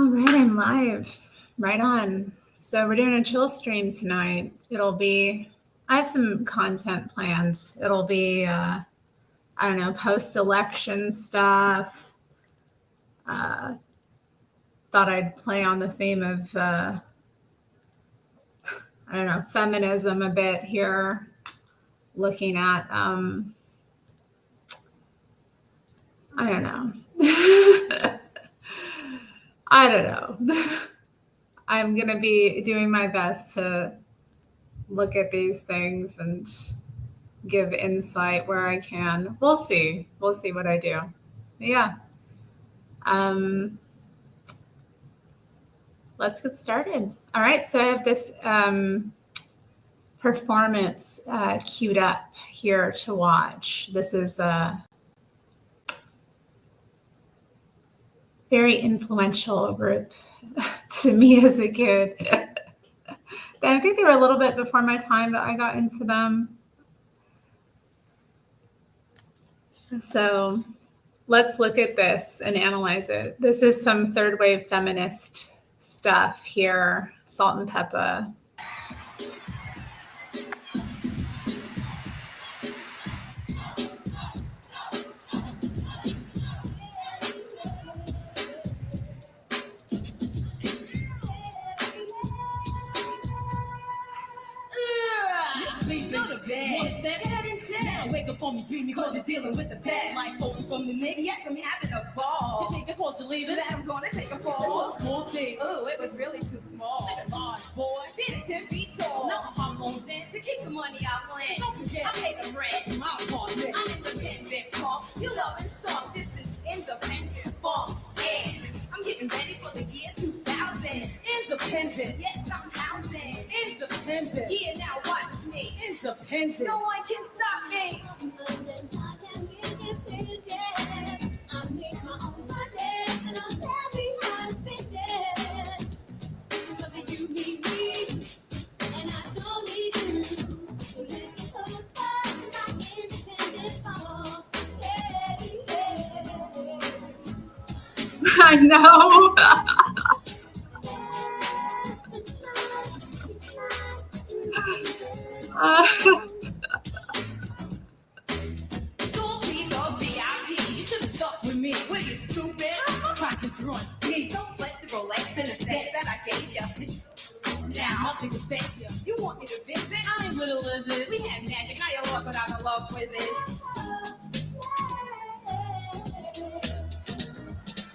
All right, I'm live. Right on. So we're doing a chill stream tonight. I have some content planned. It'll be, I don't know, post-election stuff. Thought I'd play on the theme of, I don't know, feminism a bit here. Looking at, I don't know. I don't know. I'm going to be doing my best to look at these things and give insight where I can. We'll see. We'll see what I do. Yeah. Let's get started. All right. So I have this performance queued up here to watch. This is a very influential group to me as a kid. I think they were a little bit before my time, but I got into them. So let's look at this and analyze it. This is some third wave feminist stuff here, salt and pepper. Wake up on me dreaming cause you're dealing with the past. Like focus from the nigga, yes, I'm having a ball. You think they're supposed to leave it? That I'm gonna take a fall. Small thing. Ooh, it was really too small. Like a large boy. Did it 10 feet tall. Now I'm on this to keep the money I plan. Don't forget, I pay the rent. I'm on this. I'm independent, Paul. You love and soft. This is independent, Paul. And I'm getting ready for the year 2000. Independent. Yes, I'm housing. Independent. Yeah, now watch me. Independent. No one can stop me. I know. You should have stuck with me. What are you, stupid? My pockets run deep. So flexible, like in the state that I gave you. Now, nothing to thank you. You want me to visit? I ain't little lizard. We had magic. Now you're lost without a love quizzes.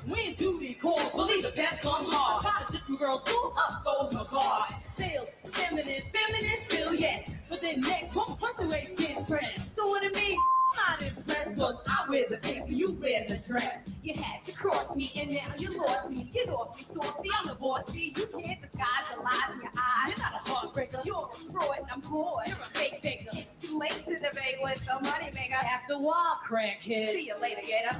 When duty calls, believe the pep comes hard. Try to different girls, so up goes my guard. Still feminist, still yes. But then next, won't fluctuate skin trend. So what it means? Not impressed, cause I wear the pants and you wear the dress. You had to cross me and now you lost me. Get off me, softy, I'm the boss. See, you can't disguise the lies in your eyes. You're not a heartbreaker, you're a fraud, I'm bored. You're a fake thinker. It's too late to debate with the money maker. After a while, crackhead. See you later, Gator.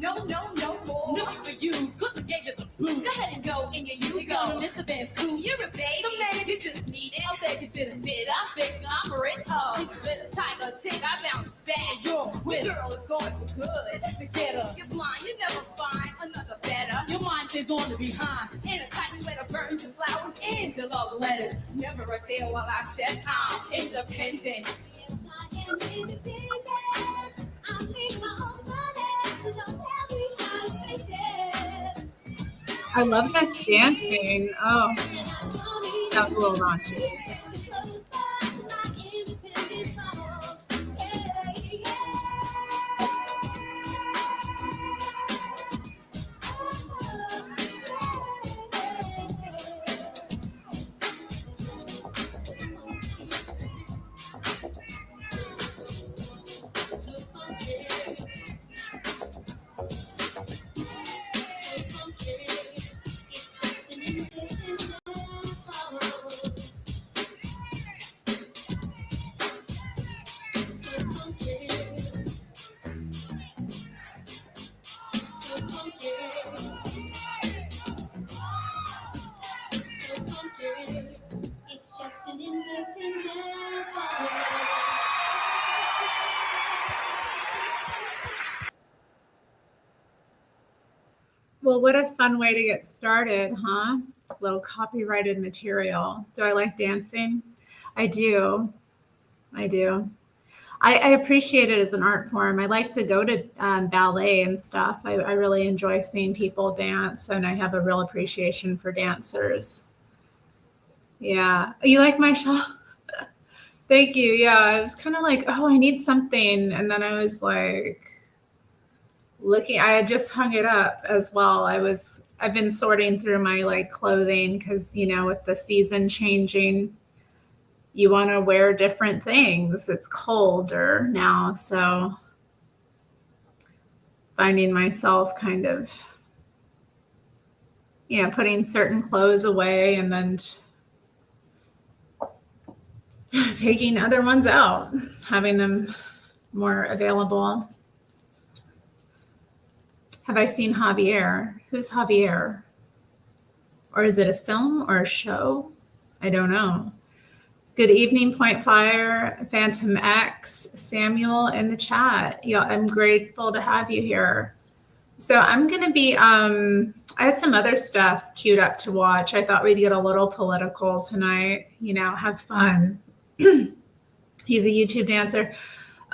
No more. No for you, cause I gave you the boot. Go ahead and go in your you go. Mr. Ben's cool. You're a baby. You just need it. I'll take it to the mid. I think I'm a red hole. With a tiger tick, I bounce back. You're with girl is going for good. Forget her. You're blind, you never find another better. Your mind is on the behind. In a tight sweater, burns and flowers, and your love letters. Never a tear while I shed. I'm independent. Yes, I am independent. I make my own money, so don't tell me how to make it. I love this dancing. Oh, that was a little raunchy. Well, what a fun way to get started, huh? A little copyrighted material. Do I like dancing? I do. I do. I appreciate it as an art form. I like to go to ballet and stuff. I really enjoy seeing people dance, and I have a real appreciation for dancers. Yeah. You like my shawl? Thank you. Yeah. I was kind of like, oh, I need something. And then I was like, looking, I had just hung it up as well. I've been sorting through my like clothing because, with the season changing, you want to wear different things. It's colder now. So finding myself kind of, putting certain clothes away and then taking other ones out, having them more available. Have I seen Javier? Who's Javier? Or is it a film or a show? I don't know. Good evening, Point Fire, Phantom X, Samuel in the chat. Yeah, I'm grateful to have you here. So I'm going to be, I had some other stuff queued up to watch. I thought we'd get a little political tonight, have fun. He's a YouTube dancer.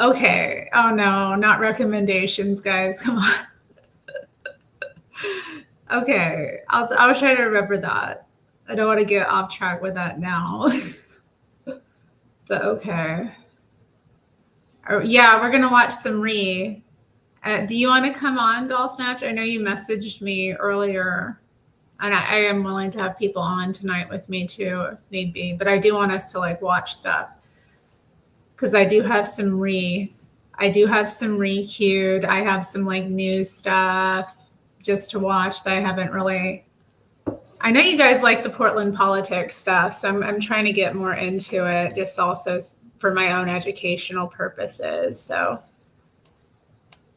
Okay. Oh no, not recommendations, guys. Come on. Okay. I'll try to remember that. I don't want to get off track with that now. But okay. Yeah, we're going to watch some Ree. Do you want to come on, Doll Snatch? I know you messaged me earlier, and I am willing to have people on tonight with me too, if need be. But I do want us to like watch stuff because I do have some Ree. I do have some Ree queued. I have some like news stuff just to watch that I haven't really. I know you guys like the Portland politics stuff, so I'm trying to get more into it, just also for my own educational purposes. So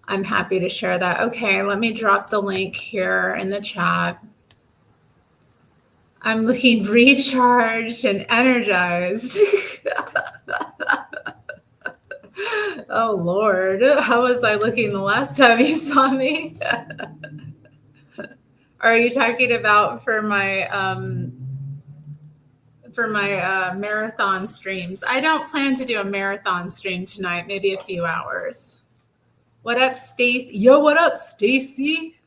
I'm happy to share that. Okay, let me drop the link here in the chat. I'm looking recharged and energized. Oh, Lord. How was I looking the last time you saw me? Are you talking about for my marathon streams? I don't plan to do a marathon stream tonight, maybe a few hours. What up, Stacy? Yo, what up, Stacy?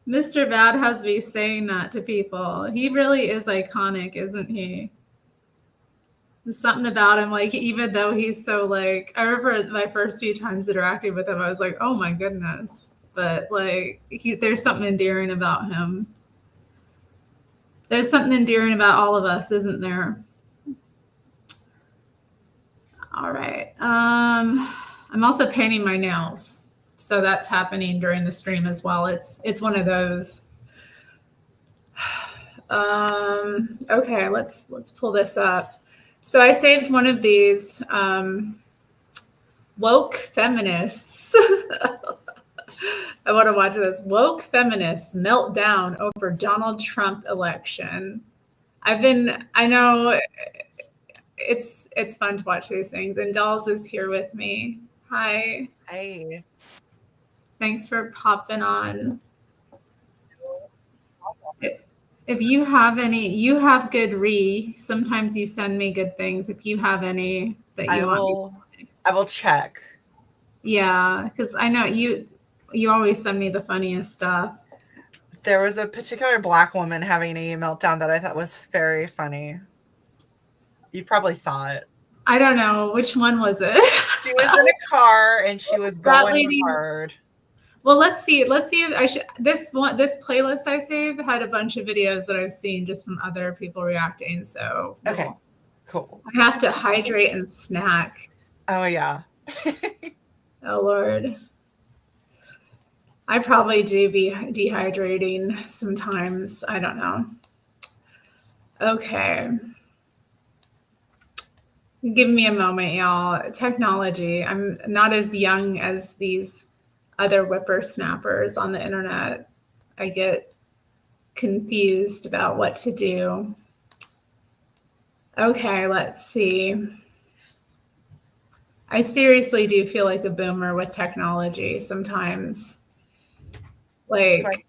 Mr. Bad has me saying that to people. He really is iconic, isn't he? There's something about him, like, even though he's so, like, I remember my first few times interacting with him, I was like, oh my goodness. But, like, there's something endearing about him. There's something endearing about all of us, isn't there? All right. I'm also painting my nails. So that's happening during the stream as well. It's one of those. Okay, let's pull this up. So I saved one of these woke feminists. I want to watch this. Woke feminists melt down over Donald Trump election. I know it's fun to watch these things. And Dolls is here with me. Hi. Hey. Thanks for popping on. If you have any, you have good sometimes you send me good things. If you have any that you want me to. I will check. Yeah, because I know you always send me the funniest stuff. There was a particular Black woman having a meltdown that I thought was very funny. You probably saw it. I don't know. Which one was it? She was in a car and she was going hard. Well, let's see if I should. This playlist I saved had a bunch of videos that I've seen just from other people reacting. So okay, cool. I have to hydrate and snack. Oh yeah. Oh Lord. I probably do be dehydrating sometimes. I don't know. Okay. Give me a moment, y'all. Technology. I'm not as young as these other whippersnappers on the internet. I get confused about what to do. Okay, let's see. I seriously do feel like a boomer with technology sometimes. Like,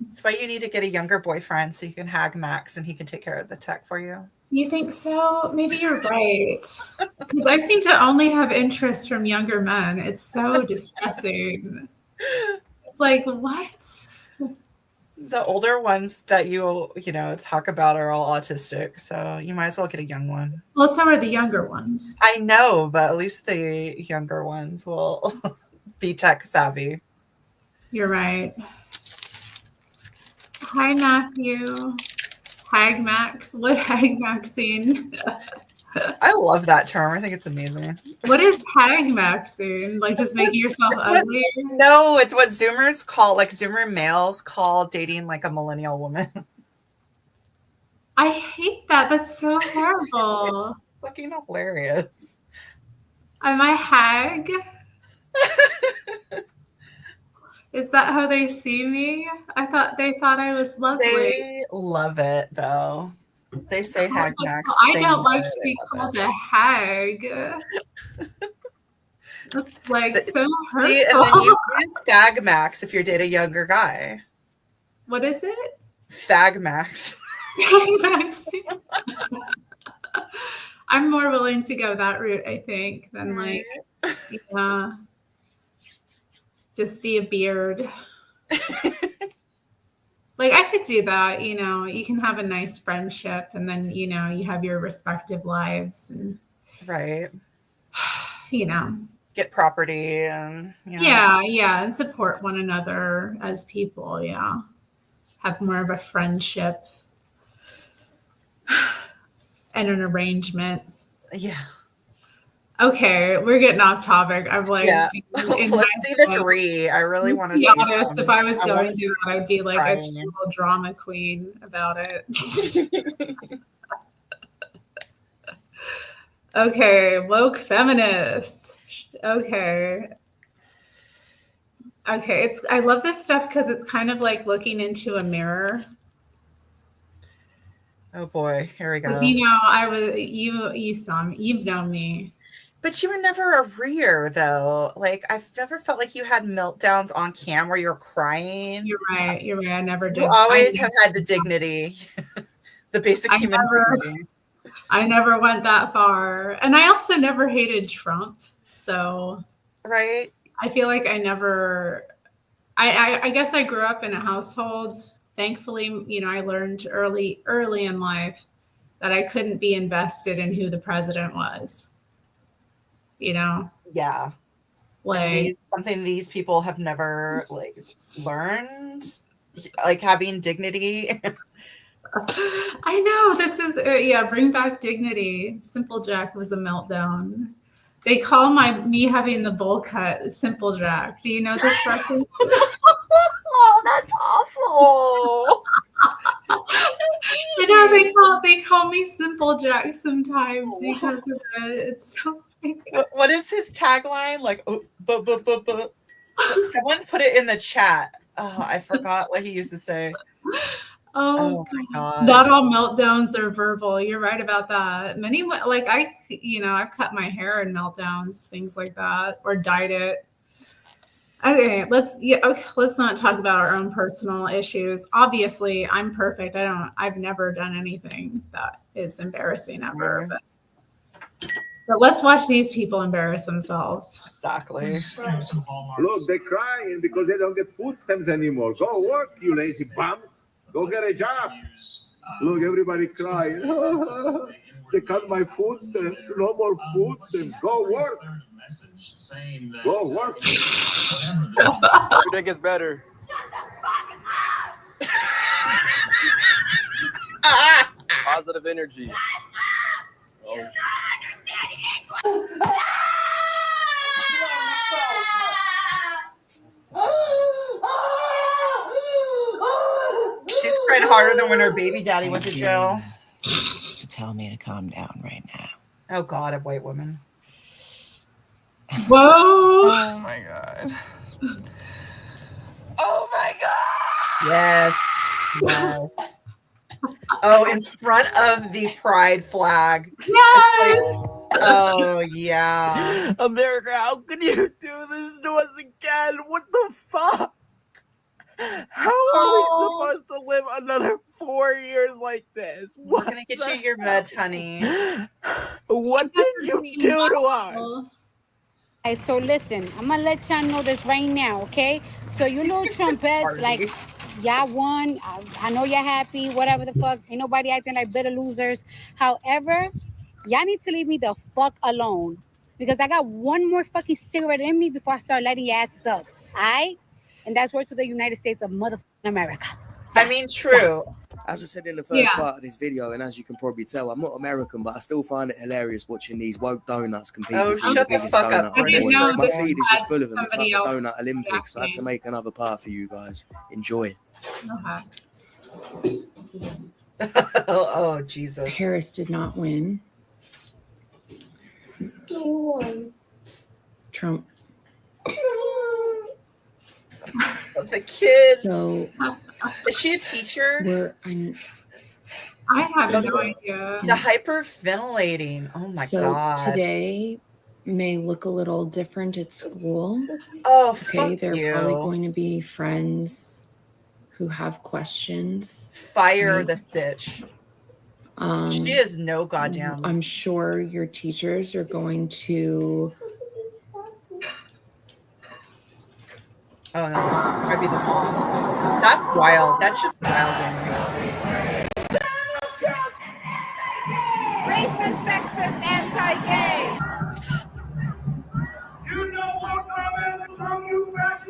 That's why you need to get a younger boyfriend so you can Hag-max and he can take care of the tech for you. you think so? Maybe you're right. Because I seem to only have interest from younger men. It's so distressing. It's like, what? The older ones that you talk about are all autistic, so you might as well get a young one. Well, so are the younger ones. I know, but at least the younger ones will be tech savvy. You're right. Hi, Matthew. Hag-max. What Hag-maxing? I love that term. I think it's amazing. What is Hag-maxing? Like just making yourself ugly? No, it's what Zoomers call, like Zoomer males call dating like a millennial woman. I hate that. That's so horrible. Fucking hilarious. Am I hag? Is that how they see me? They thought I was lovely. They love it though. They say Hag-max. I don't like to be called a hag. That's like so hurtful. See, and then you use Fag-max if you're dating a younger guy. What is it? Fag-max. Fag-maxing. I'm more willing to go that route, I think, than like, just be a beard. Like I could do that, you can have a nice friendship and then, you have your respective lives and right. Get property and yeah, and support one another as people, have more of a friendship and an arrangement. Yeah. Okay, we're getting off topic. I'm like, let's see this I really want to be honest. If I was going to do that, I'd be like a total drama queen about it. Okay, woke feminist. Okay. I love this stuff because it's kind of like looking into a mirror. Oh boy, here we go. Because you saw me. You've known me. But you were never a rear, though. Like, I've never felt like you had meltdowns on cam where you're crying. You're right. I never did. You always have had the dignity, the basic human dignity. I never went that far. And I also never hated Trump. So, right. I feel like I never, I guess I grew up in a household. Thankfully, I learned early in life that I couldn't be invested in who the president was. Yeah, like something these people have never learned, like having dignity. I know this is bring back dignity. Simple Jack was a meltdown. They call me having the bowl cut Simple Jack. Do you know this reference? Oh, that's awful. They call me Simple Jack sometimes because of it. It's so. What is his tagline? Like, someone put it in the chat. Oh, I forgot what he used to say. Oh my God. Not all meltdowns are verbal. You're right about that. Many, I've cut my hair in meltdowns, things like that, or dyed it. Okay, let's not talk about our own personal issues. Obviously, I'm perfect. I've never done anything that is embarrassing ever, but let's watch these people embarrass themselves. Exactly. Look, they're crying because they don't get food stamps anymore. Go work, you lazy bums. Go get a job. Look, everybody crying. They cut my food stamps. No more food stamps. Go work. Go work. Every day gets better. Positive energy. She's cried harder than when her baby daddy went to jail. Tell me to calm down right now. Oh God, a white woman. Whoa! Oh my God. Oh my God! Yes. Yes. Oh, in front of the pride flag. Yes. Oh, yeah. America, how could you do this to us again? What the fuck? How are we supposed to live another 4 years like this? We're going to get you your meds, honey. What did you do to us? Hey, so listen, I'm gonna let y'all know this right now, okay? So you little trumpets, like, y'all won. I know y'all happy, whatever the fuck. Ain't nobody acting like bitter losers. However, y'all need to leave me the fuck alone. Because I got one more fucking cigarette in me before I start lighting your asses up. Alright? And that's word to the United States of motherfucking America. I mean, true. As I said in the first part of this video, and as you can probably tell, I'm not American, but I still find it hilarious watching these woke donuts compete to see the biggest donut on the world. My feed is just full of them. It's like the donut Olympics. I had to make another part for you guys. Enjoy. Oh, Jesus. Harris did not win. Who won? Trump. The kids. So is she a teacher? I have no idea. The hyperventilating. Oh my God. Today may look a little different at school. Oh, okay. Fuck They're you. probably going to be friends who have questions. Fire this bitch. She is no goddamn. I'm sure your teachers are going to. Oh no, I'd be the mom. That's wild. That's just wild to me. Racist, sexist, anti-gay.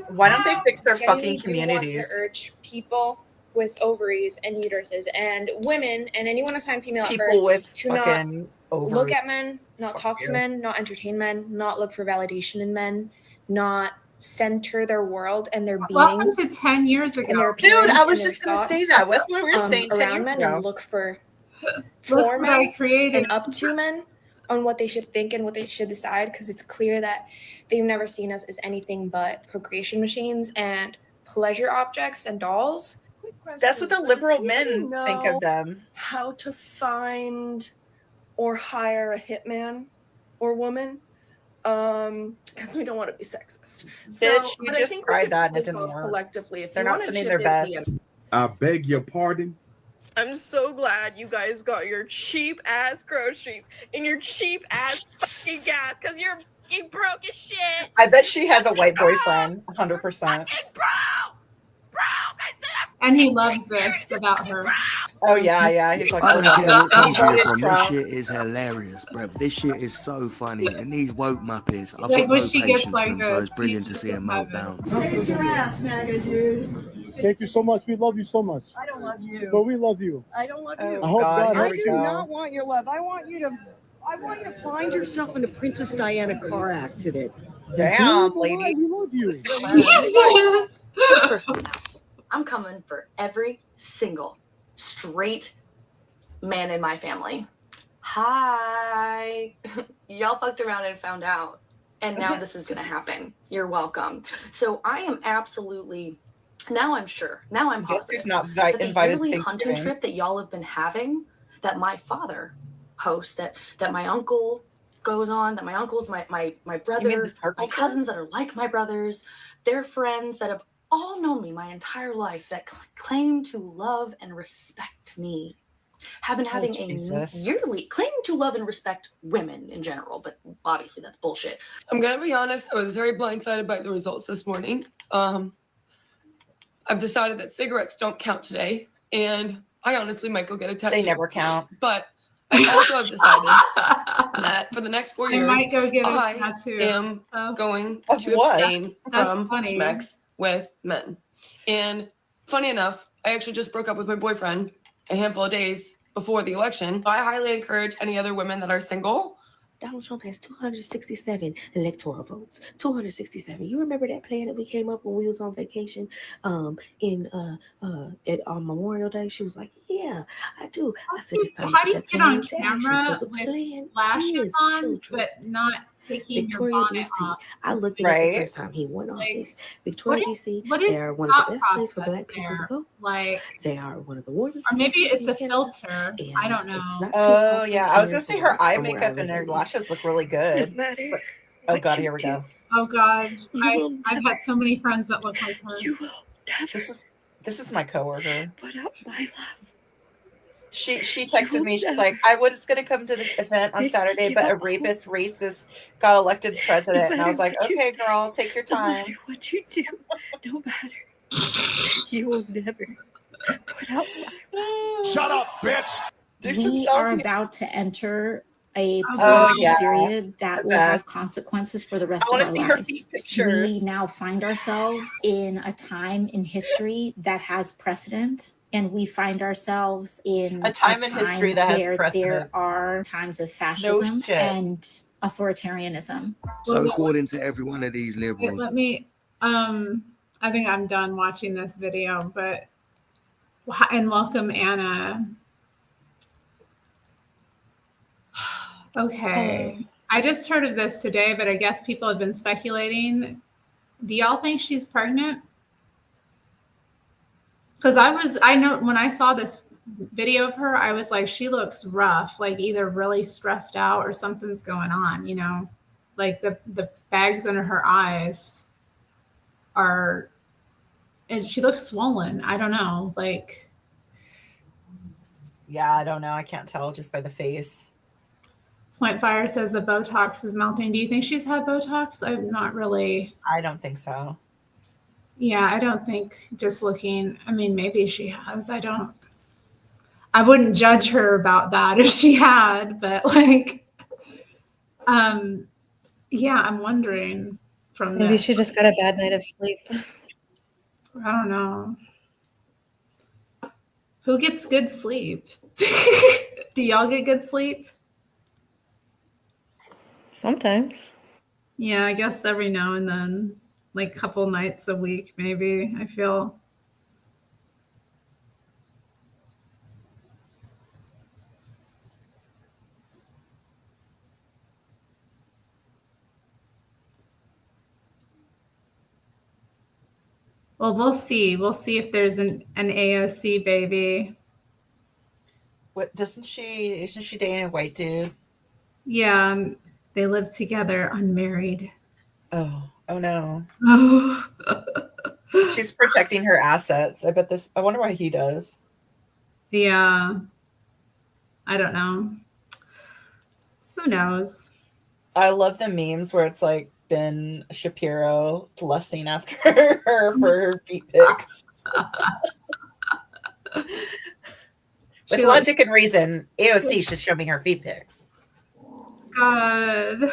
Why don't they fix their Genuinely fucking do want communities? to urge people with ovaries and uteruses and women and anyone assigned female at People birth with to not fucking ovaries. look at men, not Fuck talk you. to men, not entertain men, not look for validation in men, not center their world and their being. Welcome to 10 years and ago. their Dude, I appearance was and just their gonna say thoughts, that. That's what we were saying 10 around years men ago. and look for Look what I men created. and up to men on what they should think and what they should decide, because it's clear that they've never seen us as anything but procreation machines and pleasure objects and dolls. That's what the liberal men think of them. How to find or hire a hitman or woman? Because we don't want to be sexist. Bitch, you but I just think we tried could that and do it this didn't both work. collectively. If They're you not wanna sending chip their in, best. I beg your pardon. I'm so glad you guys got your cheap ass groceries and your cheap ass fucking gas because you're fucking broke as shit. I bet she has a white boyfriend, 100%. And he loves this about her. Oh yeah. He's like, I don't care what country you're He from. This Trump. shit is hilarious, bruv. This shit is so funny. And these woke muppets, I've Like, got when no she gets patience like for them, so a it's brilliant to see a meltdown. Your ass, maggot, dude. Thank you so much. We love you so much. I don't love you. But we love you. I don't love Oh, you. I hope God I helps do you. not want your love. I want you to find yourself in the Princess Diana car accident. Damn, lady. We love you. Jesus. Personally now, I'm coming for every single straight man in my family. Hi. Y'all fucked around and found out. And now this is going to happen. You're welcome. So I am absolutely, now I'm sure, now I'm Guess positive who's not that the invited yearly to hunting Thanksgiving? trip that y'all have been having, that my father hosts, that my uncle goes on, that my uncles, my brother, my cousins that are like my brothers, their friends that have all known me my entire life, that claim to love and respect me, have been having a yearly claim to love and respect women in general, but obviously that's bullshit. I'm gonna be honest, I was very blindsided by the results this morning. I've decided that cigarettes don't count today, and I honestly might go get a tattoo. They never count. But I also have decided that for the next 4 years, might go get a I tattoo. am going Of to what? abstain That's from funny. schmex with men. And funny enough, I actually just broke up with my boyfriend a handful of days before the election. I highly encourage any other women that are single. Donald Trump has 267 electoral votes. 267. You remember that plan that we came up when we was on vacation on Memorial Day? She was like, "Yeah, I do." I said, "It's time How to do you put get that plan on into action." camera So the with plan lashes is on, children. but not taking Victoria, your bonnet BC. off. I looked it up the first time he won office. Victoria, BC. They are one of the best places for Black people to go. Like, they are one of the warmest. Or maybe it's a filter. I don't know. Oh yeah, I was gonna say her eye makeup and her lashes look really good. But, oh god, here we go. Oh god, I've had so many friends that look like her. This is my coworker. Put up my love. She texted me. She's like, I was gonna come to this event on Saturday, but a rapist, racist got elected president, and I was like, okay, girl, take your time. No matter what you do, no matter. You will never put out my. Shut up, bitch. We are about to enter a period that will have consequences for the rest of our lives. We now find ourselves in a time in history that has precedent, and we find ourselves in a time in history that has precedent. There are times of fascism and authoritarianism. So according to every one of these liberals, Let me. I think I'm done watching this video, but and welcome Anna. Okay. I just heard of this today, but I guess people have been speculating. Do y'all think she's pregnant? Because I know when I saw this video of her, I was like, she looks rough, like either really stressed out or something's going on, you know, like the bags under her eyes are, and she looks swollen. I don't know. Like, yeah, I don't know. I can't tell just by the face. Point Fire says the Botox is melting. Do you think she's had Botox? I'm not really. I don't think so. Yeah, I don't think just looking. I mean, maybe she has. I wouldn't judge her about that if she had, but like, yeah, I'm wondering from maybe this. she just got a bad night of sleep. I don't know. Who gets good sleep? Do y'all get good sleep? Sometimes. Yeah, I guess every now and then, like a couple nights a week, maybe. I feel. Well, we'll see. We'll see if there's an AOC baby. What isn't she dating a white dude? Yeah, they live together, unmarried. Oh no. Oh. She's protecting her assets. I wonder why he does. Yeah. I don't know. Who knows? I love the memes where it's like Ben Shapiro lusting after her for her feet pics. With logic and reason, AOC should show me her feet pics. God.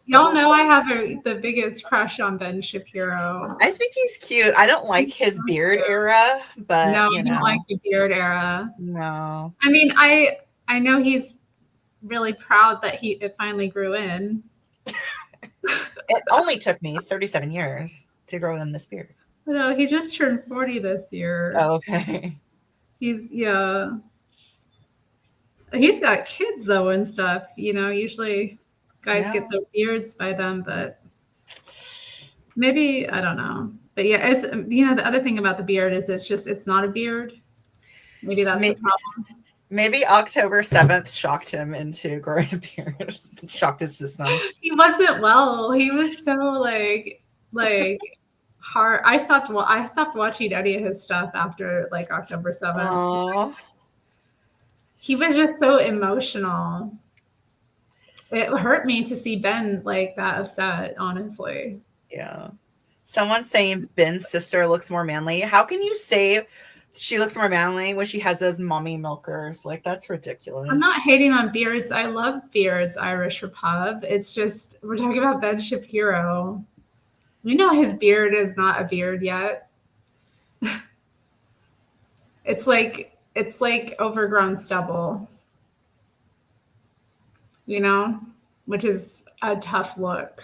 Y'all know I have the biggest crush on Ben Shapiro. I think he's cute. I don't like his beard era, but no, I don't like the beard era. No. I mean, I know he's really proud that it finally grew in. It only took me 37 years to grow in this beard. No, he just turned 40 this year. Oh, okay. He's got kids though and stuff, you know, usually guys get their beards by them, but maybe, I don't know. But yeah, it's, you know, the other thing about the beard is it's not a beard. Maybe that's the problem. Maybe October 7th shocked him into growing a beard. Shocked his system. He wasn't well. He was so like hard. I stopped watching any of his stuff after like October 7th. Aww. He was just so emotional. It hurt me to see Ben like that upset, honestly. Yeah. Someone's saying Ben's sister looks more manly. How can you say she looks more manly when she has those mommy milkers? Like, that's ridiculous. I'm not hating on beards. I love beards, Irish Repub. It's just, we're talking about Ben Shapiro. We know his beard is not a beard yet. It's like overgrown stubble, you know, which is a tough look.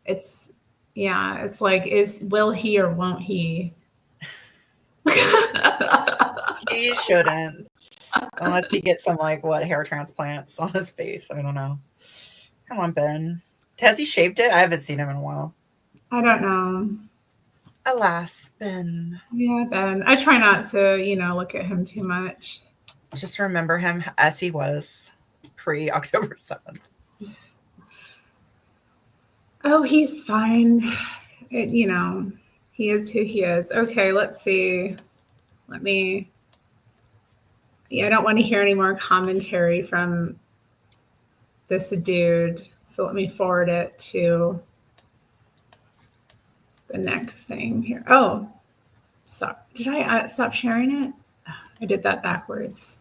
It's like, will he or won't he? He shouldn't. Unless he gets some hair transplants on his face. I don't know. Come on, Ben. Has he shaved it? I haven't seen him in a while. I don't know. Alas, Ben. Yeah, Ben. I try not to, look at him too much. Just remember him as he was pre-October 7th. Oh, he's fine. He is who he is. Okay, let's see. I don't want to hear any more commentary from this dude. So let me forward it to the next thing here. Oh, did I stop sharing it? I did that backwards.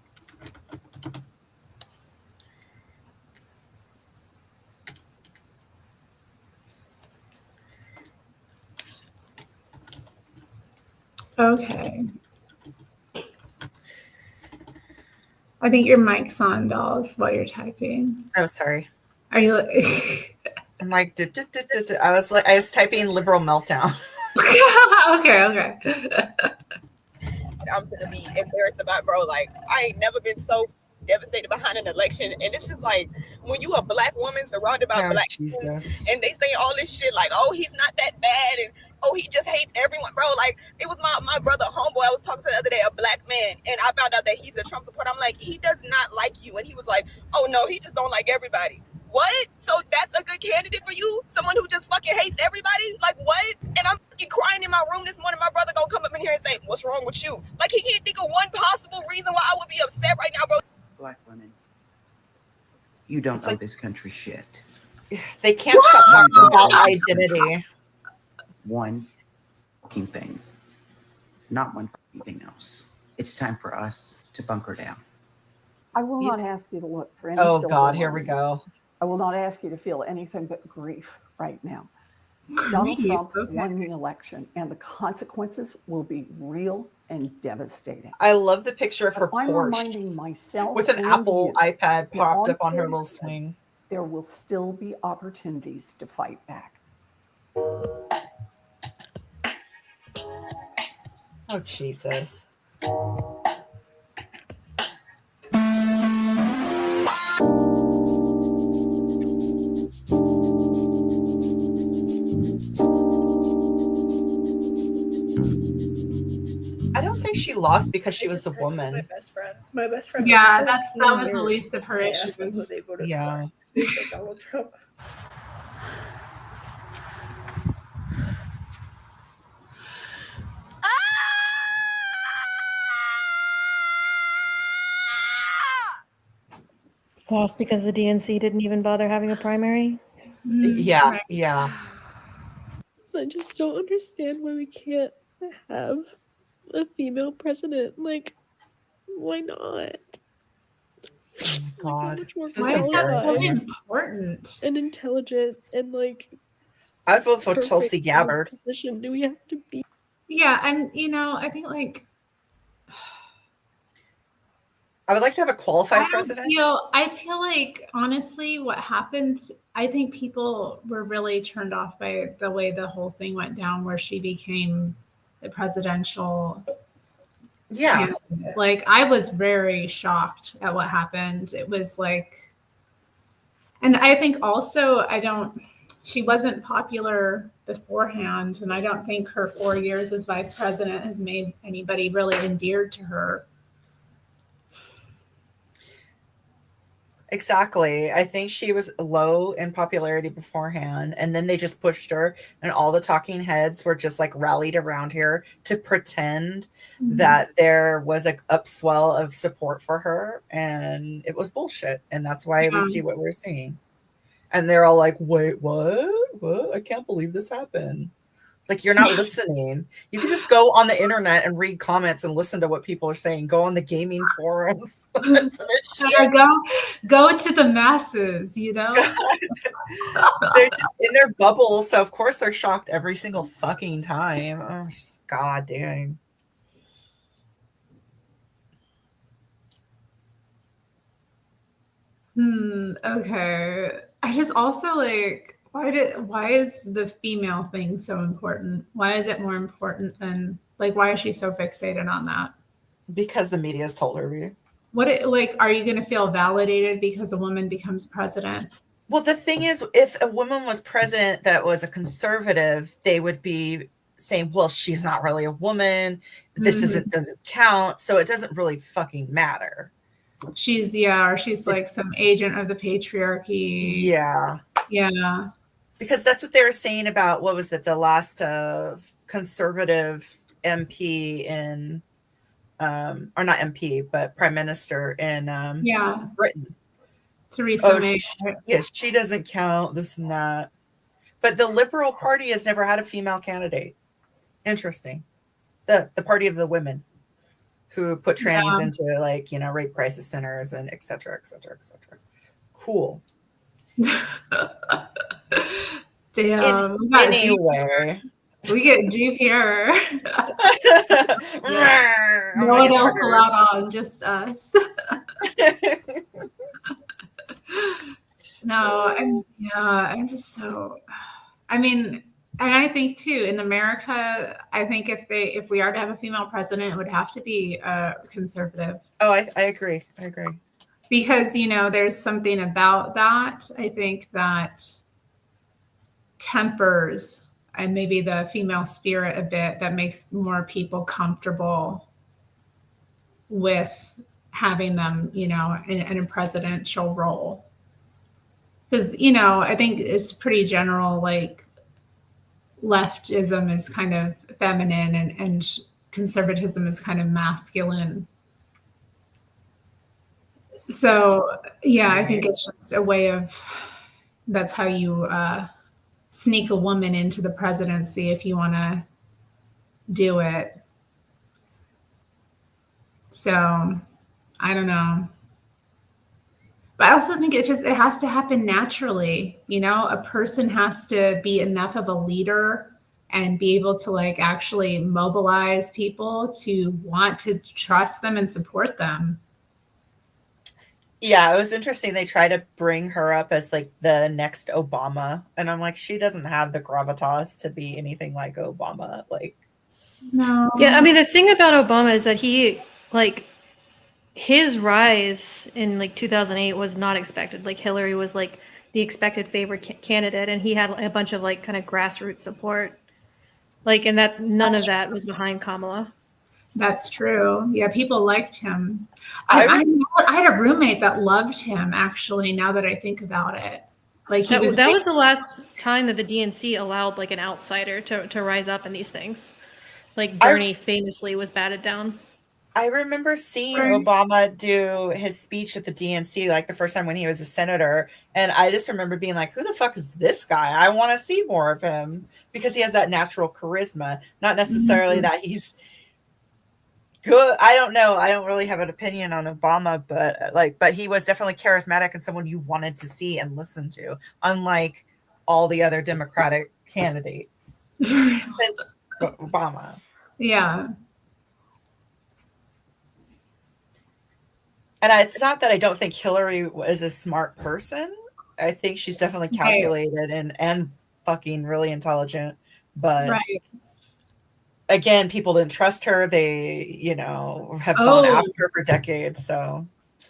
Okay. I think your mic's on, dolls, while you're typing. Oh, sorry. Are you? I'm like, I was typing liberal meltdown. Okay. I'm gonna be embarrassed about, bro. Like, I ain't never been so devastated behind an election, and it's just like when you a black woman surrounded by black people, and they say all this shit like, oh, he's not that bad, and oh, he just hates everyone, bro. Like, it was my brother homeboy I was talking to the other day, a black man, and I found out that he's a Trump supporter. I'm like, he does not like you, and he was like, oh no, he just don't like everybody. What? So that's a good candidate for you? Someone who just fucking hates everybody? Like, what? And I'm fucking crying in my room this morning. My brother gonna come up in here and say, what's wrong with you? Like, he can't think of one possible reason why I would be upset right now, bro. Black women, you don't owe this country shit. They can't stop talking about identity. One fucking thing. Not one fucking thing else. It's time for us to bunker down. I will not ask you to look for any. Oh God, here we go. I will not ask you to feel anything but grief right now. Donald Trump won the election, and the consequences will be real and devastating. I love the picture of her I'm Porsche reminding myself with an Apple iPad propped up on her little swing. There will still be opportunities to fight back. Oh, Jesus. I don't think she lost because she was a woman. My best friend. Yeah, that was the least of her issues. Yeah. They said Donald Trump. Lost because the DNC didn't even bother having a primary? Yeah. I just don't understand why we can't have a female president. Like, why not? Oh God. Why is that so important? And intelligent and like. I'd vote for Tulsi Gabbard. Position do we have to be? Yeah, and I think I would like to have a qualified president. I feel like honestly, what happened, I think people were really turned off by the way the whole thing went down, where she became the presidential. Yeah. Candidate. Like, I was very shocked at what happened. It was like, and I think also she wasn't popular beforehand, and I don't think her 4 years as vice president has made anybody really endeared to her. Exactly. I think she was low in popularity beforehand, and then they just pushed her, and all the talking heads were just like rallied around here to pretend that there was an upswell of support for her, and it was bullshit. And that's why we see what we're seeing. And they're all like, wait, what? What? I can't believe this happened. Like, you're not listening. You can just go on the internet and read comments and listen to what people are saying. Go on the gaming forums. Or go to the masses, They're just in their bubble, so of course they're shocked every single fucking time. Oh, just God dang. Okay. I just also why is the female thing so important? Why is it more important than why is she so fixated on that? Because the media's told her to. Are you going to feel validated because a woman becomes president? Well, the thing is, if a woman was president that was a conservative, they would be saying, well, she's not really a woman. This doesn't count. So it doesn't really fucking matter. She's like some agent of the patriarchy. Yeah. Yeah. Because that's what they were saying about, what was it, the last conservative MP in, or not MP, but prime minister in Britain. Theresa May. Yes, she doesn't count, this and that. But the Liberal Party has never had a female candidate. Interesting. The party of the women who put trannies into rape crisis centers and et cetera, et cetera, et cetera. Cool. Damn. Anyway. We get deep here. No one else allowed on, just us. No, I'm just so. I mean, and I think too in America, I think if we are to have a female president, it would have to be a conservative. Oh, I agree. I agree. Because there's something about that. I think that tempers and maybe the female spirit a bit that makes more people comfortable with having them, in a presidential role. Because, I think it's pretty general, like leftism is kind of feminine and conservatism is kind of masculine. So, yeah, I think it's just a way of, that's how you sneak a woman into the presidency if you want to do it. So, I don't know. But I also think it has to happen naturally. A person has to be enough of a leader and be able to actually mobilize people to want to trust them and support them. Yeah, it was interesting. They try to bring her up as the next Obama. And I'm like, she doesn't have the gravitas to be anything like Obama. No. Yeah, I mean, the thing about Obama is that he, his rise in 2008 was not expected. Hillary was the expected favored candidate, and he had a bunch of kind of grassroots support. And that none of that was behind Kamala. That's true. Yeah, people liked him. I had a roommate that loved him, actually, now that I think about it. That was the last time that the DNC allowed an outsider to rise up in these things. Bernie famously was batted down. I remember seeing Obama do his speech at the DNC the first time when he was a senator, and I just remember being like, who the fuck is this guy? I want to see more of him, because he has that natural charisma, not necessarily that he's good. I don't know. I don't really have an opinion on Obama, but he was definitely charismatic and someone you wanted to see and listen to, unlike all the other Democratic candidates since Obama. Yeah. And it's not that I don't think Hillary is a smart person. I think she's definitely calculated and fucking really intelligent. But again, people didn't trust her. They, have gone after her for decades. So,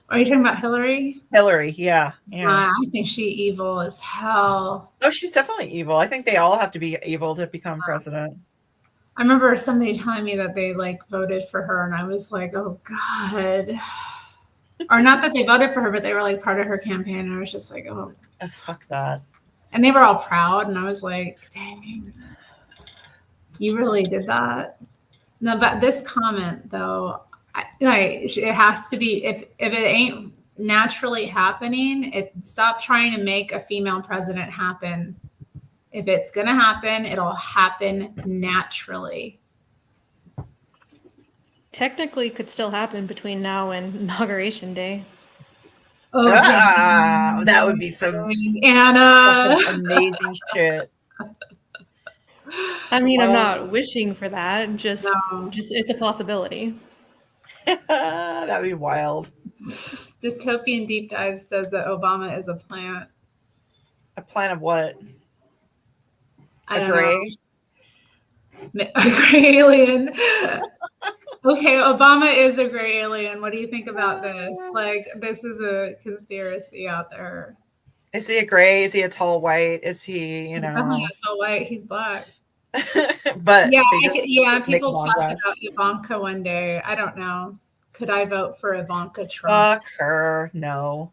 are you talking about Hillary? Hillary, yeah. I think she's evil as hell. Oh, she's definitely evil. I think they all have to be evil to become president. I remember somebody telling me that they voted for her, and I was like, oh God. Or not that they voted for her, but they were part of her campaign. And I was just like, oh, fuck that. And they were all proud. And I was like, dang, you really did that. No, but this comment though, it has to be, if it ain't naturally happening, stop trying to make a female president happen. If it's going to happen, it'll happen naturally. Technically could still happen between now and Inauguration Day. Oh, that would be some Anna amazing shit. I mean, I'm not wishing for that. Just it's a possibility. That'd be wild. Dystopian Deep Dive says that Obama is a plant. A plant of what? A gray alien. Okay, Obama is a gray alien. What do you think about this? Like, this is a conspiracy out there. Is he a gray? Is he a tall white? Is he, He's definitely a tall white. He's black. But yeah, people talked about Ivanka one day. I don't know. Could I vote for Ivanka Trump? Fuck her. No.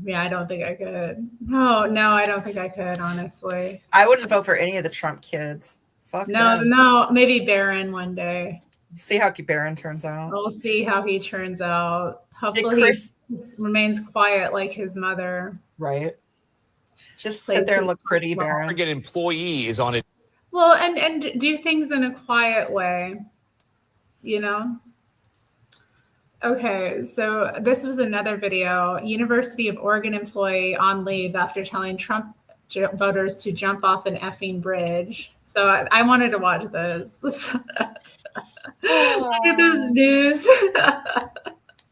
Yeah, I don't think I could. No, I don't think I could, honestly. I wouldn't vote for any of the Trump kids. Fuck them. No, maybe Barron one day. See how Barron turns out. We'll see how he turns out. Hopefully he remains quiet like his mother. Right. Just sit there and look pretty, Barron. Target employee is on it. Well, and do things in a quiet way, you know? Okay, so this was another video. University of Oregon employee on leave after telling Trump voters to jump off an effing bridge. So I wanted to watch this. Look at this news.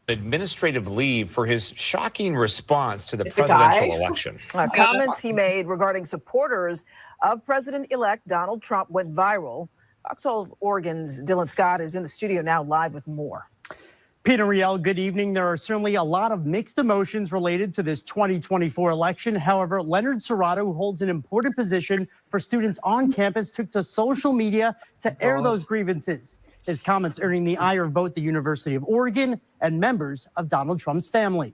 Administrative leave for his shocking response to the presidential election. Comments he made regarding supporters of President-elect Donald Trump went viral. Fox 12 Oregon's Dylan Scott is in the studio now live with more. Peter Riel, good evening. There are certainly a lot of mixed emotions related to this 2024 election. However, Leonard Serrato, who holds an important position for students on campus, took to social media to air those grievances. His comments earning the ire of both the University of Oregon and members of Donald Trump's family.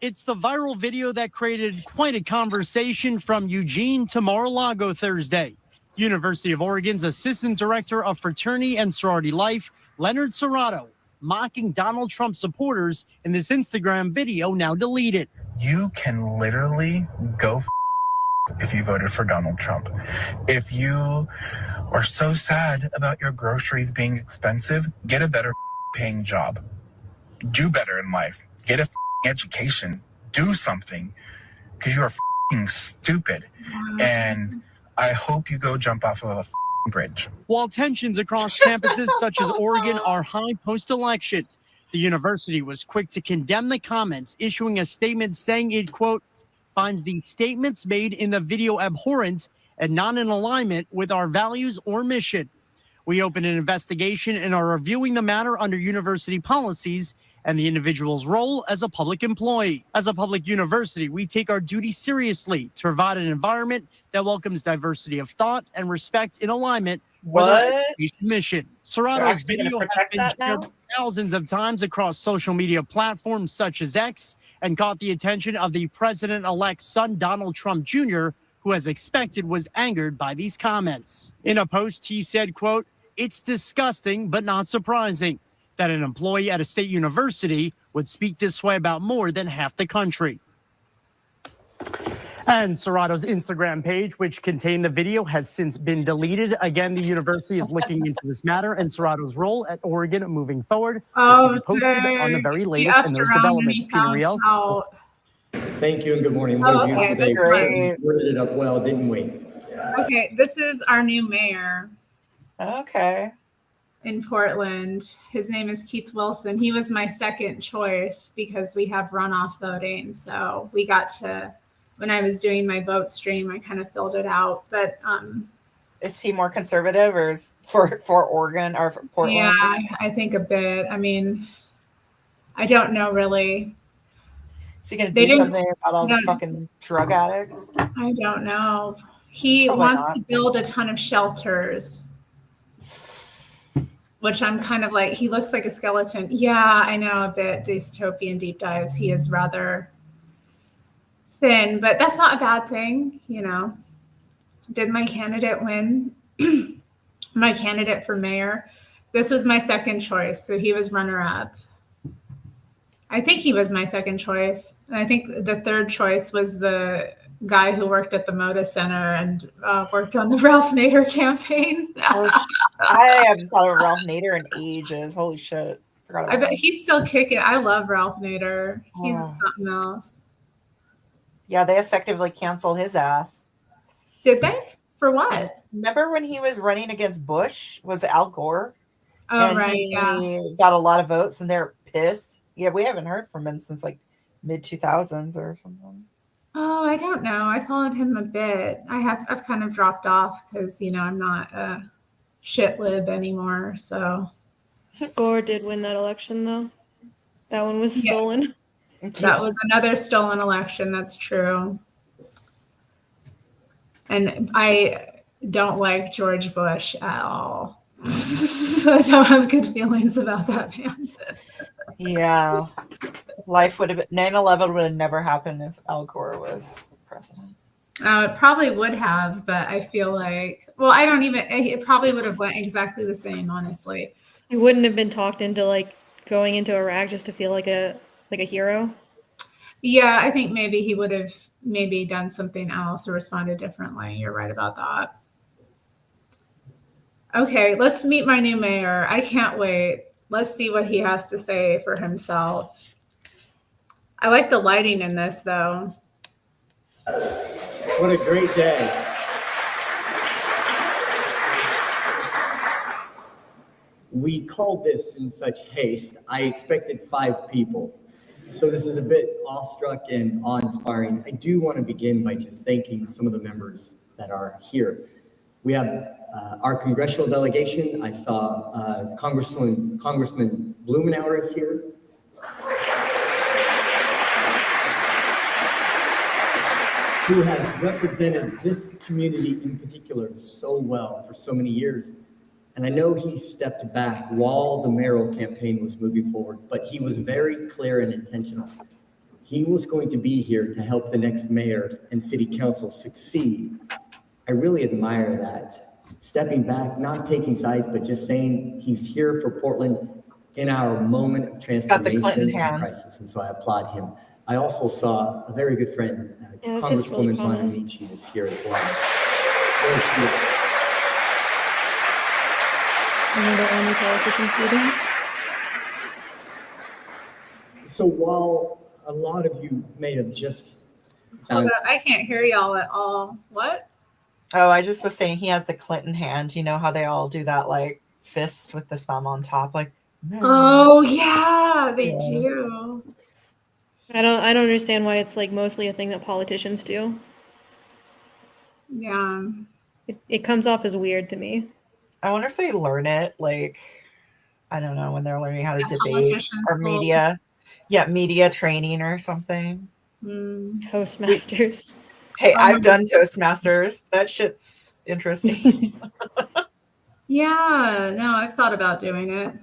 It's the viral video that created quite a conversation from Eugene to Mar-a-Lago Thursday. University of Oregon's Assistant Director of Fraternity and Sorority Life, Leonard Serrato, mocking Donald Trump supporters in this Instagram video now deleted. You can literally go if you voted for Donald Trump. If you are so sad about your groceries being expensive, get a better paying job. Do better in life. Get a education. Do something, because you are stupid. And I hope you go jump off of a bridge. While tensions across campuses such as Oregon are high post-election, the university was quick to condemn the comments, issuing a statement saying it, quote, finds the statements made in the video abhorrent and not in alignment with our values or mission. We opened an investigation and are reviewing the matter under university policies and the individual's role as a public employee. As a public university, we take our duty seriously to provide an environment that welcomes diversity of thought and respect in alignment with our education mission. Serrato's video has been shared thousands of times across social media platforms such as X and caught the attention of the president-elect's son, Donald Trump Jr., who, as expected, was angered by these comments. In a post, he said, quote, it's disgusting but not surprising that an employee at a state university would speak this way about more than half the country. And Serrato's Instagram page, which contained the video, has since been deleted. Again, the university is looking into this matter and Serrato's role at Oregon moving forward. Posted on the very latest in those developments. Peter Riel. Thank you and good morning. What a beautiful day. We worded it up well, didn't we? Okay, this is our new mayor. Okay. In Portland. His name is Keith Wilson. He was my second choice because we have runoff voting. So we got to, when I was doing my vote stream, I kind of filled it out. But is he more conservative or is for Oregon or for Portland? Yeah, I think a bit. I mean, I don't know really. Is he going to do something about all the fucking drug addicts? I don't know. He wants to build a ton of shelters, which I'm kind of like, he looks like a skeleton. Yeah, I know a bit dystopian deep dives. He is rather thin, but that's not a bad thing, you know. Did my candidate win? My candidate for mayor. This was my second choice, so he was runner-up. I think he was my second choice. And I think the third choice was the guy who worked at the Moda Center and worked on the Ralph Nader campaign. I haven't thought of Ralph Nader in ages. Holy shit. Forgot about I bet he's still kicking. I love Ralph Nader. He's something else. Yeah, they effectively canceled his ass. Did they? For what? Remember when he was running against Bush? Was it Al Gore? Oh, and right. He got a lot of votes and they're pissed. Yeah, we haven't heard from him since like mid-2000s or something. Oh, I don't know. I followed him a bit. I've kind of dropped off because, you know, I'm not a shit lib anymore. So Gore did win that election, though. That one was stolen. That was another stolen election. That's true. And I don't like George Bush at all. So I don't have good feelings about that man. Yeah. Life would have been 9/11 would have never happened if Al Gore was president. It probably would have, but I feel like, well, I don't even, it probably would have went exactly the same, honestly. He wouldn't have been talked into like going into Iraq just to feel like a hero. Yeah, I think maybe he would have maybe done something else or responded differently. You're right about that. Okay, let's meet my new mayor. I can't wait. Let's see what he has to say for himself. I like the lighting in this, though. What a great day. We called this in such haste. I expected 5 people. So this is a bit awestruck and awe-inspiring. I do want to begin by just thanking some of the members that are here. We have our congressional delegation. I saw Congressman Blumenauer is here. Who has represented this community in particular so well for so many years. And I know he stepped back while the mayoral campaign was moving forward, but he was very clear and intentional. He was going to be here to help the next mayor and city council succeed. I really admire that. Stepping back, not taking sides, but just saying he's here for Portland in our moment of transformation and crisis. And so I applaud him. I also saw a very good friend, Congresswoman Bonamici is here as well. There she is. Only politician meeting. So while a lot of you may have just Hold on, I can't hear y'all at all. What? Oh, I just was saying he has the Clinton hand. You know how they all do that like fist with the thumb on top, like. No. Oh yeah, they do. I don't understand why it's like mostly a thing that politicians do. Yeah. It comes off as weird to me. I wonder if they learn it, like, I don't know, when they're learning how to debate or media. Yeah, media training or something. Toastmasters. Hey, I've done Toastmasters. That shit's interesting. Yeah, no, I've thought about doing it.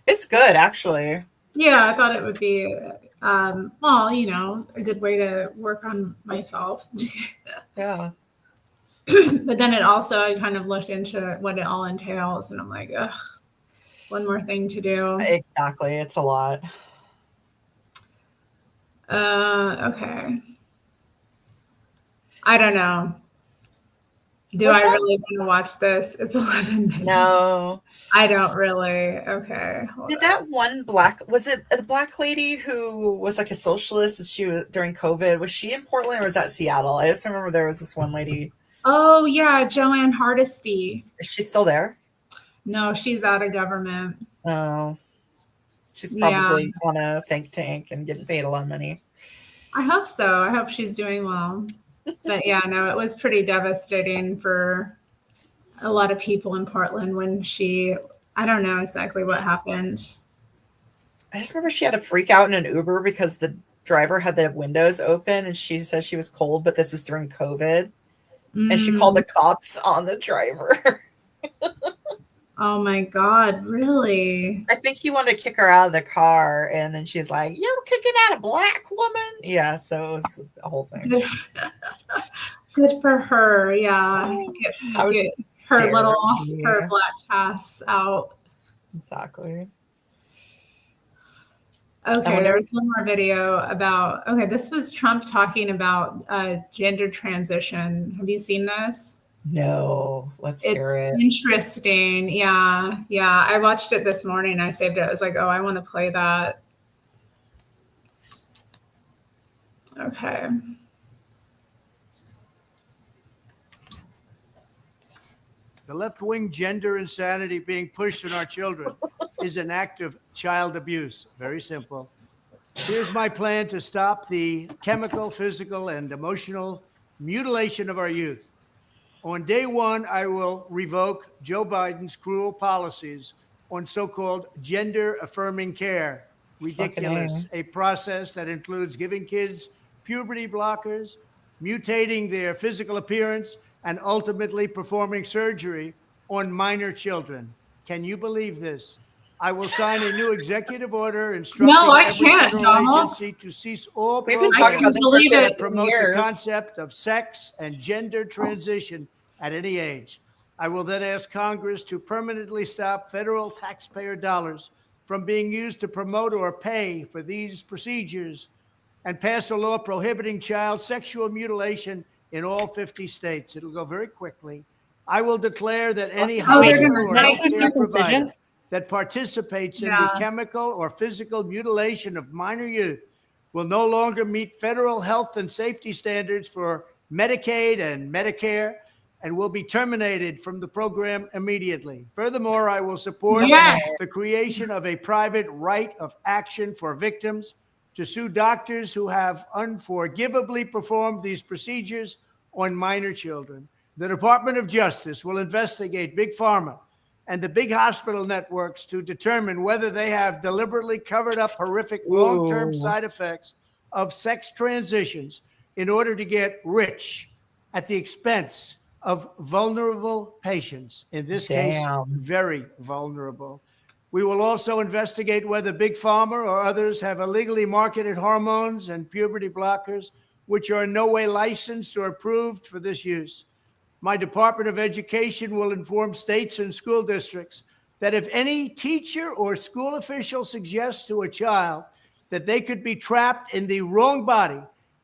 It's good, actually. Yeah, I thought it would be, well, you know, a good way to work on myself. Yeah. But then it also, I kind of looked into what it all entails, and I'm like, ugh, one more thing to do. Exactly, it's a lot. Okay. I don't know. Do I really want to watch this? It's 11 minutes. No. I don't really. Okay. Did that one was it a black lady who was like a socialist and she was during COVID? Was she in Portland or was that Seattle? I just remember there was this one lady. Oh yeah, Joanne Hardesty. Is she still there? No, she's out of government. Oh. She's probably on a think tank and getting paid a lot of money. I hope so. I hope she's doing well. But yeah, no, it was pretty devastating for a lot of people in Portland when I don't know exactly what happened. I just remember she had a freak out in an Uber because the driver had the windows open and she said she was cold, but this was during COVID. And she called the cops on the driver. Oh my God, really? I think he wanted to kick her out of the car. And then she's like, "You're kicking out a black woman?" Yeah, so it was a whole thing. Good for her. Yeah. Get her her black ass out. Exactly. Okay, there was one more video about, this was Trump talking about gender transition. Have you seen this? No, let's hear it. It's interesting. Yeah. I watched it this morning. I saved it. I was like, oh, I want to play that. Okay. The left-wing gender insanity being pushed on our children is an act of child abuse. Very simple. Here's my plan to stop the chemical, physical, and emotional mutilation of our youth. On day one, I will revoke Joe Biden's cruel policies on so-called gender-affirming care. Ridiculous. A process that includes giving kids puberty blockers, mutating their physical appearance, and ultimately performing surgery on minor children. Can you believe this? I will sign a new executive order instructing every federal agency to cease all programs that promote the concept of sex and gender transition at any age. I will then ask Congress to permanently stop federal taxpayer dollars from being used to promote or pay for these procedures and pass a law prohibiting child sexual mutilation in all 50 states. It'll go very quickly. I will declare that any hospital or healthcare provider that participates in the chemical or physical mutilation of minor youth will no longer meet federal health and safety standards for Medicaid and Medicare and will be terminated from the program immediately. Furthermore, I will support the creation of a private right of action for victims to sue doctors who have unforgivably performed these procedures on minor children. The Department of Justice will investigate Big Pharma and the big hospital networks to determine whether they have deliberately covered up horrific long-term side effects of sex transitions in order to get rich at the expense of vulnerable patients, in this case, very vulnerable. We will also investigate whether Big Pharma or others have illegally marketed hormones and puberty blockers, which are in no way licensed or approved for this use. My Department of Education will inform states and school districts that if any teacher or school official suggests to a child that they could be trapped in the wrong body,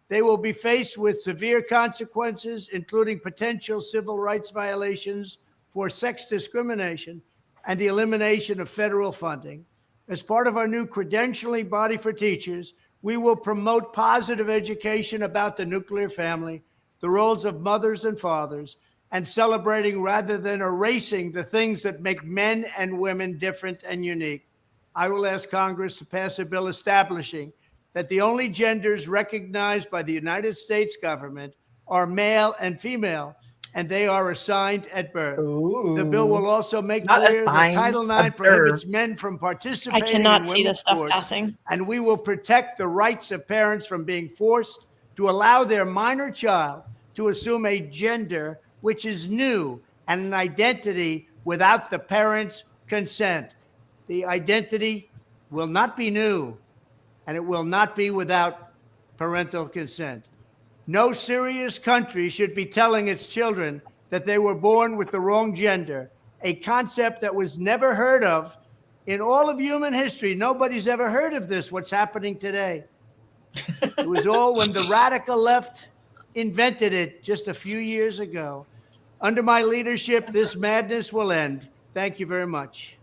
they will be faced with severe consequences, including potential civil rights violations for sex discrimination and the elimination of federal funding. As part of our new credentialing body for teachers, we will promote positive education about the nuclear family, the roles of mothers and fathers, and celebrating rather than erasing the things that make men and women different and unique. I will ask Congress to pass a bill establishing that the only genders recognized by the United States government are male and female, and they are assigned at birth. The bill will also make clear that Title IX prohibits men from participating in women's sports, and we will protect the rights of parents from being forced to allow their minor child to assume a gender which is new and an identity without the parents' consent. The identity will not be new, and it will not be without parental consent. No serious country should be telling its children that they were born with the wrong gender, a concept that was never heard of in all of human history. Nobody's ever heard of this, what's happening today. It was all when the radical left invented it just a few years ago. Under my leadership, this madness will end. Thank you very much.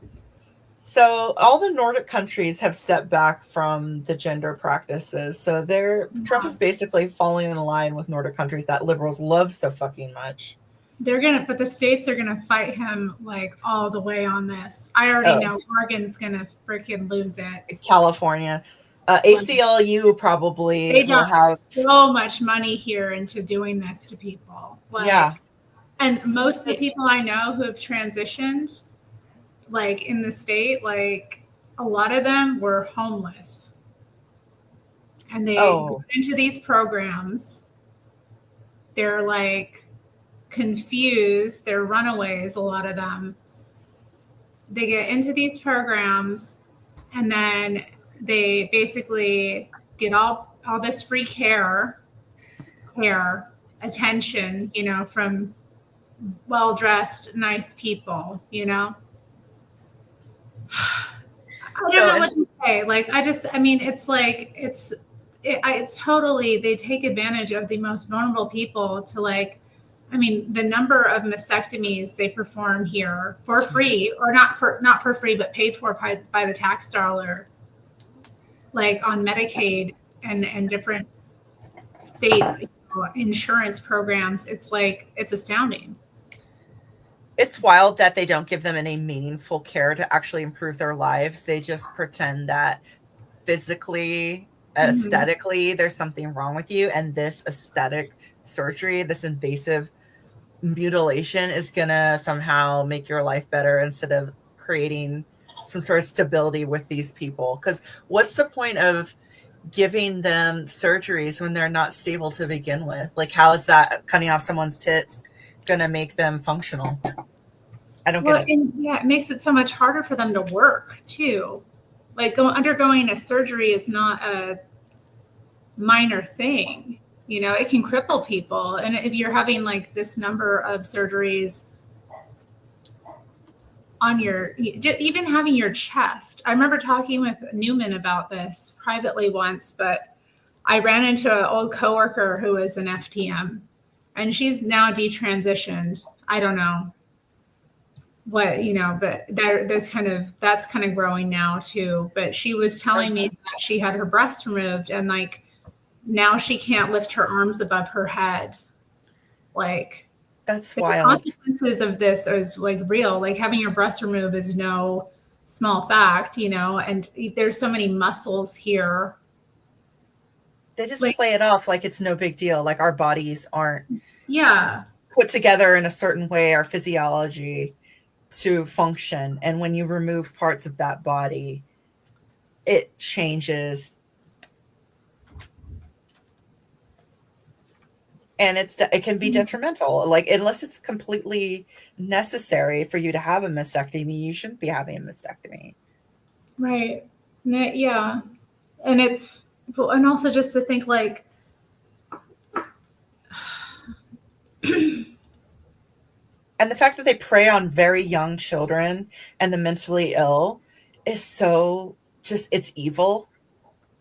So all the Nordic countries have stepped back from the gender practices. So Trump is basically falling in line with Nordic countries that liberals love so fucking much. But the states are gonna fight him like all the way on this. I already know Oregon's gonna freaking lose it. California. ACLU probably they dump so much money here into doing this to people. And most of the people I know who have transitioned, like in the state, like a lot of them were homeless. And they go into these programs. They're like confused. They're runaways, a lot of them. They get into these programs and then they basically get all this free care, attention, from well-dressed, nice people, I don't know what to say. It's totally, they take advantage of the most vulnerable people to the number of mastectomies they perform here for free, or not for free, but paid for by the tax dollar, like on Medicaid and different state insurance programs. It's astounding. It's wild that they don't give them any meaningful care to actually improve their lives. They just pretend that physically, aesthetically, there's something wrong with you. And this aesthetic surgery, this invasive mutilation is going to somehow make your life better instead of creating some sort of stability with these people. Because what's the point of giving them surgeries when they're not stable to begin with? Like, how is that cutting off someone's tits going to make them functional? I don't get it. And yeah, it makes it so much harder for them to work too. Like undergoing a surgery is not a minor thing. You know, it can cripple people. And if you're having like this number of surgeries on your, even having your chest. I remember talking with Newman about this privately once, but I ran into an old coworker who was an FTM, and she's now detransitioned. I don't know what, you know, but that's kind of growing now too. But she was telling me that she had her breast removed, and like now she can't lift her arms above her head. Like, that's the wild. Consequences of this is like real. Like having your breast removed is no small fact, you know, and there's so many muscles here. They just play it off like it's no big deal. Like our bodies aren't put together in a certain way, our physiology to function. And when you remove parts of that body, it changes. And it can be detrimental. Like, unless it's completely necessary for you to have a mastectomy, you shouldn't be having a mastectomy. Right. Yeah. And and also just to think like, and the fact that they prey on very young children and the mentally ill is so it's evil.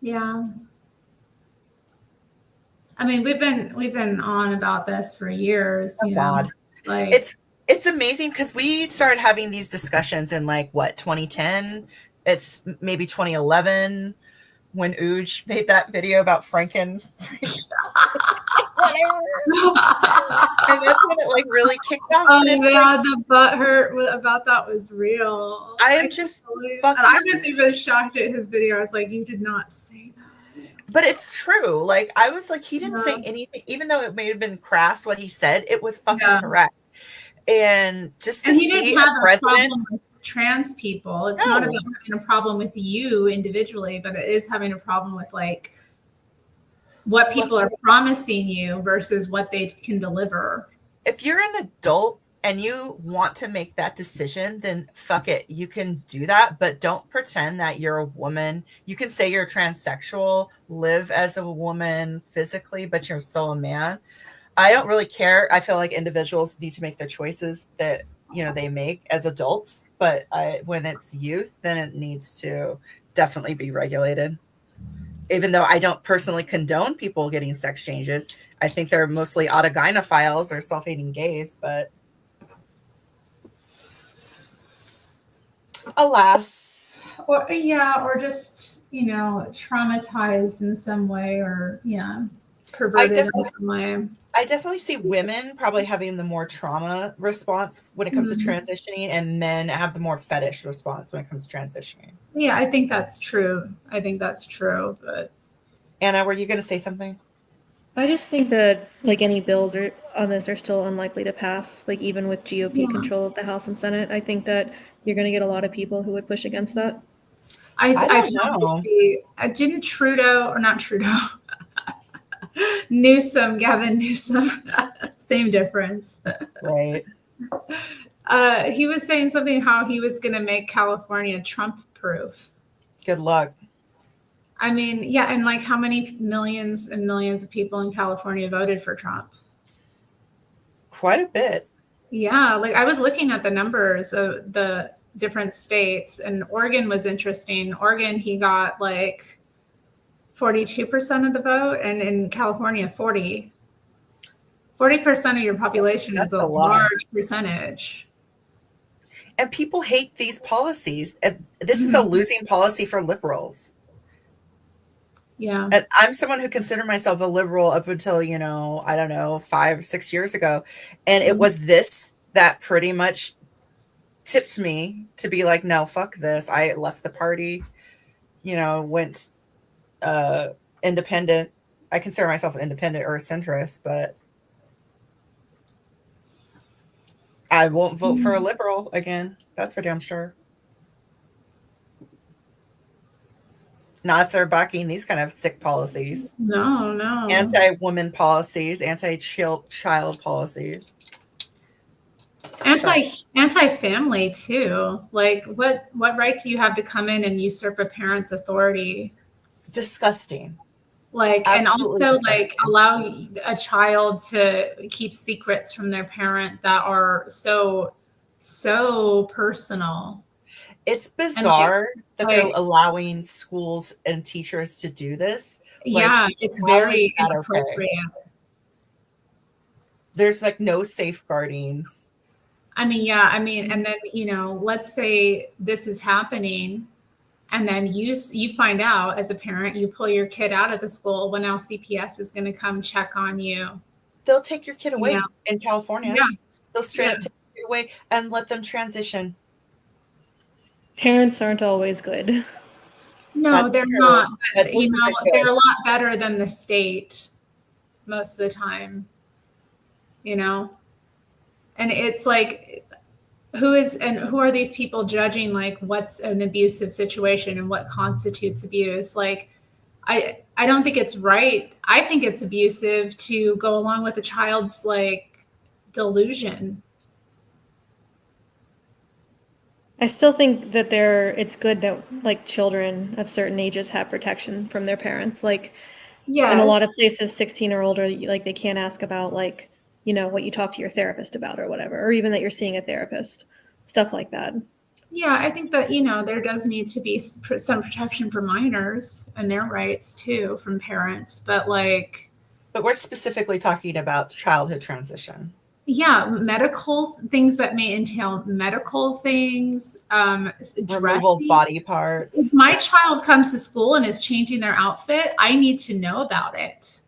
Yeah. I mean, we've been on about this for years. You know? Like it's amazing because we started having these discussions in like 2010. It's maybe 2011 when Ooj made that video about Franken. Whatever. And that's when it like really kicked off. Oh yeah, the butthurt about that was real. I just I was even shocked at his video. I was like, you did not say that. But it's true. Like, I was like, he didn't say anything, even though it may have been crass what he said, it was fucking correct. And just to he see didn't have a a problem with trans people. It's not about having a problem with you individually, but it is having a problem with like what people are promising you versus what they can deliver. If you're an adult and you want to make that decision, then fuck it. You can do that, but don't pretend that you're a woman. You can say you're transsexual, live as a woman physically, but you're still a man. I don't really care. I feel like individuals need to make the choices that, you know, they make as adults, but when it's youth, then it needs to definitely be regulated. Even though I don't personally condone people getting sex changes, I think they're mostly autogynophiles or self-hating gays, but alas. Or just, you know, traumatized in some way or perverted in some way. I definitely see women probably having the more trauma response when it comes to transitioning, and men have the more fetish response when it comes to transitioning. Yeah, I think that's true. But Anna, were you going to say something? I just think that like any bills on this are still unlikely to pass. Like even with GOP control of the House and Senate, I think that you're going to get a lot of people who would push against that. I totally see. Didn't Gavin Newsom, same difference. Right. He was saying something how he was going to make California Trump-proof. Good luck. I mean, yeah, and like how many millions and millions of people in California voted for Trump? Quite a bit. Yeah, like I was looking at the numbers of the different states, and Oregon was interesting. Oregon, he got like 42% of the vote, and in California, 40% of your population is a large percentage. And people hate these policies. This is a losing policy for liberals. Yeah. And I'm someone who considered myself a liberal up until, you know, I don't know, 5 or 6 years ago. And it was this that pretty much tipped me to be like, no, fuck this. I left the party, you know, went independent. I consider myself an independent or a centrist, but I won't vote for a liberal again. That's for damn sure. Not if they're backing these kind of sick policies. No. Anti-woman policies, anti-child policies. Anti-family too. Like what right do you have to come in and usurp a parent's authority? Disgusting. Like, Absolutely and also disgusting. like allow a child to keep secrets from their parent that are so personal. It's bizarre that they're allowing schools and teachers to do this. Yeah, it's very inappropriate. Okay? There's like no safeguarding. And then, let's say this is happening, and then you find out as a parent, you pull your kid out of the school. Well, now CPS is going to come check on you. They'll take your kid away in California. Yeah. They'll straight up take it away and let them transition. Parents aren't always good. No, they're not. But, they're a lot better than the state most of the time. And it's like, who are these people judging like what's an abusive situation and what constitutes abuse? Like, I don't think it's right. I think it's abusive to go along with a child's like delusion. I still think that it's good that like children of certain ages have protection from their parents. Like, in a lot of places, 16 or older, like they can't ask about like, what you talk to your therapist about or whatever, or even that you're seeing a therapist, stuff like that. Yeah, I think that, there does need to be some protection for minors and their rights too from parents. But we're specifically talking about childhood transition. Yeah, medical things that may entail medical things, removal of body parts. If my child comes to school and is changing their outfit, I need to know about it.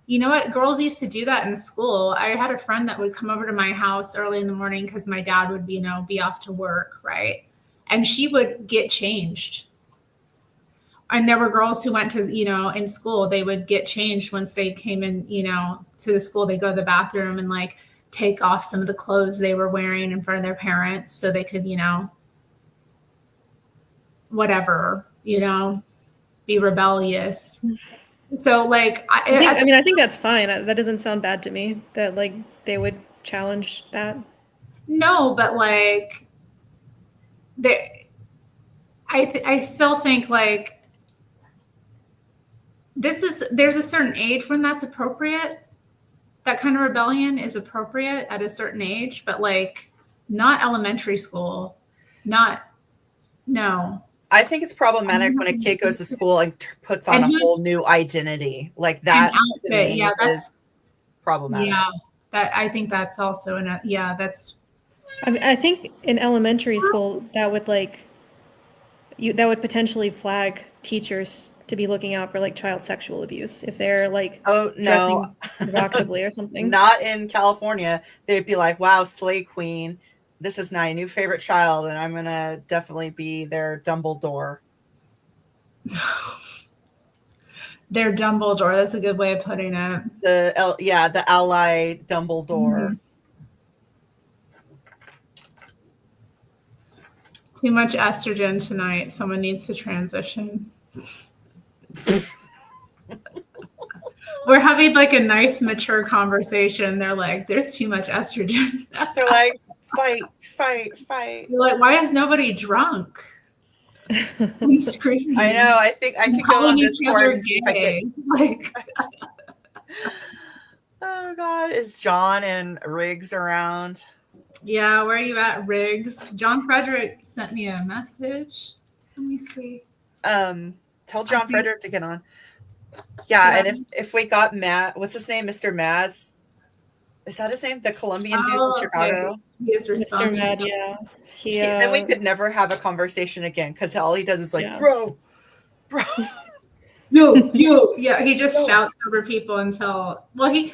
You know what? Girls used to do that in school. I had a friend that would come over to my house early in the morning because my dad would be off to work, right? And she would get changed. And there were girls who went to, in school, they would get changed once they came in, to the school. They go to the bathroom and like take off some of the clothes they were wearing in front of their parents so they could, whatever, be rebellious. So like, I think that's fine. That doesn't sound bad to me that like they would challenge that. No, but like, I still think like there's a certain age when that's appropriate. That kind of rebellion is appropriate at a certain age, but like not elementary school, no. I think it's problematic when a kid goes to school and puts on a whole new identity like that. Is problematic. Yeah, I think that's also that's. I think in elementary school that would that would potentially flag teachers to be looking out for like child sexual abuse if they're like dressing provocatively or something. Not in California. They'd be like, "Wow, slay queen. This is my new favorite child, and I'm gonna definitely be their Dumbledore." Their Dumbledore. That's a good way of putting it. The ally Dumbledore. Mm-hmm. Too much estrogen tonight. Someone needs to transition. We're having like a nice, mature conversation. They're like, "There's too much estrogen." They're like, "Fight." You're like, "Why is nobody drunk?" I'm screaming. I know. I think I could go on Discord and see if I could. Oh God, is John and Riggs around? Yeah, where are you at, Riggs? John Frederick sent me a message. Let me see. Tell John Frederick to get on. Yeah, and if we got Matt, what's his name, Mr. Mads? Is that his name? The Colombian dude from Chicago. He is responding. Mr. Mad, yeah. Then we could never have a conversation again because all he does is like, bro. Yo. Yeah, he just shouts over people until. Well, he's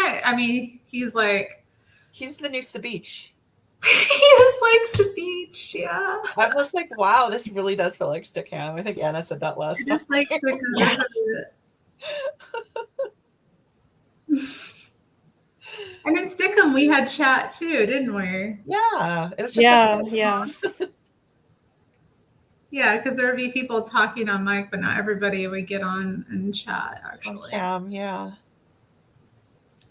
like. He's the new Sabich. He just likes the beach, yeah. I was like, wow, this really does feel like Stickham. I think Anna said that last time. Just like Stickham. And in Stickham, we had chat too, didn't we? Yeah. It was just yeah. Yeah, because there would be people talking on mic, but not everybody would get on and chat, actually. Yeah.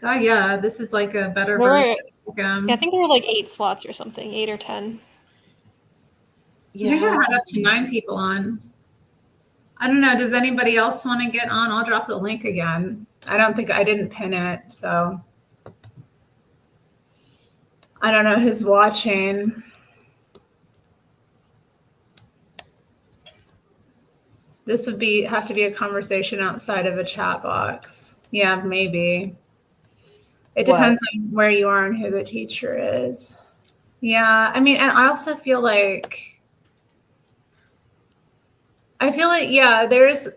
God, yeah, this is like a better There were, version. I think there were like 8 slots or something, 8 or 10. I think I had up to 9 people on. I don't know. Does anybody else want to get on? I'll drop the link again. I didn't pin it, so I don't know who's watching. This would have to be a conversation outside of a chat box. Yeah, maybe. It depends on where you are and who the teacher is. Yeah, I mean, and I also feel like, yeah, there's,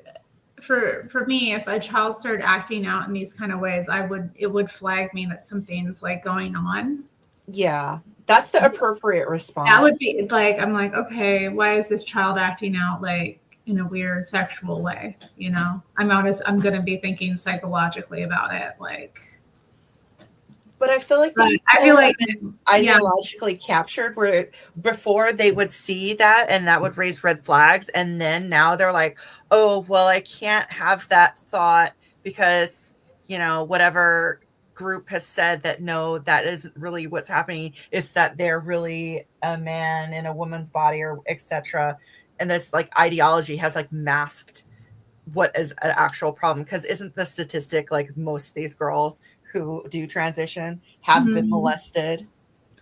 for me, if a child started acting out in these kind of ways, it would flag me that something's like going on. Yeah, that's the appropriate response. That would be like, I'm like, okay, why is this child acting out like in a weird sexual way? You know, I'm going to be thinking psychologically about it, like. But I feel like ideologically captured, where before they would see that and that would raise red flags, and then now they're like, oh, well, I can't have that thought because, you know, whatever group has said that no, that isn't really what's happening. It's that they're really a man in a woman's body, or etc. And this like ideology has like masked what is an actual problem, because isn't the statistic like most of these girls who do transition have been molested?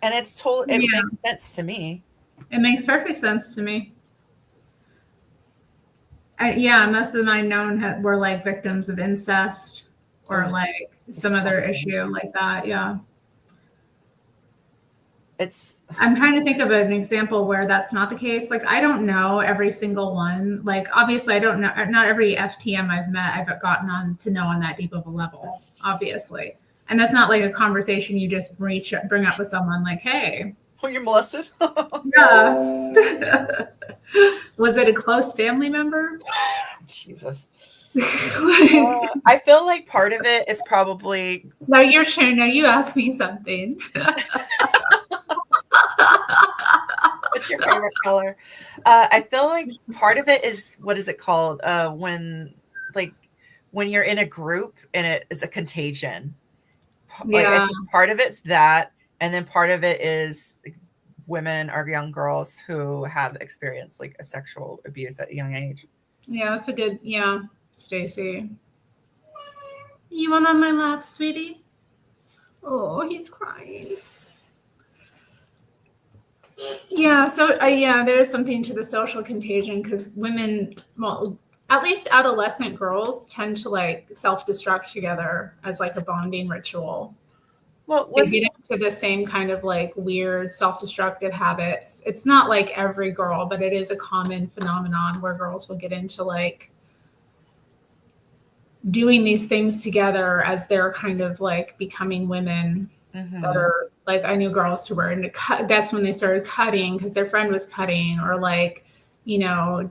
And it's it makes sense to me. It makes perfect sense to me. Yeah, most of them I known were like victims of incest or like some other issue like that. Yeah. I'm trying to think of an example where that's not the case. Like, I don't know every single one. Like, obviously, I don't know. Not every FTM I've met, I've gotten on to know on that deep of a level, obviously. And that's not like a conversation you just bring up with someone like, hey. Were you molested? Yeah. Was it a close family member? Jesus. I feel like part of it is probably. No, you're sharing. Now you ask me something. What's your favorite color? I feel like part of it is, what is it called? When you're in a group and it is a contagion. Like, I think part of it's that, and then part of it is women or young girls who have experienced like a sexual abuse at a young age. Yeah, that's a good. Yeah, Stacy. You want on my lap, sweetie? Oh, he's crying. Yeah, so there's something to the social contagion, because women, well, at least adolescent girls tend to like self-destruct together as like a bonding ritual. Well, they get into the same kind of like weird self-destructive habits. It's not like every girl, but it is a common phenomenon where girls will get into like doing these things together as they're kind of like becoming women that are like, I knew girls who were into that's when they started cutting because their friend was cutting, or like, you know,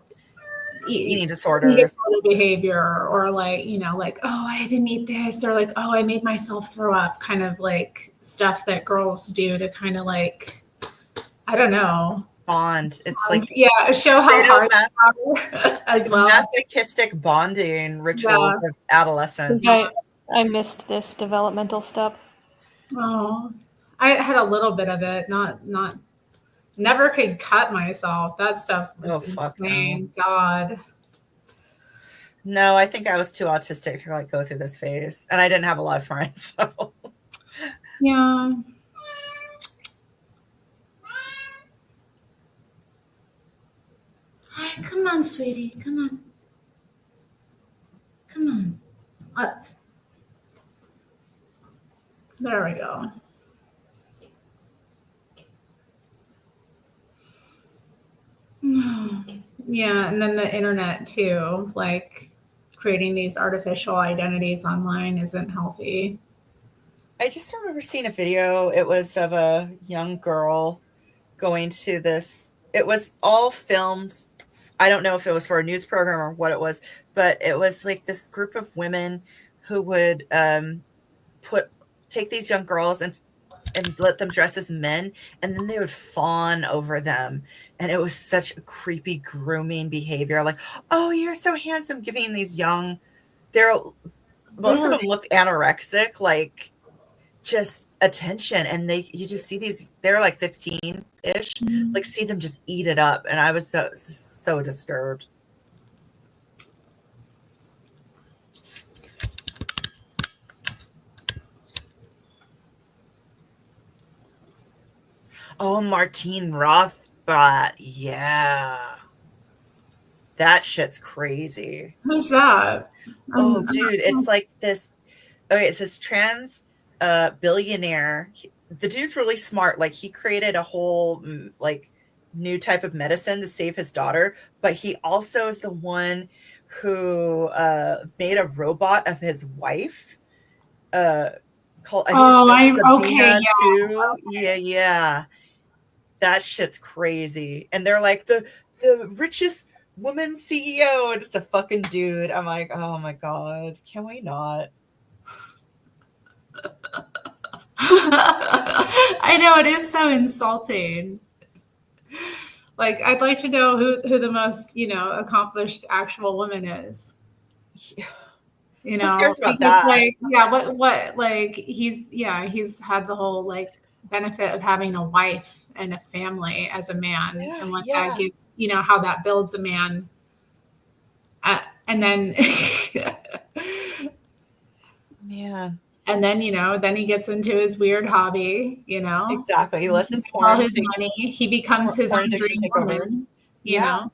eating disorders, behavior, or like, you know, like, oh, I didn't eat this, or like, oh, I made myself throw up, kind of like stuff that girls do to kind of like, I don't know, bond. It's like, show how hard as well. Masochistic bonding rituals of adolescence. I missed this developmental step. Oh, I had a little bit of it, not never could cut myself. That stuff was insane. No. God. No, I think I was too autistic to like go through this phase, and I didn't have a lot of friends. So. Yeah. Hi, come on, sweetie. Come on. Come on. Up. There we go. Yeah, and then the internet too, like creating these artificial identities online isn't healthy. I just remember seeing a video. It was of a young girl going to this. It was all filmed. I don't know if it was for a news program or what it was, but it was like this group of women who would take these young girls and and let them dress as men, and then they would fawn over them, and it was such a creepy grooming behavior. Like, oh, you're so handsome, giving these young, most of them looked anorexic, like just attention, and you just see these, they're like 15-ish, like see them just eat it up, and I was so disturbed. Oh, Martine Rothblatt. Yeah. That shit's crazy. Who's that? Oh, dude, it's like this. Okay, it's this trans billionaire. The dude's really smart. Like, he created a whole like new type of medicine to save his daughter, but he also is the one who made a robot of his wife. Called okay, too. Yeah. That shit's crazy. And they're like the richest woman CEO, and it's a fucking dude. I'm like, oh my god, can we not? I know, it is so insulting. Like, I'd like to know who the most, accomplished actual woman is. Yeah. You know, who cares about because that? like, yeah, what like he's had the whole like benefit of having a wife and a family as a man, and what that gives, how that builds a man. And then man. And then, then he gets into his weird hobby, Exactly. He lets all his money. He becomes his own dream woman, you know.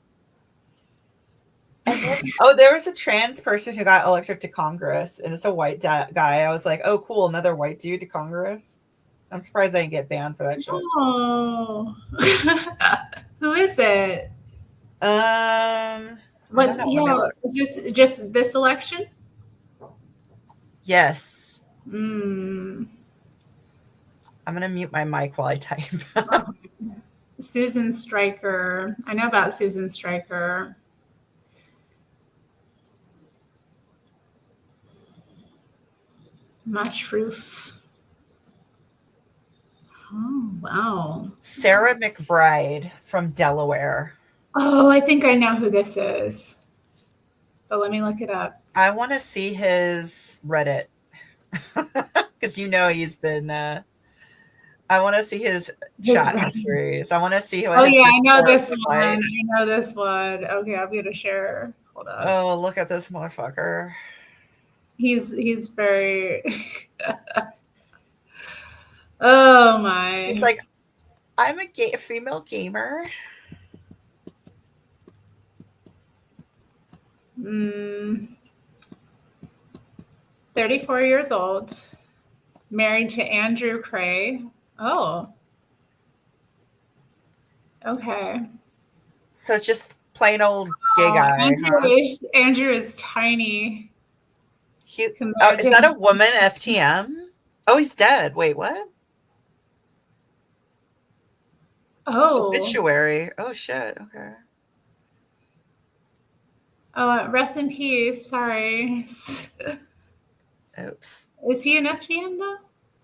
And then, there was a trans person who got elected to Congress, and it's a white guy. I was like, oh, cool, another white dude to Congress. I'm surprised I didn't get banned for that shit. Oh, who is it? What? Yeah, is this just this election? Yes. I'm gonna mute my mic while I type. Susan Stryker. I know about Susan Stryker. Mushroof. Oh, wow. Sarah McBride from Delaware. Oh, I think I know who this is. But let me look it up. I want to see his Reddit. Because he's been... I want to see his chat histories. I want to see what I know this one. Like. I know this one. Okay, I'm going to share. Hold on. Oh, look at this motherfucker. He's very... Oh, my. He's like, I'm a female gamer. 34 years old. Married to Andrew Cray. Oh. Okay. So just plain old gay guy. Andrew is tiny. Is that a woman, FTM? Oh, he's dead. Wait, what? Oh. Obituary. Oh, shit. Okay. Oh, rest in peace. Sorry. Oops. Is he an FTM, though?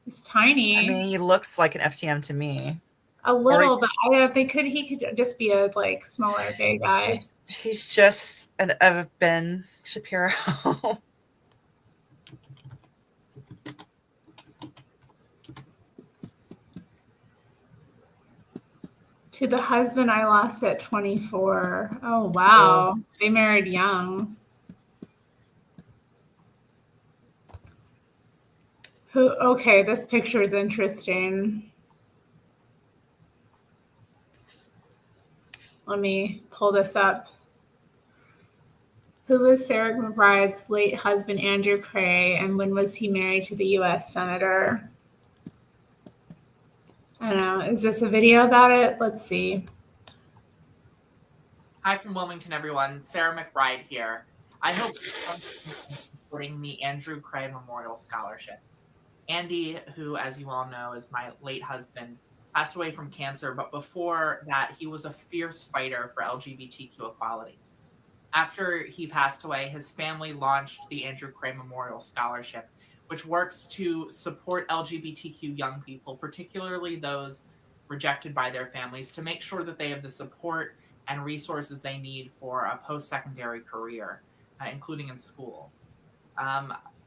He's tiny. I mean, he looks like an FTM to me. A little, but he could just be a smaller gay guy. He's just a Ben Shapiro. To the husband I lost at 24. Oh, wow. Oh. They married young. Okay, this picture is interesting. Let me pull this up. Who was Sarah McBride's late husband, Andrew Cray, and when was he married to the U.S. Senator? I don't know. Is this a video about it? Let's see. Hi from Wilmington, everyone. Sarah McBride here. I hope you bring the Andrew Cray Memorial Scholarship. Andy, who, as you all know, is my late husband, passed away from cancer, but before that, he was a fierce fighter for LGBTQ equality. After he passed away, his family launched the Andrew Cray Memorial Scholarship, which works to support LGBTQ young people, particularly those rejected by their families, to make sure that they have the support and resources they need for a post-secondary career, including in school.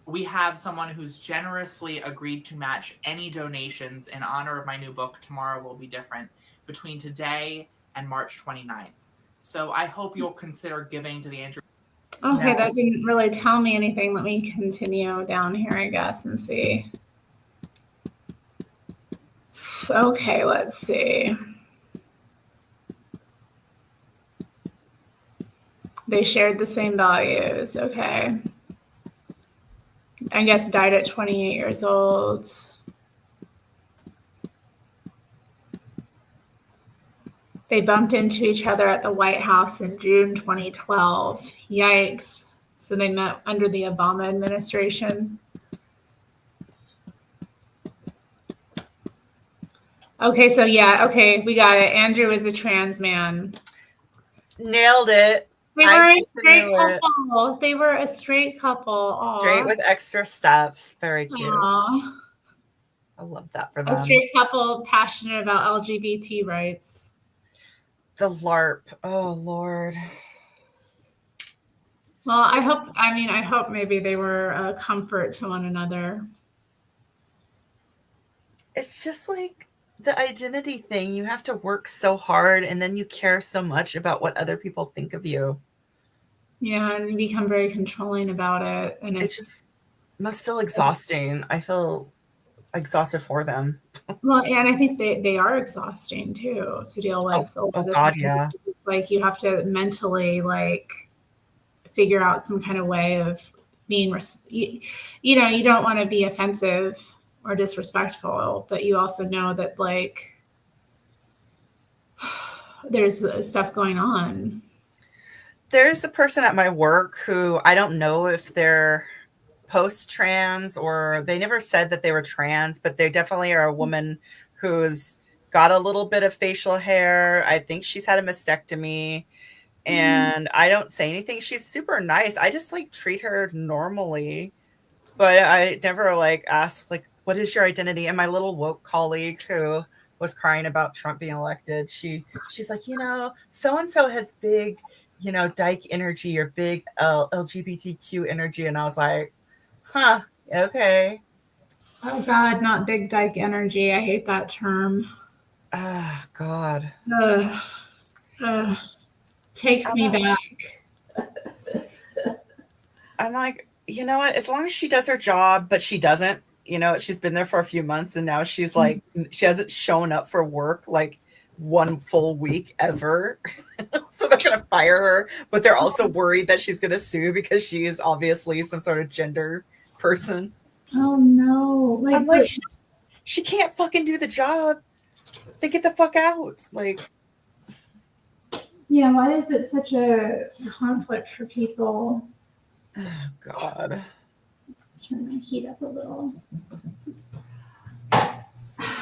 We have someone who's generously agreed to match any donations in honor of my new book, Tomorrow Will Be Different, between today and March 29th. So I hope you'll consider giving to the Andrew. Okay, that didn't really tell me anything. Let me continue down here, I guess, and see. Okay, let's see. They shared the same values. Okay. I guess died at 28 years old. They bumped into each other at the White House in June 2012. Yikes. So they met under the Obama administration. Okay, so yeah, okay, we got it. Andrew is a trans man. Nailed it. They were a straight couple. They were a straight couple. Aww. Straight with extra steps. Very cute. Aww. I love that for them. A straight couple passionate about LGBT rights. The LARP. Oh, Lord. Well, I hope maybe they were a comfort to one another. It's just like the identity thing. You have to work so hard and then you care so much about what other people think of you. Yeah, and you become very controlling about it. And it just must feel exhausting. I feel exhausted for them. Well, and I think they are exhausting too to deal with. Oh God, yeah. It's like you have to mentally like figure out some kind of way of being, you know, you don't want to be offensive or disrespectful, but you also know that like there's stuff going on. There's a person at my work who I don't know if they're post-trans or they never said that they were trans, but they definitely are a woman who's got a little bit of facial hair. I think she's had a mastectomy and I don't say anything. She's super nice. I just like treat her normally, but I never like ask like, what is your identity? And my little woke colleague who was crying about Trump being elected, she's like, you know, so-and-so has big, you know, dyke energy or big LGBTQ energy. And I was like, huh, okay. Oh God, not big dyke energy. I hate that term. Ah, God. Takes me back. I'm like, you know what? As long as she does her job, but she doesn't, you know, she's been there for a few months and now she's like, she hasn't shown up for work like one full week ever. So they're going to fire her, but they're also worried that she's going to sue because she is obviously some sort of gender person. Oh no. Like, I'm like, she can't fucking do the job. They get the fuck out. Like, yeah, why is it such a conflict for people? Oh God. Turn my heat up a little.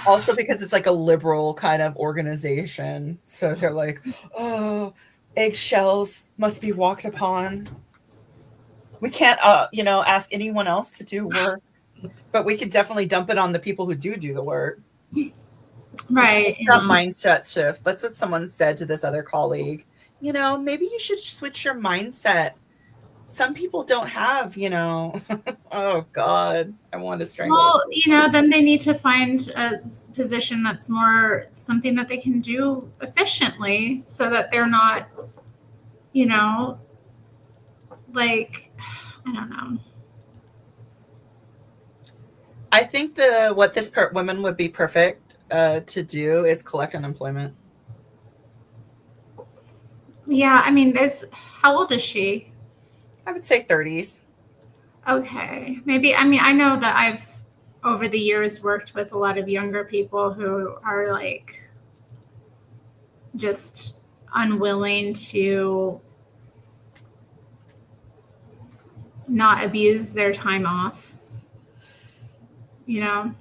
Also because it's like a liberal kind of organization. So they're like, oh, eggshells must be walked upon. We can't, you know, ask anyone else to do work, but we could definitely dump it on the people who do the work. Right. That mindset shift. That's what someone said to this other colleague. You know, maybe you should switch your mindset. Some people don't have, you know, oh God, I want to strangle. Well, you know, then they need to find a position that's more something that they can do efficiently so that they're not, you know, like, I don't know. I think what this woman would be perfect to do is collect unemployment. Yeah, I mean, how old is she? I would say 30s. Okay. Maybe, I mean, I know that I've, over the years, worked with a lot of younger people who are, like, just unwilling to not abuse their time off. You know?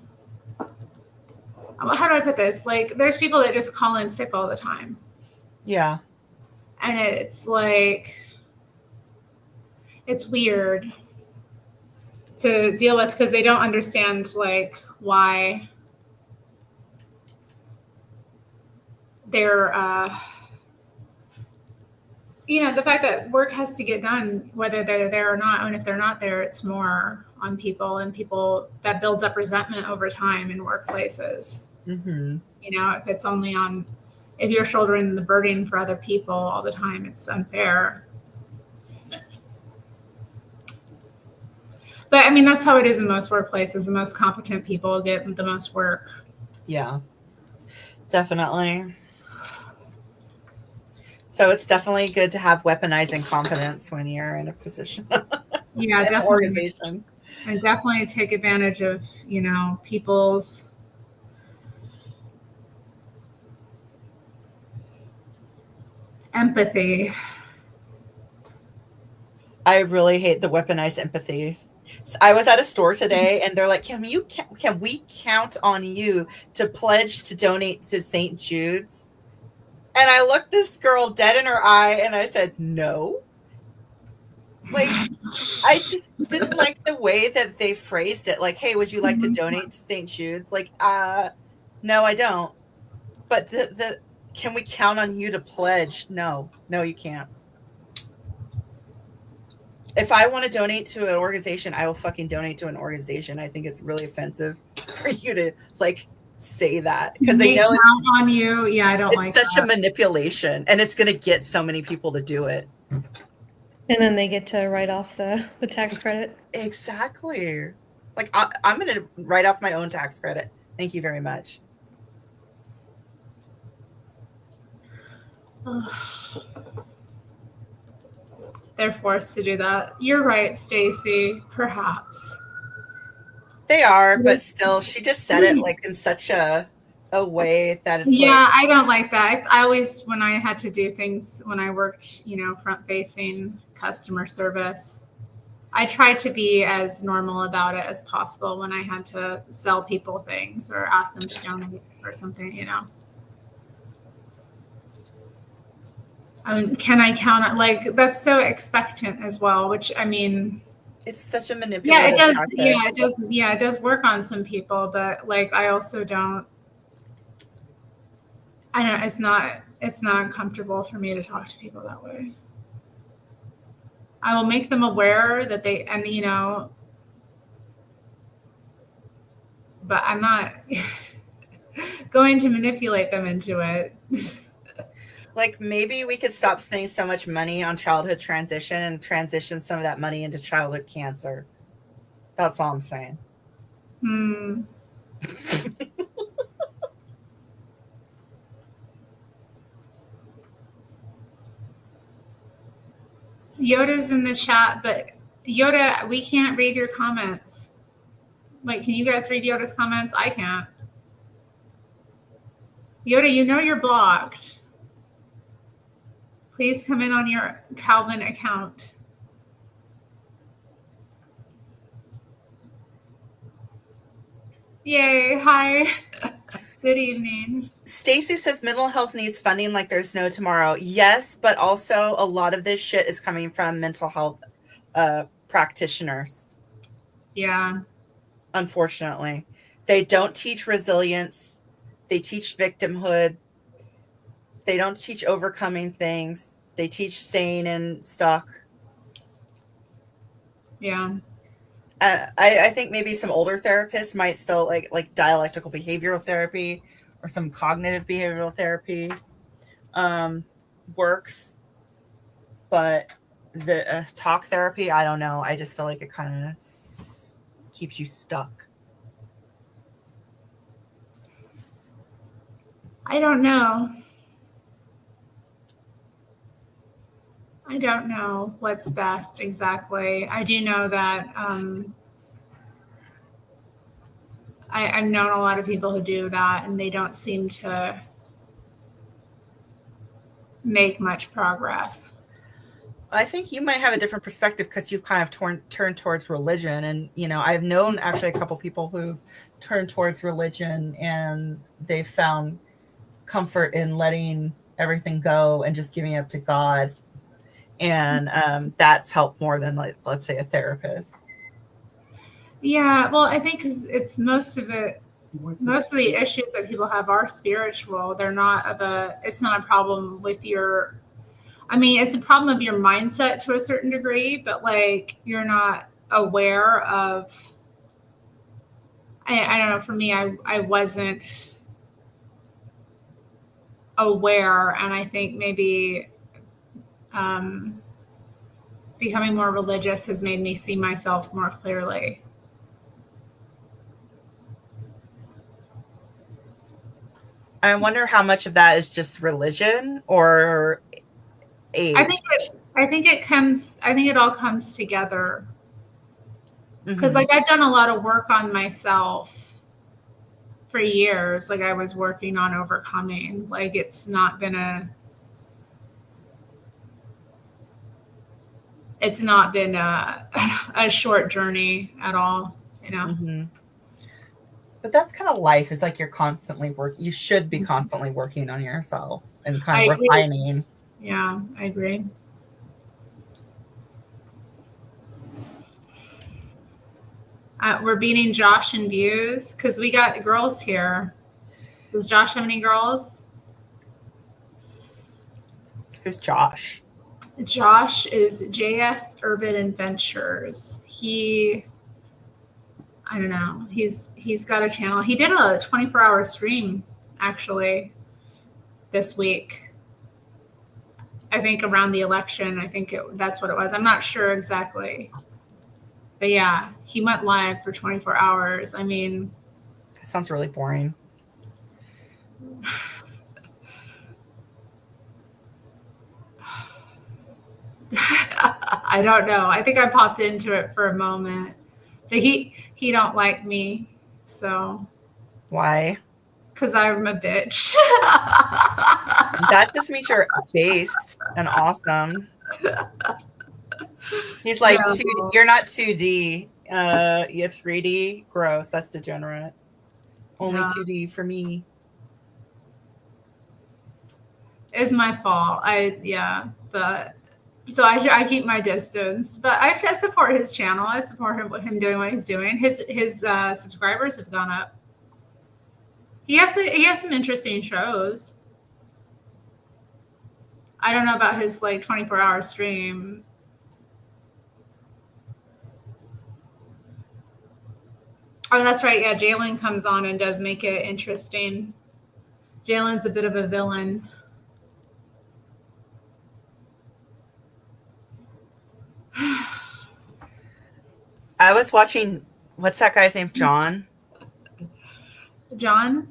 How do I put this? Like, there's people that just call in sick all the time. Yeah. And it's like, it's weird. to deal with because they don't understand like why they're the fact that work has to get done whether they're there or not, and if they're not there, it's more on people, and people that builds up resentment over time in workplaces. Mm-hmm. If it's only on, if you're shouldering the burden for other people all the time, it's unfair. But I mean, that's how it is in most workplaces. The most competent people get the most work. Yeah, definitely. So it's definitely good to have weaponizing confidence when you're in a position. Yeah, definitely. Organization. And definitely take advantage of, people's empathy. I really hate the weaponized empathy. I was at a store today and they're like, can we count on you to pledge to donate to St. Jude's? And I looked this girl dead in her eye and I said, no. Like, I just didn't like the way that they phrased it. Like, hey, would you like to donate to St. Jude's? Like, no, I don't. But the can we count on you to pledge? No, you can't. If I want to donate to an organization, I will fucking donate to an organization. I think it's really offensive for you to like say that because they know count on you. Yeah, I don't like it's such a manipulation, and it's going to get so many people to do it. And then they get to write off the tax credit. Exactly. Like I'm going to write off my own tax credit. Thank you very much. They're forced to do that. You're right, Stacy. Perhaps. They are, but still, she just said it like in such a way that it's I don't like that. I always, when I had to do things, when I worked, front-facing customer service, I tried to be as normal about it as possible when I had to sell people things or ask them to donate or something, Can I count on, like, that's so expectant as well, which, I mean, it's such a manipulative. Yeah, it does. tactic. Yeah, it does. Yeah, it does work on some people, but like, I also don't. I don't. It's not comfortable for me to talk to people that way. I will make them aware that they, and but I'm not going to manipulate them into it. Like, maybe we could stop spending so much money on childhood transition and transition some of that money into childhood cancer. That's all I'm saying. Yoda's in the chat, but Yoda, we can't read your comments. Wait, can you guys read Yoda's comments? I can't. Yoda, you're blocked. Please come in on your Calvin account. Yay, hi. Good evening. Stacy says mental health needs funding like there's no tomorrow. Yes, but also a lot of this shit is coming from mental health practitioners. Yeah. Unfortunately. They don't teach resilience. They teach victimhood. They don't teach overcoming things. They teach staying in stuck. Yeah. I think maybe some older therapists might still like dialectical behavioral therapy or some cognitive behavioral therapy works. But the talk therapy, I don't know. I just feel like it kind of keeps you stuck. I don't know. I don't know what's best exactly. I do know that I've known a lot of people who do that, and they don't seem to make much progress. I think you might have a different perspective because you've kind of turned towards religion. And, I've known actually a couple people who've turned towards religion and they found comfort in letting everything go and just giving up to God. And that's helped more than, like, let's say, a therapist. Yeah, well, I think because it's most of the issues that people have are spiritual. They're not it's not a problem with it's a problem of your mindset to a certain degree, but like you're not aware of, I don't know, for me, I wasn't aware, and I think maybe becoming more religious has made me see myself more clearly. I wonder how much of that is just religion or age. I think it all comes together. Because like I've done a lot of work on myself for years. Like I was working on overcoming. Like it's not been a short journey at all, you know. But that's kind of life. It's like you're constantly you should be constantly working on yourself and kind of refining. Yeah, I agree. We're beating Josh in views because we got girls here. Does Josh have any girls? Who's Josh? Josh is JS Urban Adventures. I don't know. He's got a channel. He did a 24-hour stream actually this week. I think around the election. I think that's what it was. I'm not sure exactly. But yeah, he went live for 24 hours. I mean, that sounds really boring. I don't know. I think I popped into it for a moment. But he don't like me. So why? Because I'm a bitch. That just means you're based and awesome. He's like, no. You're not 2D. You're 3D. Gross. That's degenerate. Only 2D for me. It's my fault. But so I keep my distance. But I support his channel. I support him doing what he's doing. His subscribers have gone up. He has some interesting shows. I don't know about his like 24-hour stream. Oh, that's right. Yeah, Jalen comes on and does make it interesting. Jalen's a bit of a villain. I was watching, what's that guy's name? John? John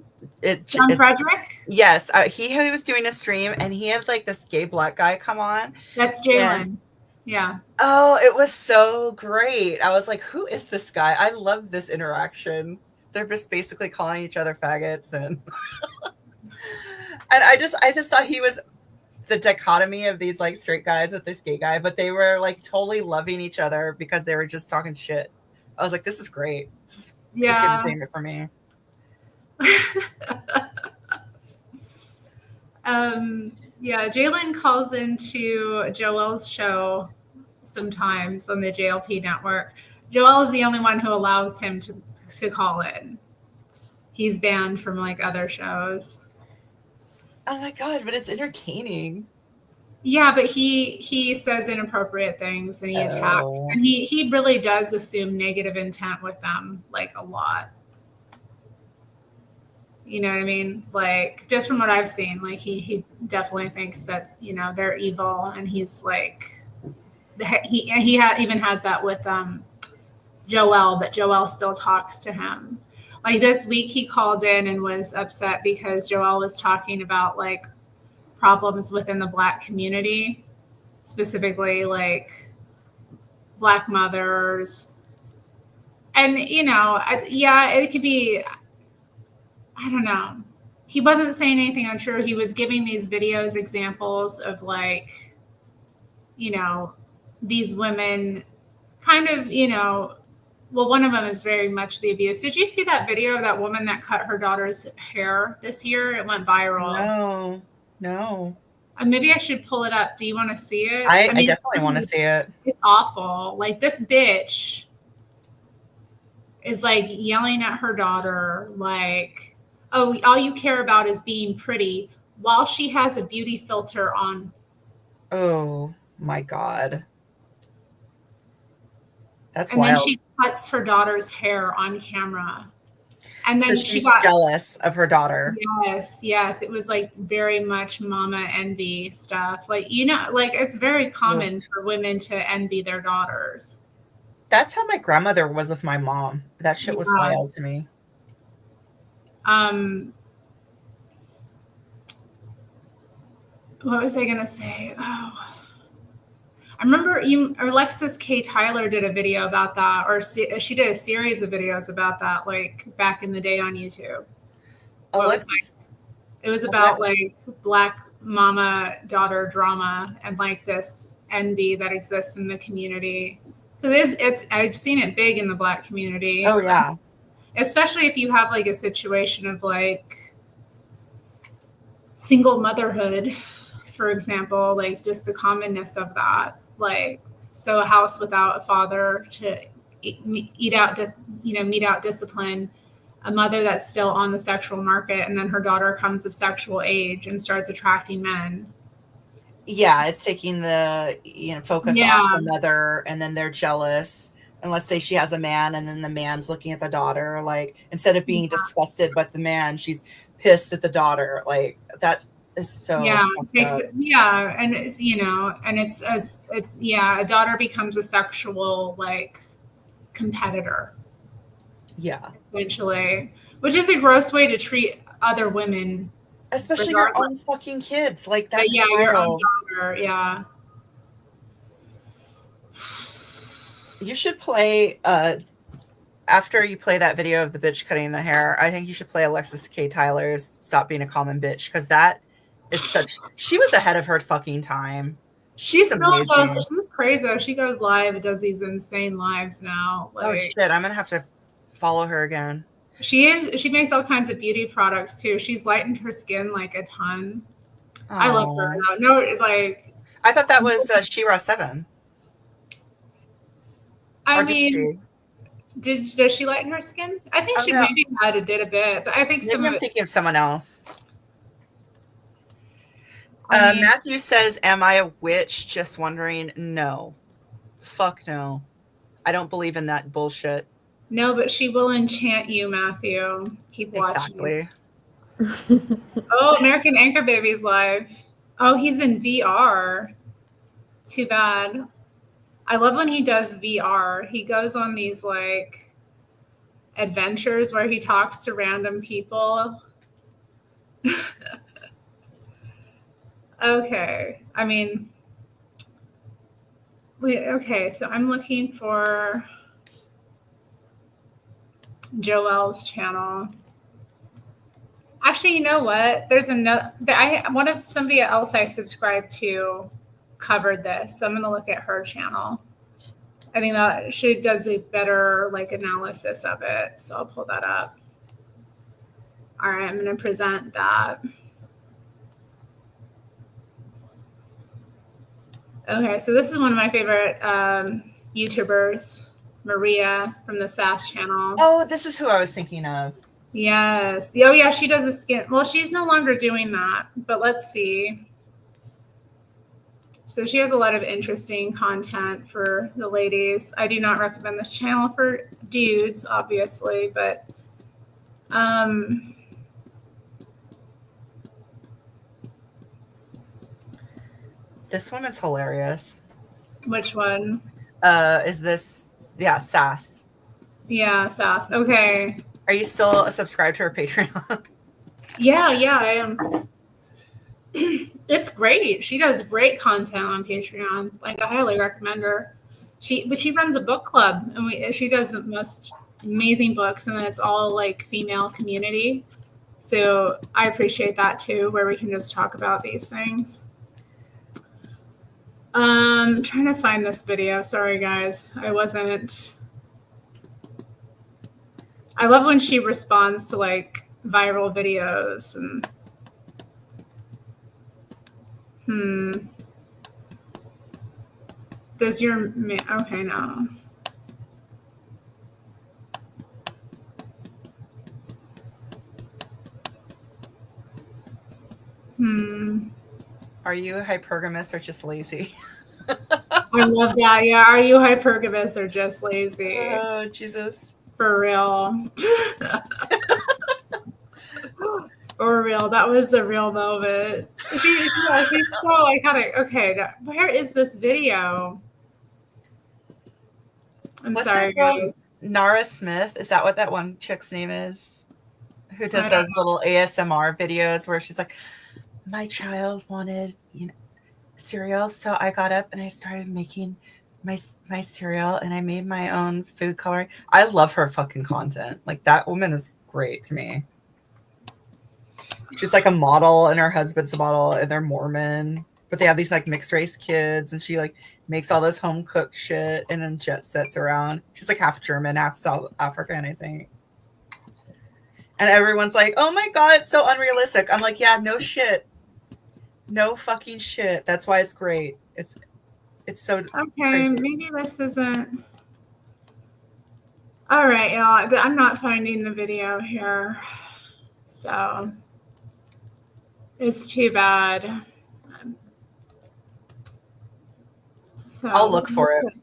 Frederick? Yes. He was doing a stream and he had like this gay black guy come on. That's Jalen. Yeah. Oh, it was so great. I was like, who is this guy? I love this interaction. They're just basically calling each other faggots and and I just thought he was the dichotomy of these like straight guys with this gay guy, but they were like totally loving each other because they were just talking shit. I was like, this is great. This is entertainment for me. Yeah, Jalen calls into Joel's show sometimes on the JLP network. Joel's the only one who allows him to call in. He's banned from like other shows. Oh my god, but it's entertaining. Yeah, but he says inappropriate things and he attacks. And he really does assume negative intent with them, like a lot. You know what I mean? Like, just from what I've seen, like he definitely thinks that, you know, they're evil, and he's like, he even has that with Joel, but Joel still talks to him. Like this week, he called in and was upset because Joel was talking about like problems within the Black community, specifically like Black mothers, and you know, it could be. I don't know. He wasn't saying anything untrue. He was giving these videos examples of like, you know, these women kind of, you know, well, one of them is very much the abuse. Did you see that video of that woman that cut her daughter's hair this year? It went viral. No. Maybe I should pull it up. Do you want to see it? I definitely want to see it. It's awful. Like this bitch is like yelling at her daughter, like, oh, all you care about is being pretty, while she has a beauty filter on. Oh my God. That's and wild. then she cuts her daughter's hair on camera. And then So she she's got jealous of her daughter. Yes. It was like very much mama envy stuff. Like, you know, like it's very common for women to envy their daughters. That's how my grandmother was with my mom. That shit was wild to me. What was I gonna say? Oh, I remember Alexis K. Tyler did a video about that, or she did a series of videos about that, like back in the day on YouTube. It was about like Black mama daughter drama and like this envy that exists in the community. Because I've seen it big in the Black community. Oh yeah. Especially if you have like a situation of like single motherhood, for example, like just the commonness of that. Like, so a house without a father to mete out discipline, a mother that's still on the sexual market, and then her daughter comes of sexual age and starts attracting men. Yeah, it's taking the focus off the mother, and then they're jealous. And let's say she has a man, and then the man's looking at the daughter. Like, instead of being disgusted by the man, she's pissed at the daughter. Like, that is so and it's a daughter becomes a sexual like competitor. Yeah, essentially, which is a gross way to treat other women, especially your own fucking kids. Like, that's wild. Your own daughter. Yeah. You should play after you play that video of the bitch cutting the hair. I think you should play Alexis K. Tyler's "Stop Being a Common Bitch," because that is she was ahead of her fucking time. She's crazy though. She goes live, does these insane lives now. Like, oh shit, I'm gonna have to follow her again. She makes all kinds of beauty products too. She's lightened her skin like a ton. I love her though. No, like, I thought that was She-Ra 7. I mean, does she lighten her skin? I think she maybe did a bit, but I think I'm thinking of someone else. Matthew says, "Am I a witch?" Just wondering. No, fuck no. I don't believe in that bullshit. No, but she will enchant you, Matthew. Keep watching. Exactly. Oh, American Anchor Baby's live. Oh, he's in VR. Too bad. I love when he does VR. He goes on these like adventures where he talks to random people. Okay. I mean, okay, so I'm looking for Joelle's channel. Actually, you know what? There's somebody else I subscribed to covered this, so I'm gonna look at her channel. I think that she does a better like analysis of it, so I'll pull that up. All right, I'm gonna present that. Okay, so this is one of my favorite YouTubers, Maria from the Sass channel. Oh, this is who I was thinking of. Yes. Oh, yeah, she does a skin. Well, she's no longer doing that, but let's see. So she has a lot of interesting content for the ladies. I do not recommend this channel for dudes, obviously, but this one is hilarious. Which one? Is this? Yeah, Sass. Yeah, Sass. Okay. Are you still subscribed to her Patreon? Yeah, I am. It's great. She does great content on Patreon. Like, I highly recommend her. She runs a book club, and she does the most amazing books, and then it's all like female community. So I appreciate that too, where we can just talk about these things. I'm trying to find this video. Sorry, guys. I love when she responds to like viral videos and does your okay, no. Are you hypergamous or just lazy? I love that. Yeah. Are you hypergamous or just lazy? Oh, Jesus. For real. For real. That was a real moment. She's so iconic. Okay. Where is this video? I'm sorry, guys. Nara Smith. Is that what that one chick's name is? Who does those little ASMR videos where she's like, my child wanted, cereal. So I got up and I started making my cereal and I made my own food coloring. I love her fucking content. Like, that woman is great to me. She's like a model and her husband's a model and they're Mormon, but they have these like mixed race kids and she like makes all this home cooked shit and then jet sets around. She's like half German, half South African, I think. And everyone's like, oh my God, it's so unrealistic. I'm like, yeah, no shit. No fucking shit. That's why it's great. It's so okay. crazy. Maybe this isn't. All right, y'all. I'm not finding the video here, so it's too bad. So I'll look for it.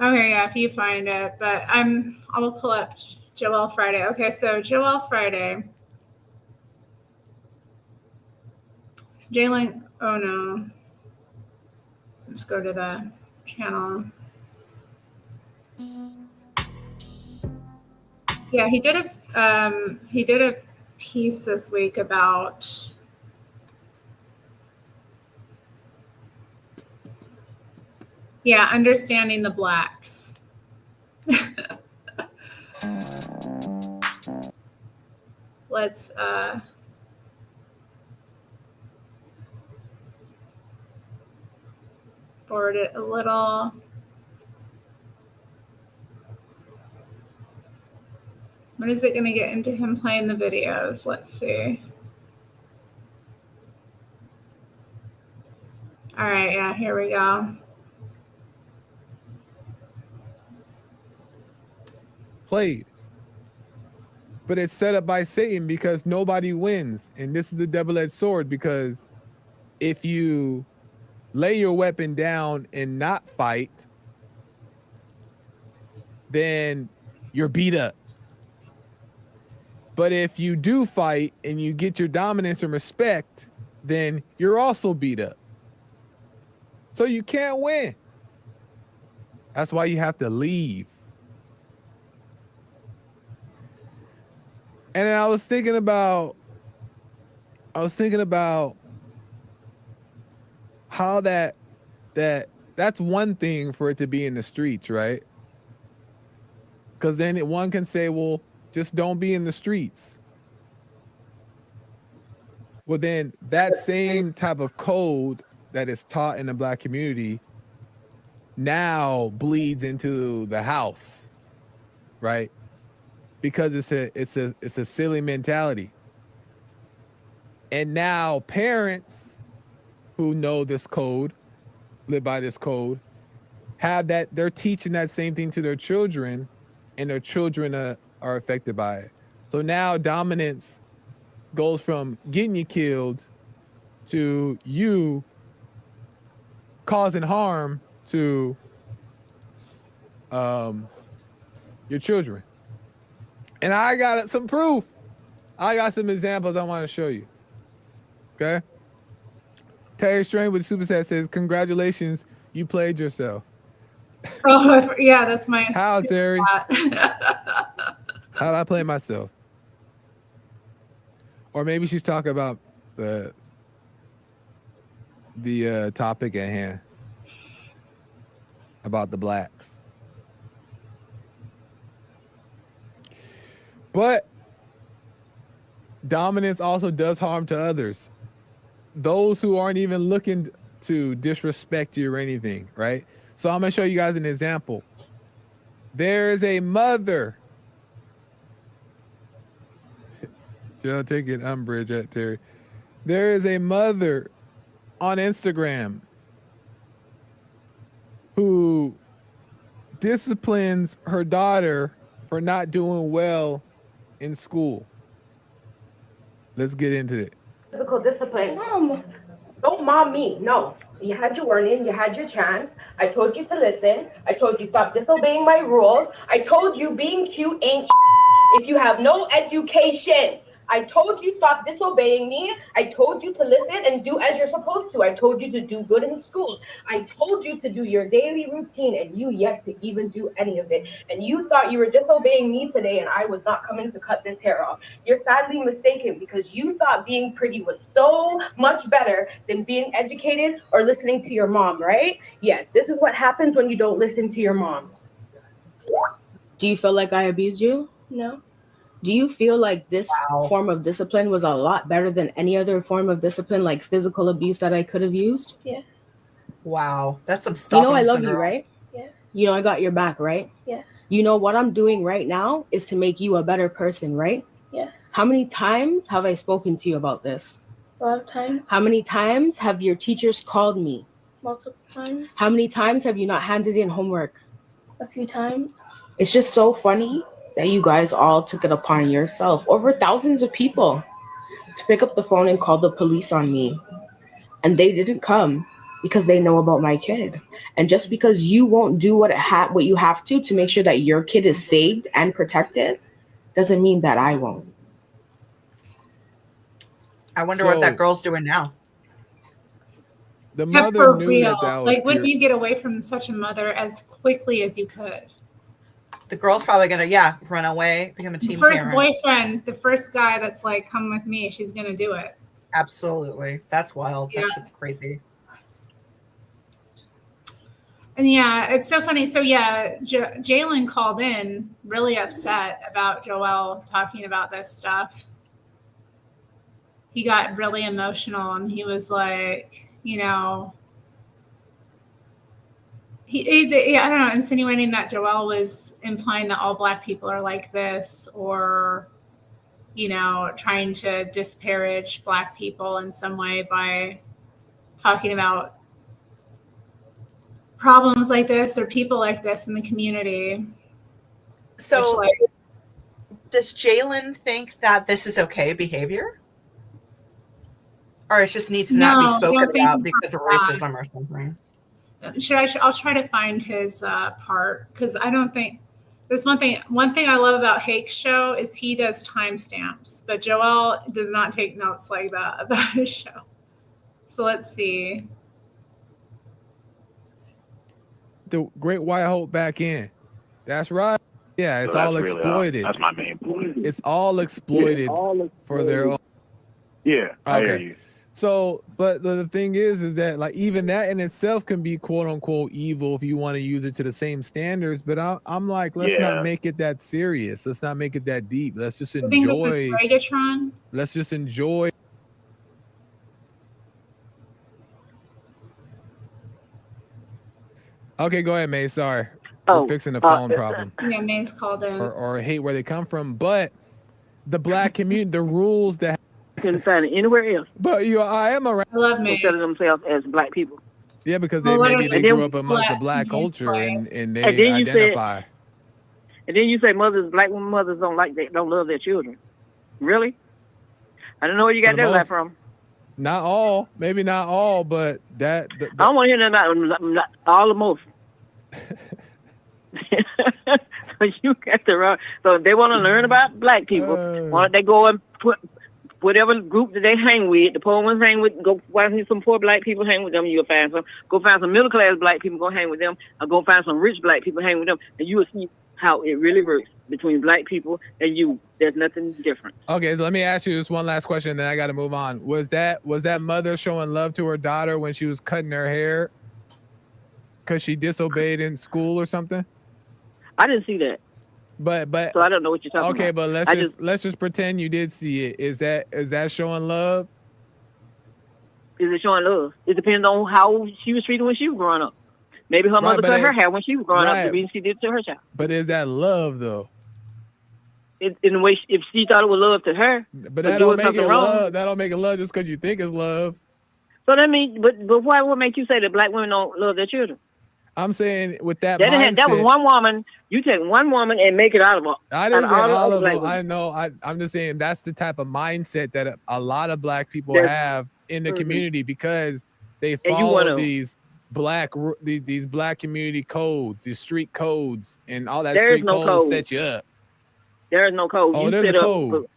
Okay, yeah, if you find it, but I will pull up Joelle Friday. Okay, so Joelle Friday. Jalen, oh no. Let's go to the channel. Yeah, he did a piece this week about understanding the blacks. Let's forward it a little. When is it going to get into him playing the videos? Let's see. All right, yeah, here we go. Played. But it's set up by Satan because nobody wins. And this is the double-edged sword, because if you lay your weapon down and not fight, then you're beat up. But if you do fight and you get your dominance and respect, then you're also beat up. So you can't win. That's why you have to leave. And then I was thinking about how that's one thing for it to be in the streets, right? Because then one can say, well, just don't be in the streets. Well, then that same type of code that is taught in the Black community now bleeds into the house, right? Because it's a silly mentality. And now parents who know this code, live by this code, have that, they're teaching that same thing to their children, and their children are affected by it. So now dominance goes from getting you killed to you causing harm to your children. And I got some proof. I got some examples I want to show you. Okay? Terri Strange with Super Chat says, congratulations, you played yourself. Oh, yeah, that's my... How, Terry? How'd I play myself? Or maybe she's talking about the topic at hand. About the blacks. But dominance also does harm to others. Those who aren't even looking to disrespect you or anything, right? So I'm going to show you guys an example. There is a mother. Don't take it umbrage at Terry. There is a mother on Instagram who disciplines her daughter for not doing well in school. Let's get into it. Physical discipline. Mom, don't mom me. No. You had your warning. You had your chance. I told you to listen. I told you stop disobeying my rules. I told you being cute ain't if you have no education. I told you stop disobeying me. I told you to listen and do as you're supposed to. I told you to do good in school. I told you to do your daily routine, and you yet to even do any of it. And you thought you were disobeying me today, and I was not coming to cut this hair off. You're sadly mistaken because you thought being pretty was so much better than being educated or listening to your mom, right? Yes, this is what happens when you don't listen to your mom. Do you feel like I abused you? No. Do you feel like this form of discipline was a lot better than any other form of discipline, like physical abuse that I could have used? Yes. Wow, that's some stuff. You know I love you, right? Yes. You know I got your back, right? Yes. You know what I'm doing right now is to make you a better person, right? Yes. How many times have I spoken to you about this? A lot of times. How many times have your teachers called me? Multiple times. How many times have you not handed in homework? A few times. It's just so funny that you guys all took it upon yourself, over thousands of people, to pick up the phone and call the police on me. And they didn't come because they know about my kid. And just because you won't do what you have to make sure that your kid is saved and protected doesn't mean that I won't. I wonder what that girl's doing now. The Yeah, mother for knew real. that was Like, wouldn't pure. you get away from such a mother as quickly as you could? The girl's probably gonna, run away, become a The teen first parent. boyfriend, the first guy that's like, come with me, she's gonna do it. Absolutely. That's wild. Yeah. That shit's crazy. And yeah, it's so funny. So yeah, Jalen called in really upset about Joelle talking about this stuff. He got really emotional and he was like, I don't know, insinuating that Joelle was implying that all Black people are like this, or, trying to disparage Black people in some way by talking about problems like this or people like this in the community. So, does Jalen think that this is okay behavior? Or it just needs to not be spoken about because of racism or something? I'll try to find his part, because I don't think there's one thing I love about Hake's show is he does timestamps, but Joel does not take notes like that about his show. So let's see. The Great White Hope back in. That's right. Yeah, it's all exploited. That's my main point. It's all exploited for their own. Yeah, I hear you. So, but the thing is that like even that in itself can be quote unquote evil if you want to use it to the same standards. But I'm like, let's not make it that serious. Let's not make it that deep. Let's just enjoy. I think this is Megatron. Let's just enjoy. Okay, go ahead, May. Sorry. We're fixing the phone problem. Yeah, May's called in. Or hate where they come from. But the Black community, the rules that couldn't find it anywhere else. But I am around. I love May. Consider themselves as Black people. Yeah, because they grew up amongst the Black culture and they identify. And then you say Black women mothers don't love their children. Really? I don't know where you got that from. Not all, maybe not all, but that. I don't want to hear nothing about all the most. So you got the wrong. So if they want to learn about Black people, why don't they go and put whatever group that they hang with, the poor ones hang with, go find some poor Black people, hang with them, you'll find some. Go find some middle class Black people, go hang with them, or go find some rich Black people, hang with them, and you will see how it really works between Black people and you. There's nothing different. Okay, let me ask you this one last question, then I got to move on. Was that mother showing love to her daughter when she was cutting her hair because she disobeyed in school or something? I didn't see that. But so I don't know what you're talking about. Okay, but let's just pretend you did see it. Is that showing love? Is it showing love? It depends on how she was treated when she was growing up. Maybe her mother cut her hair when she was growing up. The reason she did it to her child. But is that love though? In the way, if she thought it was love to her, but that don't make it love. That don't make it love just because you think it's love. So that means, but why would make you say that Black women don't love their children? I'm saying with that That mindset, was one woman. You take one woman and make it out of I didn't say all of them. Women. I know. I'm just saying that's the type of mindset that a lot of black people have in the community because they follow these black community codes, these street codes, and all that street codes set you up. There is no code. Oh, you there's set a up, code.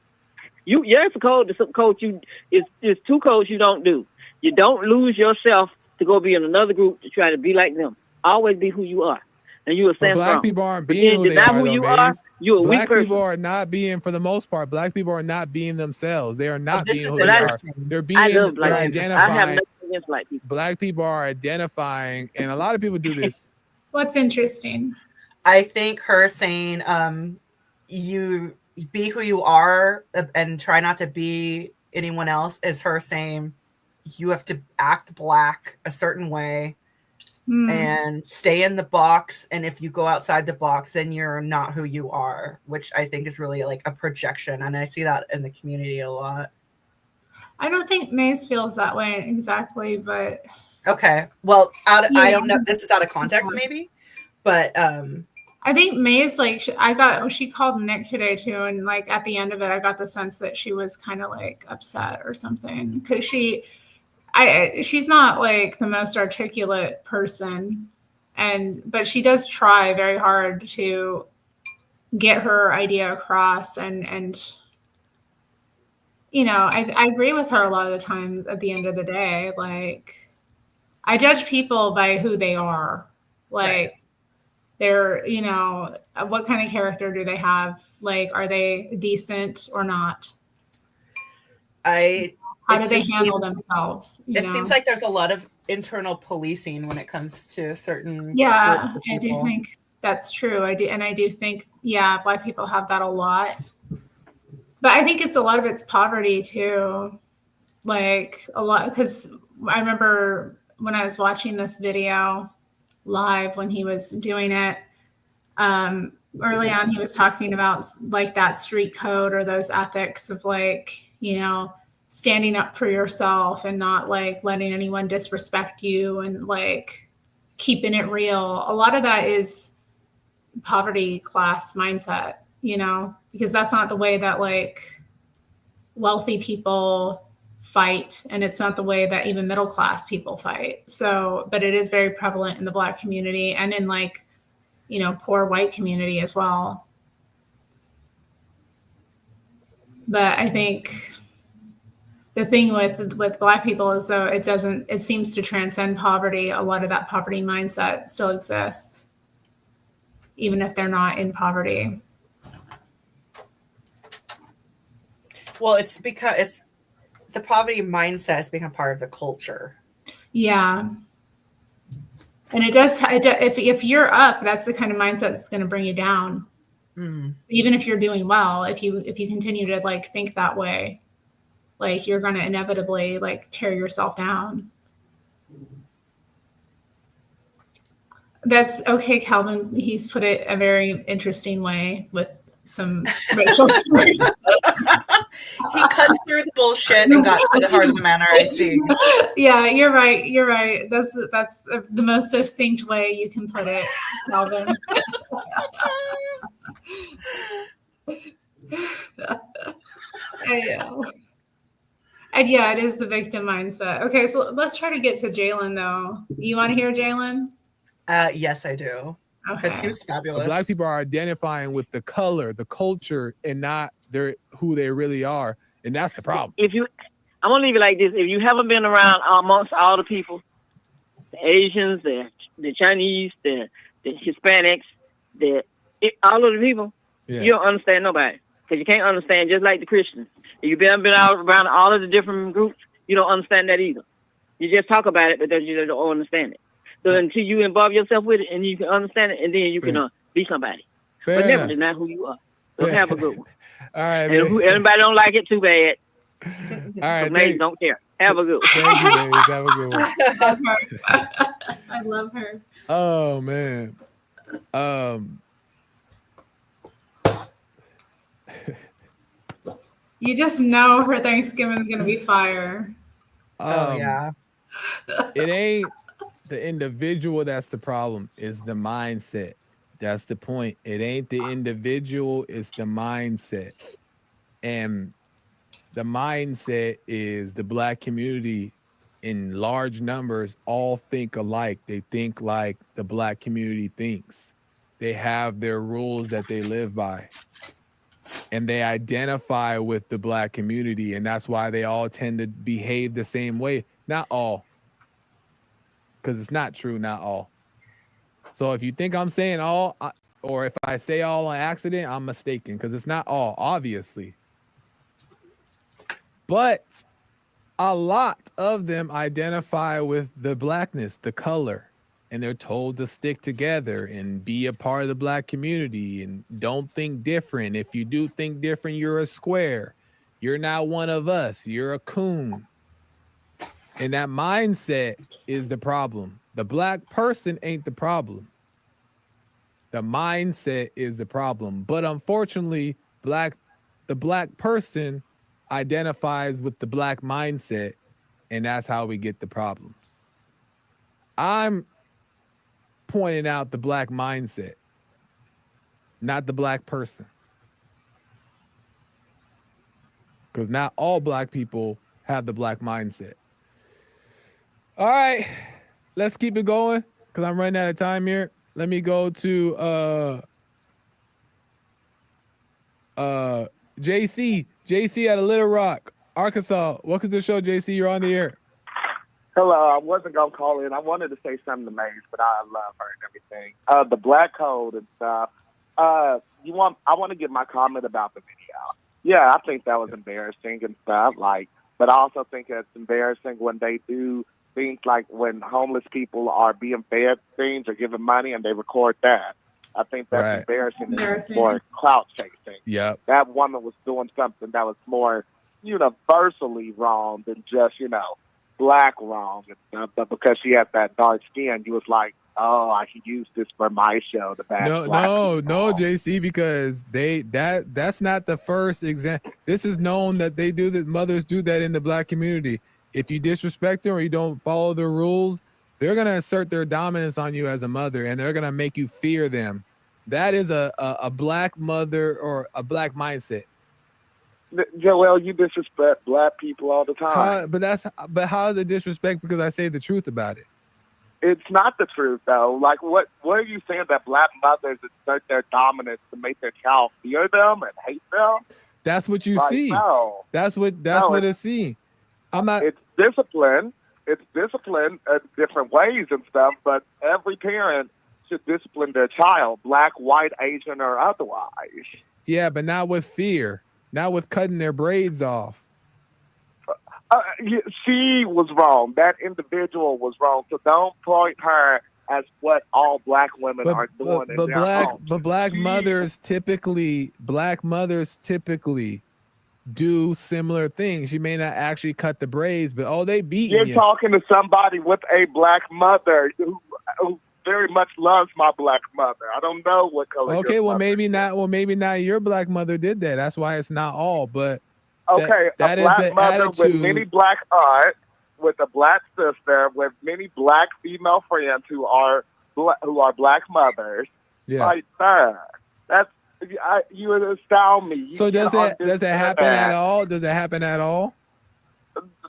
There's a code. The code it's two codes you don't do. You don't lose yourself to go be in another group to try to be like them. Always be who you are, and you will stand strong. Black people aren't being who they are. Who you are, you're a weak person. Black people are not being, for the most part. Black people are not being themselves. They are not being who they are. They're being identifying. I have nothing against black people. Black people are identifying, and a lot of people do this. What's interesting? I think her saying, "You be who you are and try not to be anyone else," is her saying you have to act black a certain way and stay in the box. And if you go outside the box, then you're not who you are, which I think is really like a projection. And I see that in the community a lot. I don't think Maze feels that way exactly, but okay. Well, I don't know. This is out of context, maybe, but I think Maze, like, she called Nick today too, and like at the end of it, I got the sense that she was kind of like upset or something because she's not like the most articulate person, but she does try very hard to get her idea across, and you know, I agree with her a lot of the time. At the end of the day, like, I judge people by who they are, like. Right. They're, you know, what kind of character do they have? Like, are they decent or not? How do they handle themselves? It seems like there's a lot of internal policing when it comes to certain. Yeah, I do think that's true. I do think, Black people have that a lot. But I think a lot of it's poverty too. Like a lot, because I remember when I was watching this video live when he was doing it, early on he was talking about like that street code or those ethics of like, you know, standing up for yourself and not like letting anyone disrespect you and like keeping it real. A lot of that is poverty class mindset, you know, because that's not the way that like wealthy people fight, and it's not the way that even middle class people fight. So, but it is very prevalent in the Black community and in like, you know, poor white community as well. But I think the thing with Black people is though it seems to transcend poverty. A lot of that poverty mindset still exists, even if they're not in Well, it's because the poverty mindset has become part of the culture. Yeah. And it does, if you're up, that's the kind of mindset that's going to bring you down. So even if you're doing well, if you continue to like think that way, like you're going to inevitably like tear yourself down. That's okay, Calvin. He's put it a very interesting way with some racial slurs. He cut through the bullshit and got to the heart of the matter. I see. Yeah, you're right. You're right. That's the most succinct way you can put it, Calvin. And yeah, it is the victim mindset. Okay, so let's try to get to Jalen though. You want to hear Jalen? Yes, I do. Because he was fabulous. Black people are identifying with the color, the culture, and not who they really are, and that's the problem. I'm gonna leave it like this: if you haven't been around amongst all the people, the Asians, the Chinese, the Hispanics, all of the people, you don't understand nobody because you can't understand. Just like the Christians, if you've been out around all of the different groups, you don't understand that either. You just talk about it, but you don't understand it. So until you involve yourself with it and you can understand it, and then you can be somebody. But never deny who you are. So have a good one. All right. And if anybody don't like it, too bad. All right. Maybe don't care. Have a good one. Thank you, Maze. Have a good one. I love her. Oh man. You just know her Thanksgiving's gonna be fire. Oh yeah. It ain't the individual that's the problem. Is the mindset. That's the point. It ain't the individual, it's the mindset. And the mindset is the Black community in large numbers all think alike. They think like the Black community thinks. They have their rules that they live by. And they identify with the Black community. And that's why they all tend to behave the same way. Not all. Because it's not true, not all. So if you think I'm saying all, or if I say all on accident, I'm mistaken. Because it's not all, obviously. But a lot of them identify with the Blackness, the color, and they're told to stick together and be a part of the Black community and don't think different. If you do think different, you're a square. You're not one of us. You're a coon. And that mindset is the problem. The Black person ain't the problem. The mindset is the problem. But unfortunately, the Black person identifies with the Black mindset, and that's how we get the problems. I'm pointing out the Black mindset, not the Black person. Because not all Black people have the Black mindset. All right, let's keep it going because I'm running out of time here. Let me go to JC. JC out of Little Rock, Arkansas. Welcome to the show, JC. You're on the air. Hello. I wasn't going to call in. I wanted to say something to Maze, but I love her and everything. The Black code and stuff. I want to give my comment about the video. Yeah, I think that was embarrassing and stuff. But I also think it's embarrassing when they do things like when homeless people are being fed things or given money and they record that. I think that's embarrassing. More clout chasing. Yep. That woman was doing something that was more universally wrong than just, Black wrong. But because she had that dark skin, you was like, oh, I could use this for my show. No, JC, because that's not the first example. This is known that they do that. Mothers do that in the Black community. If you disrespect them or you don't follow the rules, they're going to assert their dominance on you as a mother, and they're going to make you fear them. That is a Black mother or a Black mindset. Joel, you disrespect Black people all the time. But how is it disrespect because I say the truth about it? It's not the truth, though. Like, what are you saying that Black mothers assert their dominance to make their child fear them and hate them? That's what you see. No. That's what it's seen. It's discipline. It's discipline in different ways and stuff, but every parent should discipline their child, Black, white, Asian, or otherwise. Yeah, but not with fear. Not with cutting their braids off. She was wrong. That individual was wrong. So don't point her as what all Black women are doing in their homes. But Black mothers typically do similar things. You may not actually cut the braids, but they beating you. You're talking to somebody with a Black mother who very much loves my Black mother. I don't know what color. Okay, maybe not. Well, maybe not. Your Black mother did that. That's why it's not all. But okay, that a Black is the mother attitude. with many Black aunts, with a Black sister, with many Black female friends who are Black mothers. Yeah. Right there. That's you astound me. So does it happen at all? Does it happen at all?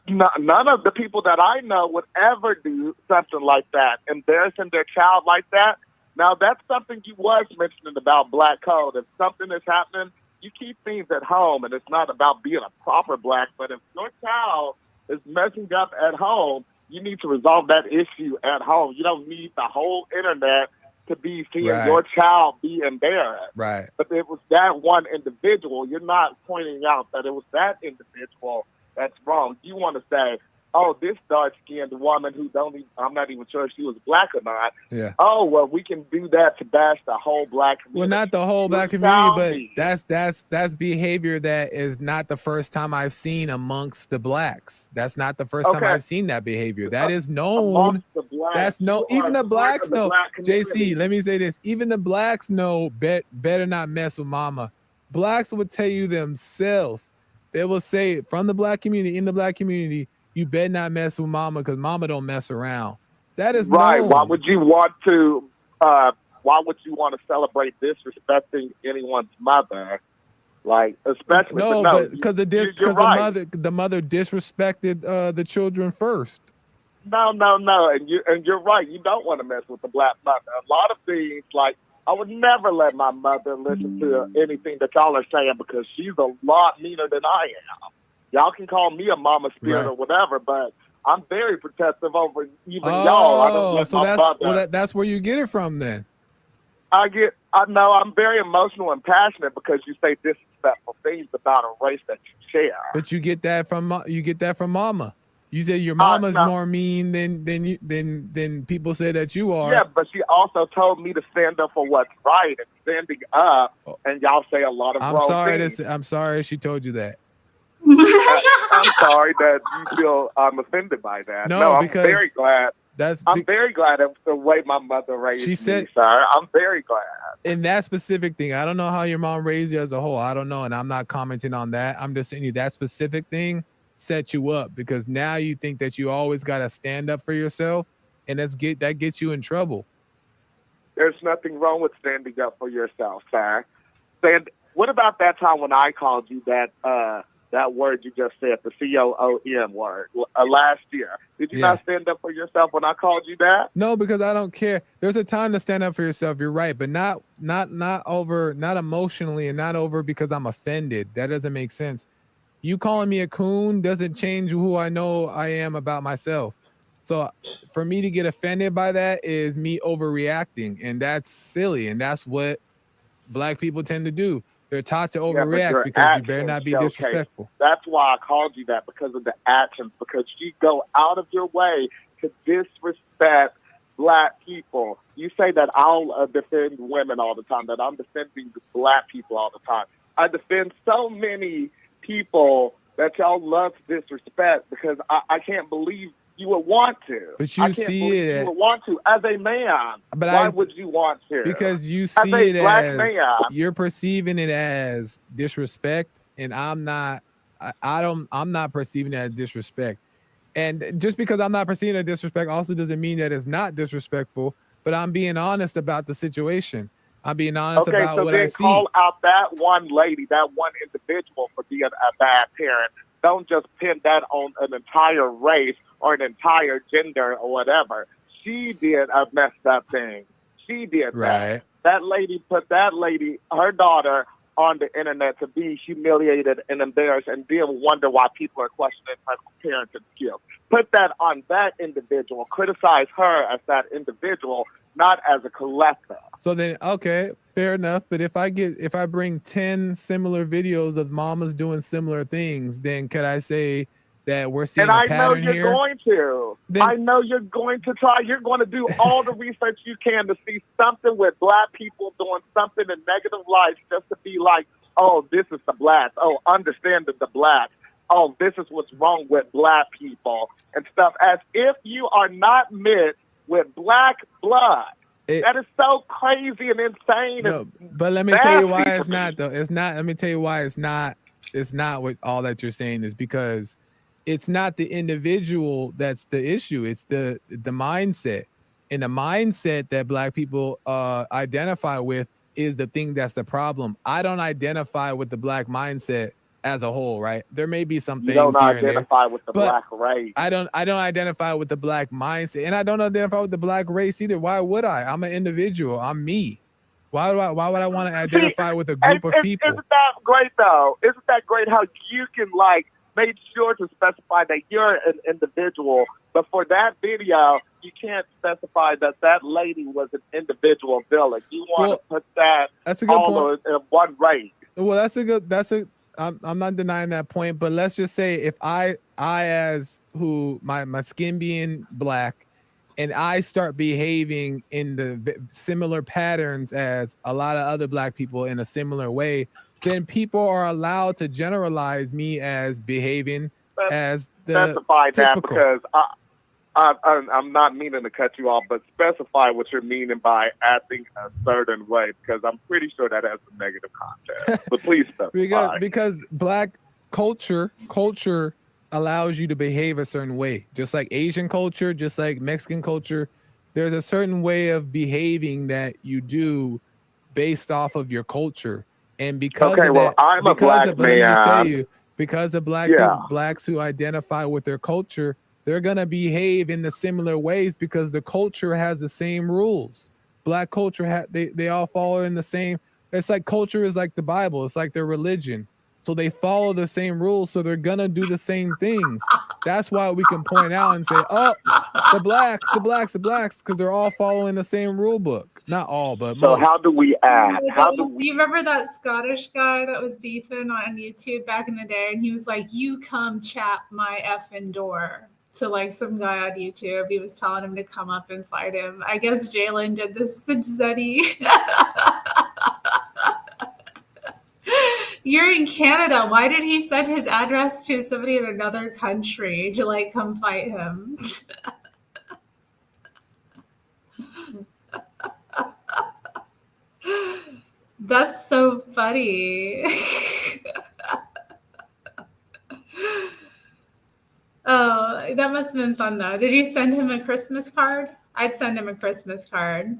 None of the people that I know would ever do something like that, embarrassing their child like that. Now, that's something you was mentioning about Black code. If something is happening, you keep things at home, and it's not about being a proper Black. But if your child is messing up at home, you need to resolve that issue at home. You don't need the whole internet to be seeing your child be embarrassed. Right. But if it was that one individual, you're not pointing out that it was that individual that's wrong. You want to say, oh, this dark-skinned woman who I'm not even sure if she was Black or not. Yeah. Oh, well, we can do that to bash the whole Black community. Well, not the whole Black community, but that's behavior that is not the first time I've seen amongst the Blacks. That's not the first time I've seen that behavior. That is known. That's no. Even the Blacks know. JC, let me say this. Even the Blacks know better not mess with mama. Blacks would tell you themselves. They will say from the Black community, in the Black community, you better not mess with mama because mama don't mess around. That is right. known. Why would you want to? Why would you want to celebrate disrespecting anyone's mother? Like, especially but because you're right. the mother disrespected the children first. No, and you're right. You don't want to mess with the black mother. A lot of things, like, I would never let my mother listen to anything that y'all are saying because she's a lot meaner than I am. Y'all can call me a mama spirit or whatever, but I'm very protective over even y'all. I don't let my mother. That's where you get it from, then. I know I'm very emotional and passionate because you say disrespectful things about a race that you share. But you get that from mama. You say your mama's more mean than people say that you are. Yeah, but she also told me to stand up for what's right and standing up, and y'all say a lot of wrong things. I'm sorry she told you that. I'm sorry that you feel I'm offended by that. No, I'm very glad. I'm very glad of the way my mother raised me, sir. I'm very glad. In that specific thing, I don't know how your mom raised you as a whole. I don't know, and I'm not commenting on that. I'm just saying that specific thing set you up because now you think that you always got to stand up for yourself, and that gets you in trouble. There's nothing wrong with standing up for yourself, sir. What about that time when I called you that word you just said, the COOM word, last year? Did you not stand up for yourself when I called you that? No, because I don't care. There's a time to stand up for yourself. You're right, but not emotionally and not over because I'm offended. That doesn't make sense. You calling me a coon doesn't change who I know I am about myself. So for me to get offended by that is me overreacting, and that's silly, and that's what black people tend to do. They're taught to overreact because you better not be disrespectful. That's why I called you that, because of the actions, because you go out of your way to disrespect black people. You say that I'll defend women all the time, that I'm defending black people all the time. I defend so many people that y'all love to disrespect because I can't believe you would want to. But you would want to as a man. But why would you want to? Because you see it as you're perceiving it as disrespect, and I'm not perceiving it as disrespect. And just because I'm not perceiving it as disrespect also doesn't mean that it's not disrespectful. But I'm being honest about the situation. I'm being honest about what I see. Call out that one lady, that one individual for being a bad parent. Don't just pin that on an entire race or an entire gender or whatever. She did a messed up thing. She did that. That lady put her daughter on the internet to be humiliated and embarrassed and then wonder why people are questioning her parenting skills. Put that on that individual. Criticize her as that individual, not as a collector. So then, okay, fair enough. But if I bring 10 similar videos of mamas doing similar things, then could I say that we're seeing a pattern here? And I know you're going to. I know you're going to try. You're going to do all the research you can to see something with black people doing something in negative light just to be like, oh, this is the blacks. Oh, understand the blacks. Oh, this is what's wrong with black people and stuff, as if you are not mixed with black blood. That is so crazy and insane. No, but let me tell you why it's not, though. It's not. Let me tell you why it's not. It's not what all that you're saying is because it's not the individual that's the issue. It's the mindset, and the mindset that black people identify with is the thing that's the problem. I don't identify with the black mindset as a whole, right? There may be some things you don't here identify and there, with the but black race. I don't identify with the black mindset, and I don't identify with the black race either. Why would I? I'm an individual. I'm me. Why would I want to identify with a group of people? Isn't that great though? Isn't that great how you can make sure to specify that you're an individual, but for that video you can't specify that lady was an individual villain. You want to put that all in one race. Well, I'm not denying that point, but let's just say if I as who my skin being black, and I start behaving in the similar patterns as a lot of other black people in a similar way, then people are allowed to generalize me as behaving as the specify typical. That because I'm not meaning to cut you off, but specify what you're meaning by acting a certain way, because I'm pretty sure that has some negative content. But please specify. because black culture allows you to behave a certain way. Just like Asian culture, just like Mexican culture, there's a certain way of behaving that you do based off of your culture. And because Okay, of well, that, I'm a black but let me just tell man. you, because of Yeah. blacks who identify with their culture, they're gonna behave in the similar ways because the culture has the same rules. Black culture they all follow in the same. It's like culture is like the Bible. It's like their religion. So they follow the same rules. So they're gonna do the same things. That's why we can point out and say, "Oh, the blacks," because they're all following the same rule book. Not all, but So most. how do we act? Do you remember that Scottish guy that was beefing on YouTube back in the day? And he was like, "You come chap my effing door." To like some guy on YouTube. He was telling him to come up and fight him. I guess Jalen did this to Zeddy. You're in Canada. Why did he send his address to somebody in another country to like come fight him? That's so funny. Oh, that must have been fun though. Did you send him a Christmas card? I'd send him a Christmas card.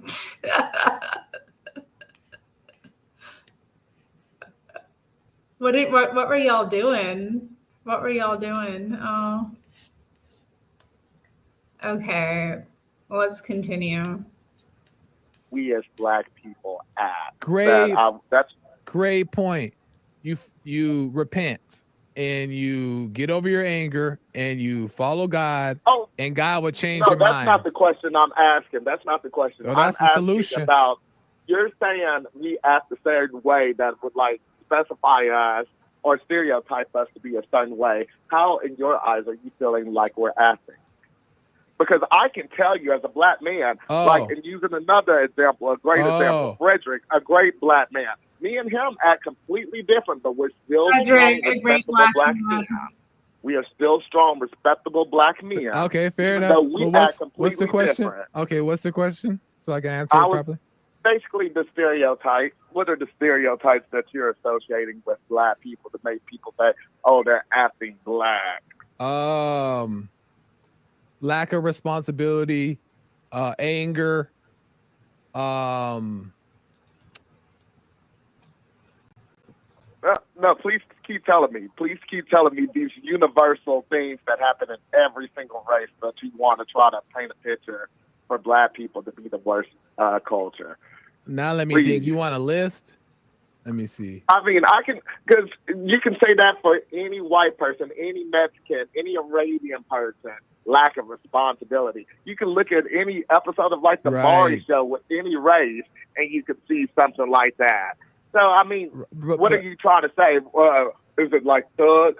What were y'all doing? What were y'all doing? Oh. Okay. Well, let's continue. We as black people act. Great. That's great point. You repent and you get over your anger and you follow God. Oh, and God will change no, your that's mind. not the question I'm asking. That's not the question. Oh, that's I'm the asking solution. about, you're saying we act a certain way that would like specify us or stereotype us to be a certain way. How, in your eyes, are you feeling like we're acting? Because I can tell you as a black man, like, and using another example, a great example, Frederick, a great black man. Me and him act completely different, but we're still Frederick, strong, a great respectable black men. We are still strong, respectable black men. Okay, fair even enough. though we Well, act completely what's the question? different. Okay, what's the question? So I can answer it properly. Basically, the stereotypes. What are the stereotypes that you're associating with black people that make people say, "Oh, they're acting black"? Lack of responsibility, anger, No, please keep telling me. Please keep telling me these universal things that happen in every single race that you want to try to paint a picture for black people to be the worst culture. Now let me think. You want a list? Let me see. I mean, I can, because you can say that for any white person, any Mexican, any Arabian person. Lack of responsibility. You can look at any episode of like the Maury Show with any race, and you can see something like that. So, I mean, what are you trying to say? Is it like thug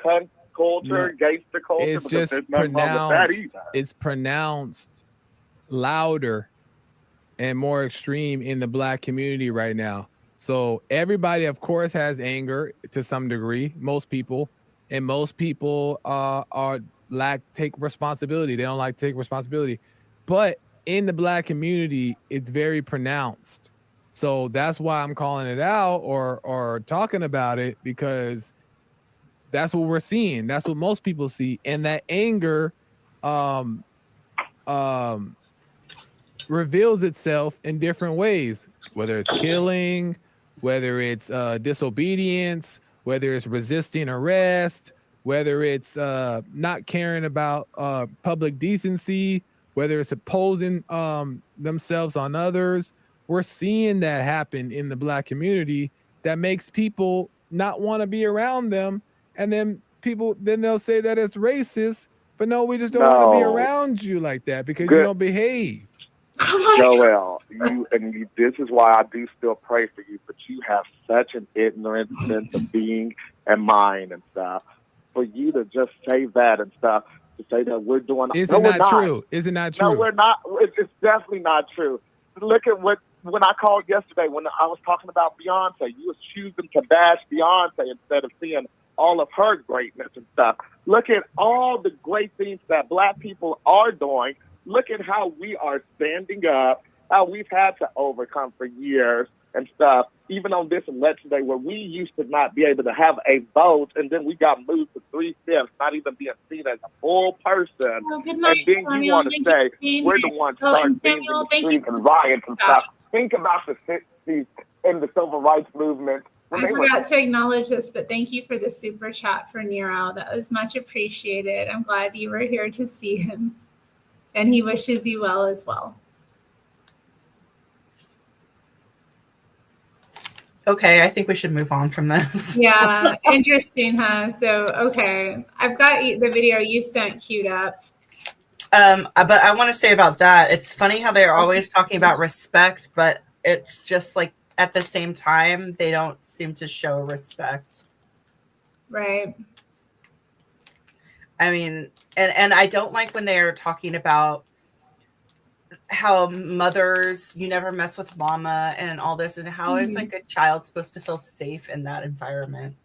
culture, gangster culture? It's just pronounced. It's pronounced louder and more extreme in the black community right now. So everybody, of course, has anger to some degree. Most people, and most people take responsibility. They don't like to take responsibility, but in the black community, it's very pronounced. So that's why I'm calling it out or talking about it, because that's what we're seeing. That's what most people see. And that anger reveals itself in different ways, whether it's killing, whether it's disobedience, whether it's resisting arrest, whether it's not caring about public decency, whether it's opposing themselves on others. We're seeing that happen in the black community that makes people not want to be around them. And then they'll say that it's racist, but no, we just don't want to be around you like that because you don't behave. Joel, this is why I do still pray for you, but you have such an ignorant sense of being and mind and stuff. For you to just say that and stuff, to say that we're doing... Is it not true? Is it not true? No, we're not. It's definitely not true. Look at when I called yesterday, when I was talking about Beyonce, you was choosing to bash Beyonce instead of seeing all of her greatness and stuff. Look at all the great things that black people are doing. Look at how we are standing up, how we've had to overcome for years and stuff, even on this election day where we used to not be able to have a vote, and then we got moved to 3/5, not even being seen as a full person. Good night, And then Samuel. you want to Thank say, you for being we're here. the ones Oh, starting and things in Samuel, the thank you streets for and the riots and stuff. stuff. Think about the 60s and the civil rights movement. I forgot to acknowledge this, but thank you for the super chat for Nero. That was much appreciated. I'm glad you were here to see him. And he wishes you well as well. Okay, I think we should move on from this. Yeah, interesting, huh? So, okay. I've got the video you sent queued up. But I want to say about that, it's funny how they're always talking about respect, but it's just like at the same time, they don't seem to show respect. Right. I mean, and I don't like when they're talking about how mothers, you never mess with mama and all this, and how is like a child supposed to feel safe in that environment?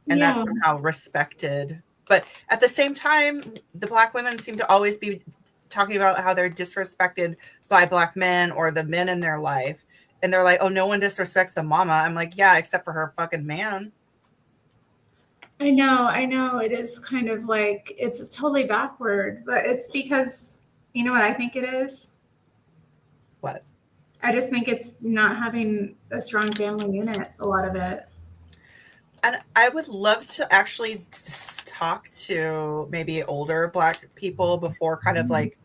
And that's somehow respected. But at the same time, the Black women seem to always be talking about how they're disrespected by Black men or the men in their life. And they're like, oh, no one disrespects the mama. I'm like, yeah, except for her fucking man. I know. It is kind of like, it's totally backward, but it's because, you know what I think it is? What? I just think it's not having a strong family unit, a lot of it. And I would love to actually talk to maybe older Black people before kind of like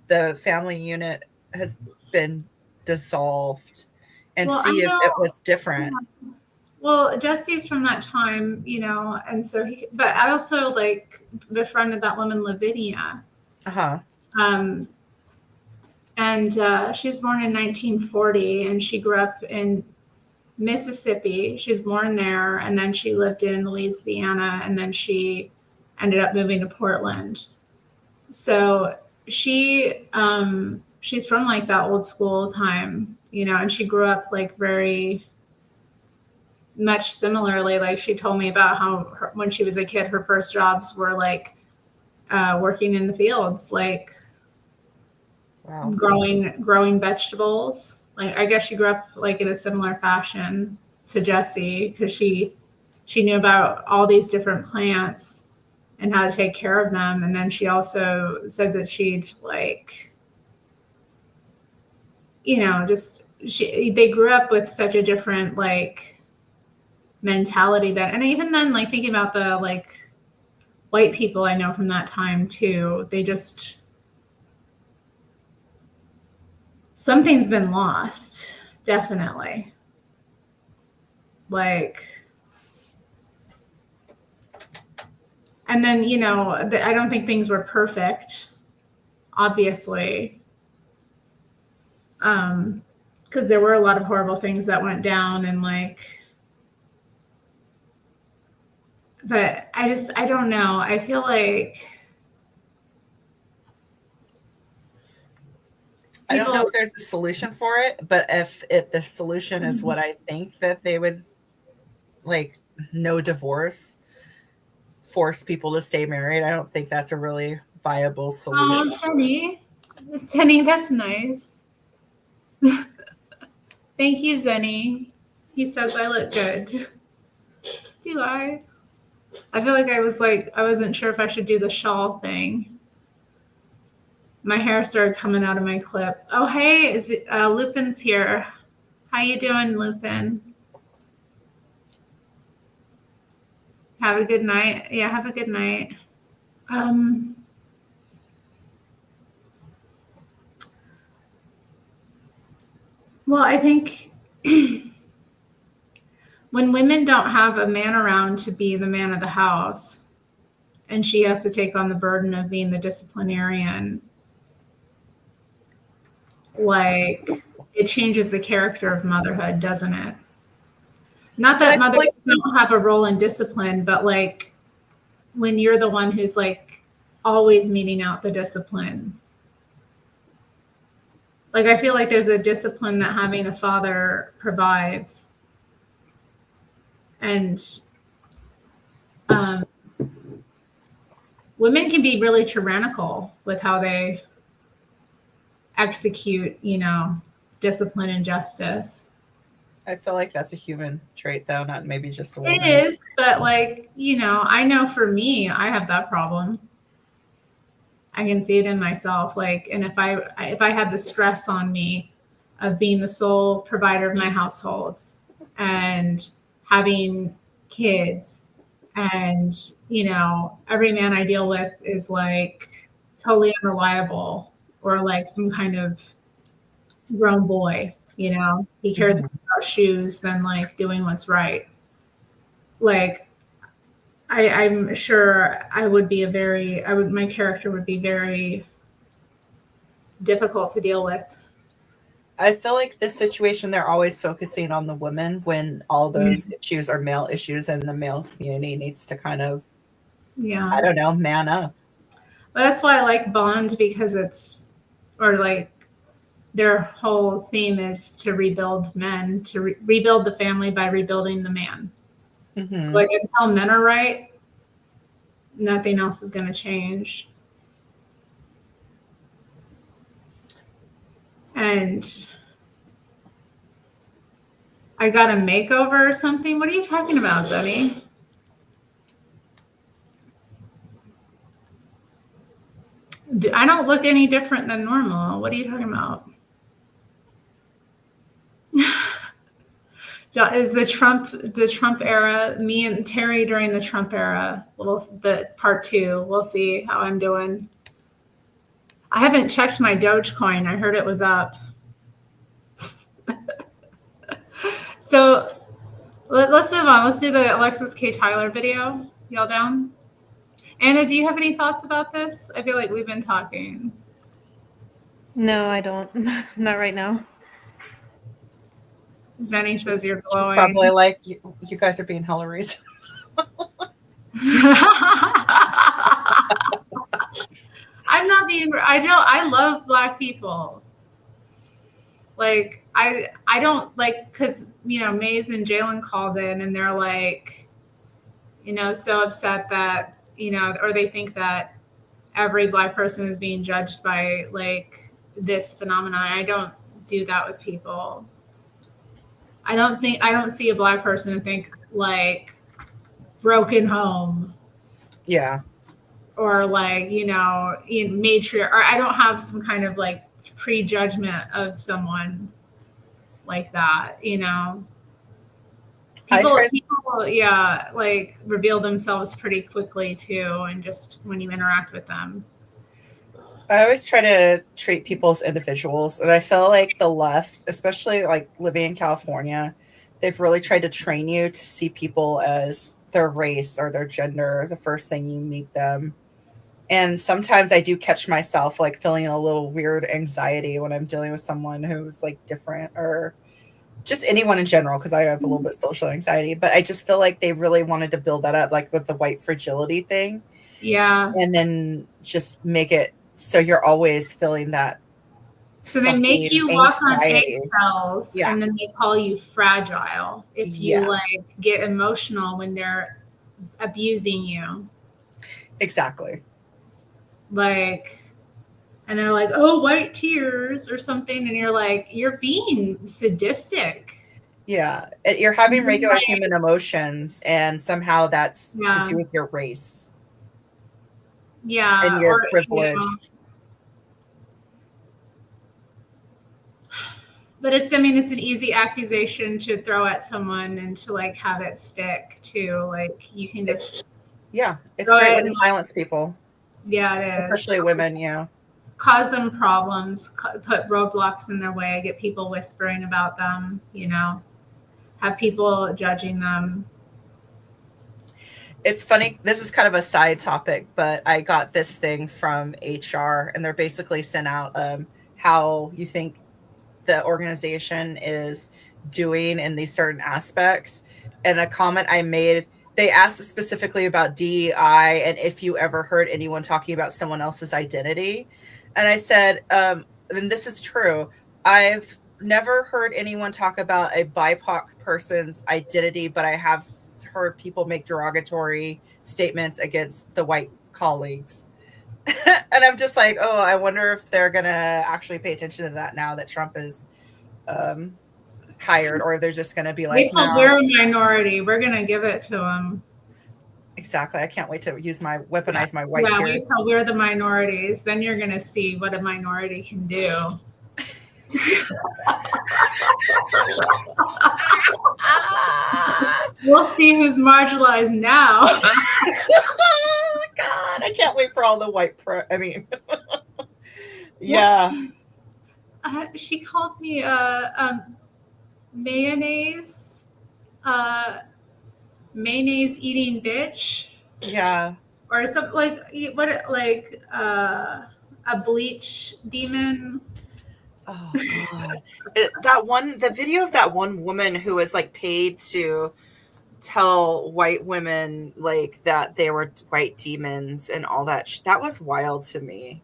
the family unit has been dissolved and see if it was different. Well, Jesse's from that time, and so but I also like befriended that woman, Lavinia. Uh-huh. And she's born in 1940 and she grew up in Mississippi. She was born there, and then she lived in Louisiana, and then she ended up moving to Portland. So she's from like that old school time, and she grew up like very much similarly. Like she told me about how when she was a kid, her first jobs were like working in the fields, like growing vegetables. Like I guess she grew up like in a similar fashion to Jessie because she knew about all these different plants and how to take care of them. And then she also said that she'd like, they grew up with such a different like mentality that, and even then, like thinking about the like white people I know from that time too, they just, something's been lost, definitely. Like, and then, I don't think things were perfect, obviously. Because there were a lot of horrible things that went down and like, but I don't know. I feel like I don't know if there's a solution for it, but if the solution is what I think, that they would like no divorce, force people to stay married. I don't think that's a really viable solution. Oh, Zenny, that's nice. Thank you, Zenny. He says I look good. Do I? I feel like I wasn't sure if I should do the shawl thing. My hair started coming out of my clip. Oh, hey, Lupin's here. How you doing, Lupin? Have a good night. Yeah, have a good night. Well, I think when women don't have a man around to be the man of the house, and she has to take on the burden of being the disciplinarian, like it changes the character of motherhood, doesn't it? Not that mothers don't have a role in discipline, but like when you're the one who's like always meting out the discipline. Like I feel like there's a discipline that having a father provides. And women can be really tyrannical with how they execute, discipline and justice. I feel like that's a human trait, though, not maybe just a woman. It is, but like, I know for me, I have that problem. I can see it in myself. Like, and if I had the stress on me of being the sole provider of my household and having kids, and every man I deal with is like totally unreliable or like some kind of grown boy, he cares more about shoes than like doing what's right. Like, I'm sure my character would be very difficult to deal with. I feel like this situation, they're always focusing on the women when all those issues are male issues, and the male community needs to kind of, I don't know, man up. But that's why I like Bond, because their whole theme is to rebuild men, to rebuild the family by rebuilding the man. Mm-hmm. So like until men are right, nothing else is going to change. And I got a makeover or something. What are you talking about, Zeddy? I don't look any different than normal. What are you talking about? Is the Trump era, me and Terry during the Trump era, the part 2, we'll see how I'm doing. I haven't checked my Dogecoin. I heard it was up. So let's move on. Let's do the Alexis K. Tyler video. Y'all down? Anna, do you have any thoughts about this? I feel like we've been talking. No, I don't. Not right now. Zenny says you're glowing. Probably like, you guys are being hella reasonable. I'm not being. I love Black people. Like I don't like, because Maze and Jalen called in and they're like, so upset that or they think that every Black person is being judged by like this phenomenon. I don't do that with people. I don't see a Black person and think like broken home. Yeah. Or like, in matriarch, or I don't have some kind of like prejudgment of someone like that, People, like reveal themselves pretty quickly too, and just when you interact with them. I always try to treat people as individuals, and I feel like the left, especially like living in California, they've really tried to train you to see people as their race or their gender the first thing you meet them. And sometimes I do catch myself like feeling a little weird anxiety when I'm dealing with someone who's like different, or just anyone in general, because I have a little bit of social anxiety. But I just feel like they really wanted to build that up, like with the white fragility thing. Yeah. And then just make it so you're always feeling that. So they make you walk on eggshells, and then they call you fragile if you like get emotional when they're abusing you. Exactly. Like, and they're like, oh, white tears or something. And you're like, you're being sadistic. Yeah. You're having regular human emotions, and somehow that's to do with your race. Yeah. And your privilege. But it's an easy accusation to throw at someone and to like have it stick too. Like you can just. Yeah. It's a great way to silence people. Yeah, it is. Especially women, yeah. Cause them problems, put roadblocks in their way, get people whispering about them, have people judging them. It's funny. This is kind of a side topic, but I got this thing from HR, and they're basically sent out how you think the organization is doing in these certain aspects. And a comment I made, they asked specifically about DEI and if you ever heard anyone talking about someone else's identity. And I said, and this is true, I've never heard anyone talk about a BIPOC person's identity, but I have heard people make derogatory statements against the white colleagues. And I'm just like, oh, I wonder if they're going to actually pay attention to that now that Trump is hired, or they're just going to be like, wait till we're a minority. We're going to give it to them. Exactly. I can't wait to weaponize my white tears. Wait till we're the minorities. Then you're going to see what a minority can do. We'll see who's marginalized now. Oh my God, I can't wait for all the white yeah. She called me mayonnaise eating bitch. Yeah. Or something like a bleach demon. Oh God. The video of that one woman who was like paid to tell white women like that they were white demons and all that. That was wild to me.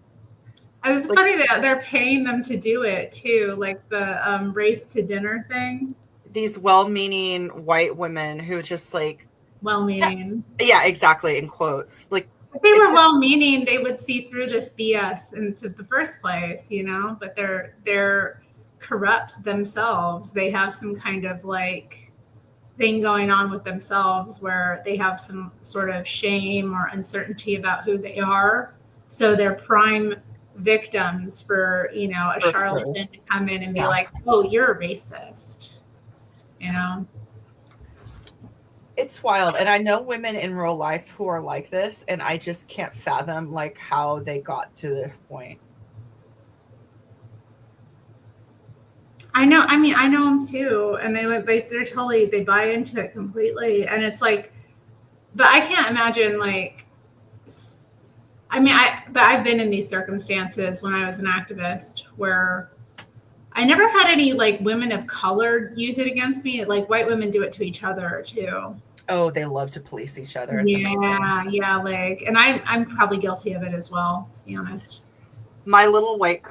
It's funny that they're paying them to do it too, like the race to dinner thing. These well-meaning white women who just like well-meaning. Yeah, exactly. In quotes, like if they were well-meaning, they would see through this BS into the first place, But they're corrupt themselves. They have some kind of like thing going on with themselves where they have some sort of shame or uncertainty about who they are. So they're prime victims for a charlatan to come in and be like, "Oh, you're a racist," It's wild. And I know women in real life who are like this, and I just can't fathom like how they got to this point. I know them too, and they're totally, they buy into it completely, and it's like, but I can't imagine but I've been in these circumstances when I was an activist where I never had any like women of color use it against me. Like white women do it to each other too. Oh, they love to police each other. It's amazing. And I'm probably guilty of it as well, to be honest. My little white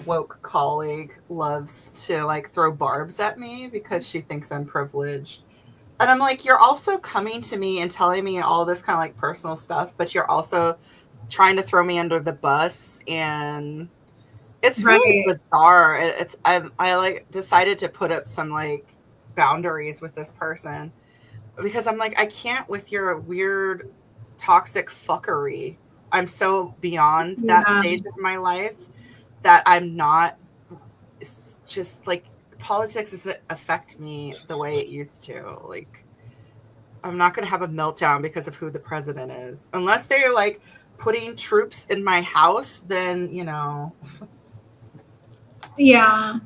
woke colleague loves to like throw barbs at me because she thinks I'm privileged. And I'm like, you're also coming to me and telling me all this kind of like personal stuff, but you're also trying to throw me under the bus, and it's really bizarre. I like decided to put up some like boundaries with this person because I'm like, I can't with your weird toxic fuckery. I'm so beyond that stage of my life that I'm not. It's just like politics doesn't affect me the way it used to. Like, I'm not going to have a meltdown because of who the president is, unless they're like putting troops in my house. Then Yeah.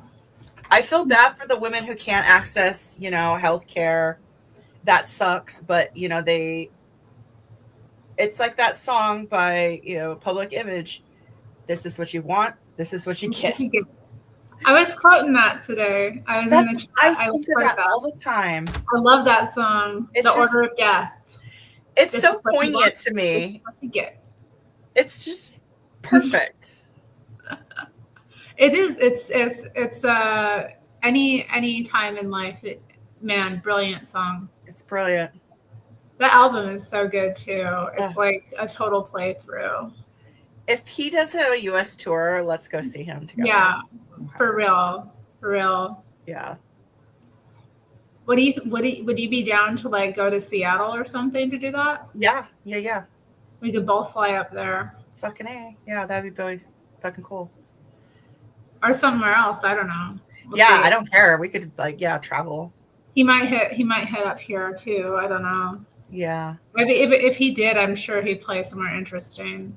I feel bad for the women who can't access, healthcare. That sucks, but it's like that song by, Public Image. This is what you want. This is what you get. I was quoting that today. I was in the chat. I love that all the time. I love that song. The Order of Death. It's so poignant to me. It's just perfect. It is. It's any time in life. Brilliant song. It's brilliant. The album is so good too. It's like a total playthrough. If he does a U.S. tour, let's go see him together. Yeah, for real. Yeah. Would you be down to like go to Seattle or something to do that? Yeah. We could both fly up there. Fucking A. Yeah, that'd be really fucking cool. Or somewhere else. I don't know. We'll see. I don't care. We could travel. He might hit up here too. I don't know. Yeah. Maybe if he did, I'm sure he'd play somewhere interesting.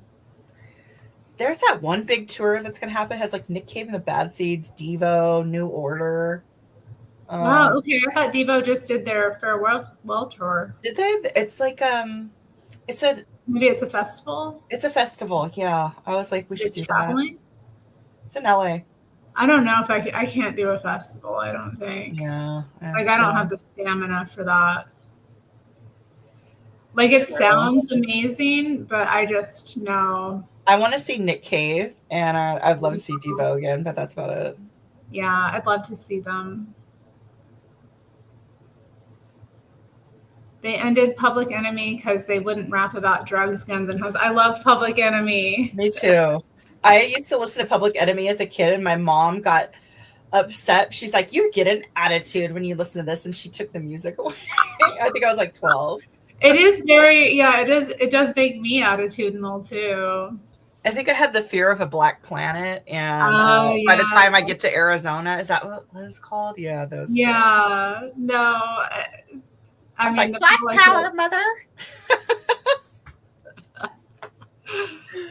There's that one big tour that's gonna happen. It has like Nick Cave and the Bad Seeds, Devo, New Order. Wow. Okay. I thought Devo just did their farewell tour. Did they? It's like maybe it's a festival. It's a festival. Yeah. I was like, we should do traveling. That. It's in LA. I don't know if I can't do a festival. I don't think. Yeah. I don't have the stamina for that. Like it sounds amazing, but I just know. I want to see Nick Cave, and I'd love to see Devo again, but that's about it. Yeah, I'd love to see them. They ended Public Enemy because they wouldn't rap about drugs, guns, and hoes. I love Public Enemy. Me too. I used to listen to Public Enemy as a kid, and my mom got upset. She's like, you get an attitude when you listen to this, and she took the music away. I think I was like 12. It is very, yeah, it is. It does make me attitudinal too. I think I had the fear of a black planet, and by yeah. the time I get to Arizona, is that what it's called? Yeah, those. Yeah, two. No. I mean, like, the Black Power, mother.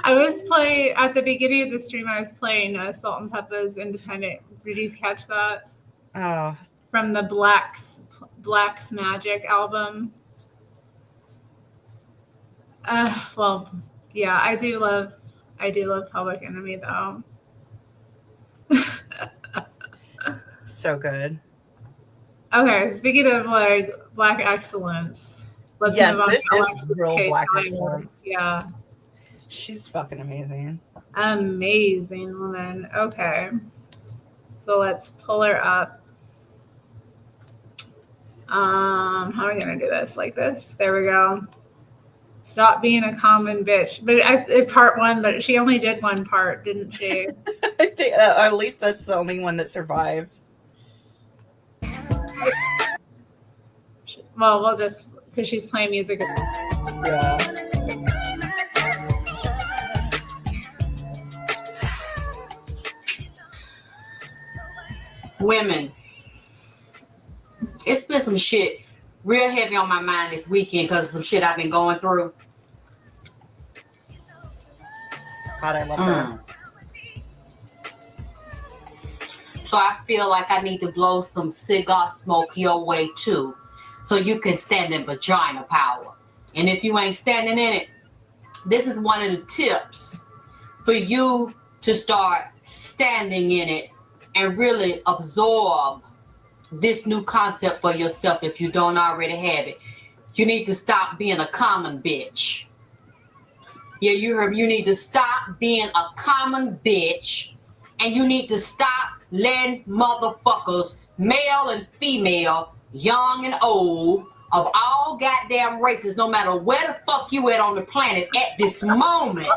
I was playing at the beginning of the stream. I was playing Salt and Peppa's Independent. Did you catch that? Oh, from the Black's Magic album. Well, yeah, I do love Public Enemy though. So good. Okay, speaking of like Black excellence, let's yes, move on this to is Alexis real Kate Black Tyler. excellence. Yeah, she's fucking amazing. Amazing woman. Okay, so let's pull her up. How are we gonna do this? Like this? There we go. Stop being a common bitch. But part one, but she only did one part, didn't she? I think, at least that's the only one that survived. Well, we'll just, because she's playing music. Yeah. Women. It's been some shit real heavy on my mind this weekend because of some shit I've been going through. God, I love her. So I feel like I need to blow some cigar smoke your way too, so you can stand in vagina power. And if you ain't standing in it, this is one of the tips for you to start standing in it and really absorb this new concept for yourself if you don't already have it. You need to stop being a common bitch. Yeah, you heard me. You need to stop being a common bitch, and you need to stop letting motherfuckers, male and female, young and old, of all goddamn races, no matter where the fuck you at on the planet at this moment.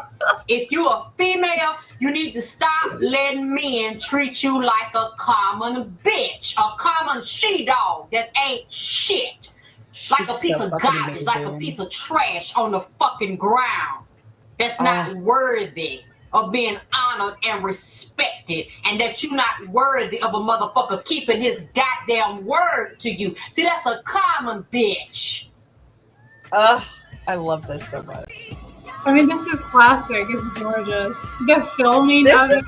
If you're a female, you need to stop letting men treat you like a common bitch, a common she-dog that ain't shit. Like a piece of garbage, like a piece of trash on the fucking ground. That's not worthy of being honored and respected, and that you're not worthy of a motherfucker keeping his goddamn word to you. See, that's a common bitch. I love this so much. I mean, this is classic. It's gorgeous. The filming of it.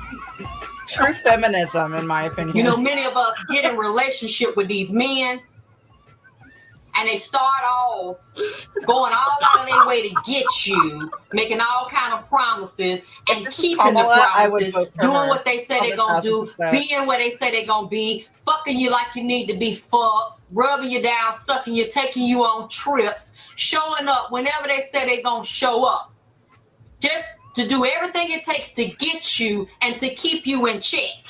True feminism, in my opinion. You know, many of us get in relationship with these men, and they start off going all out of their way to get you, making all kind of promises and keeping the promises, doing what they say they're going to do, being where they say they're going to be, fucking you like you need to be fucked, rubbing you down, sucking you, taking you on trips, showing up whenever they say they're going to show up. Just to do everything it takes to get you and to keep you in check.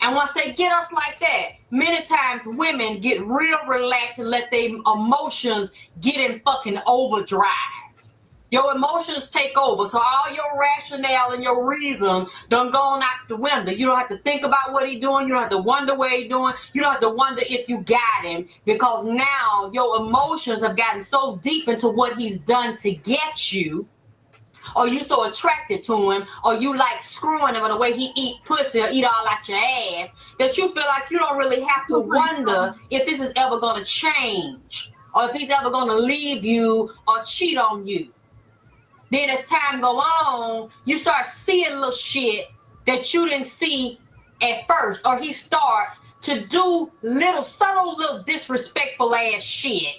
And once they get us like that, many times women get real relaxed and let their emotions get in fucking overdrive. Your emotions take over, so all your rationale and your reason done gone out the window. You don't have to think about what he's doing. You don't have to wonder what he's doing. You don't have to wonder if you got him, because now your emotions have gotten so deep into what he's done to get you, or you so attracted to him, or you like screwing him or the way he eat pussy or eat all out your ass, that you feel like you don't really have to wonder if this is ever going to change, or if he's ever going to leave you or cheat on you. Then as time go on, you start seeing little shit that you didn't see at first, or he starts to do subtle little disrespectful ass shit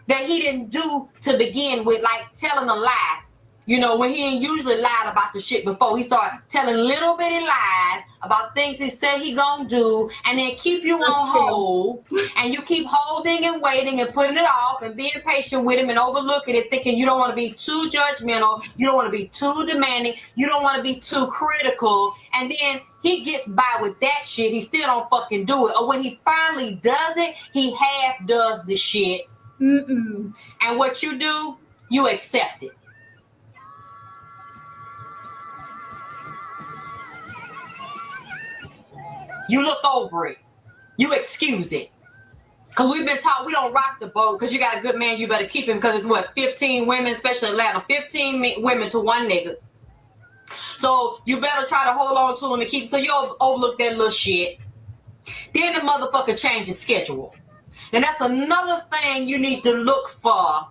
that he didn't do to begin with, like telling a lie. You know, when he ain't usually lied about the shit before, he started telling little bitty lies about things he said he gonna do, and then keep you on hold, and you keep holding and waiting and putting it off and being patient with him and overlooking it, thinking you don't want to be too judgmental, you don't want to be too demanding, you don't want to be too critical, and then he gets by with that shit, he still don't fucking do it. Or when he finally does it, he half does the shit. And what you do, you accept it. You look over it. You excuse it. Because we've been taught we don't rock the boat because you got a good man, you better keep him because it's what, 15 women, especially Atlanta, 15 women to one nigga. So you better try to hold on to him and keep him so you overlook that little shit. Then the motherfucker change his schedule. And that's another thing you need to look for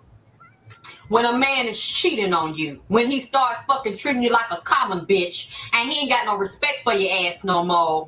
when a man is cheating on you. When he starts fucking treating you like a common bitch and he ain't got no respect for your ass no more.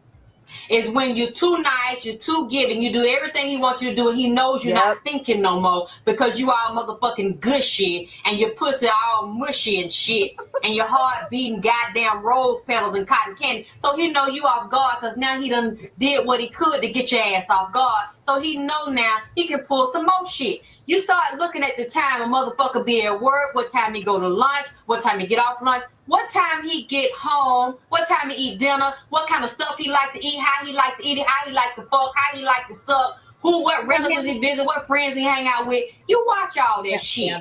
Is when you're too nice, you're too giving, you do everything he wants you to do, and he knows you're not thinking no more because you all motherfucking gushy and your pussy all mushy and shit, and your heart beating goddamn rose petals and cotton candy. So he know you off guard because now he done did what he could to get your ass off guard. So he know now he can pull some more shit. You start looking at the time a motherfucker be at work, what time he go to lunch, what time he get off lunch, what time he get home, what time he eat dinner, what kind of stuff he like to eat, how he like to eat it, how he like to fuck, how he like to suck, what relatives he visit, what friends he hang out with. You watch all that shit.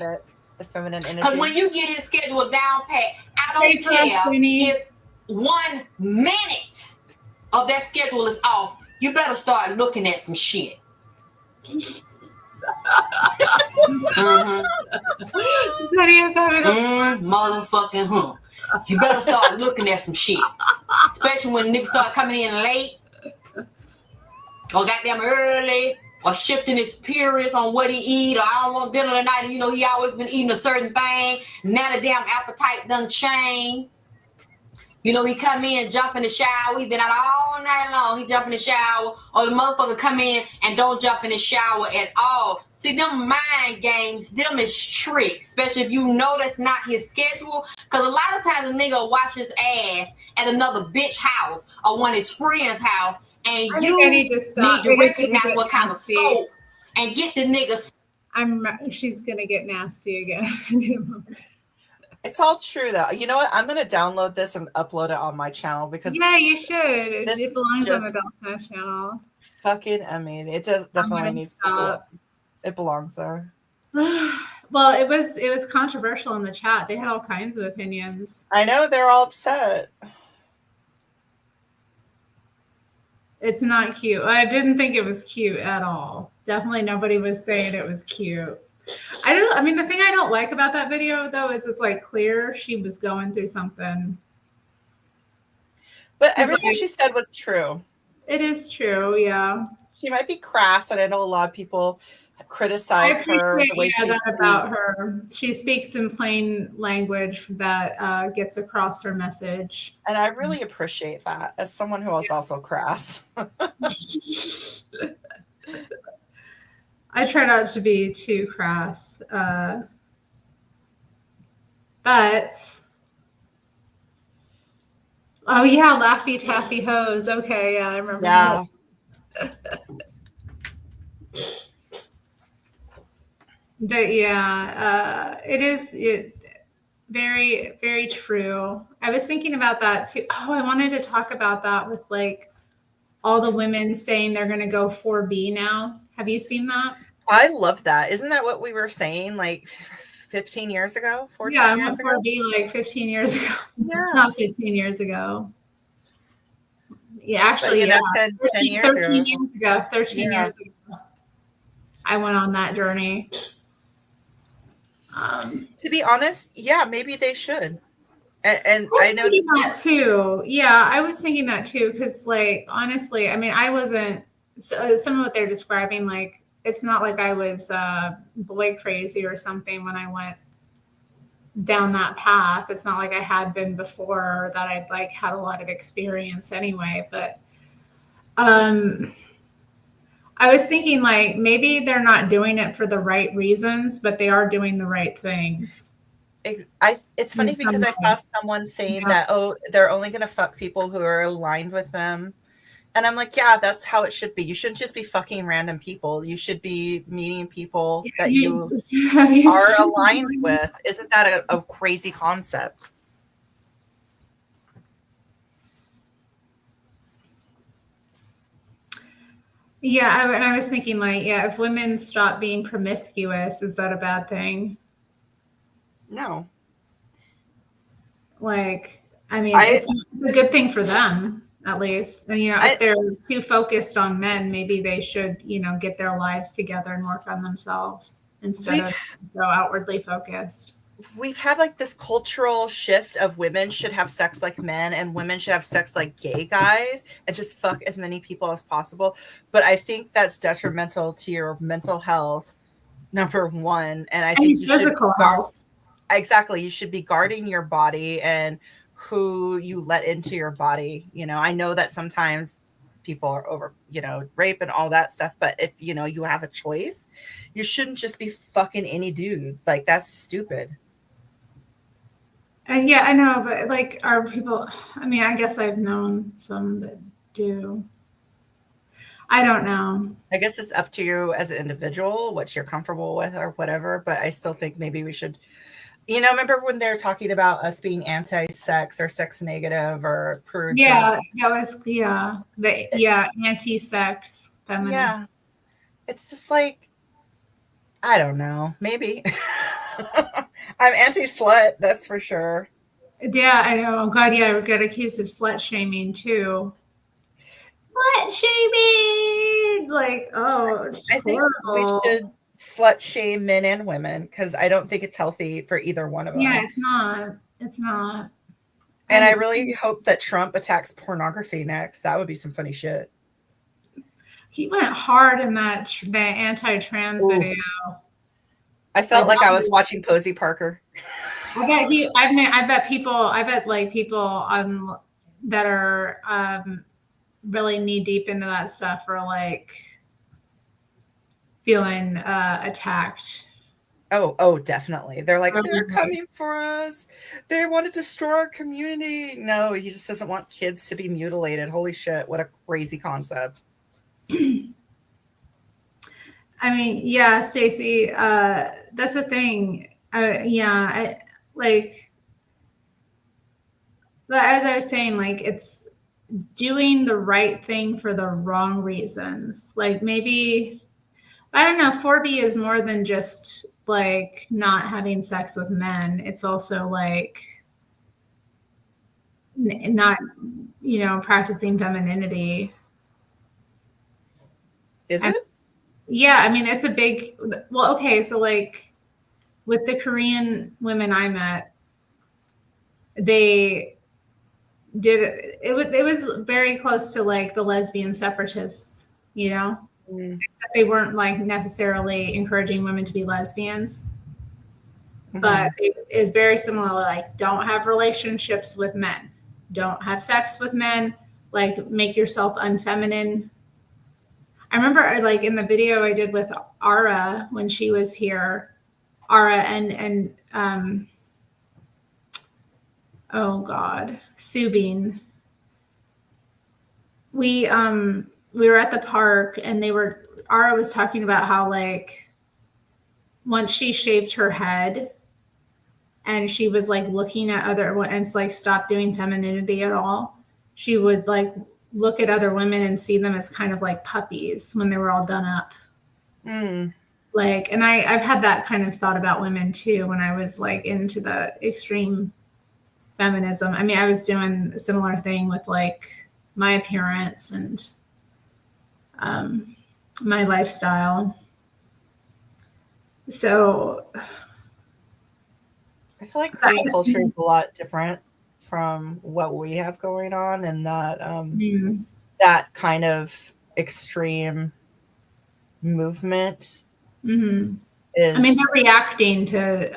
The feminine energy. Because when you get his schedule down pat, I don't care if 1 minute of that schedule is off. You better start looking at some shit. Motherfucking You better start looking at some shit. Especially when niggas start coming in late or goddamn early or shifting his periods on what he eat or I don't want dinner tonight and you know he always been eating a certain thing. Now the damn appetite done changed. You know, he come in, jump in the shower. He been out all night long. He jump in the shower. Or the motherfucker come in and don't jump in the shower at all. See, them mind games, them is tricks. Especially if you know that's not his schedule. Because a lot of times a nigga will wash his ass at another bitch house or one of his friend's house. And you need to recognize what kind of soap and get the nigga. She's going to get nasty again. It's all true though. You know what? I'm gonna download this and upload it on my channel because you should. It belongs on the Delta channel. Fucking amazing. It definitely needs to. It belongs there. Well, it was controversial in the chat. They had all kinds of opinions. I know they're all upset. It's not cute. I didn't think it was cute at all. Definitely nobody was saying it was cute. I mean, the thing I don't like about that video, though, is it's like clear she was going through something. But everything she said was true. It is true, yeah. She might be crass, and I know a lot of people criticize her. The way that about her. She speaks in plain language that gets across her message. And I really appreciate that as someone who is also crass. I try not to be too crass, but oh yeah, Laffy Taffy Hose. Okay, yeah, I remember. Yeah. But yeah, it is very, very true. I was thinking about that too. Oh, I wanted to talk about that with like all the women saying they're going to go 4B now. Have you seen that? I love that. Isn't that what we were saying like 15 years ago? 14 yeah, years I went 4B like 15 years ago. Yeah. Not 15 years ago. Yeah, actually, yeah. 13 years ago. 13 years ago. I went on that journey. To be honest, yeah, maybe they should. And I know that too. Yeah, I was thinking that too. Because like, honestly, I mean, I wasn't, some of what they're describing, like, it's not like I was boy crazy or something when I went down that path. It's not like I had been before or that I'd like had a lot of experience anyway. But I was thinking like maybe they're not doing it for the right reasons, but they are doing the right things. It's funny because I saw someone saying that, oh, they're only going to fuck people who are aligned with them. And I'm like, yeah, that's how it should be. You shouldn't just be fucking random people. You should be meeting people that you are aligned with. Isn't that a crazy concept? Yeah, and I was thinking like, yeah, if women stop being promiscuous, is that a bad thing? No. Like, I mean, it's a good thing for them. at least. And, you know, if they're too focused on men, maybe they should, you know, get their lives together and work on themselves instead of so outwardly focused. We've had like this cultural shift of women should have sex like men and women should have sex like gay guys and just fuck as many people as possible. But I think that's detrimental to your mental health, number one. And I think physical health. Exactly. You should be guarding your body and who you let into your body. You know, I know that sometimes people are over, you know, rape and all that stuff. But if, you know, you have a choice, you shouldn't just be fucking any dude. Like, that's stupid. Yeah, I know, but like, are people, I mean, I guess I've known some that do. I don't know. I guess it's up to you as an individual, what you're comfortable with or whatever. But I still think maybe we should, you know, remember when they're talking about us being anti-sex or sex negative or prude? Yeah, that was, anti-sex feminist. Yeah. It's just like, I don't know, maybe. I'm anti-slut, that's for sure. Yeah, I know. God, yeah, we got accused of slut shaming too. Slut shaming! Like, oh, it's horrible. Think we should slut shame men and women because I don't think it's healthy for either one of them. Yeah, it's not. It's not. And I really hope that Trump attacks pornography next. That would be some funny shit. He went hard in that the anti-trans video. I felt like I was watching Posey Parker. I bet people that are really knee deep into that stuff are like feeling attacked. Oh, definitely. They're like, they're coming for us. They want to destroy our community. No, he just doesn't want kids to be mutilated. Holy shit, what a crazy concept. I mean, yeah, Stacey, that's the thing. But as I was saying, like, it's doing the right thing for the wrong reasons. Like, maybe, I don't know, 4B is more than just like not having sex with men. It's also like not, you know, practicing femininity. Is it? Yeah, I mean, it's a big, well, okay, so like with the Korean women I met, they did, it was very close to like the lesbian separatists, you know? They weren't like necessarily encouraging women to be lesbians, but it is very similar, like don't have relationships with men, don't have sex with men, like make yourself unfeminine. I remember like in the video I did with Ara when she was here, Ara and oh God, Subin. We were at the park and Ara was talking about how like once she shaved her head and she was like looking at other and like stopped doing femininity at all, she would like look at other women and see them as kind of like puppies when they were all done up. Like, and I've had that kind of thought about women too when I was like into the extreme feminism. I mean, I was doing a similar thing with like my appearance and my lifestyle. So I feel like Korean culture is a lot different from what we have going on, and that that kind of extreme movement is, I mean, they're reacting to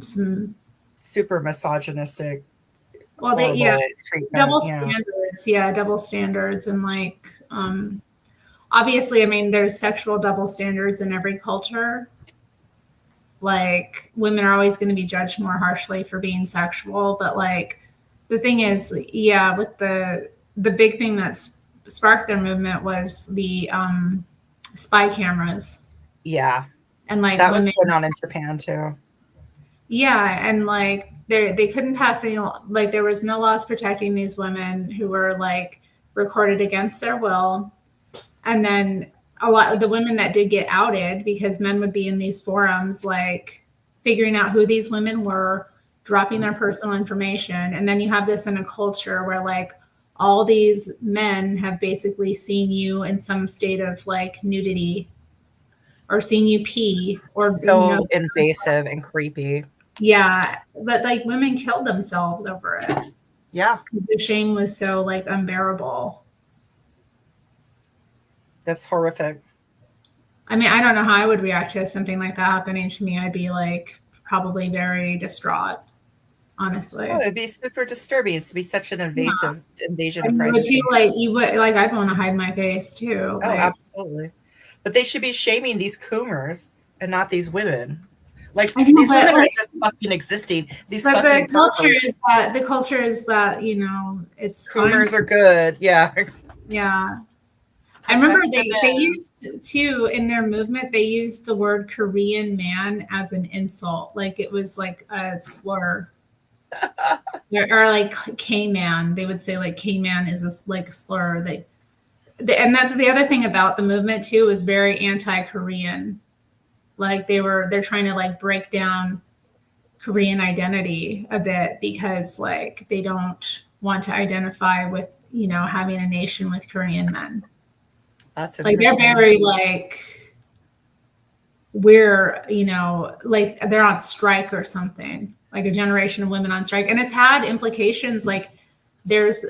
some super misogynistic. Well, double standards. Yeah, double standards, and like obviously, I mean, there's sexual double standards in every culture. Like women are always going to be judged more harshly for being sexual, but like the thing is, yeah, with the big thing that sparked their movement was the spy cameras. Yeah, and like that was going on in Japan too. Yeah, and like they couldn't pass any, like there was no laws protecting these women who were like recorded against their will, and then a lot of the women that did get outed because men would be in these forums like figuring out who these women were, dropping their personal information, and then you have this in a culture where like all these men have basically seen you in some state of like nudity or seen you pee or So invasive and creepy. Yeah, but like women killed themselves over it. Yeah. The shame was so like unbearable. That's horrific. I mean, I don't know how I would react to something like that happening to me. I'd be like probably very distraught, honestly. Oh, it'd be super disturbing to be such an invasive invasion of You would privacy. feel like you would like I'd want to hide my face too. Oh, Like, absolutely. But they should be shaming these coomers and not these women. Like I know, these but, women like- are just fucking existing. These but fucking the culture is that you know it's coomers fine. are good. Yeah. Yeah. I remember Protect the they men. used to in their movement they used the word Korean man as an insult, like it was like a slur. or like K-man, they would say like K-man is like a slur. And that's the other thing about the movement too was very anti-Korean. Like they're trying to like break down Korean identity a bit because like they don't want to identify with having a nation with Korean men. That's Like they're very like we're like they're on strike or something, like a generation of women on strike, and it's had implications. Like there's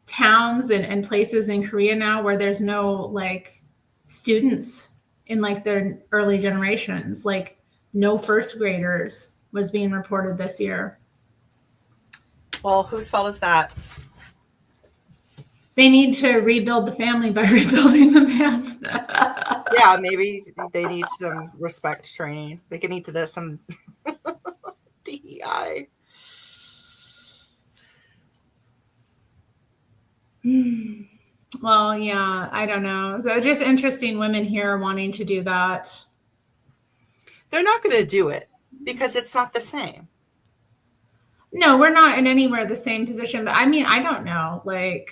towns and places in Korea now where there's no like students in like their early generations, like no first graders was being reported this year. Well, whose fault is that? They need to rebuild the family by rebuilding the man. Yeah, maybe they need some respect training. They can need to do some DEI. Well, yeah, I don't know. So it's just interesting women here wanting to do that. They're not going to do it because it's not the same. No, we're not in anywhere the same position. But I mean, I don't know. Like,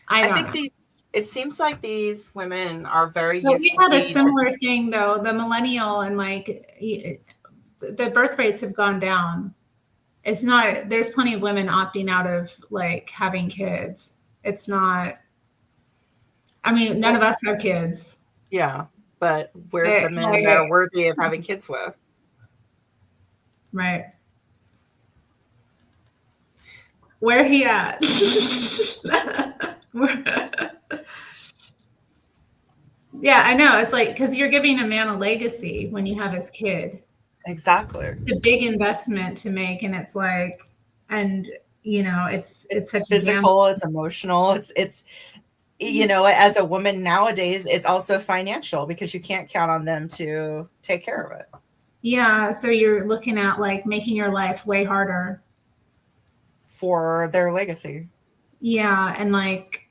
I think these. It seems like these women are very But used we to had a being- similar thing though. The millennial and like the birth rates have gone down. It's not. There's plenty of women opting out of like having kids. It's not. I mean, none of us have kids. Yeah, but where's the men that are worthy of having kids with? Right. Where he at? Yeah, I know. It's like because you're giving a man a legacy when you have his kid. Exactly. It's a big investment to make, and it's like, and it's such physical, it's emotional, it's as a woman nowadays, it's also financial because you can't count on them to take care of it. Yeah, so you're looking at like making your life way harder for their legacy. Yeah, and like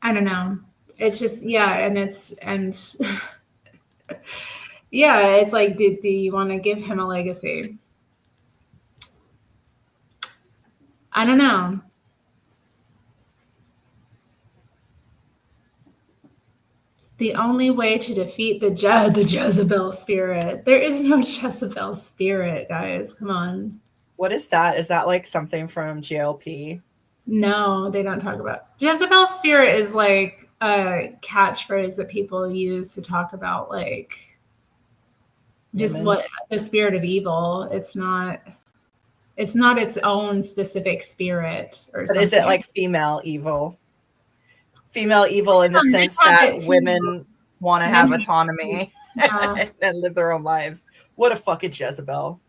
I don't know. It's just and yeah, it's like do you want to give him a legacy? I don't know. The only way to defeat the Jezebel spirit. There is no Jezebel spirit, guys. Come on. What is that? Is that like something from GLP? No, they don't talk about Jezebel spirit is like a catchphrase that people use to talk about like just what the spirit of evil. It's not its own specific spirit or something. But is it like female evil? Female evil in the sense that women want to have autonomy and live their own lives. What a fucking Jezebel.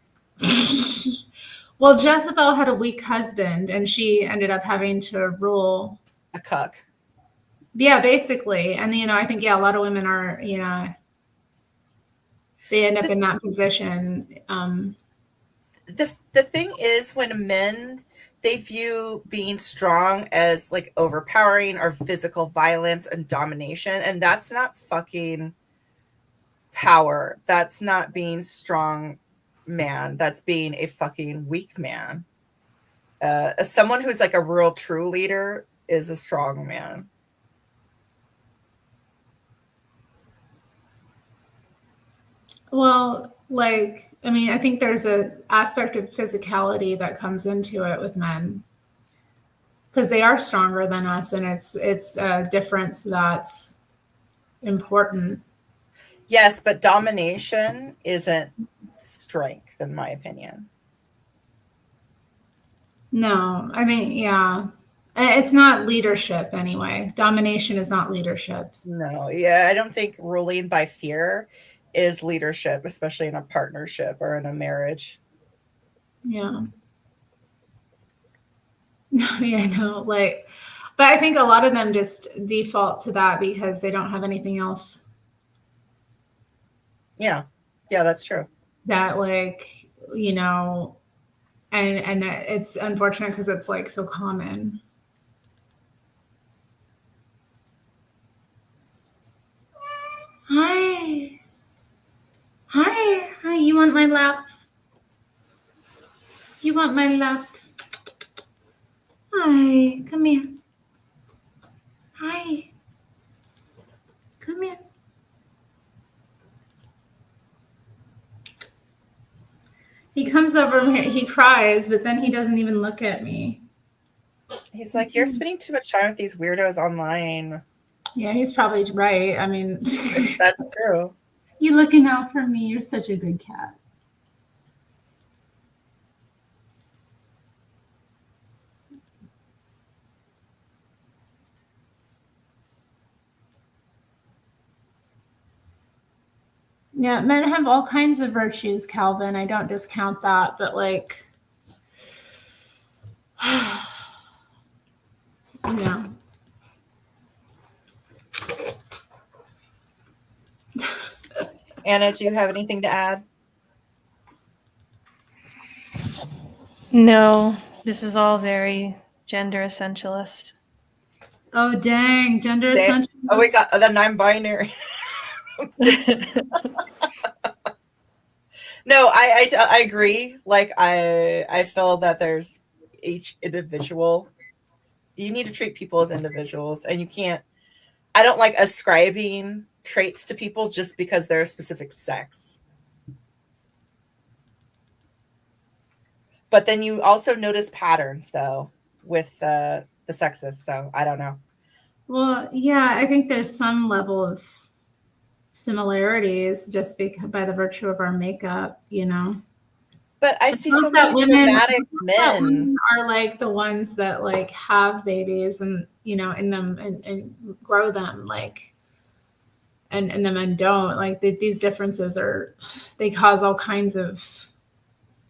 Well, Jezebel had a weak husband and she ended up having to rule. A cuck. Yeah, basically. And, I think, a lot of women are, they end up in that position. The thing is when men, they view being strong as like overpowering or physical violence and domination. And that's not fucking power. That's not being strong man. That's being a fucking weak man. Someone who's like a real true leader is a strong man. Well, Like, I mean, I think there's a aspect of physicality that comes into it with men because they are stronger than us, and it's a difference that's important. Yes, but domination isn't strength, in my opinion. No, I mean, yeah, it's not leadership anyway. Domination is not leadership. No, yeah, I don't think ruling by fear is leadership, especially in a partnership or in a marriage. Yeah. Yeah, no, like, but I think a lot of them just default to that because they don't have anything else. Yeah, that's true. That, like, you know, and that it's unfortunate because it's like so common. Hi. Hi. You want my lap? You want my lap? Hi. Come here. Hi. Come here. He comes over and he cries, but then he doesn't even look at me. He's like, you're spending too much time with these weirdos online. Yeah, he's probably right. I mean, that's true. You looking out for me. You're such a good cat. Yeah, men have all kinds of virtues, Calvin. I don't discount that, but like, yeah. Anna, do you have anything to add? No, this is all very gender essentialist. Oh, dang. Gender essentialist. Oh, we got the non-binary. No, I agree. Like, I feel that there's each individual. You need to treat people as individuals, and you can't. I don't like ascribing traits to people just because they're a specific sex. But then you also notice patterns, though, with the sexes. So I don't know. Well, yeah, I think there's some level of similarities just by the virtue of our makeup, you know. But I see so many dramatic men are like the ones that like have babies and you know in them and grow them like, and the men don't like these differences they cause all kinds of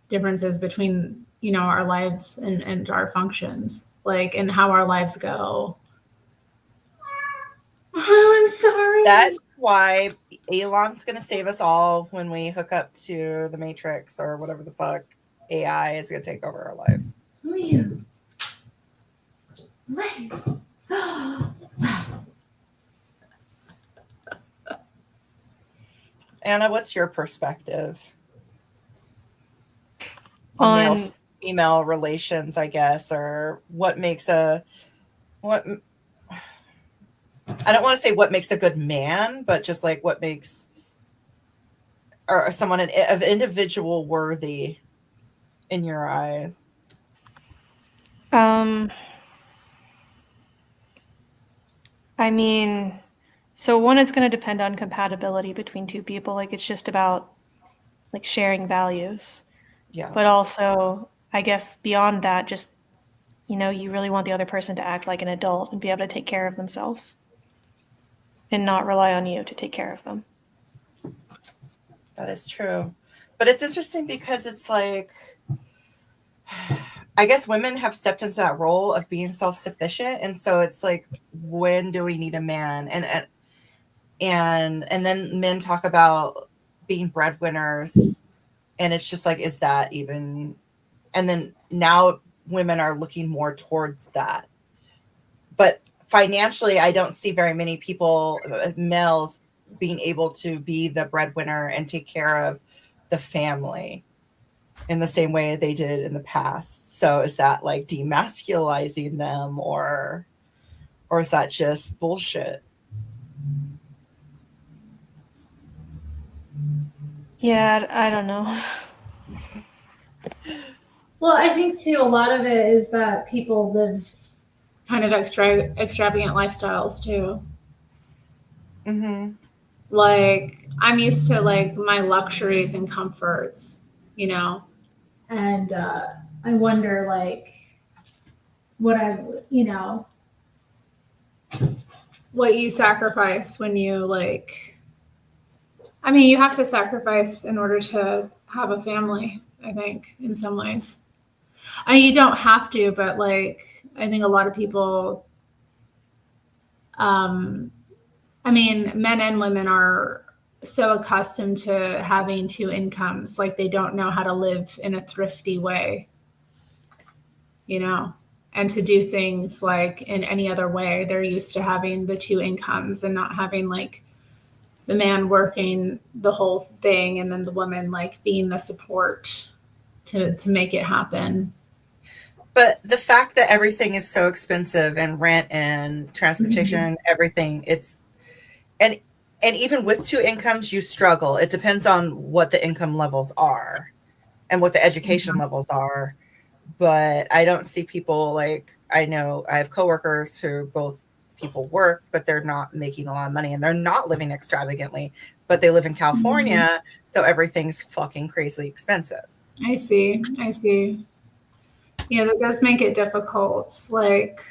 differences between you know our lives and our functions like and how our lives go. Oh, I'm sorry. That's why Elon's going to save us all when we hook up to the Matrix or whatever the fuck AI is going to take over our lives. Who are you? Right. Anna, what's your perspective on male-female relations, I guess, or what makes I don't want to say what makes a good man, but just like what makes or someone of individual worthy in your eyes? I mean, so one, it's going to depend on compatibility between two people. Like it's just about like sharing values. Yeah. But also, I guess beyond that, just, you know, you really want the other person to act like an adult and be able to take care of themselves and not rely on you to take care of them. That is true. But it's interesting because it's like, I guess women have stepped into that role of being self-sufficient. And so it's like, when do we need a man? And then men talk about being breadwinners. And it's just like, is that even? And then now women are looking more towards that. But financially, I don't see very many people, males, being able to be the breadwinner and take care of the family in the same way they did in the past. So is that like demasculizing them or is that just bullshit? Yeah, I don't know. Well, I think too, a lot of it is that people live kind of extravagant lifestyles too. Mm-hmm. Like I'm used to like my luxuries and comforts, you know, and I wonder like what what you sacrifice when you like. I mean, you have to sacrifice in order to have a family. I think in some ways. I mean, you don't have to, but like I think a lot of people. I mean, men and women are so accustomed to having two incomes, like they don't know how to live in a thrifty way, you know, and to do things like in any other way. They're used to having the two incomes and not having like the man working the whole thing and then the woman like being the support to make it happen. But the fact that everything is so expensive and rent and transportation, everything, it's and even with two incomes, you struggle. It depends on what the income levels are and what the education levels are. But I don't see people like I know I have coworkers who both people work, but they're not making a lot of money and they're not living extravagantly, but they live in California, so everything's fucking crazy expensive. I see. Yeah, that does make it difficult. Like,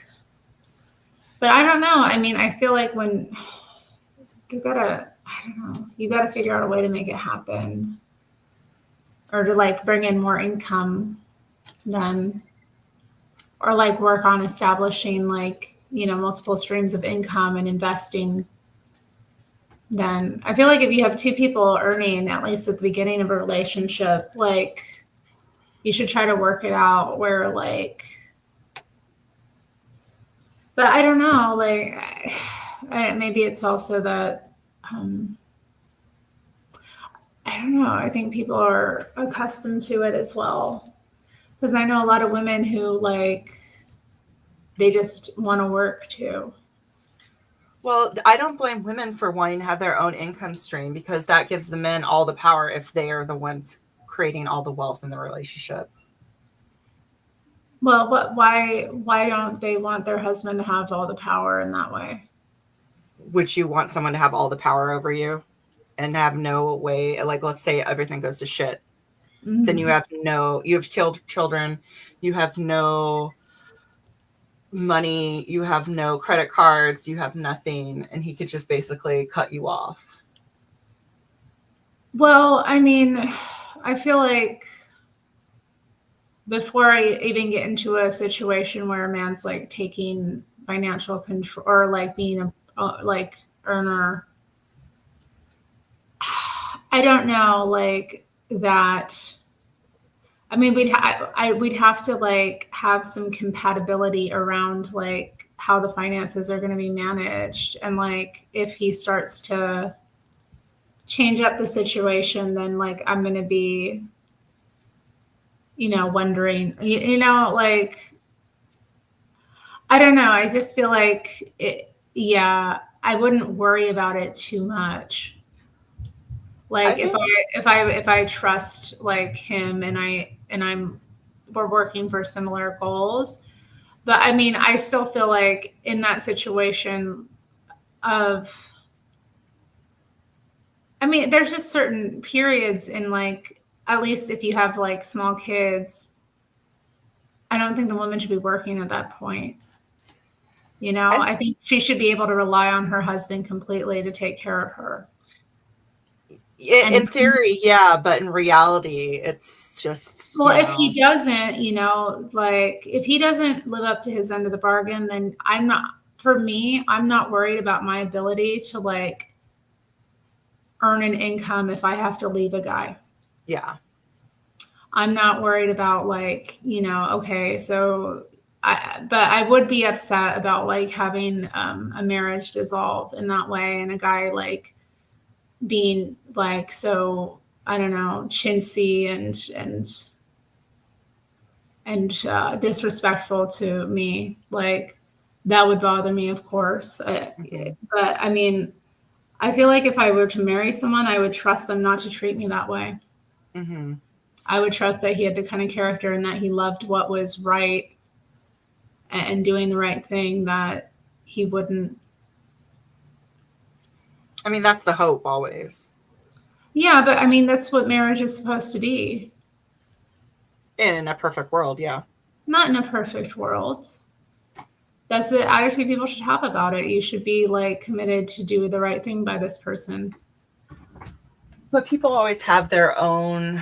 but I don't know. I mean, I feel like when you gotta, I don't know, you gotta figure out a way to make it happen or to like bring in more income then, or like work on establishing like, you know, multiple streams of income and investing. Then I feel like if you have two people earning, at least at the beginning of a relationship, like you should try to work it out where like, but I don't know, like maybe it's also that I don't know. I think people are accustomed to it as well. Because I know a lot of women who like they just want to work too. Well, I don't blame women for wanting to have their own income stream because that gives the men all the power if they are the ones creating all the wealth in the relationship. Well, but why don't they want their husband to have all the power in that way? Would you want someone to have all the power over you and have no way, like let's say everything goes to shit. Then you've killed children, you have no money, you have no credit cards, you have nothing, and he could just basically cut you off. Well, I mean, I feel like before I even get into a situation where a man's like taking financial control or like being a like earner, I don't know, like that. I mean, we'd have to like have some compatibility around like how the finances are going to be managed, and like if he starts to change up the situation, then like I'm going to be, you know, wondering, you know, like I don't know. I just feel like yeah, I wouldn't worry about it too much. Like if I trust like him and we're working for similar goals. But I mean, I still feel like in that situation of I mean, there's just certain periods in like at least if you have like small kids, I don't think the woman should be working at that point. You know, I think she should be able to rely on her husband completely to take care of her. In theory, yeah, but in reality, it's just. Well, if he doesn't, you know, like if he doesn't live up to his end of the bargain, then I'm not worried about my ability to like earn an income if I have to leave a guy. Yeah. I'm not worried about like, you know, okay, so but I would be upset about like having a marriage dissolve in that way and a guy like being like so I don't know chintzy and disrespectful to me. Like that would bother me, of course. But I mean, I feel like if I were to marry someone, I would trust them not to treat me that way. Mm-hmm. I would trust that he had the kind of character and that he loved what was right and doing the right thing, that he wouldn't. I mean, that's the hope always. Yeah, but I mean, that's what marriage is supposed to be. In a perfect world, yeah. Not in a perfect world. That's the attitude people should have about it. You should be like committed to do the right thing by this person. But people always have their own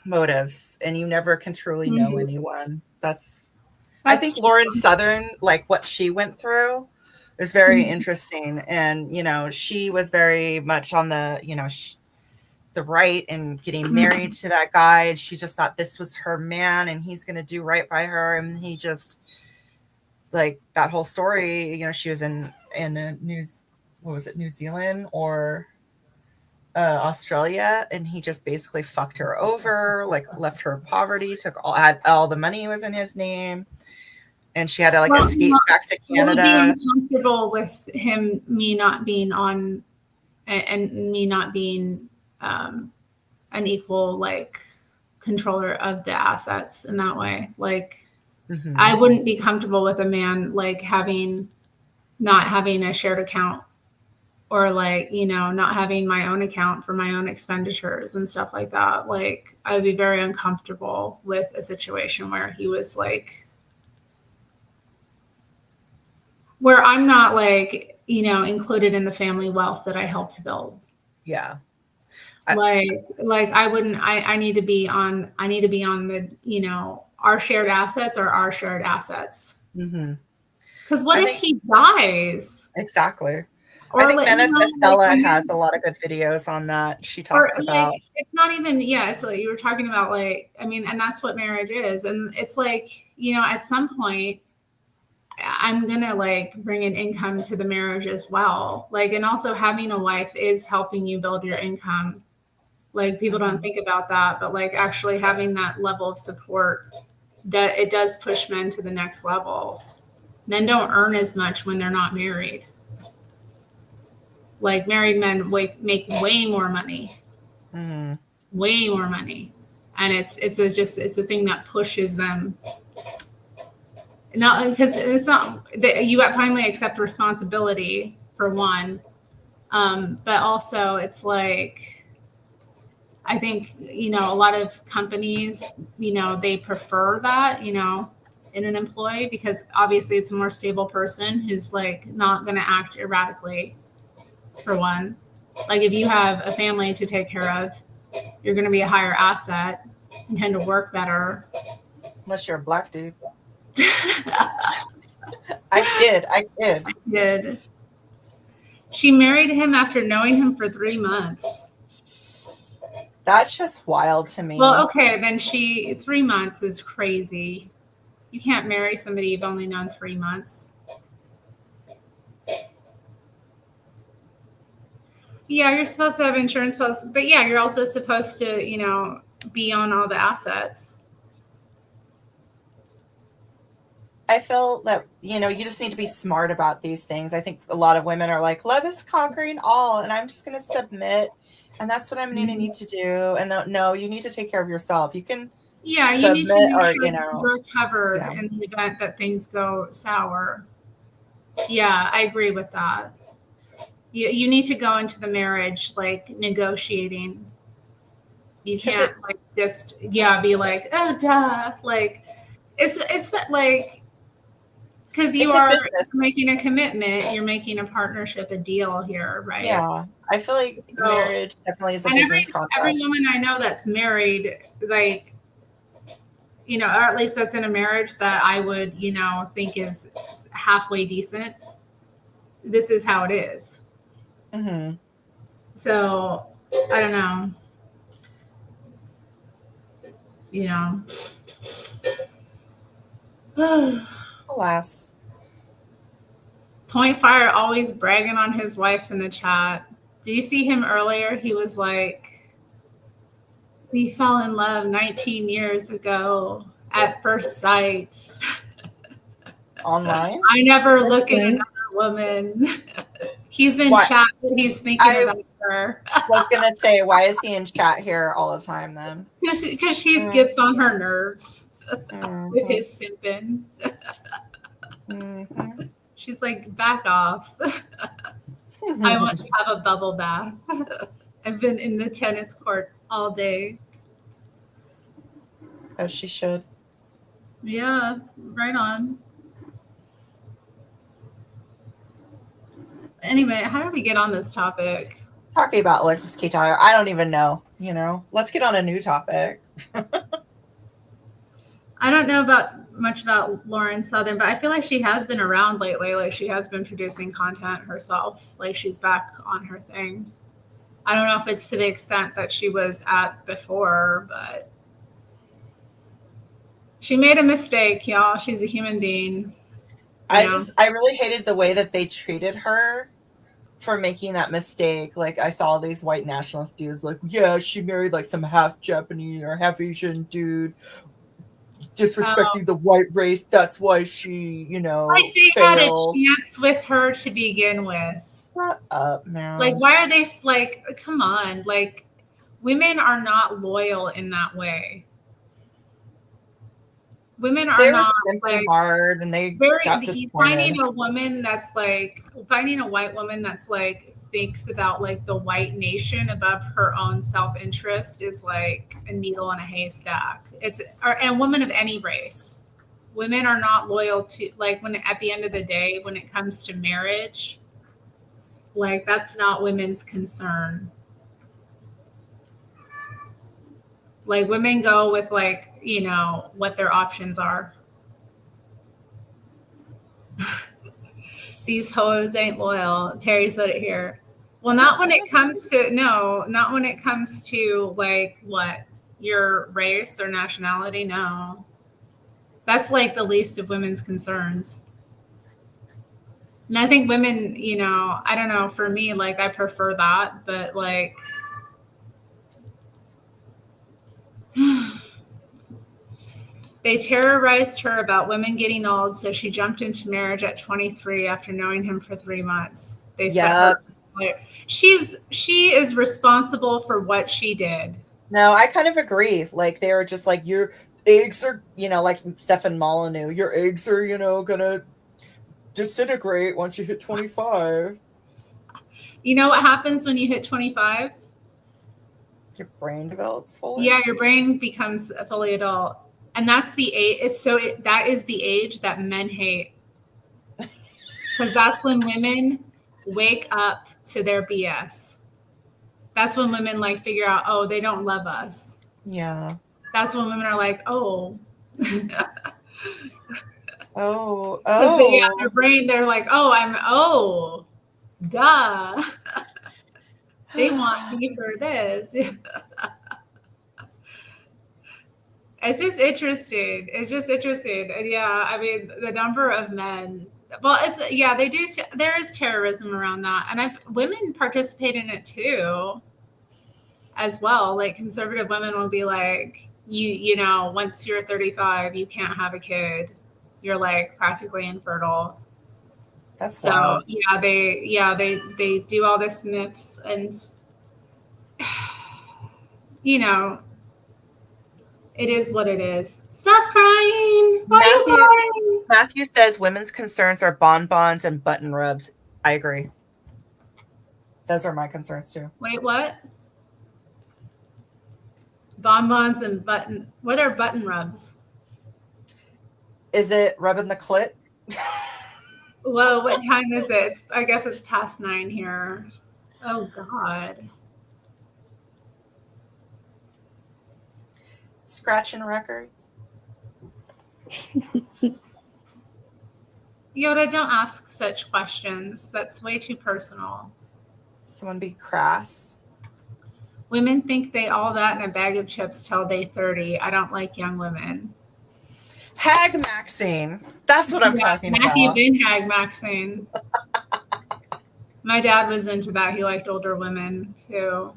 motives, and you never can truly know anyone. I think Lauren Southern, like what she went through, is very interesting. And, you know, she was very much on the, you know, the right and getting married to that guy. And she just thought this was her man and he's going to do right by her. And he just, like, that whole story, you know, she was in New Zealand or Australia, and he just basically fucked her over, like left her in poverty, had all the money was in his name, and she had to like escape back to Canada. I would be uncomfortable with me not being on, and me not being an equal like controller of the assets in that way. Like, I wouldn't be comfortable with a man like not having a shared account, or like, you know, not having my own account for my own expenditures and stuff like that. Like, I would be very uncomfortable with a situation where he was like, where I'm not like, you know, included in the family wealth that I helped to build. Yeah. I need to be on the, you know, our shared assets are our shared assets. Because what if he dies? Exactly. Or I think like, Manifest you know, Stella like, has a lot of good videos on that. She talks about, like, it's not even, it's like you were talking about, like, I mean, and that's what marriage is. And it's like, you know, at some point I'm gonna like bring an income to the marriage as well. Like, and also having a wife is helping you build your income. Like, people don't think about that, but like actually having that level of support, that it does push men to the next level. Men don't earn as much when they're not married. Like, married men make way more money, way more money, and it's a thing that pushes them. Not because it's not that you finally accept responsibility for one, but also it's like, I think, you know, a lot of companies, you know, they prefer that, you know, in an employee, because obviously it's a more stable person who's like not going to act erratically. For one, like if you have a family to take care of, you're going to be a higher asset and tend to work better. Unless you're a black dude. I kid. She married him after knowing him for 3 months. That's just wild to me. Well, okay, then 3 months is crazy. You can't marry somebody you've only known 3 months. Yeah, you're supposed to have insurance policy, but yeah, you're also supposed to, you know, be on all the assets. I feel that, you know, you just need to be smart about these things. I think a lot of women are like, love is conquering all, and I'm just going to submit, and that's what I'm going to need to do. And no, you need to take care of yourself. You can you need to make sure you're covered in the event that things go sour. Yeah, I agree with that. You need to go into the marriage like negotiating. You can't like just be like, oh duh. Like it's like, because you are making a commitment, you're making a partnership, a deal here, right? Yeah, I feel like marriage definitely is a business contract. Every woman I know that's married, like, you know, or at least that's in a marriage that I would, you know, think is halfway decent. This is how it is. So I don't know. You know. Alas. Point Fire always bragging on his wife in the chat. Do you see him earlier? He was like, we fell in love 19 years ago at first sight. Online? I never look at another woman. He's in Why- chat, but he's thinking about her. was gonna say, why is he in chat here all the time then? Because she gets on her nerves with his simping. She's like, back off. I want to have a bubble bath. I've been in the tennis court all day. As she should. Yeah, right on. Anyway, how did we get on this topic? Talking about Alexis K. Tyler. I don't even know, Let's get on a new topic. I don't know much about Lauren Southern, but I feel like she has been around lately. Like she has been producing content herself. Like she's back on her thing. I don't know if it's to the extent that she was at before, but she made a mistake, y'all. She's a human being. I really hated the way that they treated her for making that mistake. Like I saw these white nationalist dudes like, yeah, she married like some half Japanese or half Asian dude, disrespecting the white race. That's why she, like they failed. had a chance with her to begin with. Shut up, man. Like, why are they like, come on, like women are not loyal in that way. Women are not like hard, and they got finding a woman that's like finding a white woman that's like thinks about like the white nation above her own self-interest is like a needle in a haystack. And women of any race, women are not loyal to like when at the end of the day when it comes to marriage, like that's not women's concern. Like women go with like, what their options are. These hoes ain't loyal. Terry said it here. Well, not when it comes to like what your race or nationality. No, that's like the least of women's concerns. And I think women, I don't know, for me, like I prefer that, but like, they terrorized her about women getting old, so she jumped into marriage at 23 after knowing him for 3 months. They said she is responsible for what she did. No, I kind of agree. Like they were just like, your eggs are, like Stefan Molyneux, your eggs are, gonna disintegrate once you hit 25. You know what happens when you hit 25? Your brain develops fully. Yeah, your brain becomes fully adult. And that's the age. That is the age that men hate, because that's when women wake up to their BS. That's when women like figure out, oh, they don't love us. Yeah. That's when women are like, oh, oh, because they have their brain. They're like, duh. They want me for this. It's just interesting. And yeah, I mean, the number of men, they do. There is terrorism around that. And women participate in it too, as well. Like conservative women will be like, once you're 35, you can't have a kid. You're like practically infertile. That's so wild. They do all this myths and, it is what it is. Stop crying. Why are you crying? Matthew says women's concerns are bonbons and button rubs. I agree. Those are my concerns too. Wait, what? Bonbons and button. What are button rubs? Is it rubbing the clit? Well, what time is it? I guess it's past 9 here. Oh, God. Scratching records. Yoda, don't ask such questions. That's way too personal. Someone be crass. Women think they all that in a bag of chips till they 30. I don't like young women. Hag-maxing. That's what I'm talking about. Matthew been hag-maxing. My dad was into that. He liked older women too.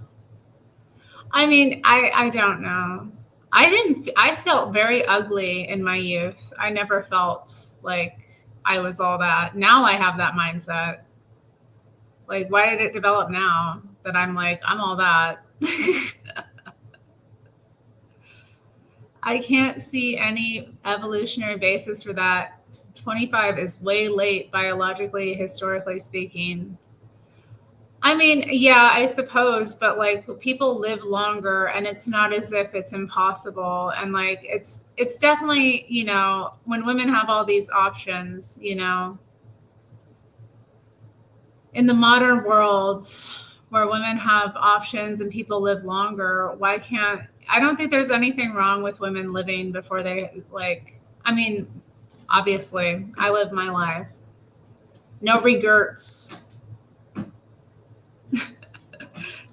I mean, I don't know. I felt very ugly in my youth. I never felt like I was all that. Now I have that mindset. Like, why did it develop now that I'm like, I'm all that? I can't see any evolutionary basis for that. 25 is way late biologically, historically speaking. I mean, yeah, I suppose, but like people live longer and it's not as if it's impossible. And like it's definitely, you know, when women have all these options, you know, in the modern world where women have options and people live longer, why can't I don't think there's anything wrong with women living before they like I mean, obviously, I live my life. No regrets.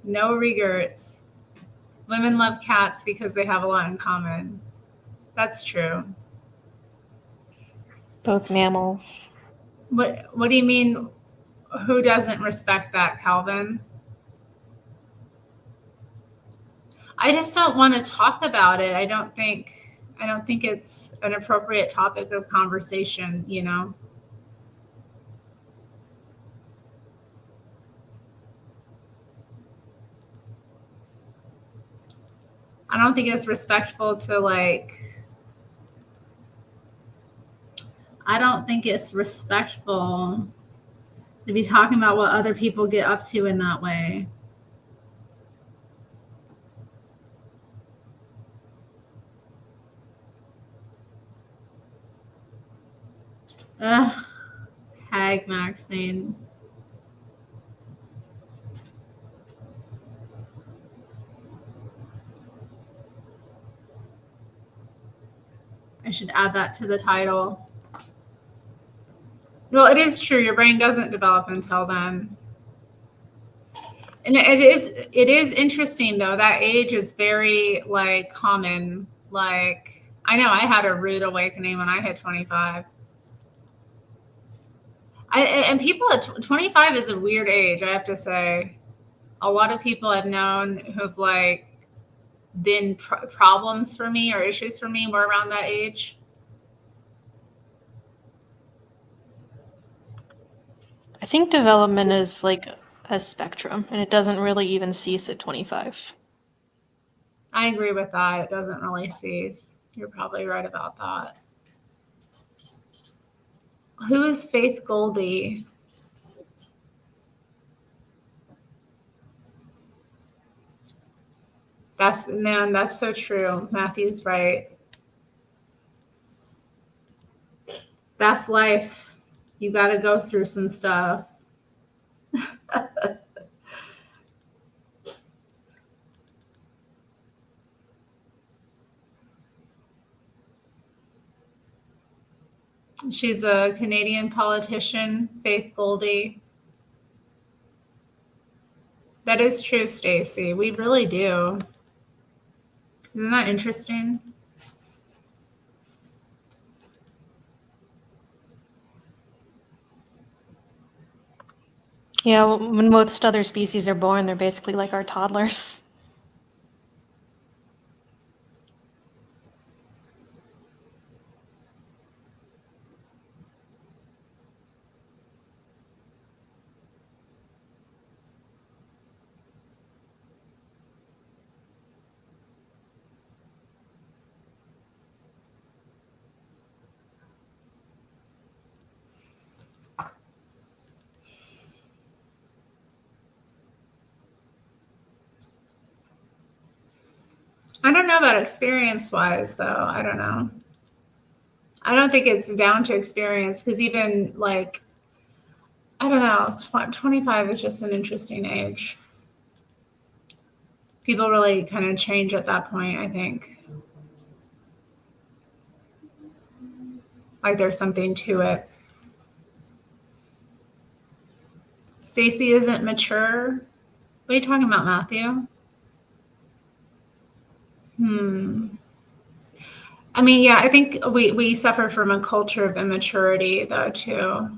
No regrets. Women love cats because they have a lot in common. That's true. Both mammals. What do you mean? Who doesn't respect that, Calvin? I just don't want to talk about it. I don't think it's an appropriate topic of conversation, you know. I don't think it's respectful to like I don't think it's respectful to be talking about what other people get up to in that way. Ugh, Hag-maxing. I should add that to the title. Well, it is true. Your brain doesn't develop until then. And it is interesting though. That age is very like common. Like I know I had a rude awakening when I hit 25. And people at 25 is a weird age, I have to say. A lot of people I've known who've like been problems for me or issues for me were around that age. I think development is like a spectrum, and it doesn't really even cease at 25. I agree with that. It doesn't really cease. You're probably right about that. Who is Faith Goldie? That's so true. Matthew's right. That's life. You got to go through some stuff. She's a Canadian politician, Faith Goldie. That is true, Stacy. We really do. Isn't that interesting? Yeah, when most other species are born, they're basically like our toddlers. I don't know about experience-wise, though. I don't know. I don't think it's down to experience because even like, I don't know, 25 is just an interesting age. People really kind of change at that point, I think. Like there's something to it. Stacy isn't mature. What are you talking about, Matthew? I mean, yeah, I think we suffer from a culture of immaturity, though, too.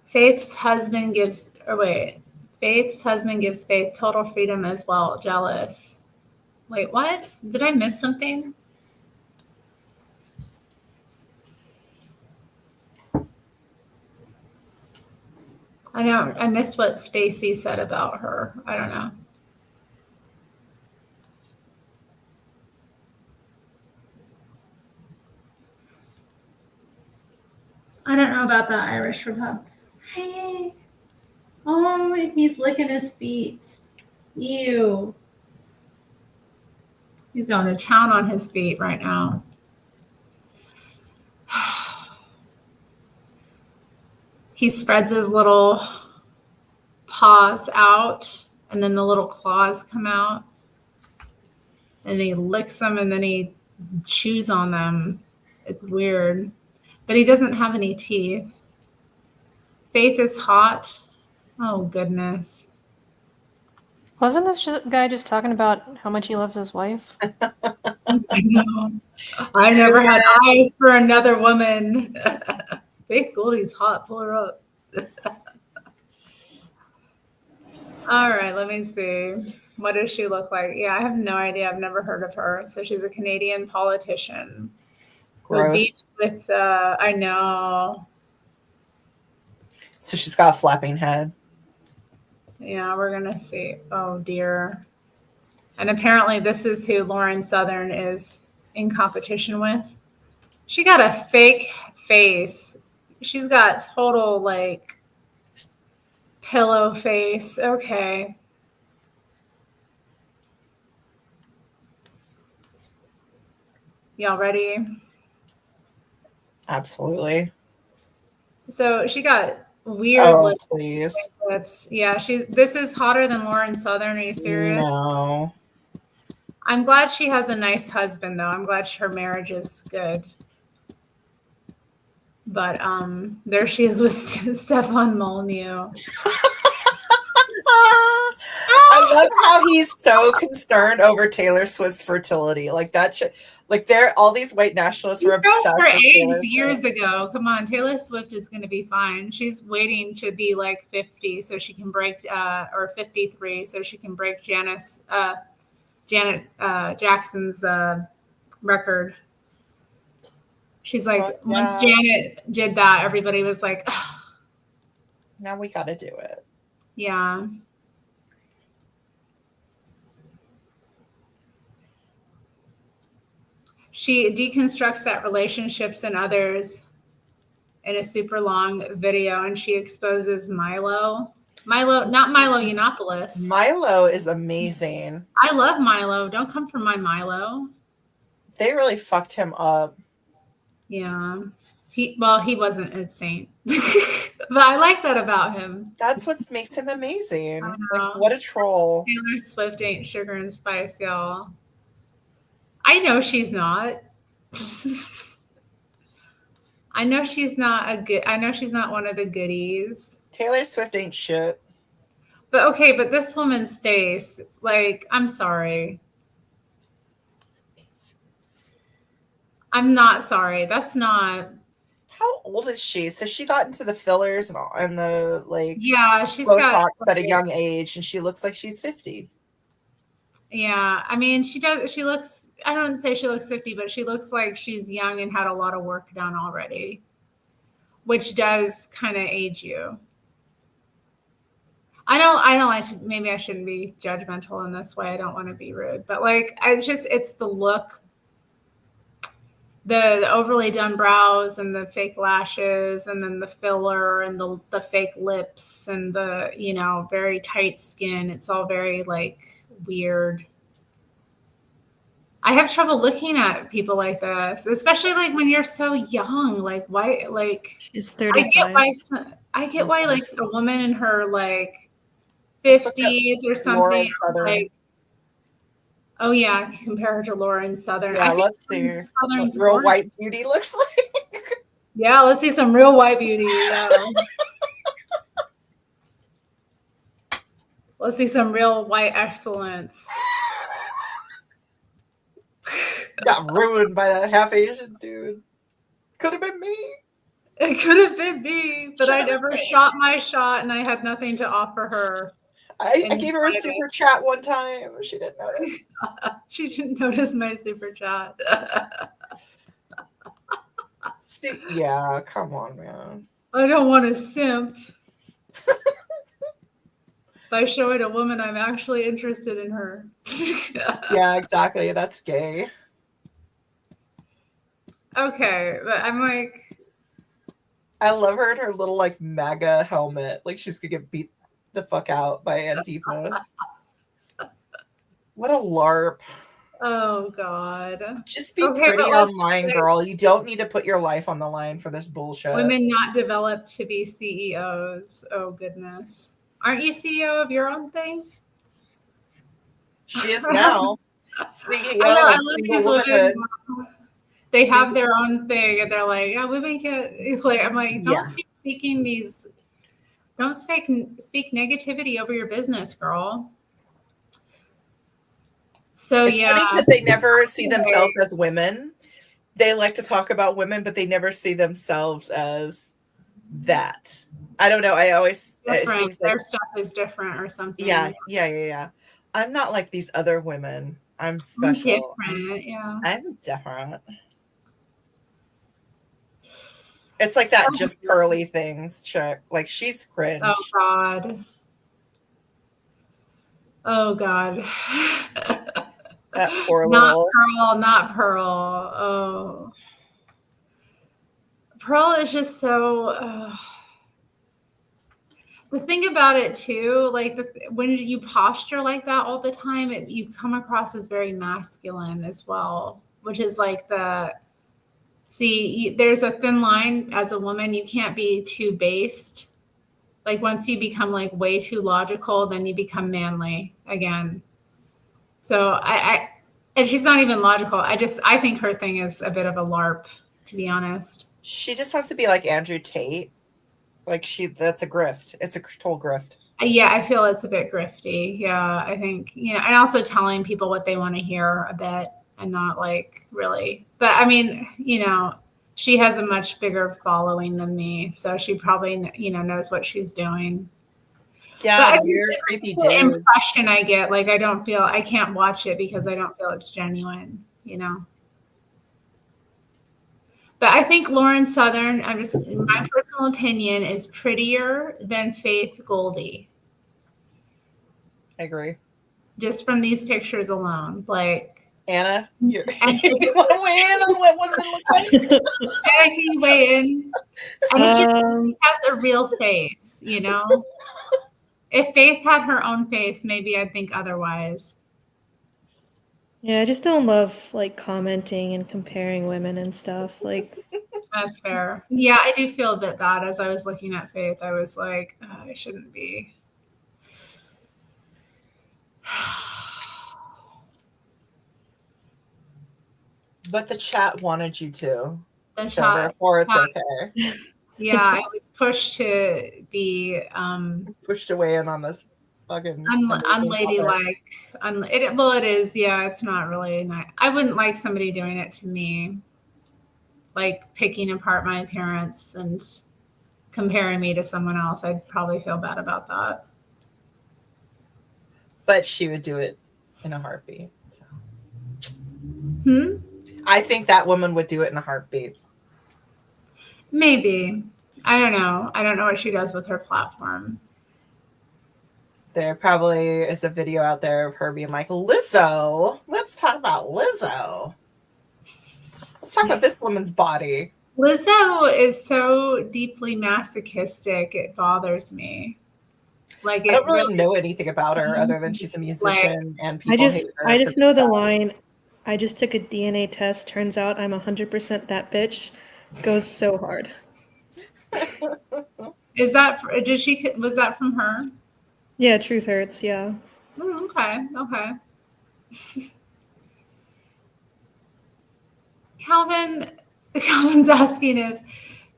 Faith's husband gives Faith total freedom as well. Jealous. Wait, what? Did I miss something? I know. I missed what Stacy said about her. I don't know. I don't know about the Irish Republic. Hey. Oh, he's licking his feet. Ew. He's going to town on his feet right now. He spreads his little paws out, and then the little claws come out. And he licks them, and then he chews on them. It's weird. But he doesn't have any teeth. Faith is hot. Oh, goodness. Wasn't this guy just talking about how much he loves his wife? I know. I never had eyes for another woman. Faith Goldie's hot. Pull her up. All right, let me see. What does she look like? Yeah, I have no idea. I've never heard of her. So she's a Canadian politician. Gross. With I know. So she's got a flapping head. Yeah, we're gonna see. Oh dear. And apparently this is who Lauren Southern is in competition with. She got a fake face. She's got total like pillow face. Okay. Y'all ready? Absolutely. So she got weird please. lips. Yeah, this is hotter than Lauren Southern. Are you serious? No. I'm glad she has a nice husband though. I'm glad her marriage is good. But there she is with Stefan Molyneux. I love how he's so concerned over Taylor Swift's fertility. Like that shit. Like all these white nationalists were obsessed for with eggs Taylor years Swift. ago. Come on, Taylor Swift is going to be fine. She's waiting to be like 50 so she can break, or 53 so she can break Janet Jackson's record. She's like, once Janet did that, everybody was like, ugh. Now we got to do it. Yeah. She deconstructs that relationships and others in a super long video, and she exposes Milo. Not Milo Yiannopoulos. Milo is amazing. I love Milo. Don't come for my Milo. They really fucked him up. Yeah. He wasn't a saint. But I like that about him. That's what makes him amazing. Like, what a troll. Taylor Swift ain't sugar and spice, y'all. I know she's not. I know she's not one of the goodies. Taylor Swift ain't shit. But okay, but this woman's face, like, I'm sorry. I'm not sorry. That's not. How old is she? So she got into the fillers and the like. Yeah, she's Botox got at a young age, and she looks like she's 50. Yeah, I mean, she does. She looks. I don't say she looks 50, but she looks like she's young and had a lot of work done already, which does kind of age you. I don't like to. Maybe I shouldn't be judgmental in this way. I don't want to be rude, but like, it's the look. The overly done brows and the fake lashes and then the filler and the fake lips and the, very tight skin. It's all very like weird. I have trouble looking at people like this, especially like when you're so young. Like why, like she's 35. I get why like a woman in her like 50s or something. Like, oh yeah, compare her to Lauren Southern. Yeah, let's see what real white beauty looks like. Yeah, let's see some real white beauty. Yeah. Let's see some real white excellence. Got ruined by that half Asian dude. Could have been me. It could have been me, but I never shot my shot and I had nothing to offer her. I gave her a super chat one time. She didn't notice. She didn't notice my super chat. Yeah, come on, man. I don't want to simp. By showing a woman I'm actually interested in her. Yeah, exactly. That's gay. Okay, but I'm like, I love her in her little like MAGA helmet. Like she's gonna get beat the fuck out by Antifa. What a LARP. oh God. Just be Okay, pretty but let's online, say girl. You don't need to put your life on the line for this bullshit. women not developed to be CEOs. Oh goodness. Aren't you CEO of your own thing? She is now I know, I CEO of love Single these Womanhood. women. They have their own thing, and they're like, "Yeah, women can't." It's like I'm like, don't Yeah. speak speaking these. Don't speak negativity over your business, girl. So It's yeah, funny because they never see themselves as women. They like to talk about women, but they never see themselves as that. I don't know. I always it different. seems like Their stuff is different or something. yeah. I'm not like these other women. I'm special. Different, yeah. I'm different. It's like that just pearly things chick. Like she's cringe. Oh God. Oh God. That poor Not little Pearl, not Pearl. Oh. Pearl is just so. The thing about it too, like when you posture like that all the time, you come across as very masculine as well, which is like there's a thin line as a woman. You can't be too based. Like once you become like way too logical, then you become manly again. So and she's not even logical. I think her thing is a bit of a LARP, to be honest. She just wants to be like Andrew Tate. Like that's a grift. It's a total grift. Yeah, I feel it's a bit grifty. Yeah, I think, and also telling people what they want to hear a bit and not like really. But I mean, she has a much bigger following than me, so she probably, knows what she's doing. Yeah, but weird, creepy the dude. impression I get, like I can't watch it because I don't feel it's genuine, But I think Lauren Southern, my personal opinion, is prettier than Faith Goldie. I agree. Just from these pictures alone, like Anna, you want to weigh in on what women look like? Anna, can you weigh in? And it's just she has a real face, If Faith had her own face, maybe I'd think otherwise. Yeah, I just don't love like commenting and comparing women and stuff. Like that's fair. Yeah, I do feel a bit bad as I was looking at Faith. I was like, I shouldn't be. But the chat wanted you to. The so chat, therefore it's okay. Yeah, I was pushed to be pushed away in on this fucking unladylike. It is. Yeah, it's not really nice. I wouldn't like somebody doing it to me, like picking apart my appearance and comparing me to someone else. I'd probably feel bad about that. But she would do it in a heartbeat. So. I think that woman would do it in a heartbeat. Maybe. I don't know. I don't know what she does with her platform. There probably is a video out there of her being like, Lizzo, let's talk about Lizzo. Let's talk about this woman's body. Lizzo is so deeply masochistic, it bothers me. Like I don't really know anything about her other than she's a musician and people hate her. I just know the line, I just took a DNA test, turns out I'm 100% that bitch, goes so hard. Was that from her? Yeah, Truth Hurts, yeah. Okay. Calvin's asking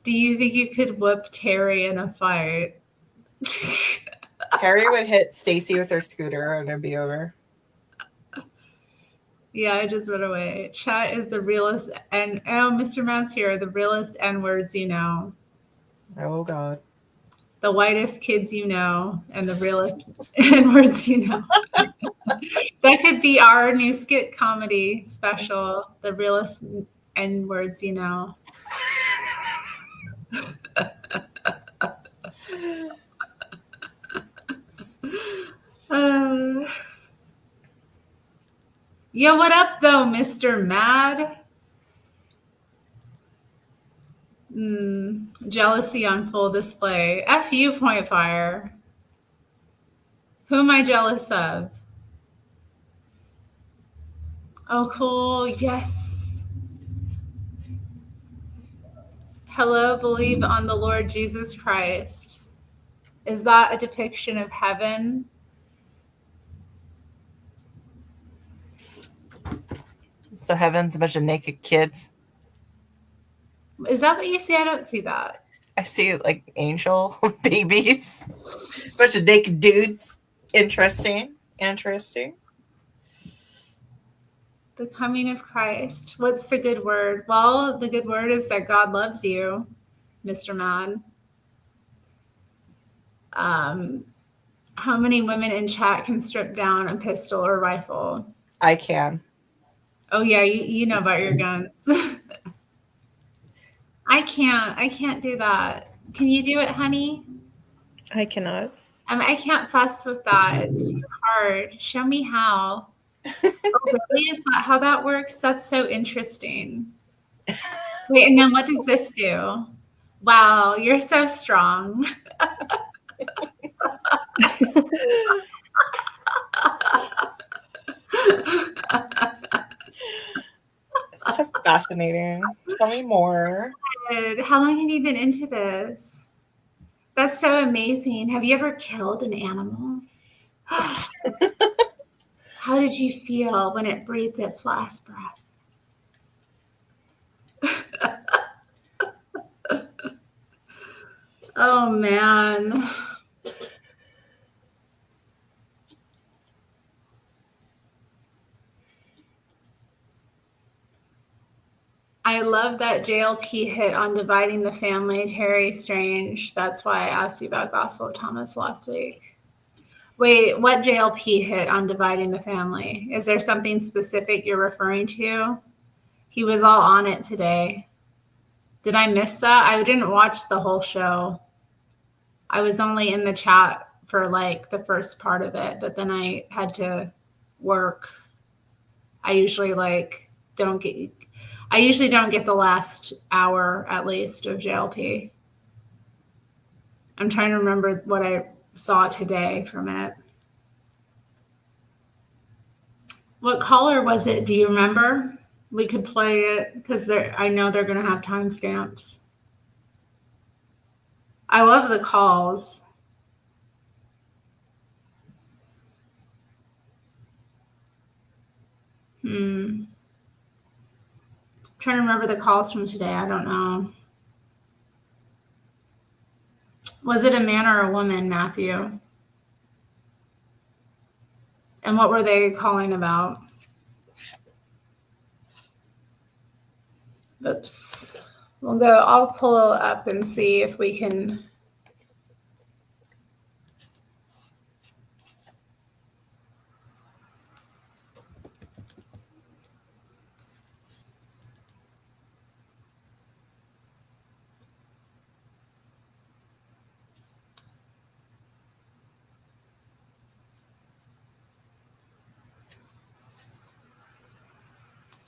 do you think you could whoop Terri in a fight? Terri would hit Stacy with her scooter and it'd be over. Yeah, I just went away. Chat is the realest, and Mr. Mouse here, the realest N-words you know. Oh God. The whitest kids you know, and the realest N-words you know. That could be our new skit comedy special, the realest N-words you know. Yo, what up, though, Mr. Mad? Jealousy on full display. F you, Point Fire. Who am I jealous of? Oh, cool. Yes. Hello, believe on the Lord Jesus Christ. Is that a depiction of heaven? So heaven's a bunch of naked kids. Is that what you see? I don't see that. I see like angel babies, bunch of naked dudes. Interesting. The coming of Christ. What's the good word? Well, the good word is that God loves you, Mr. Man. How many women in chat can strip down a pistol or rifle? I can. Oh yeah, you know about your guns. I can't do that. Can you do it, honey? I cannot. I can't fuss with that. It's too hard. Show me how. Oh, really? Is that how that works? That's so interesting. Wait, and then what does this do? Wow, you're so strong. It's so fascinating. Tell me more. How long have you been into this? That's so amazing. Have you ever killed an animal? How did you feel when it breathed its last breath? Oh, man. I love that JLP hit on dividing the family, Terri Strange. That's why I asked you about Gospel of Thomas last week. Wait, what JLP hit on dividing the family? Is there something specific you're referring to? He was all on it today. Did I miss that? I didn't watch the whole show. I was only in the chat for like the first part of it, but then I had to work. I usually don't get the last hour at least of JLP. I'm trying to remember what I saw today from it. What caller was it? Do you remember? We could play it because I know they're going to have timestamps. I love the calls. I'm trying to remember the calls from today. I don't know. Was it a man or a woman, Matthew? And what were they calling about? Oops. I'll pull up and see if we can.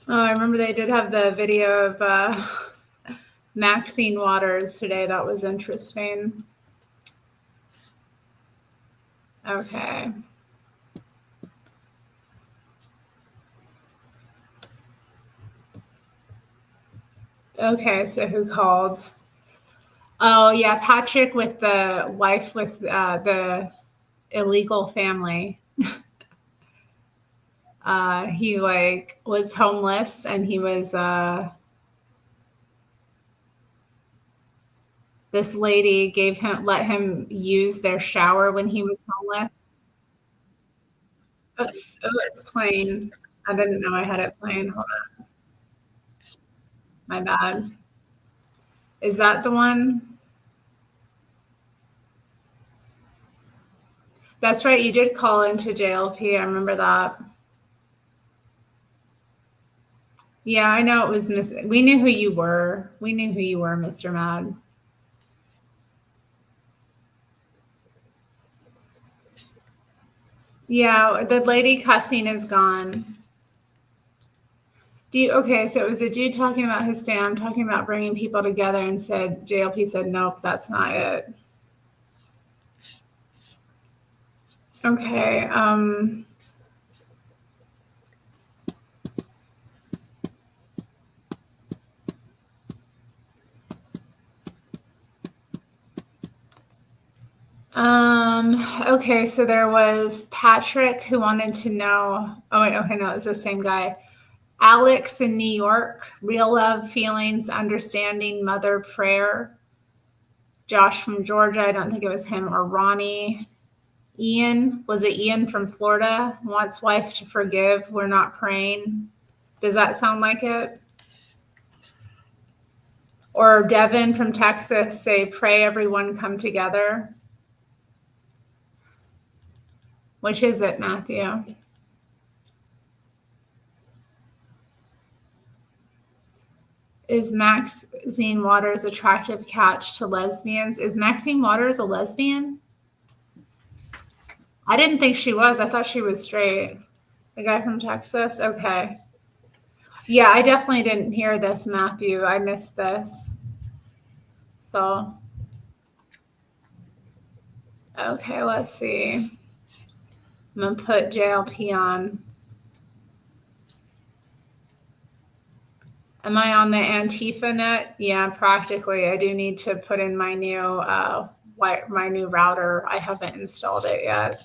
Oh, I remember they did have the video of Maxine Waters today. That was interesting. Okay. Okay, so who called? Oh, yeah, Patrick with the wife with the illegal family. He was homeless and he was this lady let him use their shower when he was homeless. Oops. Oh, it's playing. I didn't know I had it playing. Hold on. My bad. Is that the one? That's right. You did call into JLP. I remember that. Yeah, I know it was we knew who you were. We knew who you were, Mr. Mad. Yeah, the lady cussing is gone. Okay, so it was a dude talking about his fam, talking about bringing people together, and said JLP said nope, that's not it. Okay. Okay, so there was Patrick who wanted to know. Oh wait, okay, no, it's the same guy. Alex in New York, real love, feelings, understanding, mother prayer. Josh from Georgia, I don't think it was him, or Ronnie. Ian, was it Ian from Florida? Wants wife to forgive. We're not praying. Does that sound like it? Or Devin from Texas, say, pray everyone come together. Which is it, Matthew? Is Maxine Waters attractive catch to lesbians? Is Maxine Waters a lesbian? I didn't think she was. I thought she was straight. The guy from Texas? Okay. Yeah, I definitely didn't hear this, Matthew. I missed this. So, okay, let's see. I'm going to put JLP on. Am I on the Antifa net? Yeah, practically. I do need to put in my new router. I haven't installed it yet.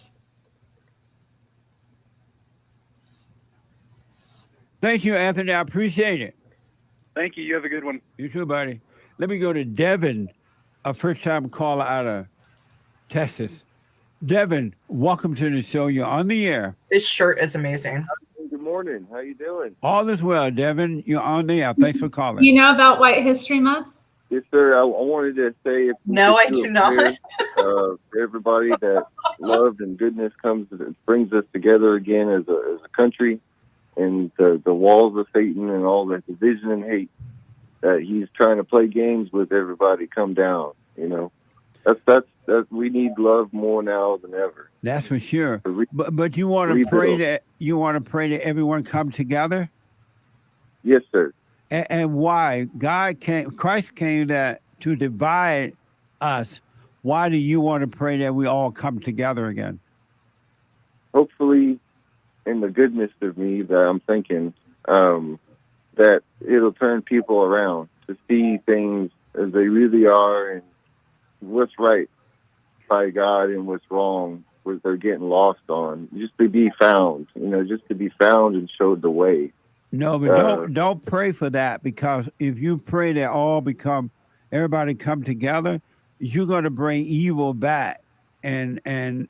Thank you, Anthony. I appreciate it. Thank you. You have a good one. You too, buddy. Let me go to Devin, a first-time caller out of Texas. Devin, welcome to the show. You're on the air. His shirt is amazing. Good morning. How you doing? All is well, Devin. You're on the air. Thanks for calling. You know about White History Month? Yes, sir. I wanted to say, No, I do not. For everybody, that love and goodness brings us together again as a country, and the walls of Satan and all the division and hate that he's trying to play games with everybody come down. You know, that's we need love more now than ever. That's for sure. But you want to pray that everyone come together? Yes, sir. And why? Christ came to divide us. Why do you want to pray that we all come together again? Hopefully, in the goodness of me, that I'm thinking that it'll turn people around to see things as they really are, and what's right by God and what's wrong, what they're getting lost on, just to be found, just to be found and showed the way. No, but don't pray for that, because if you pray that everybody come together, you're going to bring evil back, and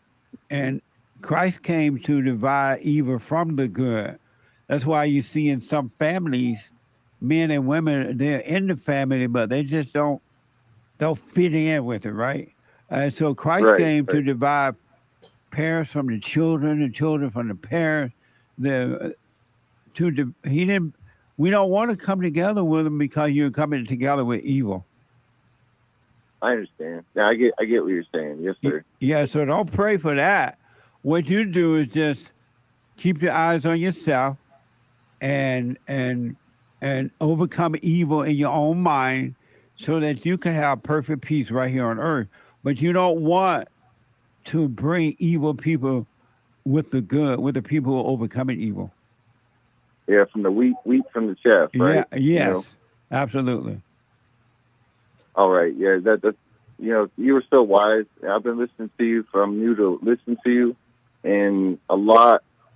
Christ came to divide evil from the good. That's why you see in some families, men and women, they're in the family, but they just don't fit in with it, right? So Christ came to divide parents from the children from the parents. We don't want to come together with them because you're coming together with evil. I understand. Yeah, I get what you're saying. Yes, sir. Yeah, so don't pray for that. What you do is just keep your eyes on yourself and overcome evil in your own mind so that you can have perfect peace right here on earth. But you don't want to bring evil people with the good, with the people who are overcoming evil. Yeah, from the wheat from the chaff, right? Yeah, yes, absolutely. All right, yeah, that's you were so wise. I've been listening to you from new to listen to you, and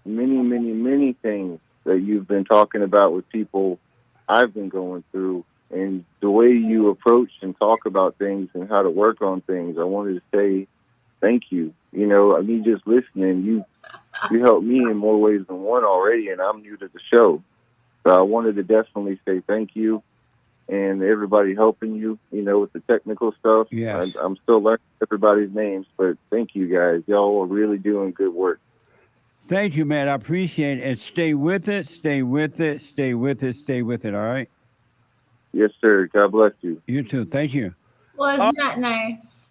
many things that you've been talking about with people I've been going through, and the way you approach and talk about things and how to work on things. I wanted to say thank you. I mean, just listening, you helped me in more ways than one already, and I'm new to the show. So I wanted to definitely say thank you, and everybody helping you, with the technical stuff. Yes. I'm still learning everybody's names, but thank you guys. Y'all are really doing good work. Thank you, man. I appreciate it. And stay with it, stay with it, stay with it, stay with it, all right? Yes, sir. God bless you. You too. Thank you. Well, isn't that nice?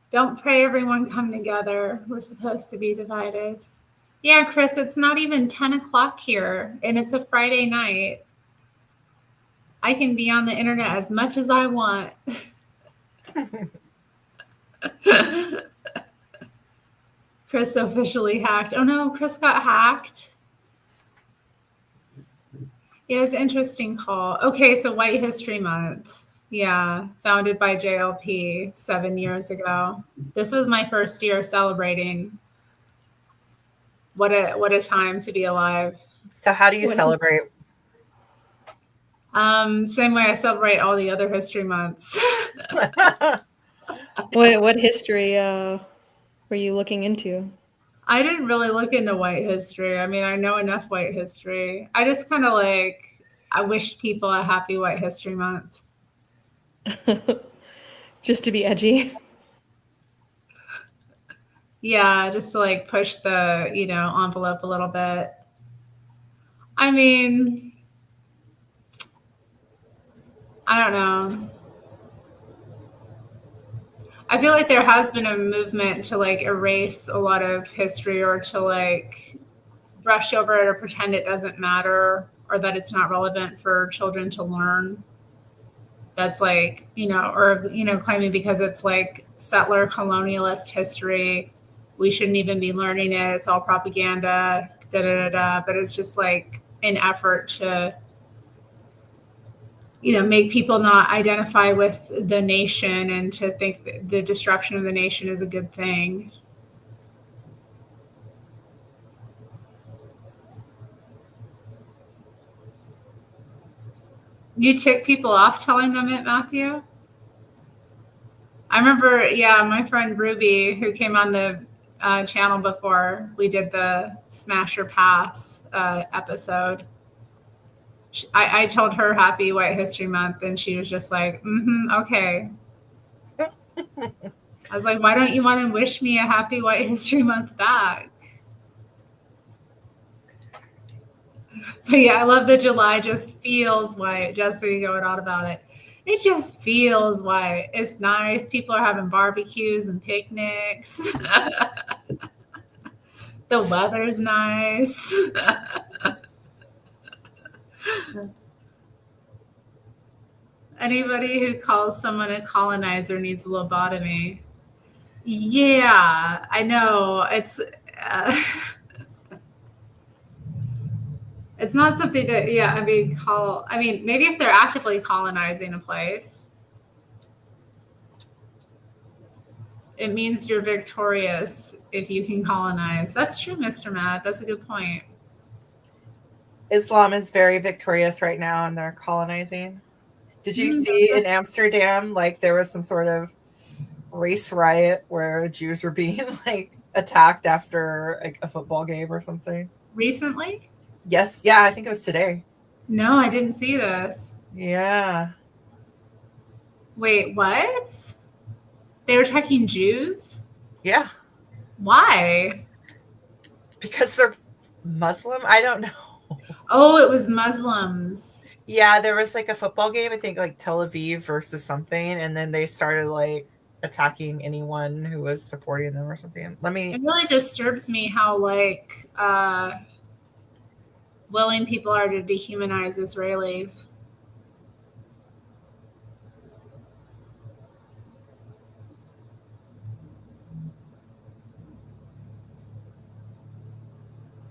Don't pray everyone come together. We're supposed to be divided. Yeah, Chris, it's not even 10 o'clock here, and it's a Friday night. I can be on the internet as much as I want. Chris officially hacked. Oh no, Chris got hacked. Yeah, it's an interesting call. Okay, so White History Month. Yeah, founded by JLP 7 years ago. This was my first year celebrating. What a time to be alive. So how do you celebrate? Same way I celebrate all the other history months. What history were you looking into? I didn't really look into white history. I mean, I know enough white history. I just kind of I wish people a happy White History Month. Just to be edgy. Yeah, just to push the, envelope a little bit. I mean, I don't know. I feel like there has been a movement to erase a lot of history or to brush over it or pretend it doesn't matter or that it's not relevant for children to learn. That's claiming because it's settler colonialist history, we shouldn't even be learning it. It's all propaganda, But it's just an effort to, make people not identify with the nation and to think that the destruction of the nation is a good thing. You tick people off telling them it, Matthew? I remember, my friend Ruby, who came on the channel before we did the Smash or Pass episode. I told her Happy White History Month, and she was just like, okay. I was like, why don't you want to wish me a Happy White History Month back? But yeah, I love that July just feels white. Jessica going on about it. It just feels white. It's nice. People are having barbecues and picnics. The weather's nice. Anybody who calls someone a colonizer needs a lobotomy. Yeah, I know. It's it's not something to, maybe if they're actively colonizing a place, it means you're victorious if you can colonize. That's true, Mr. Matt. That's a good point. Islam is very victorious right now and they're colonizing. Did you see in Amsterdam, there was some sort of race riot where Jews were being attacked after a football game or something? Recently? Yes. Yeah, I think it was today. No, I didn't see this. Yeah. Wait, what? They were attacking Jews? Yeah. Why? Because they're Muslim? I don't know. Oh, it was Muslims. Yeah, there was a football game, I think Tel Aviv versus something, and then they started attacking anyone who was supporting them or something. It really disturbs me how willing people are to dehumanize Israelis.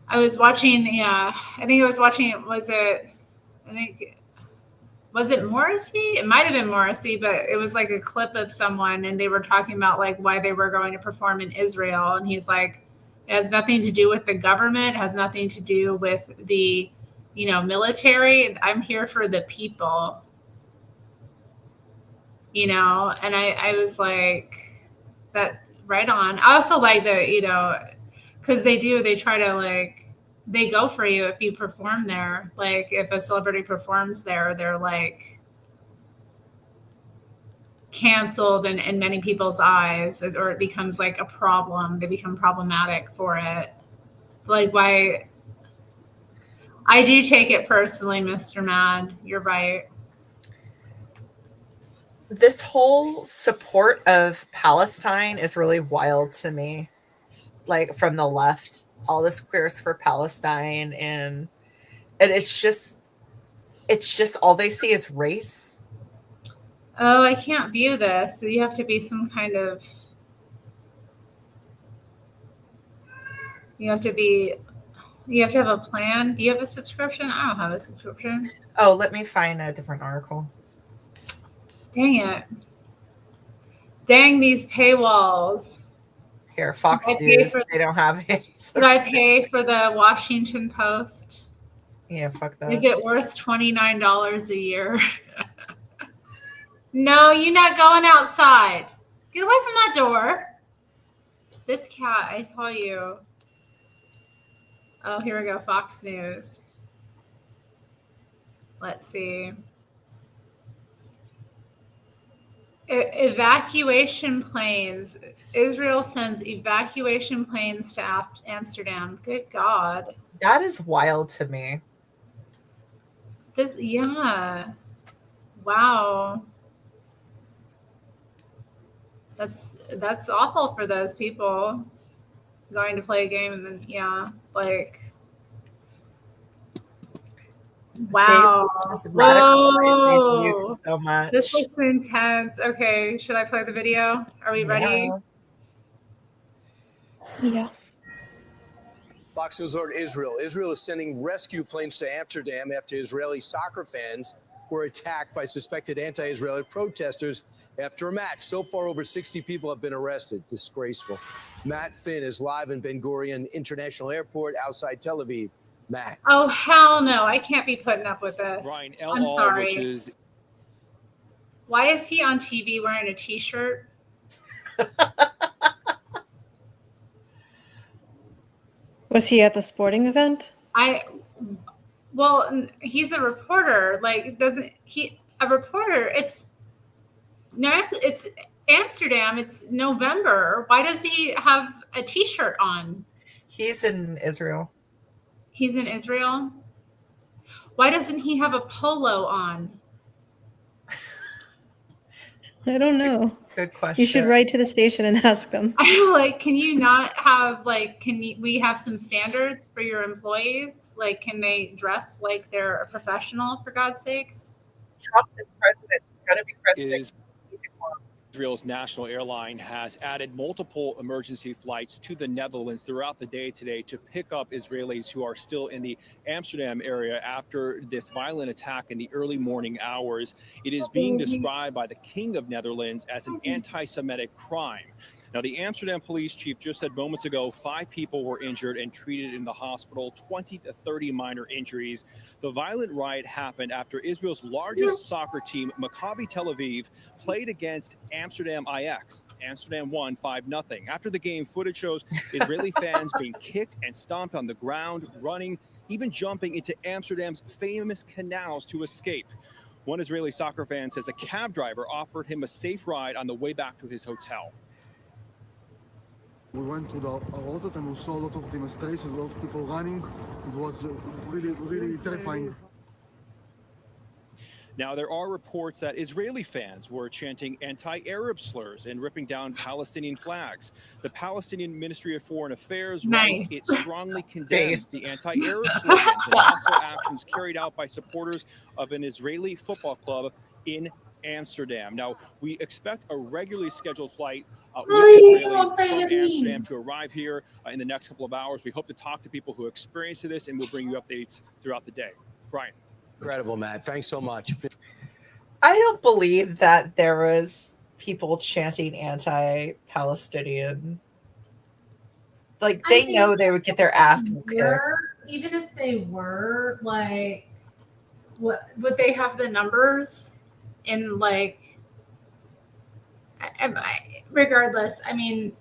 I was watching, was it Morrissey? It might have been Morrissey, but it was a clip of someone and they were talking about why they were going to perform in Israel. And he's like, it has nothing to do with the government, it has nothing to do with the, military. I'm here for the people, and I was like, that right on. I also like the, because they try to they go for you if you perform there. If a celebrity performs there, they're canceled in many people's eyes, or it becomes a problem. They become problematic for it. Why? I do take it personally, Mr. Mad. You're right. This whole support of Palestine is really wild to me. From the left, all this queers for Palestine, and it's just all they see is race. Oh, I can't view this. So you have to be some kind of. You have to have a plan. Do you have a subscription? I don't have a subscription. Oh, let me find a different article. Dang it. Dang these paywalls. Here, Fox News, they don't have any. Did I pay for the Washington Post? Yeah, fuck that. Is it worth $29 a year? No, you're not going outside. Get away from that door. This cat, I tell you. Oh, here we go. Fox News. Let's see. Evacuation planes. Israel sends evacuation planes to Amsterdam. Good God. That is wild to me. Yeah. Wow. That's awful for those people going to play a game and then wow. Whoa. So much. This looks intense. Okay, should I play the video? Are we ready? Yeah. Fox News alert Israel. Israel is sending rescue planes to Amsterdam after Israeli soccer fans were attacked by suspected anti-Israeli protesters after a match. So far, over 60 people have been arrested. Disgraceful. Matt Finn is live in Ben Gurion International Airport outside Tel Aviv. Matt. Oh, hell no. I can't be putting up with this. Ryan, I'm sorry. which is... Why is he on TV wearing a t-shirt? Was he at the sporting event? Well, he's a reporter. Like, a reporter, it's Amsterdam. It's November. Why does he have a t-shirt on? He's in Israel. He's in Israel? Why doesn't he have a polo on? I don't know. Good question. You should write to the station and ask them. Like, can you not have, like, we have some standards for your employees? Like, can they dress like they're a professional, for God's sakes? Trump is president. He's got to be president. Israel's national airline has added multiple emergency flights to the Netherlands throughout the day today to pick up Israelis who are still in the Amsterdam area after this violent attack in the early morning hours. It is being described by the King of Netherlands as an anti-Semitic crime. Now, the Amsterdam police chief just said moments ago 5 people were injured and treated in the hospital, 20 to 30 minor injuries. The violent riot happened after Israel's largest soccer team, Maccabi Tel Aviv, played against Amsterdam Ajax. Amsterdam won 5-0. After the game, footage shows Israeli fans being kicked and stomped on the ground, running, even jumping into Amsterdam's famous canals to escape. One Israeli soccer fan says a cab driver offered him a safe ride on the way back to his hotel. We went to the road and we saw a lot of demonstrations, a lot of people running. It was really, really terrifying. Now, there are reports that Israeli fans were chanting anti-Arab slurs and ripping down Palestinian flags. The Palestinian Ministry of Foreign Affairs writes it strongly condemns the anti-Arab slogans and hostile actions carried out by supporters of an Israeli football club in Amsterdam. Now, we expect a regularly scheduled flight with Israelis from Amsterdam to arrive here in the next couple of hours. We hope to talk to people who experienced this, and we'll bring you updates throughout the day. Brian. Incredible, Matt. Thanks so much. I don't believe that there was people chanting anti-Palestinian. Like, they know they would get their ass kicked. Even if they were, like, would they have the numbers? And, like, regardless, I mean,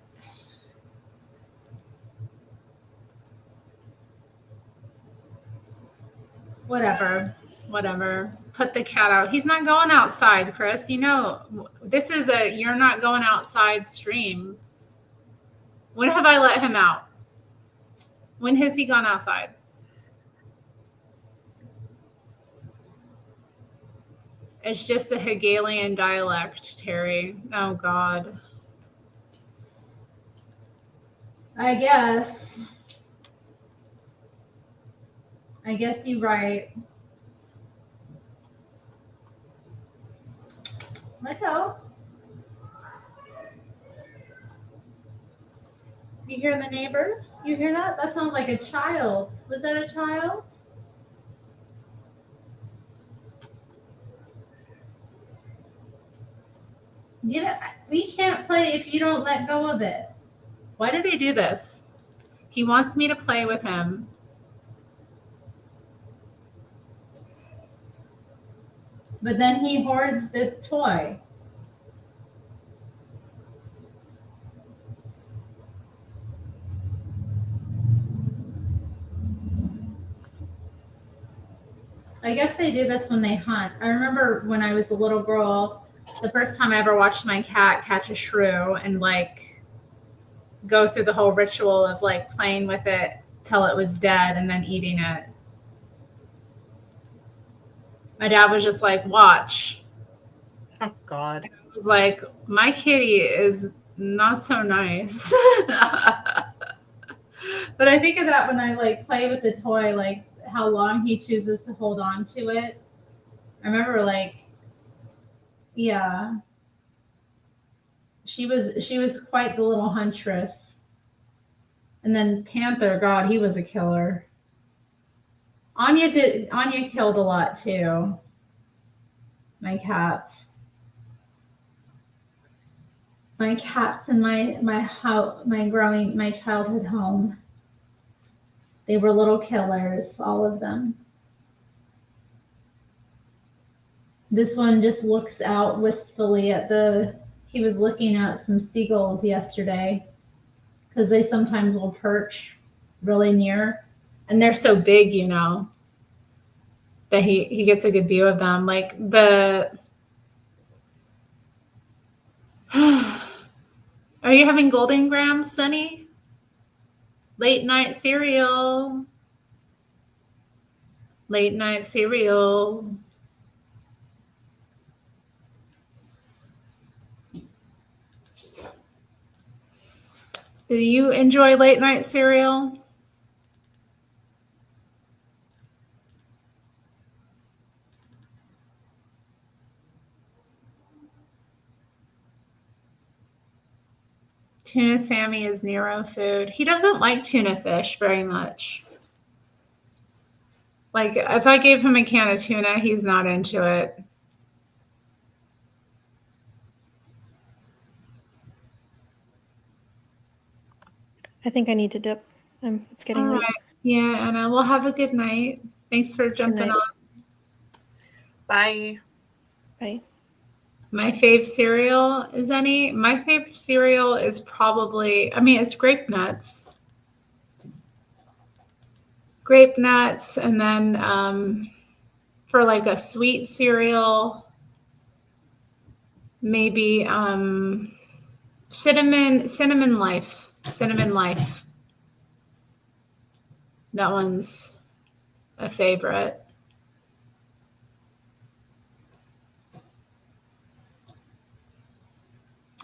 whatever. Put the cat out. He's not going outside, Chris. You know, this is a you're not going outside stream. When have I let him out? When has he gone outside? It's just a Hegelian dialect, Terry. Oh, God. I guess. I guess you're right. Let go. You hear the neighbors? You hear that? That sounds like a child. Was that a child? Yeah, we can't play if you don't let go of it. Why do they do this? He wants me to play with him. But then he hoards the toy. I guess they do this when they hunt. I remember when I was a little girl, the first time I ever watched my cat catch a shrew and like go through the whole ritual of like playing with it till it was dead and then eating it. My dad was just like, watch. Oh, God. I was like, my kitty is not so nice. But I think of that when I like play with the toy, like how long he chooses to hold on to it. I remember like, yeah, she was quite the little huntress. And then Panther, God, he was a killer. Anya killed a lot too. My cats. My cats in my childhood home. They were little killers, all of them. This one just looks out wistfully at he was looking at some seagulls yesterday because they sometimes will perch really near and they're so big, you know, that he gets a good view of them. Like are you having Golden Grams, Sunny? Late night cereal. Late night cereal. Do you enjoy late night cereal? Tuna Sammy is Nero food. He doesn't like tuna fish very much. Like, if I gave him a can of tuna, he's not into it. I think I need to dip. It's getting All late. right. Yeah, Anna, we'll have a good night. Thanks for jumping on. Bye. Bye. My fave cereal is my fave cereal is probably, it's grape nuts. Grape nuts, and then for like a sweet cereal, maybe cinnamon life. That one's a favorite.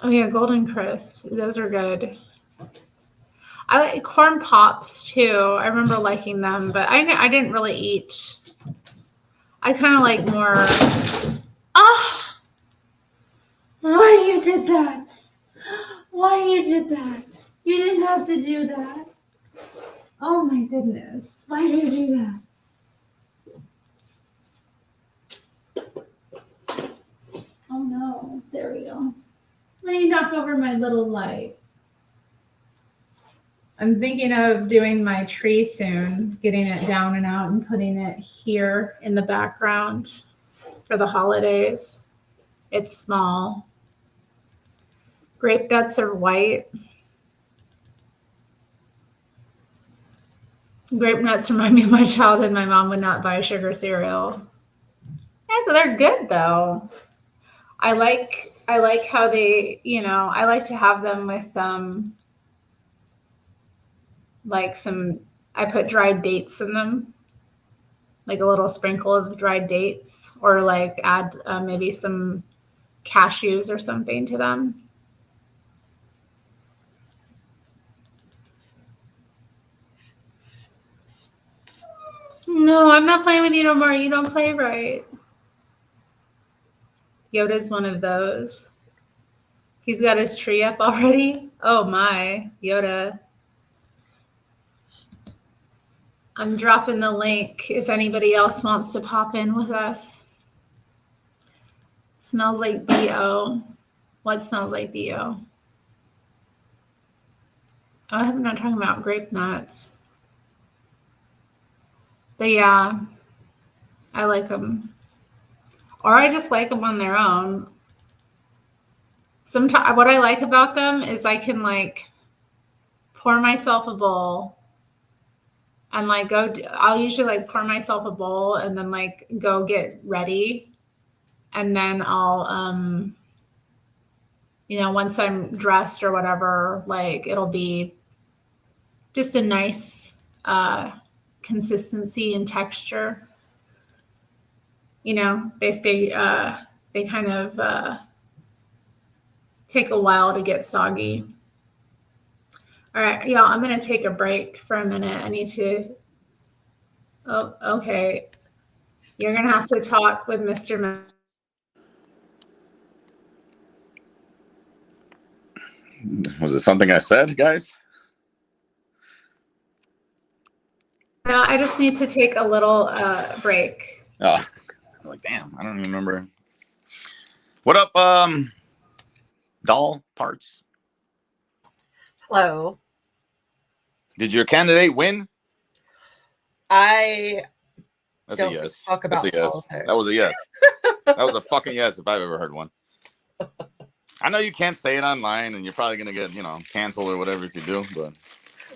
Oh yeah, Golden Crisps. Those are good. I like corn pops too. I remember liking them, but I didn't really eat. I kind of like more. Ah! Why you did that? Why you did that? You didn't have to do that. Oh my goodness. Why did you do that? Oh no. There we go. Why you knock over my little light? I'm thinking of doing my tree soon, getting it down and out and putting it here in the background for the holidays. It's small. Grape nuts are white. Grape nuts remind me of my childhood. My mom would not buy sugar cereal. Yeah, they're good though. I like how they, I like to have them with I put dried dates in them, like a little sprinkle of dried dates, or like add maybe some cashews or something to them. No, I'm not playing with you no more. You don't play right. Yoda's one of those. He's got his tree up already. Oh my, Yoda. I'm dropping the link if anybody else wants to pop in with us. Smells like BO. What smells like BO? Oh, I'm not talking about grape nuts. But yeah, I like them. Or I just like them on their own. Sometimes what I like about them is I can like pour myself a bowl and like I'll usually like pour myself a bowl and then like go get ready. And then I'll, you know, once I'm dressed or whatever, like it'll be just a nice consistency and texture. You know, they kind of take a while to get soggy. All right, y'all, I'm going to take a break for a minute. I need to, oh, okay. You're going to have to talk with Mr. Was it something I said, guys? No, I just need to take a little break. Oh, I'm like, damn, I don't even remember. What up, doll parts? Hello. Did your candidate win? I That's don't a yes. talk about That's a yes. politics. That was a yes. That was a fucking yes if I've ever heard one. I know you can't say it online, and you're probably gonna get, you know, canceled or whatever if you do. But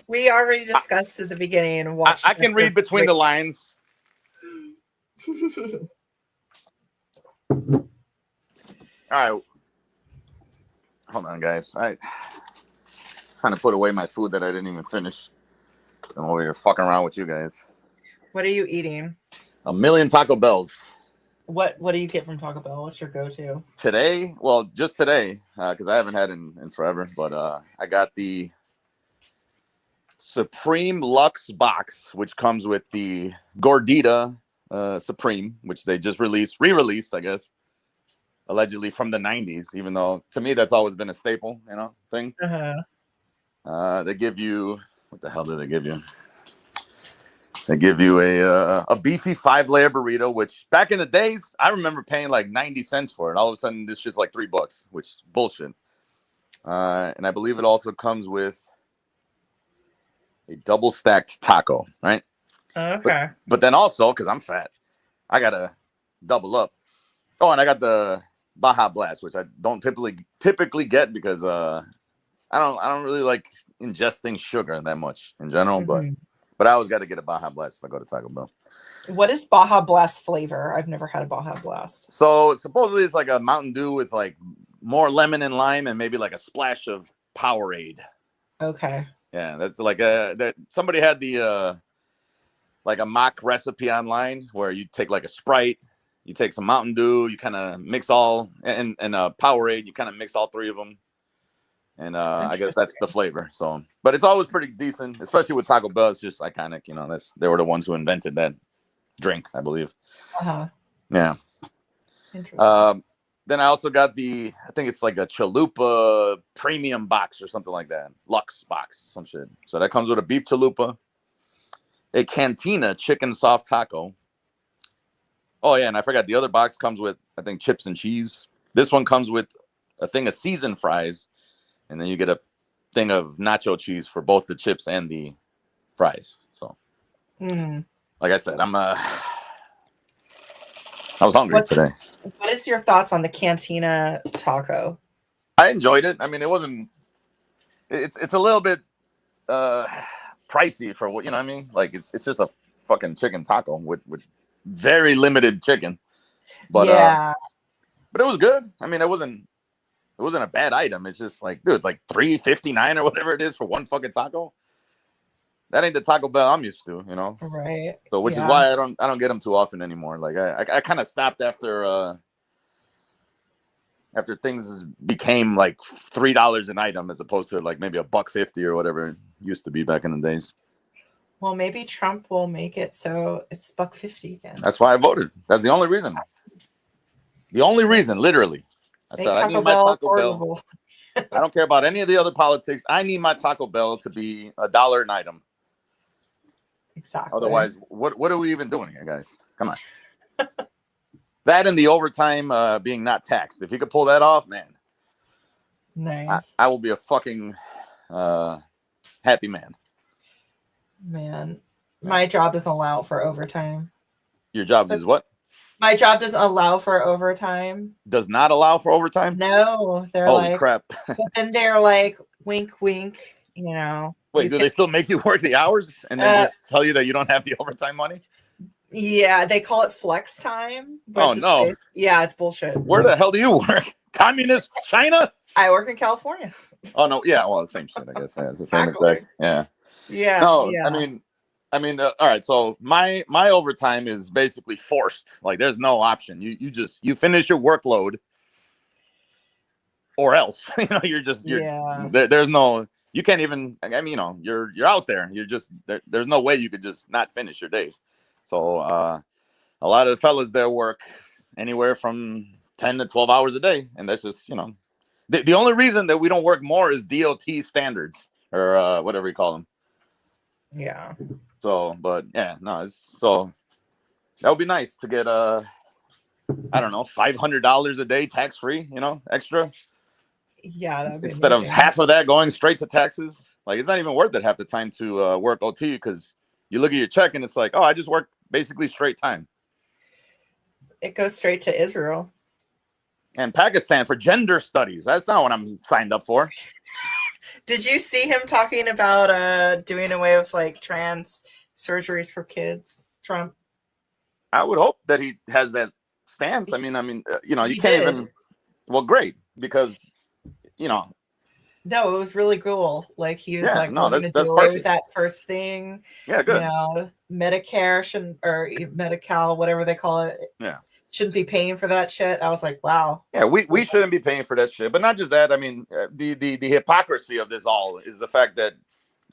We already discussed at the beginning and watched. I can read between the lines. All right, hold on, guys. I trying to put away my food that I didn't even finish. I'm over here fucking around with you guys. What are you eating? A million Taco Bells. What do you get from Taco Bell? What's your go-to? Today, well, just today, because I haven't had in forever, but I got the Supreme Luxe box, which comes with the Gordita Supreme, which they just re-released, I guess, allegedly from the 90s, even though to me that's always been a staple, you know, thing. They give you, what the hell do they give you? They give you a beefy 5-layer burrito, which back in the days, I remember paying like 90 cents for it. All of a sudden, this shit's like $3, which is bullshit. And I believe it also comes with a double stacked taco, right? Okay. But then also, because I'm fat, I gotta double up. Oh, and I got the Baja Blast, which I don't typically get because I don't really like ingesting sugar that much in general, but I always got to get a Baja Blast if I go to Taco Bell. What is Baja Blast flavor? I've never had a Baja Blast. So supposedly it's like a Mountain Dew with like more lemon and lime and maybe like a splash of Powerade. Okay. Yeah, that's like that somebody had the like a mock recipe online where you take like a Sprite, you take some Mountain Dew, you kind of mix all and Powerade, you kind of mix all three of them. And I guess that's the flavor. So, but it's always pretty decent, especially with Taco Bell. It's just iconic, you know. They were the ones who invented that drink, I believe. Yeah. Interesting. Then I also got I think it's like a chalupa premium box or something like that, Lux box, some shit. So that comes with a beef chalupa, a cantina chicken soft taco. Oh yeah, and I forgot the other box comes with, I think, chips and cheese. This one comes with a thing of seasoned fries. And then you get a thing of nacho cheese for both the chips and the fries. So, like I said, I was hungry today. What is your thoughts on the cantina taco? I enjoyed it. I mean, it wasn't. It's a little bit pricey for what, you know what I mean. Like it's just a fucking chicken taco with very limited chicken. But yeah. But it was good. I mean, it wasn't a bad item. It's just like, dude, like $3.59 or whatever it is for one fucking taco. That ain't the Taco Bell I'm used to, you know. Right. So, which is why I don't get them too often anymore. Like I kind of stopped after things became like $3 an item as opposed to like maybe $1.50 or whatever it used to be back in the days. Well, maybe Trump will make it so it's $1.50 again. That's why I voted. That's the only reason. The only reason, literally. I Make said I need Taco my Bell Taco Bell. affordable. I don't care about any of the other politics. I need my Taco Bell to be $1 an item. Exactly. Otherwise, what are we even doing here, guys? Come on. That and the overtime being not taxed. If you could pull that off, man, Nice. I will be a fucking happy man. Man, my job doesn't allow for overtime. Your job is what? My job doesn't allow for overtime. Does not allow for overtime? No, they're Holy like, crap. but then they're like, wink, wink, you know. Wait, you do can- they still make you work the hours and then just tell you that you don't have the overtime money? Yeah, they call it flex time. but Oh, it's just no. yeah, it's bullshit. Where the hell do you work? Communist China? I work in California. Oh, no. Yeah, well, the same shit, I guess. Yeah, it's the same Exactly. effect. Yeah. Yeah. No, yeah. I mean, all right. So my overtime is basically forced. Like, there's no option. You finish your workload, or else, there's no. You can't even. I mean, you're out there. You're just there's no way you could just not finish your day. So a lot of the fellas there work anywhere from 10 to 12 hours a day, and that's just the only reason that we don't work more is DOT standards or whatever you call them. Yeah. So, but yeah, no. So that would be nice to get I don't know, $500 a day tax free. Extra. Yeah, that'd be Instead of amazing. half of that going straight to taxes. Like, it's not even worth it half the time to work OT because you look at your check and it's like, oh, I just worked basically straight time. It goes straight to Israel. And Pakistan for gender studies. That's not what I'm signed up for. Did you see him talking about doing away with like trans surgeries for kids? Trump. I would hope that he has that stance. I mean, you He can't did. even. Well, great, because No, it was really cool. Like he was Yeah, like, no, we're gonna that's do away perfect. with that first thing. Yeah, good. Medicare shouldn't, or Medi-Cal, whatever they call it, Yeah. shouldn't be paying for that shit. I was like, wow. Yeah, we shouldn't be paying for that shit. But not just that. I mean, the hypocrisy of this all is the fact that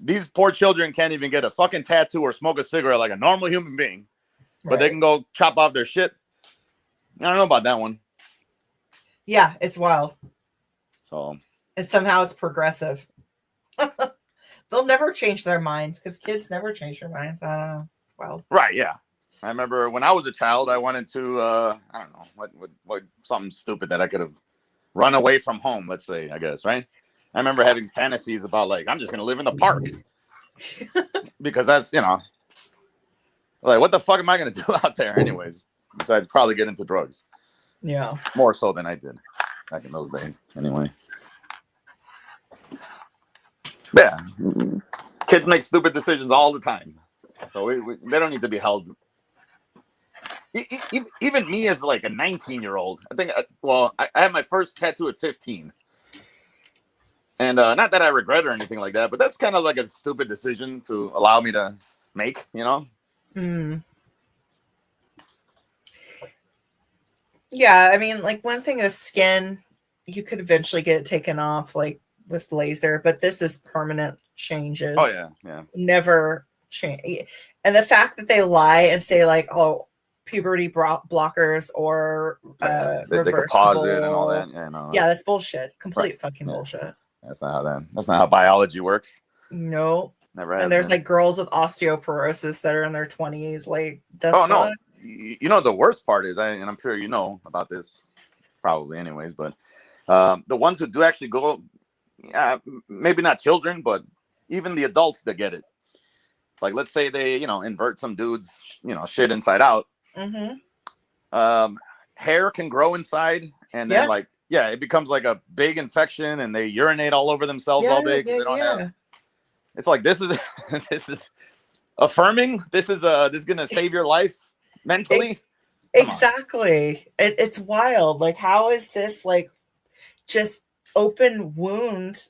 these poor children can't even get a fucking tattoo or smoke a cigarette like a normal human being, but they Right. can go chop off their shit. I don't know about that one. Yeah, it's wild. So And somehow it's progressive. They'll never change their minds because kids never change their minds. I don't know. It's wild. right, yeah. I remember when I was a child, I wanted to I don't know what something stupid that I could have run away from home. Let's say, I guess, right? I remember having fantasies about like I'm just gonna live in the park because that's like what the fuck am I gonna do out there anyways? Besides probably get into drugs. Yeah. More so than I did back in those days. Anyway. Yeah. Kids make stupid decisions all the time. So they don't need to be held. Even me as like a 19-year-old, I think, I had my first tattoo at 15. And not that I regret or anything like that, but that's kind of like a stupid decision to allow me to make, Hmm. Yeah, I mean, like one thing is skin, you could eventually get it taken off, like with laser, but this is permanent changes. Oh, yeah, yeah. Never change. And the fact that they lie and say like, oh, puberty blockers or They could reversible. pause it and all that. Yeah, no, Yeah, that's bullshit. Complete Right. fucking Yeah. bullshit. That's not how biology works. No. Never has And there's been. like girls with osteoporosis that are in their 20s. Like, the Oh, fuck? no. The worst part is, and I'm sure you know about this probably anyways, but the ones who do actually go, maybe not children, but even the adults that get it. Like, let's say they, invert some dude's, shit inside out. Mm-hmm. Hair can grow inside and then it becomes like a big infection and they urinate all over themselves all day because they don't have. It's like, this is affirming. This is gonna save your life mentally. Exactly. It's wild. Like, how is this like just open wound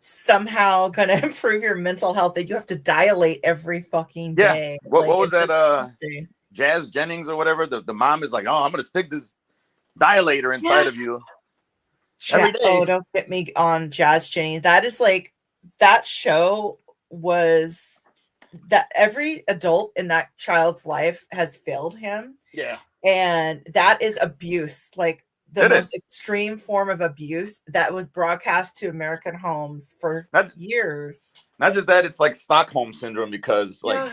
somehow gonna improve your mental health that you have to dilate every fucking day? What was it's that? disgusting. Jazz Jennings or whatever. The mom is like, oh, I'm gonna stick this dilator inside of you every day. Oh, don't get me on Jazz Jennings. That is like, that show was that every adult in that child's life has failed him. Yeah. And that is abuse, like the It most is. extreme form of abuse that was broadcast to American homes for years. Not just that, it's like Stockholm syndrome because like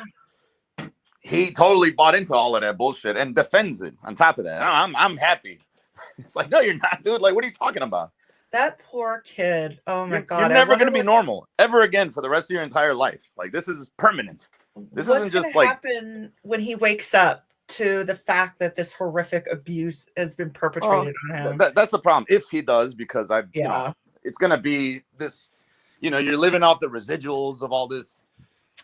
he totally bought into all of that bullshit and defends it on top of that. I'm happy. It's like, no, you're not, dude. Like, what are you talking about? That poor kid. Oh my God. You're never going to be normal ever again for the rest of your entire life. Like, this is permanent. This What's isn't going just to like happen when he wakes up to the fact that this horrific abuse has been perpetrated on him? That's the problem. If he does, because you know, it's going to be this, you know, you're living off the residuals of all this,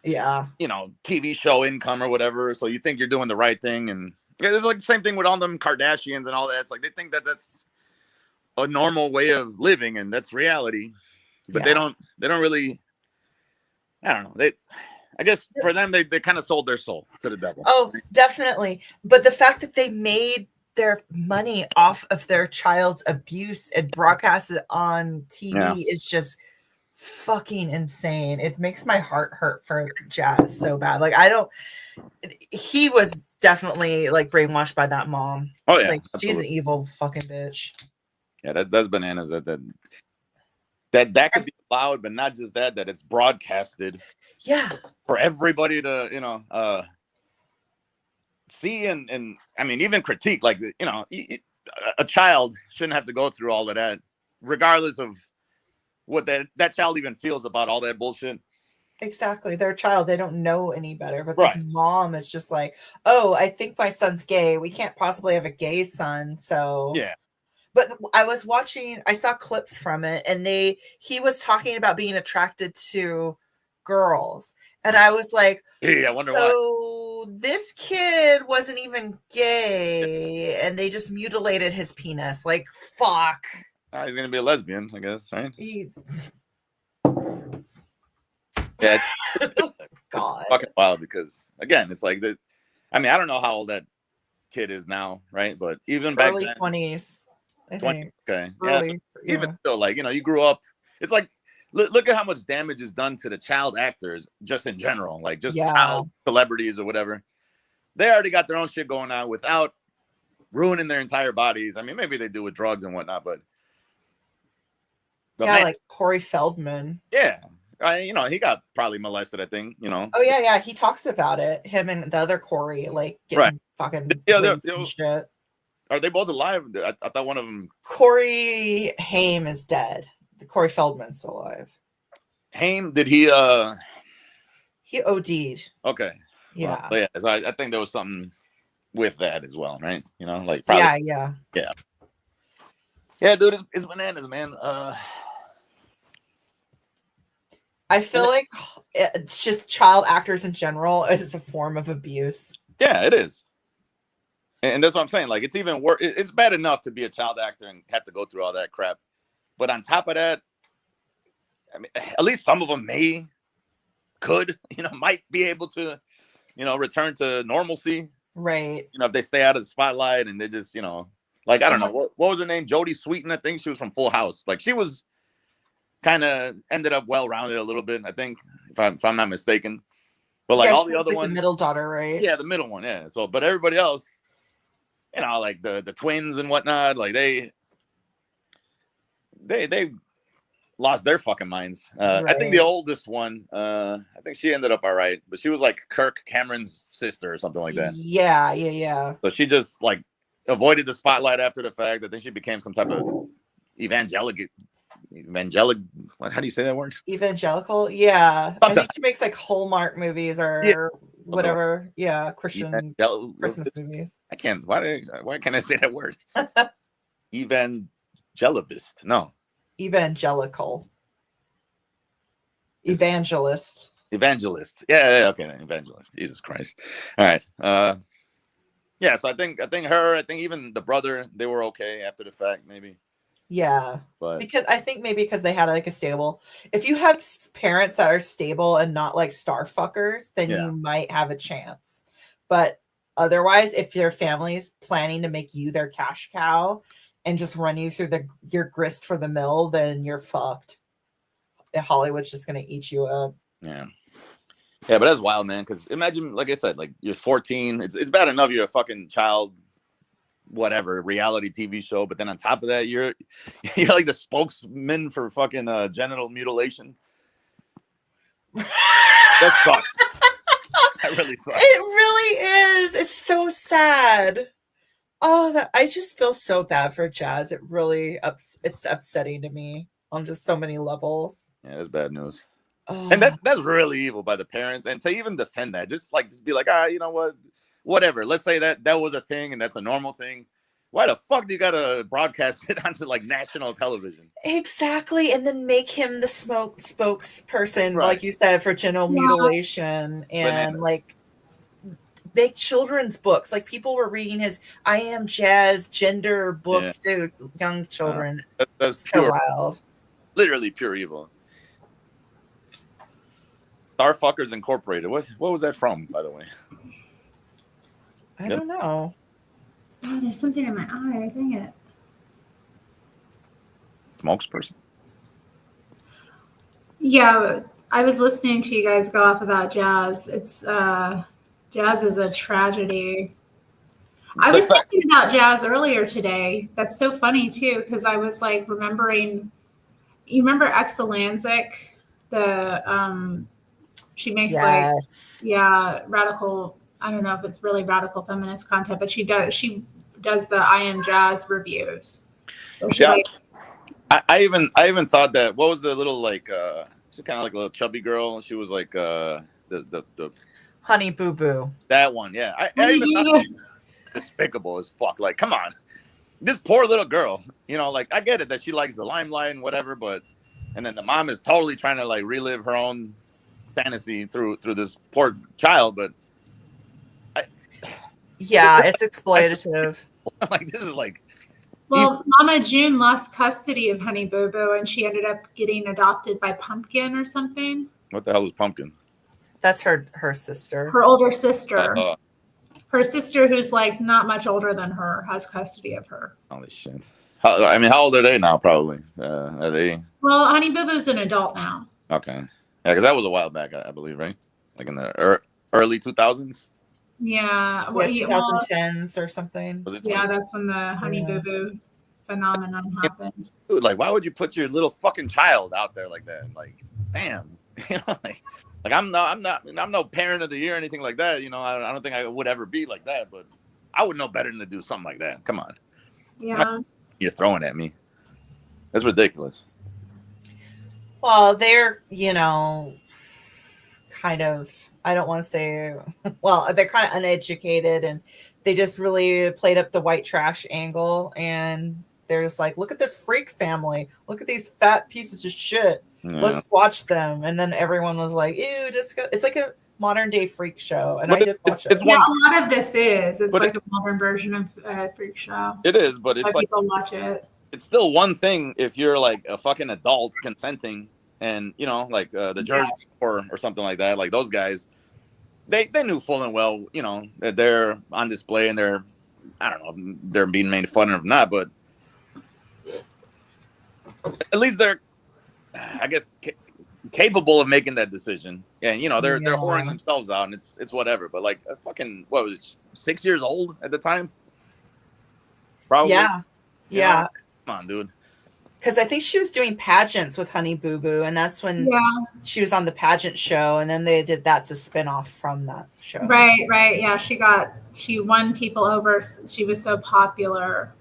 you know, TV show income or whatever. So you think you're doing the right thing. And yeah, it's like the same thing with all them Kardashians and all that. It's like they think that that's a normal way of living and that's reality. But they don't really, I don't know. I guess for them, they kind of sold their soul to the devil. Oh, definitely. But the fact that they made their money off of their child's abuse and broadcast it on TV is just fucking insane. It makes my heart hurt for Jazz so bad. Like, he was definitely like brainwashed by that mom. Oh yeah, like she's an absolutely. evil fucking bitch. Yeah, that's bananas. That could be allowed, but not just that it's broadcasted. Yeah. For everybody to, you know, see and I mean, even critique, like, you know, a child shouldn't have to go through all of that, regardless of what that child even feels about all that bullshit. Exactly. They're a child. They don't know any better. But this mom is just like, oh, I think my son's gay. We can't possibly have a gay son. So yeah. But I saw clips from it, and he was talking about being attracted to girls. And I was like, hey, I wonder why. So this kid wasn't even gay, and they just mutilated his penis. Like, fuck. He's gonna be a lesbian, I guess, right? Yeah. God. It's fucking wild because again, it's like that. I mean, I don't know how old that kid is now, right? But even back Early then, 20s. 20, okay. Early, yeah. Even still, like, you know, you grew up. It's like look at how much damage is done to the child actors just in general, like just child celebrities or whatever. They already got their own shit going on without ruining their entire bodies. I mean, maybe they do with drugs and whatnot, but man, like Corey Feldman. Yeah. You know, he got probably molested, I think, you know. Oh, yeah. He talks about it. Him and the other Corey, like, getting fucking shit. Are they both alive? I thought one of them. Corey Haim is dead. Corey Feldman's still alive. Haim, did he? He OD'd. Okay. Yeah. Well, so I think there was something with that as well, right? You know, like probably, yeah. Yeah, dude, it's bananas, man. I feel like it's just child actors in general is a form of abuse. Yeah, it is. And that's what I'm saying. Like, it's even worse. It's bad enough to be a child actor and have to go through all that crap. But on top of that, I mean, at least some of them might be able to, you know, return to normalcy. Right. You know, if they stay out of the spotlight and they just, you know, like, I don't know. What was her name? Jodie Sweetin, I think she was from Full House. Like, she was kind of ended up well-rounded a little bit, I think, if I'm not mistaken. But like all the other ones. The middle daughter, right? Yeah, the middle one, yeah. So, but everybody else, you know, like the twins and whatnot, like they lost their fucking minds. I think the oldest one, I think she ended up all right, but she was like Kirk Cameron's sister or something like that. Yeah. So she just like avoided the spotlight after the fact. I think she became some type of evangelic. How do you say that word? Evangelical. Yeah. I think she makes like Hallmark movies or whatever. Yeah, Christian Christmas movies. I can't. Why can't I say that word? Evangelist. No. Evangelical. Evangelist. Yeah. Okay. Evangelist. Jesus Christ. All right. Yeah. So I think even the brother, they were okay after the fact, maybe. Yeah, but because I think maybe because they had like a stable. If you have parents that are stable and not like star fuckers, then you might have a chance. But otherwise, if your family's planning to make you their cash cow and just run you through your grist for the mill, then you're fucked. Hollywood's just gonna eat you up. Yeah. Yeah, but that's wild, man. Because imagine, like I said, like you're 14. It's bad enough you're a fucking child, whatever reality TV show, but then on top of that, you're like the spokesman for fucking genital mutilation. That sucks. That really sucks. It really is. It's so sad. Oh, I just feel so bad for Jazz. It really it's upsetting to me on just so many levels. Yeah, that's bad news. Oh. And that's really evil by the parents. And to even defend that, just be like, you know what? Whatever. Let's say that was a thing and that's a normal thing. Why the fuck do you gotta broadcast it onto like national television? Exactly, and then make him the spokesperson, Right. like you said, for genital mutilation, and like make children's books. Like people were reading his "I Am Jazz" gender book to young children. That's so pure, wild. Literally pure evil. Starfuckers Incorporated. What was that from, by the way? I don't know. Oh, there's something in my eye. Dang it. Smokesperson. Yeah, I was listening to you guys go off about Jazz. It's Jazz is a tragedy. I was thinking about Jazz earlier today. That's so funny too, because I was like remembering. You remember Exelanzic? She makes radical. I don't know if it's really radical feminist content, but she does the I Am Jazz reviews. I even thought that. What was the little like? She's kind of like a little chubby girl. She was like the Honey Boo Boo. That one, yeah. I even thought that was despicable as fuck. Like, come on, this poor little girl. You know, like I get it that she likes the limelight and whatever, but and then the mom is totally trying to like relive her own fantasy through this poor child, but. Yeah, it's exploitative. Like this is like. Well, Mama June lost custody of Honey Boo Boo, and she ended up getting adopted by Pumpkin or something. What the hell is Pumpkin? That's her sister. Her older sister. Her sister, who's like not much older than her, has custody of her. Holy shit! How old are they now? Probably are they? Well, Honey Boo Boo's an adult now. Okay, yeah, because that was a while back, I believe, right? Like in the early 2000s. Yeah, 2010s or something. Yeah, that's when the Honey Boo Boo phenomenon happened. Dude, like, why would you put your little fucking child out there like that? Like, damn, you know, like I'm no parent of the year or anything like that. You know, I don't think I would ever be like that, but I would know better than to do something like that. Come on. Yeah. You're throwing at me. That's ridiculous. Well, they're, kind of, I don't want to say, well, they're kind of uneducated and they just really played up the white trash angle. And they're just like, look at this freak family. Look at these fat pieces of shit. Yeah. Let's watch them. And then everyone was like, ew, it's like a modern day freak show. And but I did watch it. Yeah, a lot of this is. It's like a modern version of Freak Show. It is, but it's why like people watch it. It's still one thing if you're like a fucking adult consenting and, like the Jersey Shore or something like that. Like those guys, they knew full and well, that they're on display and they're, I don't know if they're being made fun of or not, but at least they're, I guess, capable of making that decision. And, they're whoring themselves out and it's whatever. But like fucking, what was it, 6 years old at the time? Probably. Yeah. Yeah. Come on, dude. Because I think she was doing pageants with Honey Boo Boo, and that's when she was on the pageant show, and then they did that's a spinoff from that show. Right. Yeah, she won people over. She was so popular.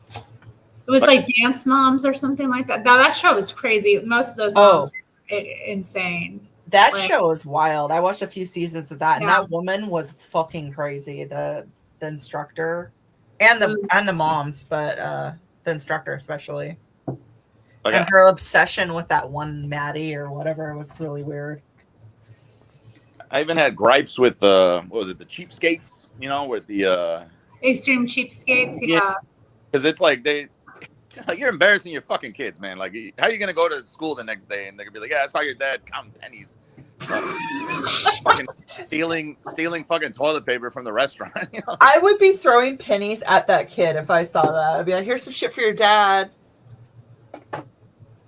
It was like Dance Moms or something like that. That show was crazy. Most of those moms were insane. That show is wild. I watched a few seasons of that, and Yeah. that woman was fucking crazy. The instructor and the moms, but the instructor especially. Okay. And her obsession with that one Maddie or whatever was really weird. I even had gripes with what was it, the cheapskates, with the Extreme Cheapskates, yeah. Because it's like you're embarrassing your fucking kids, man. Like, how are you gonna go to school the next day and they're gonna be like, yeah, I saw your dad counting pennies, fucking stealing fucking toilet paper from the restaurant. I would be throwing pennies at that kid if I saw that. I'd be like, here's some shit for your dad.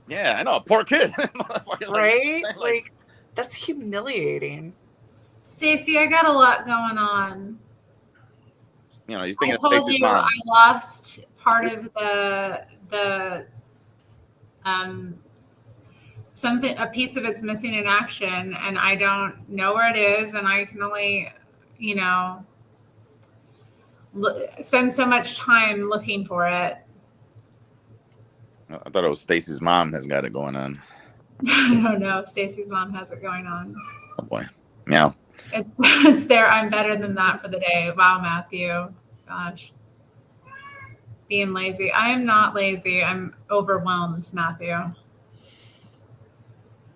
Yeah, I know, poor kid. Right? Like That's humiliating. Stacey, I got a lot going on. You know, he's I thinking of told Stacey's you mom. I lost part of the something, a piece of it's missing in action, and I don't know where it is, and I can only, you know, spend so much time looking for it. I thought it was Stacey's mom has got it going on. I don't know if Stacey's mom has it going on. Oh boy. Meow. It's there. I'm better than that for the day. Wow, Matthew. Gosh. Being lazy. I am not lazy. I'm overwhelmed, Matthew.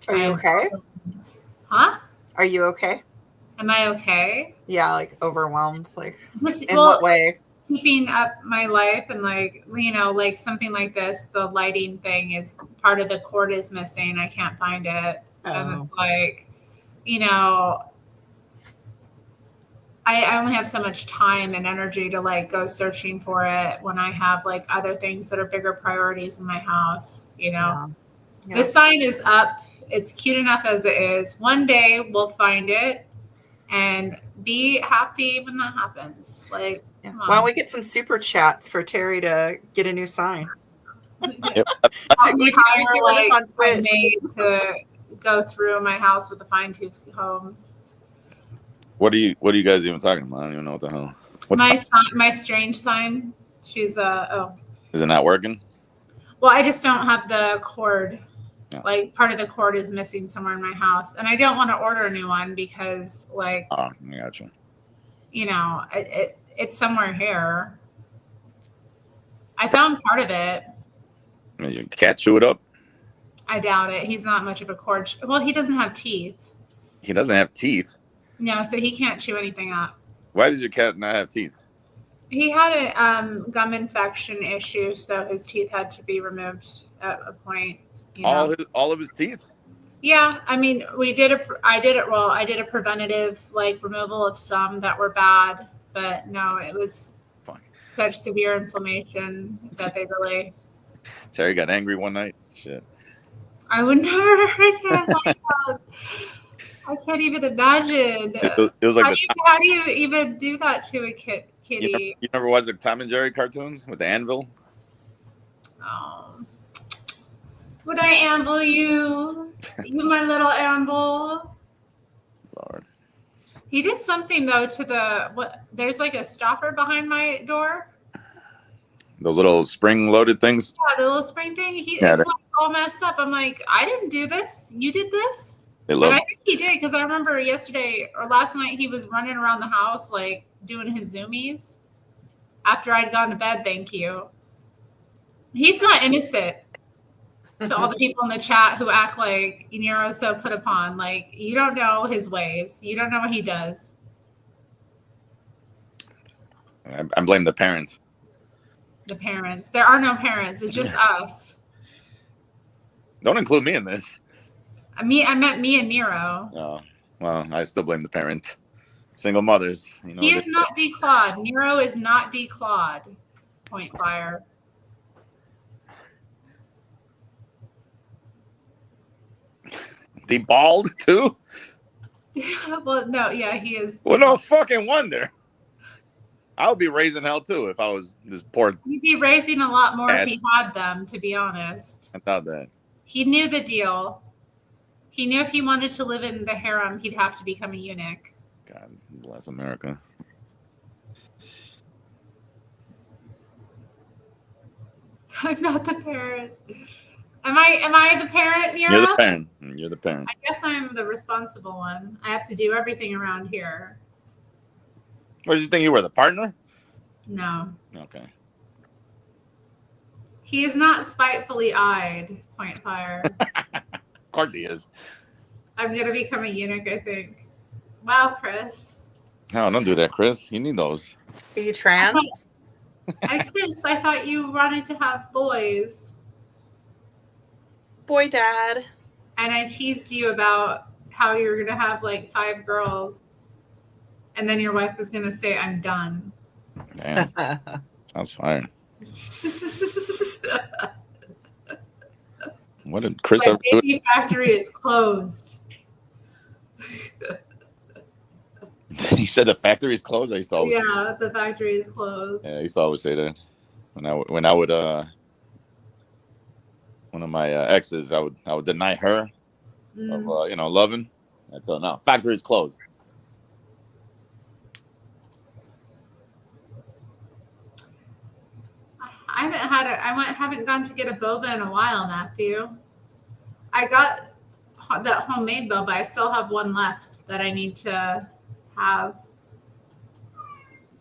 Are you okay? Huh? Are you okay? Am I okay? Yeah, like overwhelmed. Like, in Well, what way? Keeping up my life and, like, you know, like something like this, the lighting thing is part of the cord is missing. I can't find it. And it's like, you know, I only have so much time and energy to like go searching for it when I have like other things that are bigger priorities in my house, you know. Yeah. This sign is up. It's cute enough as it is. One day we'll find it and be happy when that happens. Like, come on. Why don't we get some super chats for Terry to get a new sign? Yep. Help me hire give us like on a Twitch. maid to go through my house with a fine-tooth comb. What are you guys even talking about? I don't even know what the hell. My strange sign. She's Is it not working? Well, I just don't have the cord. Yeah. Like part of the cord is missing somewhere in my house, and I don't want to order a new one because, like, Oh, I gotcha. you know, it's somewhere here. I found part of it. Your cat chew it up. I doubt it. He's not much of a cord. Well, he doesn't have teeth. He doesn't have teeth. No, so he can't chew anything up. Why does your cat not have teeth? He had a gum infection issue, so his teeth had to be removed at a point. You know? All of his teeth? Yeah, I mean, I did a preventative like removal of some that were bad, but no, it was such severe inflammation that they really. Terry got angry one night. Shit. I would never hurt him like that. I can't even imagine. It was like how do you even do that to a kitty? You never watched the Tom and Jerry cartoons with the anvil? Oh. Would I amble you? You, my little amble. Lord. He did something though to there's like a stopper behind my door. Those little spring-loaded things? Yeah, the little spring thing. It's like all messed up. I'm like, I didn't do this. You did this? And I think he did, because I remember yesterday or last night he was running around the house like doing his zoomies after I'd gone to bed. Thank you. He's not innocent. To all the people in the chat who act like Nero's so put upon, like, you don't know his ways. You don't know what he does. I blame the parents. The parents. There are no parents. It's just us. Don't include me in this. I meant me and Nero. Oh, well, I still blame the parent. Single mothers. You know, He is not declawed. Nero is not declawed. Point fire. Deballed too? Well, no, yeah, he is. Well, no fucking wonder. I would be raising hell too if I was this poor. He'd be raising a lot more if Dad. he had them, to be honest. I thought that. He knew the deal. He knew if he wanted to live in the harem, he'd have to become a eunuch. God bless America. I'm not the parent. Am I the parent, Nero? You're the parent. You're the parent. I guess I'm the responsible one. I have to do everything around here. What did you think you were, the partner? No. Okay. He is not spitefully eyed, point fire. Of course he is. I'm going to become a eunuch, I think. Wow, Chris. No, don't do that, Chris. You need those. Are you trans? Chris, I thought you wanted to have boys. Boy, Dad. And I teased you about how you were going to have like 5 girls. And then your wife was going to say, I'm done. Damn. Sounds fine. What did Chris My ever do? baby factory is closed. He said the factory is closed. I used to always Yeah, the factory is closed. I used to always say that when I would one of my exes, I would deny her of loving. I tell her, no, factory is closed. I haven't gone to get a boba in a while, Matthew. I got that homemade boba. I still have one left that I need to have.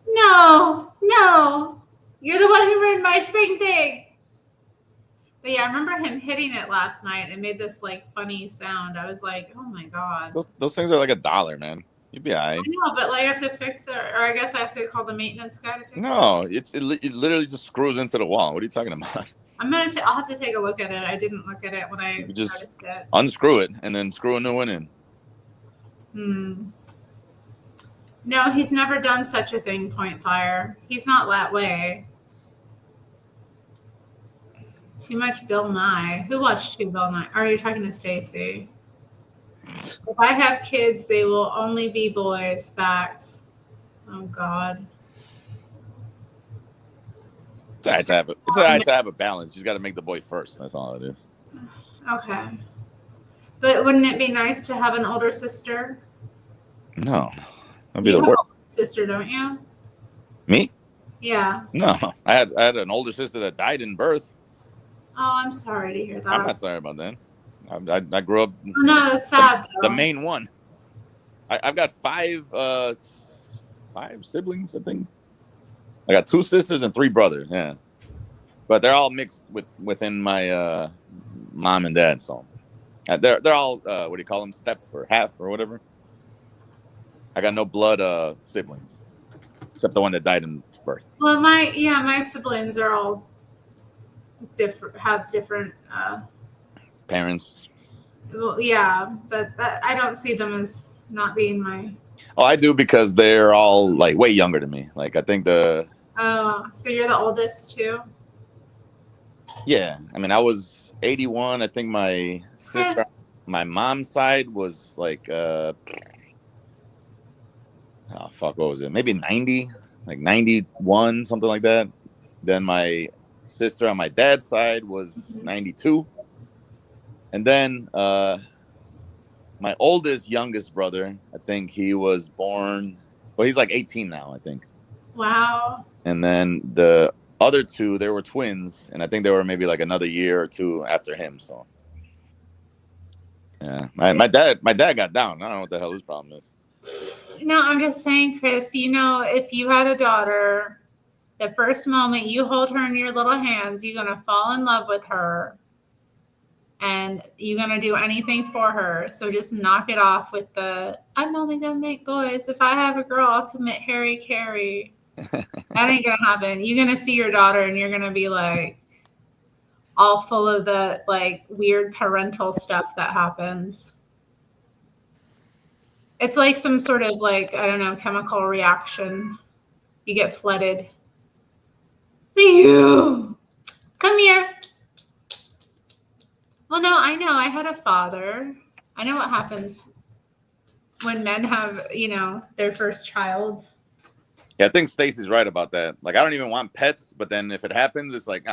No, you're the one who ruined my spring thing. But yeah, I remember him hitting it last night. It made this like funny sound. I was like, oh my god. Those things are like $1, man. You'd be all right. I know, but like I have to fix it, or I guess I have to call the maintenance guy to fix it. No, it literally just screws into the wall. What are you talking about? I'll have to take a look at it. I didn't look at it when I You just noticed it. unscrew it and then screw a new one in. No, he's never done such a thing, Point Fire. He's not that way. Too much Bill Nye. Who watched Bill Nye? Are you talking to Stacy? If I have kids, they will only be boys. Facts. Oh God. It's all right to have a balance. You just got to make the boy first. That's all it is. Okay. But wouldn't it be nice to have an older sister? No, that'd be You the have worst. an older sister, don't you? Me? Yeah. No, I had an older sister that died in birth. Oh, I'm sorry to hear that. I'm not sorry about that. I grew up. No, that's sad though. The main one. I've got five siblings, I think. I got 2 sisters and 3 brothers. Yeah, but they're all mixed within my mom and dad. So they're all what do you call them? Step or half or whatever. I got no blood siblings, except the one that died in birth. Well, my siblings are all different. Have different. Parents. Well, yeah, but I don't see them as not being my. Oh, I do, because they're all like way younger than me. Like I think Oh, so you're the oldest too? yeah. I mean, I was 81. I think my sister, Chris. my mom's side was like what was it? Maybe 90, like 91, something like that. Then my sister on my dad's side was 92. And then my youngest brother, I think he was born, well, he's like 18 now, I think. Wow. And then the other 2, they were twins, and I think they were maybe like another year or 2 after him. So yeah, my dad got down. I don't know what the hell his problem is. No, I'm just saying, Chris, if you had a daughter, the first moment you hold her in your little hands, you're going to fall in love with her. And you're going to do anything for her. So just knock it off with I'm only going to make boys. If I have a girl, I'll commit Harry Carey. That ain't going to happen. You're going to see your daughter and you're going to be like all full of the like weird parental stuff that happens. It's like some sort of like, I don't know, chemical reaction. You get flooded. You come here. Well, no, I know. I had a father. I know what happens when men have, their first child. Yeah, I think Stacy's right about that. Like, I don't even want pets, but then if it happens, it's like,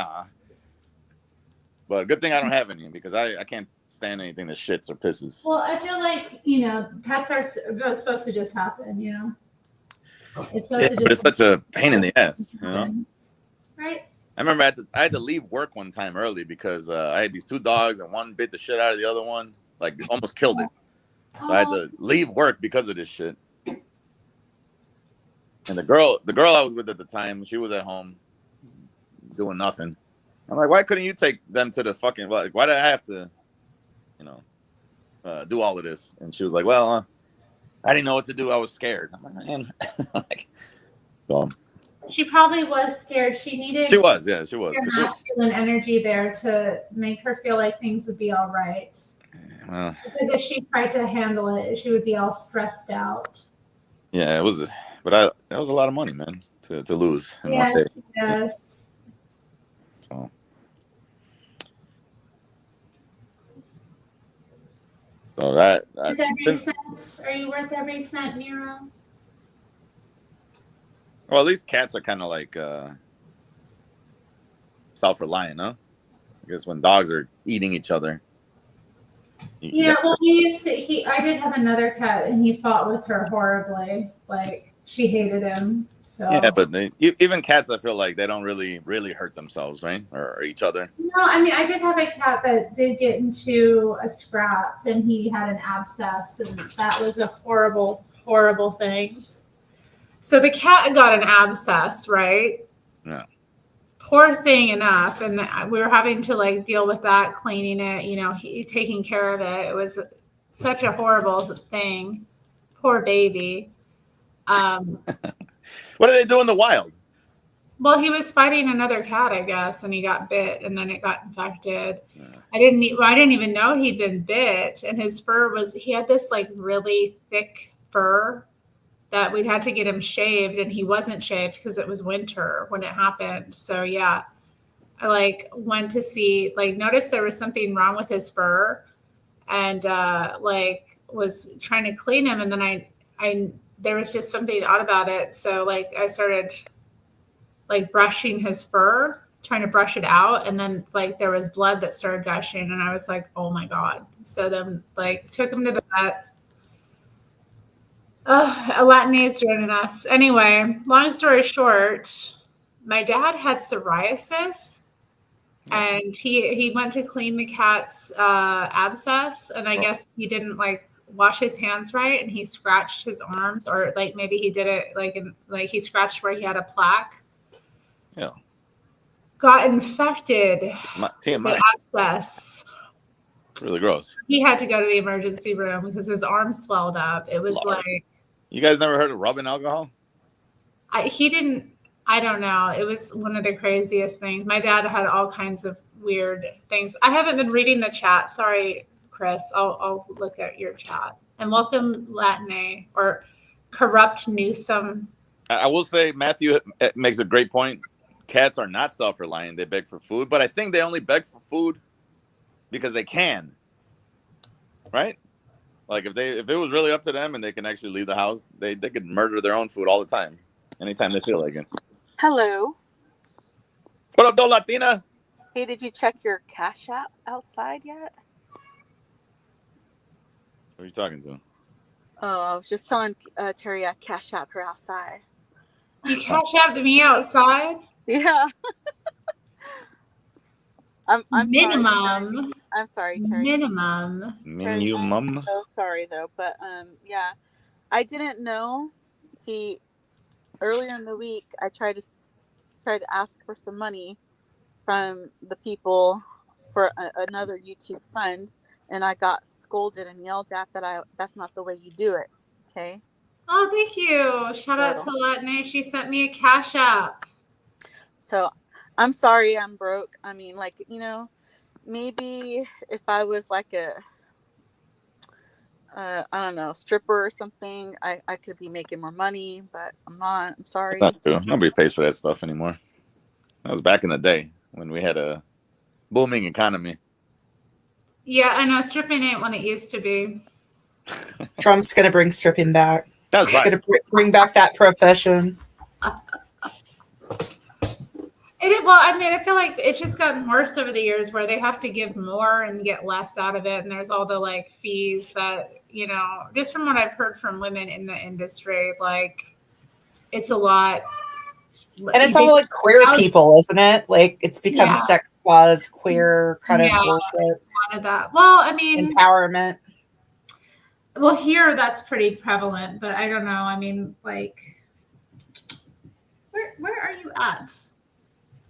But good thing I don't have any, because I can't stand anything that shits or pisses. Well, I feel like, pets are supposed to just happen, It's supposed to just but it's such a pain in the ass, Right? I remember I had to leave work one time early because I had these 2 dogs and one bit the shit out of the other one, like almost killed it. So I had to leave work because of this shit. And the girl I was with at the time, she was at home doing nothing. I'm like, why couldn't you take them to the fucking? Why did I have to, do all of this? And she was like, well, I didn't know what to do. I was scared. I'm like, man, so. She probably was scared. She was. Your masculine energy there to make her feel like things would be all right. Because if she tried to handle it, she would be all stressed out. Yeah, it was, but that was a lot of money, man, to lose in one day. Yes. So that Worth every cent? Are you worth every cent, Nero? Well, at least cats are kind of like self-reliant, huh? I guess when dogs are eating each other. Yeah, well, I did have another cat, and he fought with her horribly. Like, she hated him. So Yeah, but even cats, I feel like they don't really hurt themselves, right? Or each other. no, I mean, I did have a cat that did get into a scrap, and he had an abscess, and that was a horrible, horrible thing. So the cat got an abscess, right? Yeah. Poor thing enough, and we were having to like deal with that, cleaning it, taking care of it. It was such a horrible thing. Poor baby. What do they do in the wild? Well, he was fighting another cat, I guess, and he got bit, and then it got infected. Yeah. I didn't even know he'd been bit, and his fur he had this like really thick fur that we'd had to get him shaved, and he wasn't shaved because it was winter when it happened. So yeah, I like went to see, like, noticed there was something wrong with his fur, and like was trying to clean him, and then I there was just something odd about it. So like I started like brushing his fur, trying to brush it out, and then like there was blood that started gushing, and I was like, oh my God. So then like took him to the vet. A Latinx is joining us. Anyway, long story short, my dad had psoriasis, and he went to clean the cat's abscess, and I guess he didn't like wash his hands right, and he scratched his arms, or like maybe he did it like he scratched where he had a plaque. Yeah. Got infected TMI. with abscess. Really gross. He had to go to the emergency room because his arm swelled up. It was Lord. like. You guys never heard of rubbing alcohol? He didn't. I don't know. It was one of the craziest things. My dad had all kinds of weird things. I haven't been reading the chat. Sorry, Chris. I'll look at your chat. And welcome, Latine or Corrupt Newsome. I will say Matthew makes a great point. Cats are not self-reliant. They beg for food, but I think they only beg for food because they can. Right? Like if it was really up to them and they can actually leave the house, they could murder their own food all the time, anytime they feel like it. Hello. What up, though, Latina? Hey, did you check your Cash App outside yet? Who are you talking to? Oh, I was just telling Terry I Cash App her outside. You Cash Apped me outside? Yeah. I'm minimum. Sorry, I'm sorry, Terry. Minimum. Minimum. So sorry though, but yeah, I didn't know. See, earlier in the week, I tried to ask for some money from the people for another YouTube fund, and I got scolded and yelled at that's not the way you do it. Okay. Oh, thank you. Shout out to Latine. She sent me a Cash App. So I'm sorry I'm broke. I mean, like, maybe if I was like a, I don't know, stripper or something, I could be making more money, but I'm not. I'm sorry. That's not true. Nobody pays for that stuff anymore. That was back in the day when we had a booming economy. Yeah, I know. Stripping ain't what it used to be. Trump's going to bring stripping back. That's right. He's going to bring back that profession. Well, I mean, I feel like it's just gotten worse over the years where they have to give more and get less out of it. And there's all the like fees that, just from what I've heard from women in the industry, like it's a lot. And it's all like queer people, isn't it? Like it's become sex buzz, queer kind of bullshit. A lot of that. Well, I mean, empowerment. Well, here that's pretty prevalent, but I don't know. I mean, like, where are you at?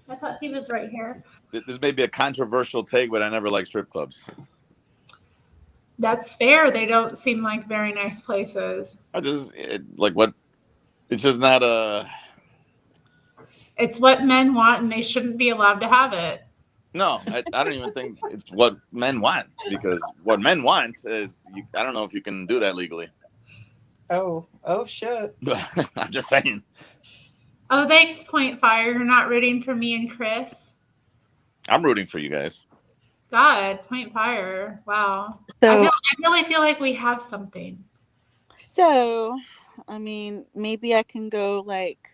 I thought he was right here. This may be a controversial take, but I never liked strip clubs. That's fair. They don't seem like very nice places. It's like what? It's just not a. It's what men want, and they shouldn't be allowed to have it. No, I don't even think it's what men want, because what men want is I don't know if you can do that legally. Oh shit! I'm just saying. Oh, thanks, Point Fire. You're not rooting for me and Chris. I'm rooting for you guys. God, Point Fire. Wow. So, I really feel like we have something. So, I mean, maybe I can go like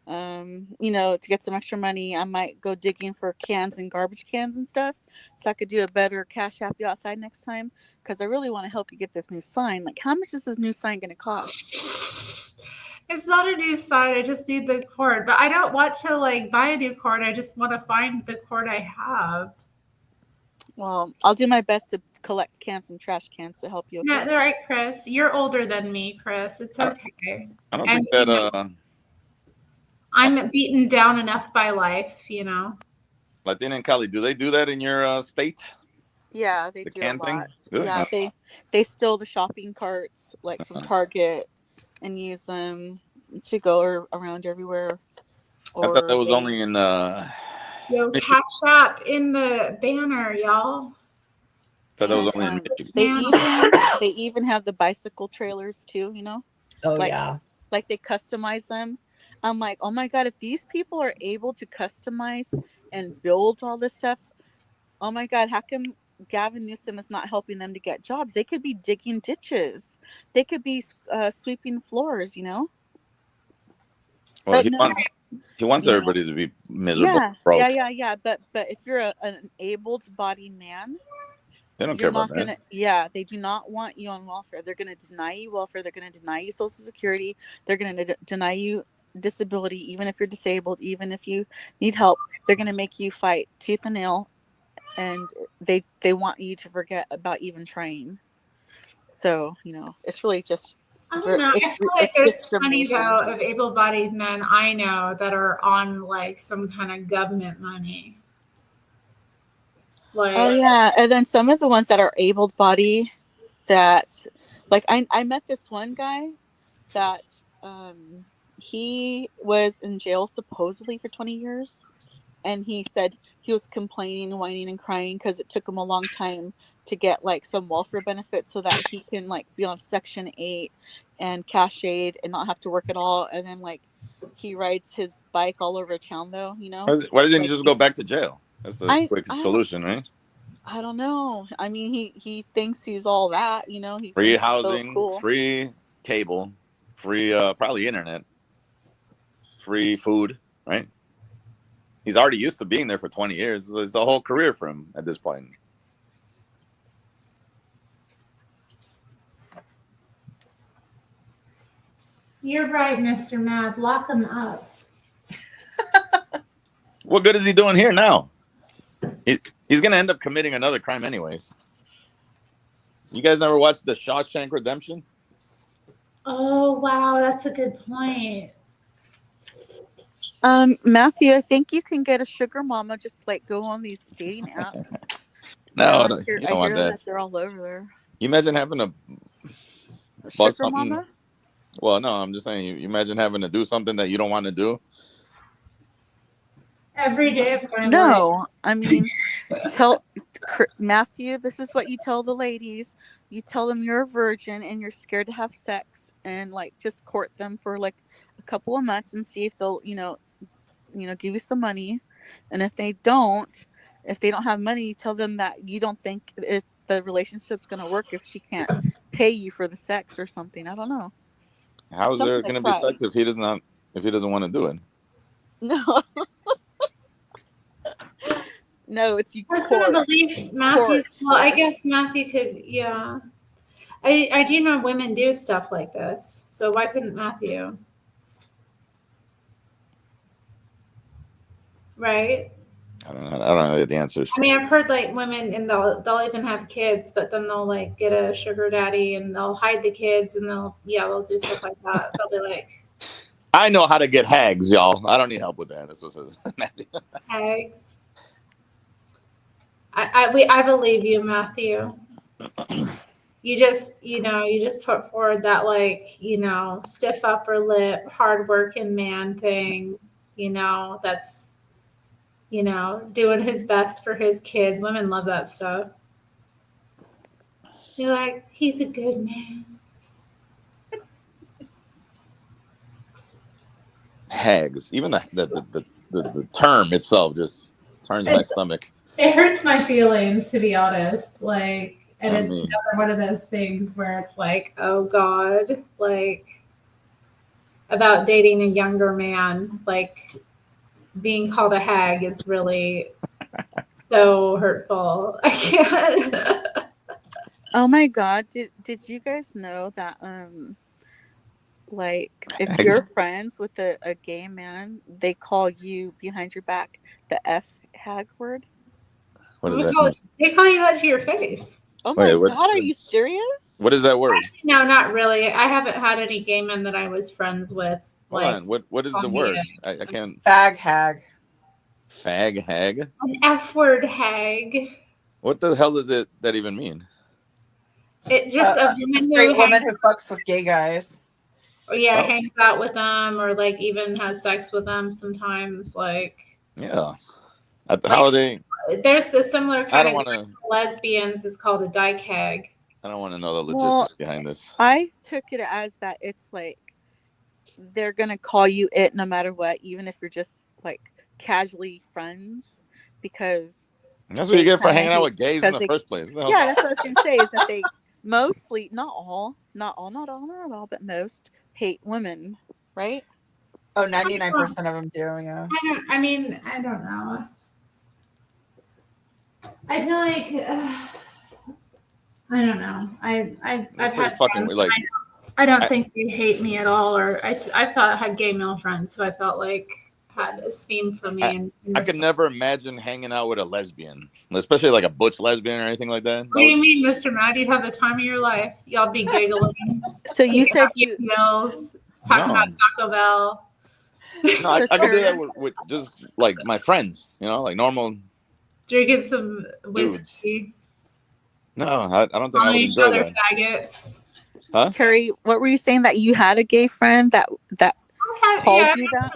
to get some extra money, I might go digging for cans and garbage cans and stuff, so I could do a better Cash App you outside next time, because I really want to help you get this new sign. Like, how much is this new sign going to cost? It's not a new sign. I just need the cord, but I don't want to like buy a new cord. I just want to find the cord I have. Well, I'll do my best to collect cans and trash cans to help you. No, Okay? right, Chris. You're older than me, Chris. It's okay. I don't And, think that. you know, I'm beaten down enough by life, you know. Latina and Cali, do they do that in your state? Yeah, they The do can a thing? lot. Good. Yeah, they steal the shopping carts like from Target and use them to go around everywhere. I thought that was they- only in Yo, Michigan. Cash App in the banner, y'all. I thought that was only in Michigan. They even have the bicycle trailers too, you know? Oh, like, yeah. Like they customize them. I'm like, oh my God, if these people are able to customize and build all this stuff, oh my God, how come Gavin Newsom is not helping them to get jobs? They could be digging ditches. They could be sweeping floors, you know? Well, But he wants you know. everybody to be miserable, broke. Yeah. But if you're an able-bodied man, They don't care about that. Yeah, they do not want you on welfare. They're going to deny you welfare. They're going to deny you Social Security. They're going to deny you disability, even if you're disabled, even if you need help. They're going to make you fight tooth and nail, and they want you to forget about even trying. So, you know, it's really just. I don't know. I feel like there's plenty discrimination. though of able-bodied men I know that are on like some kind of government money. Like, Oh yeah, and then some of the ones that are able-bodied, that, like, I met this one guy that he was in jail supposedly for 20 years, and he said he was complaining, whining, and crying because it took him a long time to get like some welfare benefits so that he can like be on Section 8 and cash aid and not have to work at all. And then like he rides his bike all over town though, you know. Why doesn't he Like, just go back to jail? That's the quickest solution, right? I don't know. I mean, he thinks he's all that, you know. He Free thinks he's so housing, cool. free cable, free probably internet, free food, right? He's already used to being there for 20 years. It's a whole career for him at this point. you're right, Mr. Mad. Lock him up. What good is he doing here now? He's going to end up committing another crime anyways. You guys never watched The Shawshank Redemption? Oh, wow. That's a good point. Matthew, I think you can get a sugar mama, just like go on these dating apps. No, I you hear don't want that. they're all over there. You imagine having to bust Sugar something. mama? Well, no, I'm just saying. You imagine having to do something that you don't want to do. Every day of my life. No, I mean, Matthew, this is what you tell the ladies. You tell them you're a virgin and you're scared to have sex, and like just court them for like a couple of months and see if they'll, you know, give you some money. And if they don't have money, you tell them that you don't think the relationship's going to work if she can't pay you for the sex or something. I don't know. How is there going to be sex if he doesn't want to do it? No. No, it's you. I was going to believe Matthew's. Well, I guess Matthew could, yeah. I do know women do stuff like this. So why couldn't Matthew? Right? I don't know the answers. I mean, I've heard like women, and they'll even have kids, but then they'll like get a sugar daddy and they'll hide the kids and they'll do stuff like that. They'll be like, I know how to get hags, y'all. I don't need help with that. That's what it says. hags. I believe you, Matthew. You just put forward that like, stiff upper lip, hardworking man thing, that's, doing his best for his kids. Women love that stuff. You're like, he's a good man. Hags. Even the term itself just turns my stomach. It hurts my feelings, to be honest. Like, and it's another one of those things where it's like, oh God, like, about dating a younger man. Like being called a hag is really so hurtful. I can't. Oh my god, did you guys know that like if you're friends with a gay man, they call you behind your back the F hag word? What does that mean? They call you that to your face. Oh my god, are you serious? What is that word? Actually, no, not really. I haven't had any gay men that I was friends with. Hold on. What is the word? I can't. Fag hag. Fag hag? An F word hag. What the hell does that even mean? It just a straight woman who fucks with gay guys. Or yeah, Oh. hangs out with them or like even has sex with them sometimes. Like Yeah. How are they? There's a similar I kind don't of want to. lesbians is called a dyke hag. I don't want to know the logistics Well, behind this. I took it as that it's like they're gonna call you it no matter what, even if you're just like casually friends, because That's what you get for hanging out with gays in the first place. Yeah, that's what I was gonna say, is that they mostly, not all, but most hate women, right? Oh, 99% of them do, yeah. I don't know. I feel like I don't know. I've had fucking friends, like. I don't think they hate me at all, or I thought I had gay male friends, so I felt like had esteem for me. And I could never imagine hanging out with a lesbian, especially like a butch lesbian or anything like that. What do you mean, Mr. Matt? You'd have the time of your life. Y'all be giggling. So you said you meals, talking about Taco Bell. No, I could do that with just like my friends, like normal. Drinking some whiskey. No, I don't think I Calling would each enjoy other that. faggots. Huh? Terry, what were you saying, that you had a gay friend that called you that?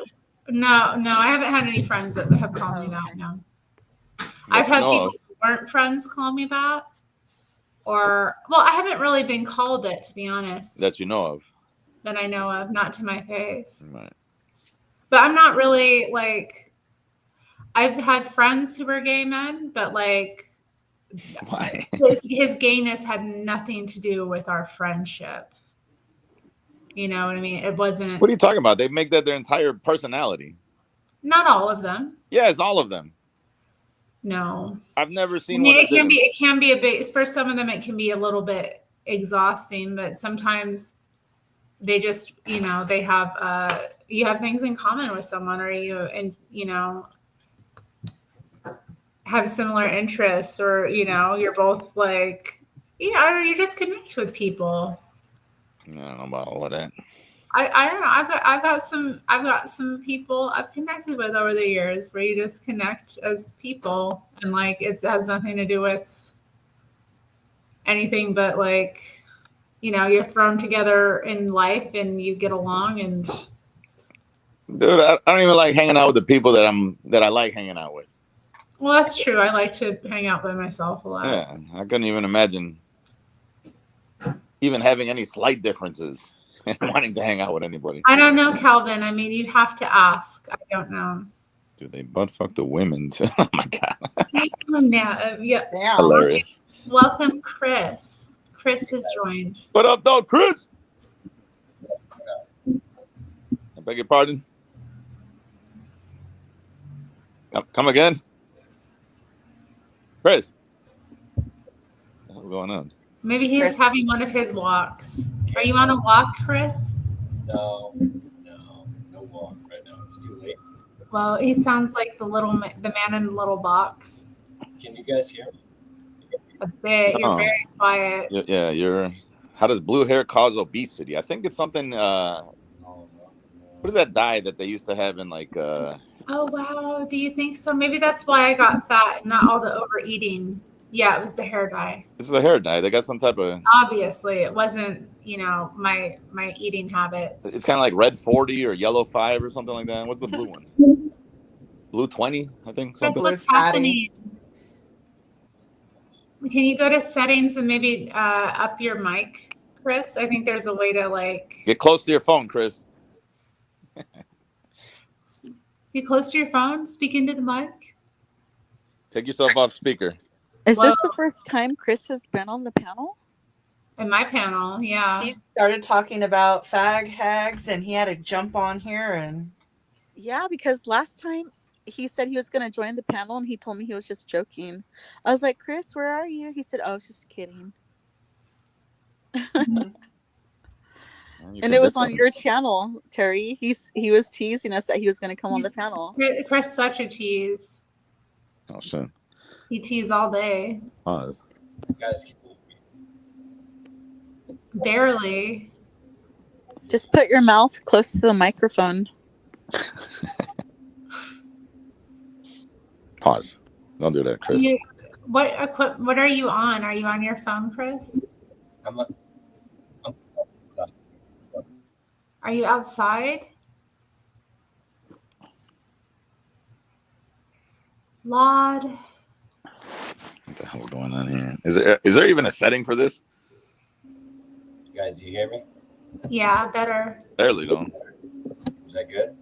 No, I haven't had any friends that have called me that. No, I've had people who weren't friends call me that, or I haven't really been called it, to be honest. That you know of. That I know of, not to my face. Right. But I'm not really like. I've had friends who were gay men, but like. Why? His gayness had nothing to do with our friendship. You know what I mean? It wasn't. What are you talking about? They make that their entire personality. Not all of them. Yes, all of them. No. I've never seen. I mean, one it can be a bit. For some of them, it can be a little bit exhausting. But sometimes they just, they have. You have things in common with someone, or have similar interests, or you're both like, or you just connect with people. I don't know about all of that. I don't know. I've got some people I've connected with over the years where you just connect as people, and like it has nothing to do with anything but like, you're thrown together in life and you get along. And Dude, I don't even like hanging out with the people that I like hanging out with. well, that's true. I like to hang out by myself a lot. Yeah, I couldn't even imagine even having any slight differences and wanting to hang out with anybody. I don't know, Calvin. I mean, you'd have to ask. I don't know. Do they butt fuck the women too? Oh my god. Yeah. Hilarious. Welcome, Chris. Chris has joined. What up, dog, Chris? I beg your pardon. Come again, Chris. What's going on? Maybe he's having one of his walks. Are you on a walk, Chris? No walk right now. It's too late. Well, he sounds like the man in the little box. Can you guys hear me? A bit. You're very quiet. Yeah, you're. How does blue hair cause obesity? I think it's something. What is that dye that they used to have in like? Oh wow, do you think so? Maybe that's why I got fat, not all the overeating. Yeah, it was the hair dye. It's the hair dye. They got some type of. Obviously, it wasn't. My eating habits. It's kind of like red 40 or yellow 5 or something like that. What's the blue one? Blue 20, I think. Chris, what's happening? Can you go to settings and maybe up your mic, Chris? I think there's a way to like. Get close to your phone, Chris. Get close to your phone. Speak into the mic. Take yourself off speaker. Is this the first time Chris has been on the panel? In my panel, yeah. He started talking about fag hags, and he had to jump on here and. Yeah, because last time he said he was going to join the panel, and he told me he was just joking. I was like, Chris, where are you? He said, oh, I was just kidding. And it was on your channel, Terry. He was teasing us that he was going to come on the panel. Chris, such a tease. Oh shit. He teased all day. Pause. Guys, Barely. Just put your mouth close to the microphone. Pause. Don't do that, Chris. What are you on? Are you on your phone, Chris? Are you outside? Lord. What the hell's going on here? Is there even a setting for this? guys, you hear me? Yeah, better. Barely though. Is that good?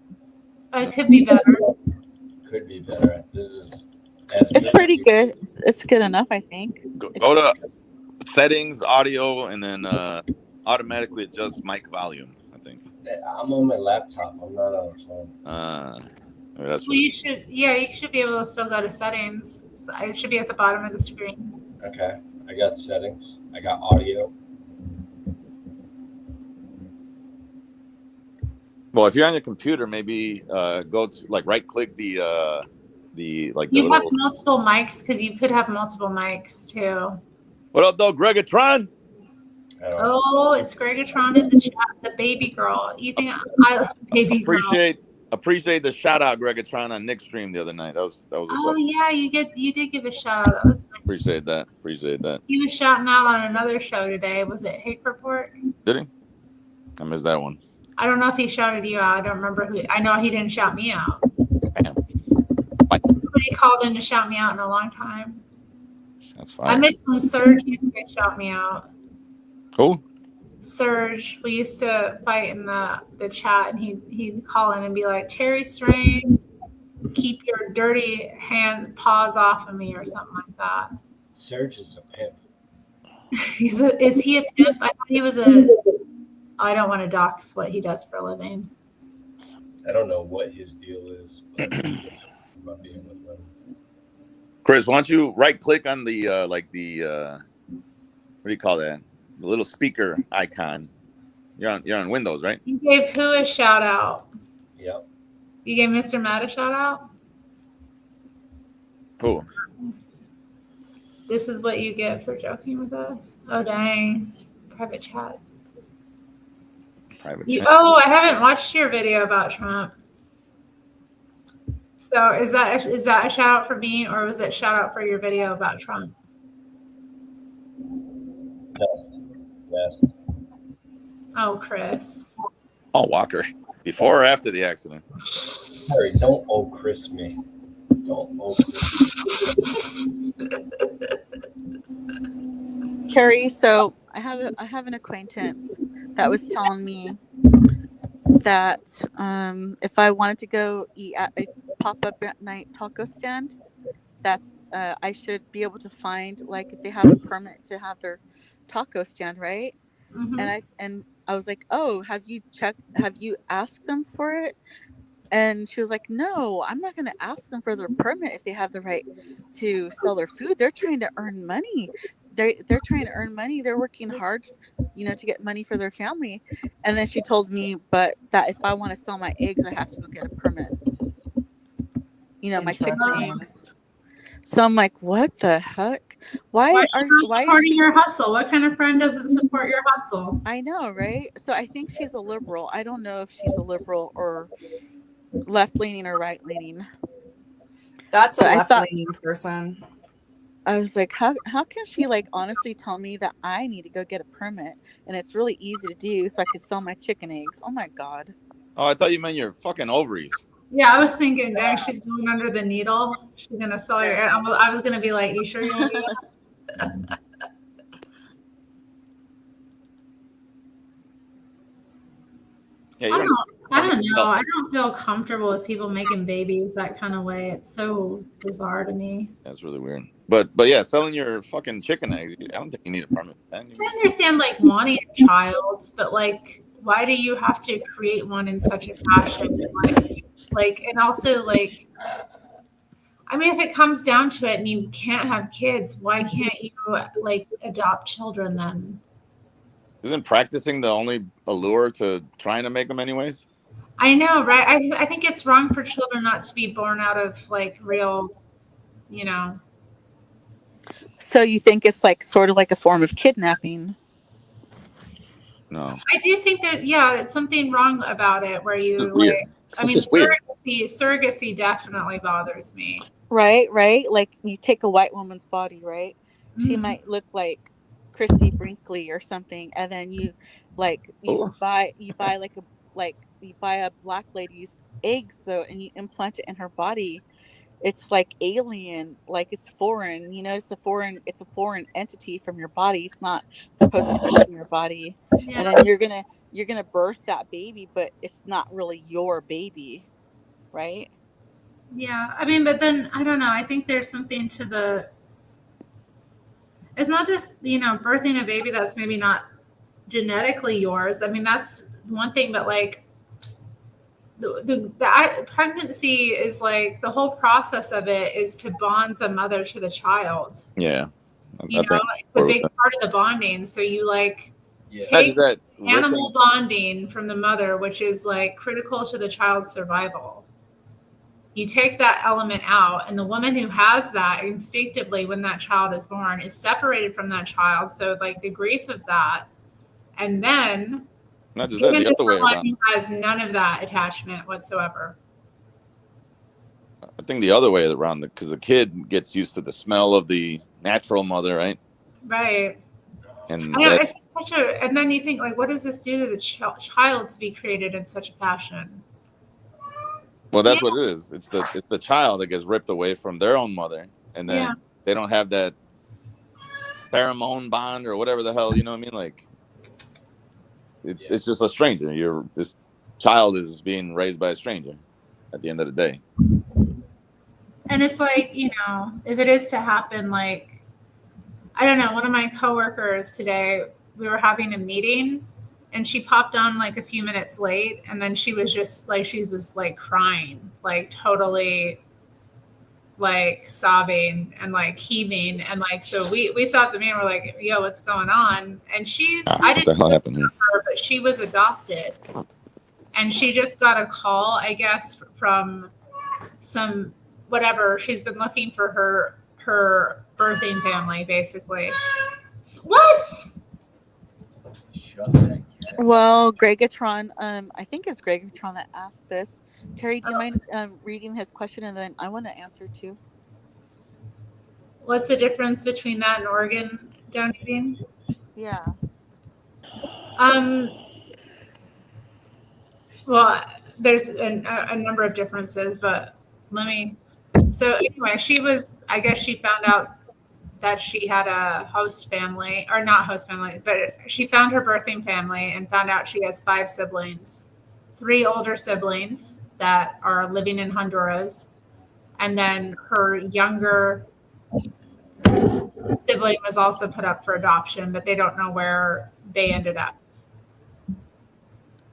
It could be better. Could be better. This is. It's pretty good. It's good enough, I think. Go to settings, audio, and then automatically adjust mic volume. I think. I'm on my laptop. I'm not on the phone. That's Well, you should. Yeah, you should be able to still go to settings. It should be at the bottom of the screen. Okay, I got settings. I got audio. Well, if you're on your computer, maybe go to right click the like. You have multiple mics because you could have multiple mics too. What up, though, Gregatron? Oh, it's Gregatron in the chat. The baby girl. You think I love baby girl? Appreciate the shout out, Gregatron, on Nick's stream the other night. That was what's Oh up. yeah, you did give a shout out. That was nice. Appreciate that. He was shouting out on another show today. Was it Hate Report? Did he? I missed that one. I don't know if he shouted you out. I don't remember who. I know he didn't shout me out. Nobody called in to shout me out in a long time. That's fine. I miss when Serge used to shout me out. Who? Serge. We used to fight in the chat, and he'd call in and be like, "Terri Strange, keep your dirty paws off of me," or something like that. Serge is a pimp. Is he a pimp? I thought he was a. I don't want to dox what he does for a living. I don't know what his deal is, but about being with them. Chris, why don't you right click on the what do you call that? The little speaker icon. You're on Windows, right? You gave who a shout out? Yep. You gave Mr. Matt a shout out? Who? This is what you get for joking with us. Oh dang. Private chat. Oh, I haven't watched your video about Trump. So is that a shout out for me, or was it shout out for your video about Trump? Yes. Oh, Chris. Oh, Walker. Before or after the accident? Harry, don't Chris me. Don't Chris me. Terry, so I have an acquaintance that was telling me that if I wanted to go eat at a pop-up at night taco stand, that I should be able to find, like, if they have a permit to have their taco stand, right? Mm-hmm. And I was like, oh, have you asked them for it? And she was like, no, I'm not going to ask them for their permit if they have the right to sell their food. They're trying to earn money. They're trying to earn money. They're working hard, to get money for their family. And then she told me, but that if I want to sell my eggs, I have to go get a permit. My chicken eggs. So I'm like, what the heck? Why are you supporting your hustle? What kind of friend doesn't support your hustle? I know, right? So I think she's a liberal. I don't know if she's a liberal or left-leaning or right-leaning. That's a left-leaning person. I was like, how can she honestly tell me that I need to go get a permit and it's really easy to do so I could sell my chicken eggs? Oh my God. Oh, I thought you meant your fucking ovaries. Yeah, I was thinking, dang, she's going under the needle. She's gonna sell your. I was gonna be like, you sure you want to do that? Yeah, I don't know. I don't feel comfortable with people making babies that kind of way. It's so bizarre to me. That's really weird. But yeah, selling your fucking chicken eggs, I don't think you need a permit. I understand like wanting a child, but like, why do you have to create one in such a fashion? Like, and also like, I mean, if it comes down to it and you can't have kids, why can't you like adopt children then? Isn't practicing the only allure to trying to make them anyways? I know, right? I think it's wrong for children not to be born out of like real, you know. So you think it's like sort of like a form of kidnapping? No. I do think that, yeah, it's something wrong about it where you Weird. like, I It's mean, just weird. surrogacy definitely bothers me. Right. Like you take a white woman's body, right? She Mhm. might look like Christy Brinkley or something, and then you like you buy a black lady's eggs though, and you implant it in her body. It's like alien, like it's foreign. You know, it's a foreign entity from your body. It's not supposed to be in your body. Yeah. And then you're gonna birth that baby, but it's not really your baby, right? Yeah, I mean, but then I don't know. I think there's something to the. It's not just, you know, birthing a baby that's maybe not genetically yours. I mean, that's one thing, but like pregnancy is like the whole process of it is to bond the mother to the child. Yeah. You know, it's a big part of the bonding. So you like take that animal bonding from the mother, which is like critical to the child's survival. You take that element out, and the woman who has that instinctively when that child is born is separated from that child. So like the grief of that, and then Not just that, given the to other way someone around. who has none of that attachment whatsoever. I think the other way around, because the kid gets used to the smell of the natural mother, right? Right. And I know, that, it's just such a, and then you think like, what does this do to the child to be created in such a fashion? well, that's what it is. It's the child that gets ripped away from their own mother, and then they don't have that pheromone bond or whatever the hell, you know what I mean? Like, it's just a stranger. This child is being raised by a stranger at the end of the day. And it's like, you know, if it is to happen, like, I don't know, one of my coworkers today, we were having a meeting and she popped on like a few minutes late, and then she was just like, she was like crying, like totally like sobbing and like heaving. And like, so we stopped the meeting, we're like, yo, what's going on? And I What the didn't hell listen happened to here? her, but she was adopted. And she just got a call, I guess, from some whatever. She's been looking for her birthing family, basically. What? Well, Gregatron, I think it's Gregatron that asked this. Terry, do you mind reading his question, and then I want to answer too? What's the difference between that and organ donating? Yeah. Well, there's a number of differences, but so anyway, I guess she found out that she had a host family, or not host family, but she found her birthing family and found out she has 5 siblings, 3 older siblings that are living in Honduras. And then her younger sibling was also put up for adoption, but they don't know where they ended up.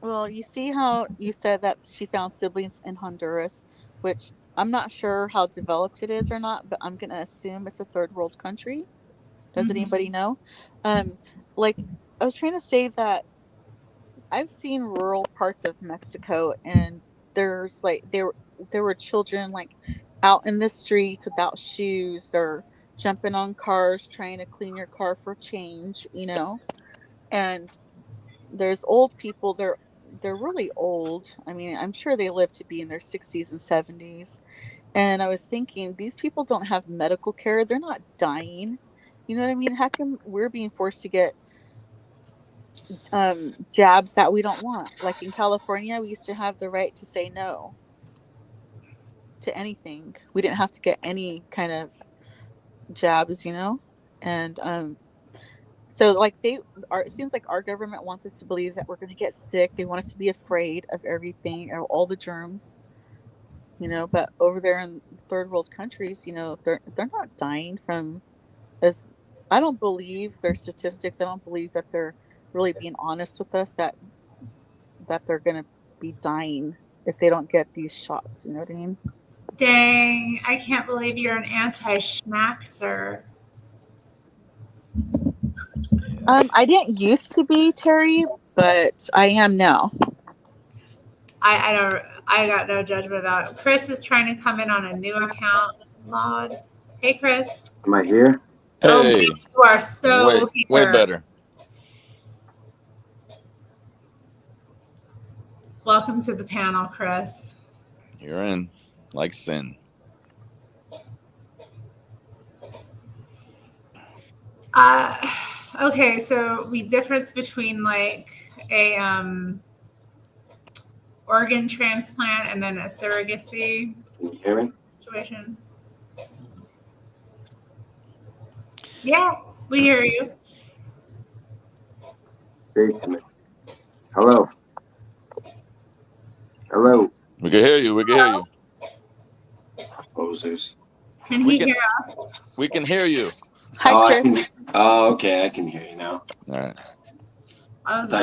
Well, you see how you said that she found siblings in Honduras, which I'm not sure how developed it is or not, but I'm going to assume it's a third world country. Does anybody know? Like, I was trying to say that I've seen rural parts of Mexico, and there's like there were children like out in the streets without shoes. They're jumping on cars trying to clean your car for change, you know. And there's old people. They're really old. I mean, I'm sure they live to be in their 60s and 70s. And I was thinking, these people don't have medical care. They're not dying. You know what I mean? How come we're being forced to get jabs that we don't want? Like in California, we used to have the right to say no to anything. We didn't have to get any kind of jabs, you know? And So like it seems like our government wants us to believe that we're going to get sick. They want us to be afraid of everything or all the germs, you know, but over there in third world countries, you know, they're not dying from as I don't believe their statistics. I don't believe that they're really being honest with us that they're going to be dying if they don't get these shots, you know what I mean? Dang, I can't believe you're an anti-schmaxer. I didn't used to be, Terry, but I am now. I got no judgment about it. Chris is trying to come in on a new account. Mod. Hey, Chris. Am I here? Oh, Hey, you are so way here. better. Welcome to the panel, Chris. You're in, like sin. Okay, so the difference between like a organ transplant and then a surrogacy Can you hear me? situation. Yeah, we hear you. Speak to me. Hello. Hello. We can hear you. We can hear you. Posers. Can he hear us? We can hear you. Hi, Chris. Okay, I can hear you now. All right.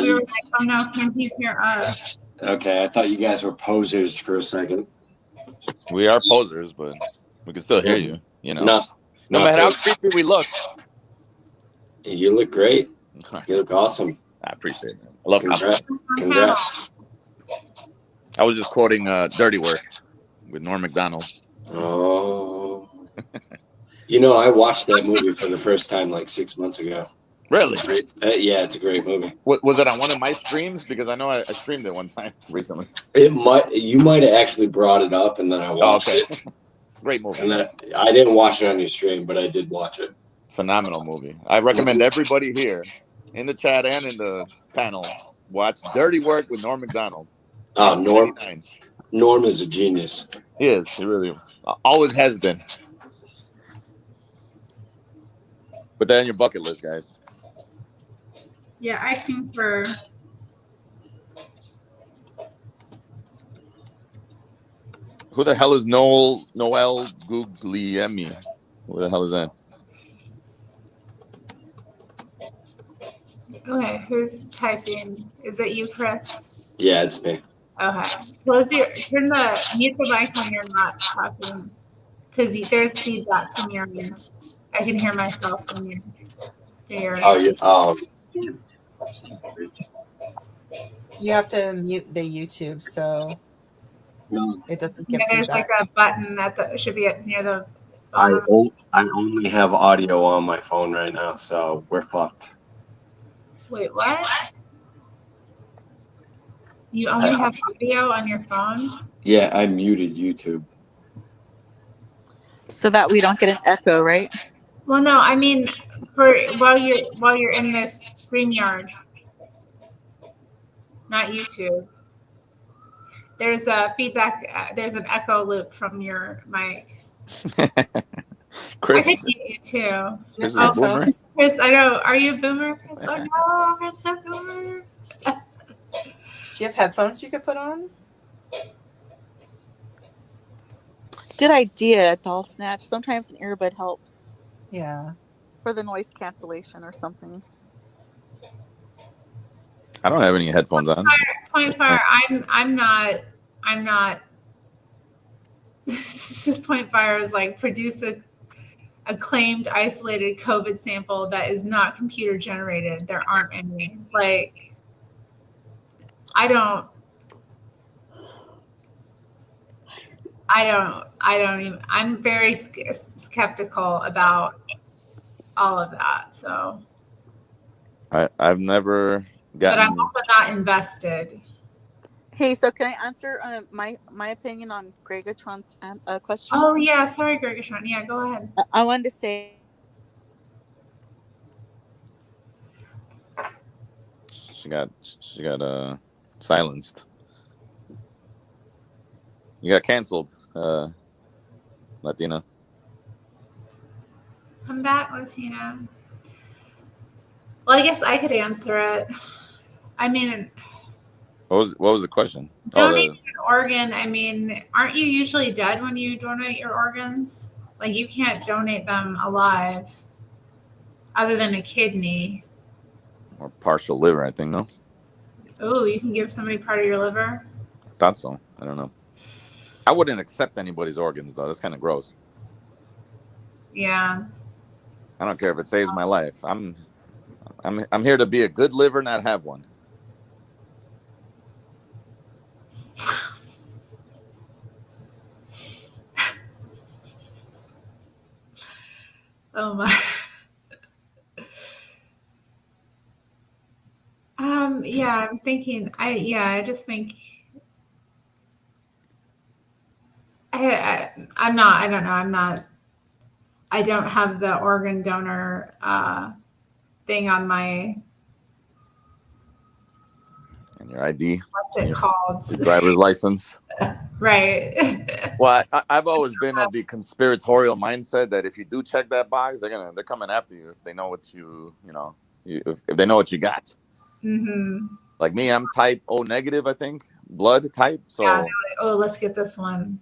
We were like, oh no, can he hear us? Okay, I thought you guys were posers for a second. We are posers, but we can still hear you. You know, No matter how creepy we look. You look great. You look awesome. I appreciate it. I love Congrats. Congrats. I was just quoting Dirty Work with Norm Macdonald. Oh. You know, I watched that movie for the first time like 6 months ago. Really? It's a great, yeah, it's a great movie. Was it on one of my streams? Because I know I streamed it one time recently. You might have actually brought it up, and then I watched it. It's a great movie. And then I didn't watch it on your stream, but I did watch it. Phenomenal movie. I recommend everybody here in the chat and in the panel watch Dirty Work with Norm Macdonald. Oh, Norm is a genius. He is. He really always has been. Put that on your bucket list, guys. Yeah, I concur. Who the hell is Noel Guglielmi? Who the hell is that? Okay, who's typing? Is it you, Chris? Yeah, it's me. Okay. Mute the mic when you're not talking. Because there's feedback from your end. I can hear myself from your You have to mute the YouTube so it doesn't get there's feedback. like a button that should be near the I only have audio on my phone right now, so we're fucked. Wait, what? You only have audio on your phone? Yeah, I muted YouTube. So that we don't get an echo, right? Well, no, I mean while you're in this StreamYard, not YouTube. There's a feedback. There's an echo loop from your mic. Chris, I could mute you too. Chris is a boomer. Chris, I know. Are you a boomer, Chris? Oh no, Chris, a boomer. Do you have headphones you could put on? Good idea, doll snatch. Sometimes an earbud helps. Yeah. For the noise cancellation or something. I don't have any headphones on. Point fire. I'm not. Point fire is like produce a claimed isolated COVID sample that is not computer generated. There aren't any. Like, I don't even. I'm very skeptical about all of that. So. I've never gotten. But I'm also not invested. Hey, so can I answer my opinion on Gregatron's question? Oh yeah, sorry, Gregatron. Yeah, go ahead. I wanted to say. She got silenced. You got canceled, Latina. Come back, Latina. Well, I guess I could answer it. I mean, What was the question? donating an organ, I mean, aren't you usually dead when you donate your organs? Like, you can't donate them alive other than a kidney. Or partial liver, I think. No, Oh, you can give somebody part of your liver? I thought so. I don't know. I wouldn't accept anybody's organs though. That's kind of gross. Yeah. I don't care if it saves my life. I'm here to be a good liver, not have one. Oh my. Yeah, I'm thinking. I just think. I'm not. I don't know. I'm not. I don't have the organ donor thing on my. And your ID. What's it called? Your driver's license. Right. Well, I've always been of the conspiratorial mindset that if you do check that box, they're coming after you if they know what if they know what you got. Mm-hmm. Like me, I'm type O negative, I think, blood type. So yeah, oh, let's get this one.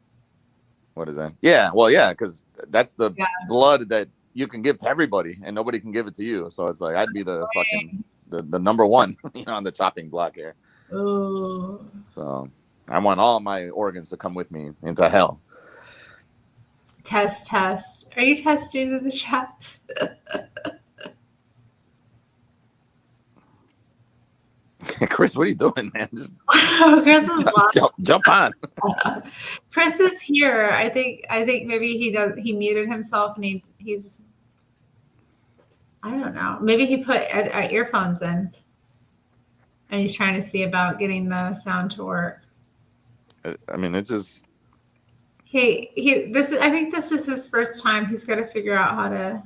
What is that? Yeah, well, yeah, because that's the blood that you can give to everybody, and nobody can give it to you. So it's like I'd be the fucking the number one, on the chopping block here. Ooh. So I want all my organs to come with me into hell. Test. Are you testing in the chat? Chris, what are you doing, man? Just Chris is jump on. Chris is here. I think maybe he muted himself and he's I don't know. Maybe he put earphones in and he's trying to see about getting the sound to work. I mean, it's just I think this is his first time. He's got to figure out how to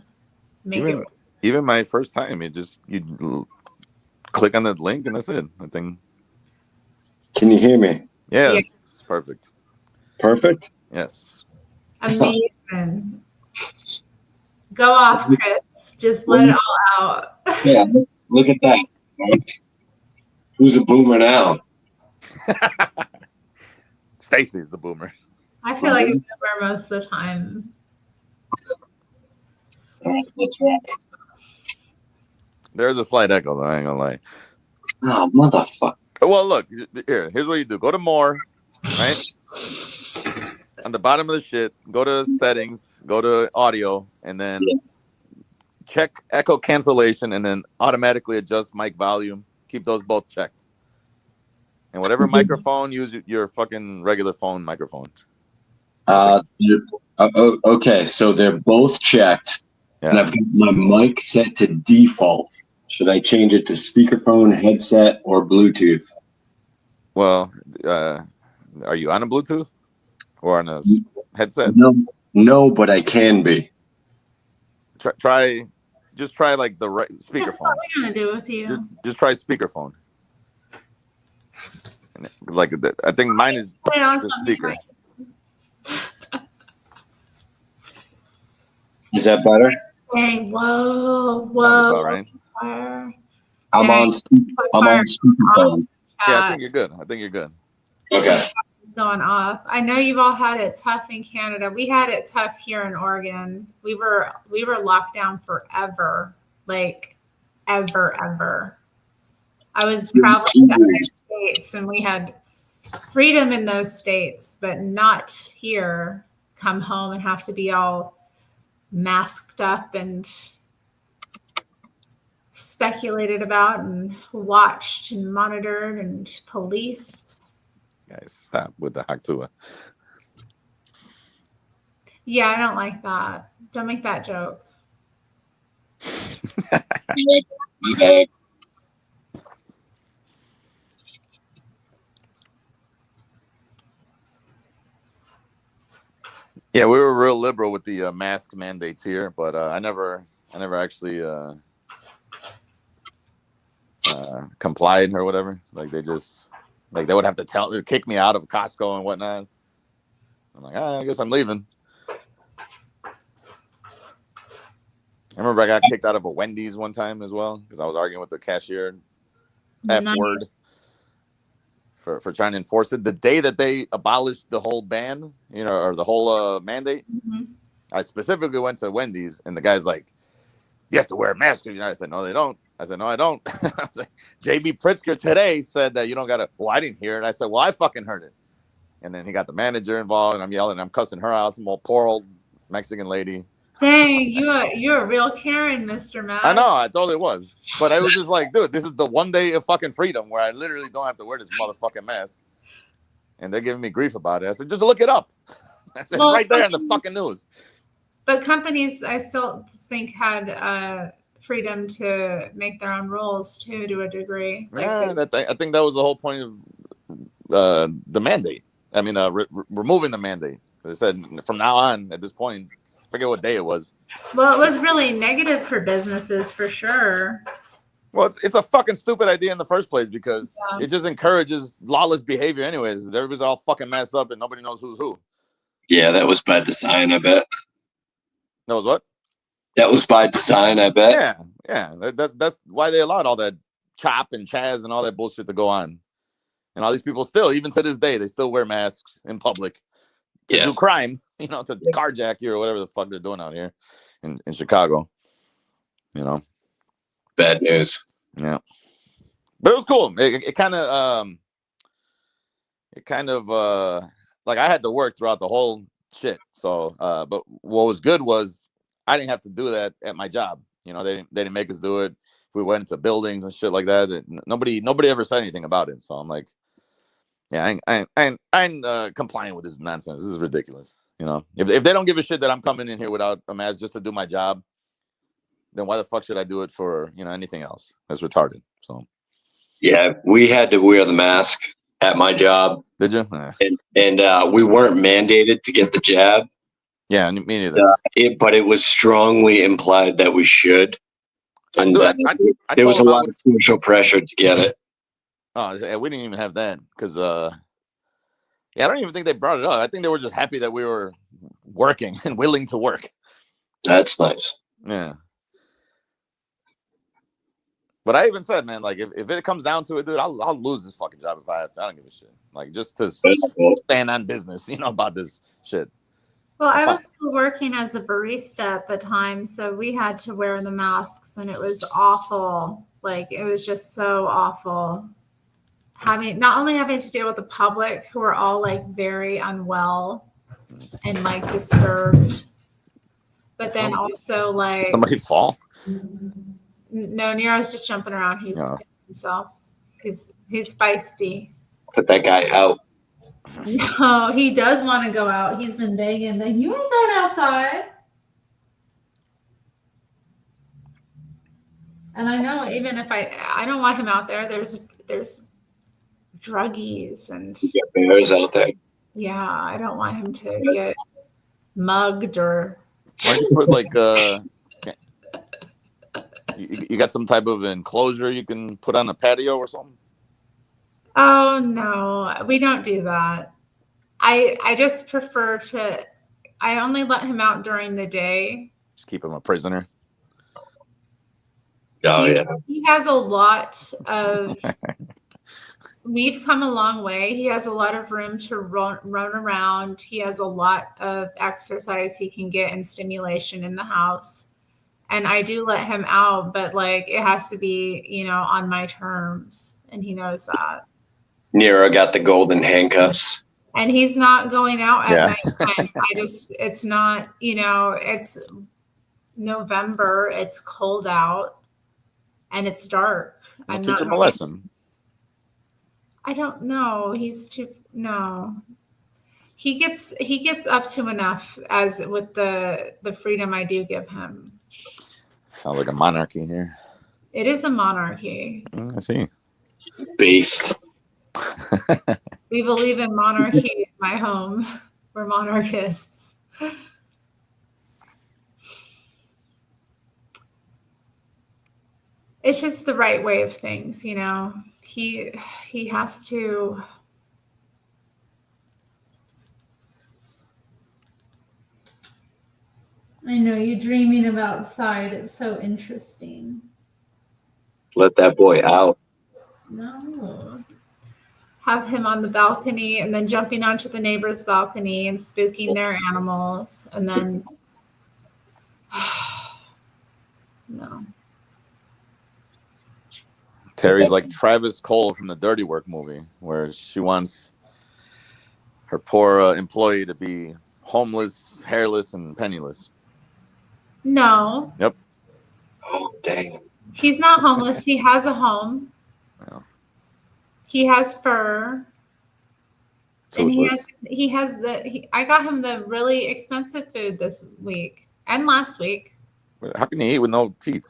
make it work. Even my first time, you click on the link and that's it. I think. Can you hear me? Yes. Perfect. Perfect? Yes. Amazing. Go off, Chris. Just let it all out. Yeah, look at that. Who's a boomer now? Stacy's the boomer. I feel like a boomer most of the time. That's right. There's a slight echo, though. I ain't gonna lie. Oh, motherfucker. Well, look. Here's what you do. Go to more, right? On the bottom of the shit, go to settings, go to audio, and then check echo cancellation, and then automatically adjust mic volume. Keep those both checked. And whatever microphone, use your fucking regular phone microphone. Okay, so they're both checked, and I've got my mic set to default. Should I change it to speakerphone, headset, or Bluetooth? Well, are you on a Bluetooth or on a headset? No, but I can be. Just try like the right speakerphone. That's what we're gonna do with you. Just try speakerphone. Like I think mine is the speaker. Is that better? Dang, whoa. All right. I'm on speakerphone. Yeah, I think you're good. Okay. Going off. I know you've all had it tough in Canada. We had it tough here in Oregon. We were locked down forever, like ever. I was traveling to other states, and we had freedom in those states, but not here. Come home and have to be all masked up and speculated about and watched and monitored and policed. Guys, stop with the Haktua. Yeah, I don't like that. Don't make that joke. Yeah, we were real liberal with the mask mandates here, but I never actually complied or whatever. Like they would have to kick me out of Costco and whatnot. I'm like, I guess I'm leaving. I remember I got kicked out of a Wendy's one time as well because I was arguing with the cashier. F Nice. word. For trying to enforce it. The day that they abolished the whole ban, or the whole mandate, I specifically went to Wendy's, and the guy's like, "You have to wear a mask." I said, "No, they don't." I said, "No, I don't." I was like, JB Pritzker today said that you don't gotta. Well, I didn't hear it. I said, "Well, I fucking heard it." And then he got the manager involved, and I'm yelling, I'm cussing her out, some old poor old Mexican lady. Dang, you're a real Karen, Mr. Matt. I know, I totally was. But I was just like, dude, this is the one day of fucking freedom where I literally don't have to wear this motherfucking mask. And they're giving me grief about it. I said, just look it up. I said, Well, right there in the fucking news. But companies, I still think, had freedom to make their own rules too, to a degree. Yeah, I think that was the whole point of the mandate. I mean, removing the mandate. They said from now on, at this point, I forget what day it was. Well, it was really negative for businesses for sure. Well, it's a fucking stupid idea in the first place because it just encourages lawless behavior anyways. Everybody's all fucking messed up and nobody knows who's who. Yeah, that was by design, I bet. That was what? That was by design, I bet. Yeah. That's why they allowed all that chop and chaz and all that bullshit to go on. And all these people still, even to this day, they still wear masks in public to do crime, to carjack you or whatever the fuck they're doing out here in Chicago. Bad news. Yeah. But it was cool. It kind of like I had to work throughout the whole shit. So but what was good was I didn't have to do that at my job. They didn't make us do it. If we went into buildings and shit like that, nobody ever said anything about it. So I'm like, yeah, I ain't complying with this nonsense. This is ridiculous. If they don't give a shit that I'm coming in here without a mask just to do my job, then why the fuck should I do it for anything else? That's retarded. So yeah, we had to wear the mask at my job. Did you? And we weren't mandated to get the jab. Yeah, me neither. But it was strongly implied that we should. And there was a lot of social pressure to get it. Oh, we didn't even have that because I don't even think they brought it up. I think they were just happy that we were working and willing to work. That's nice. Yeah. But I even said, man, like if it comes down to it, dude, I'll lose this fucking job if I have to. I don't give a shit. Like just to stand on business, about this shit. Well, I was still working as a barista at the time, so we had to wear the masks, and it was awful. Like it was just so awful. Not only having to deal with the public who are all like very unwell and like disturbed, but then also like somebody fall. No, Nero's just jumping around. He's himself. He's feisty. Put that guy out. No, he does want to go out. He's been begging. Like, you ain't going outside. And I know even if I don't want him out there, there's druggies and bears out there. Yeah, I don't want him to get mugged or. Why don't you put like you got some type of enclosure you can put on a patio or something? Oh no, we don't do that. I just prefer to. I only let him out during the day. Just keep him a prisoner. Oh yeah. He has a lot of. We've come a long way. He has a lot of room to run around. He has a lot of exercise he can get and stimulation in the house. And I do let him out, but like it has to be, on my terms. And he knows that. Nero got the golden handcuffs. And he's not going out at night. It's not, it's November. It's cold out and it's dark. I'll teach him a lesson. I don't know. He gets up to enough as with the freedom I do give him. Sounds like a monarchy here. It is a monarchy. I see. Beast. We believe in monarchy in my home. We're monarchists. It's just the right way of things, He has to. I know, you dreaming of outside. It's so interesting. Let that boy out. No. Have him on the balcony and then jumping onto the neighbor's balcony and spooking their animals. And then, no. Terry's like Travis Cole from the Dirty Work movie, where she wants her poor employee to be homeless, hairless, and penniless. No. Yep. Oh, dang. He's not homeless. He has a home. Yeah. He has fur. And Toothless. I got him the really expensive food this week and last week. How can he eat with no teeth?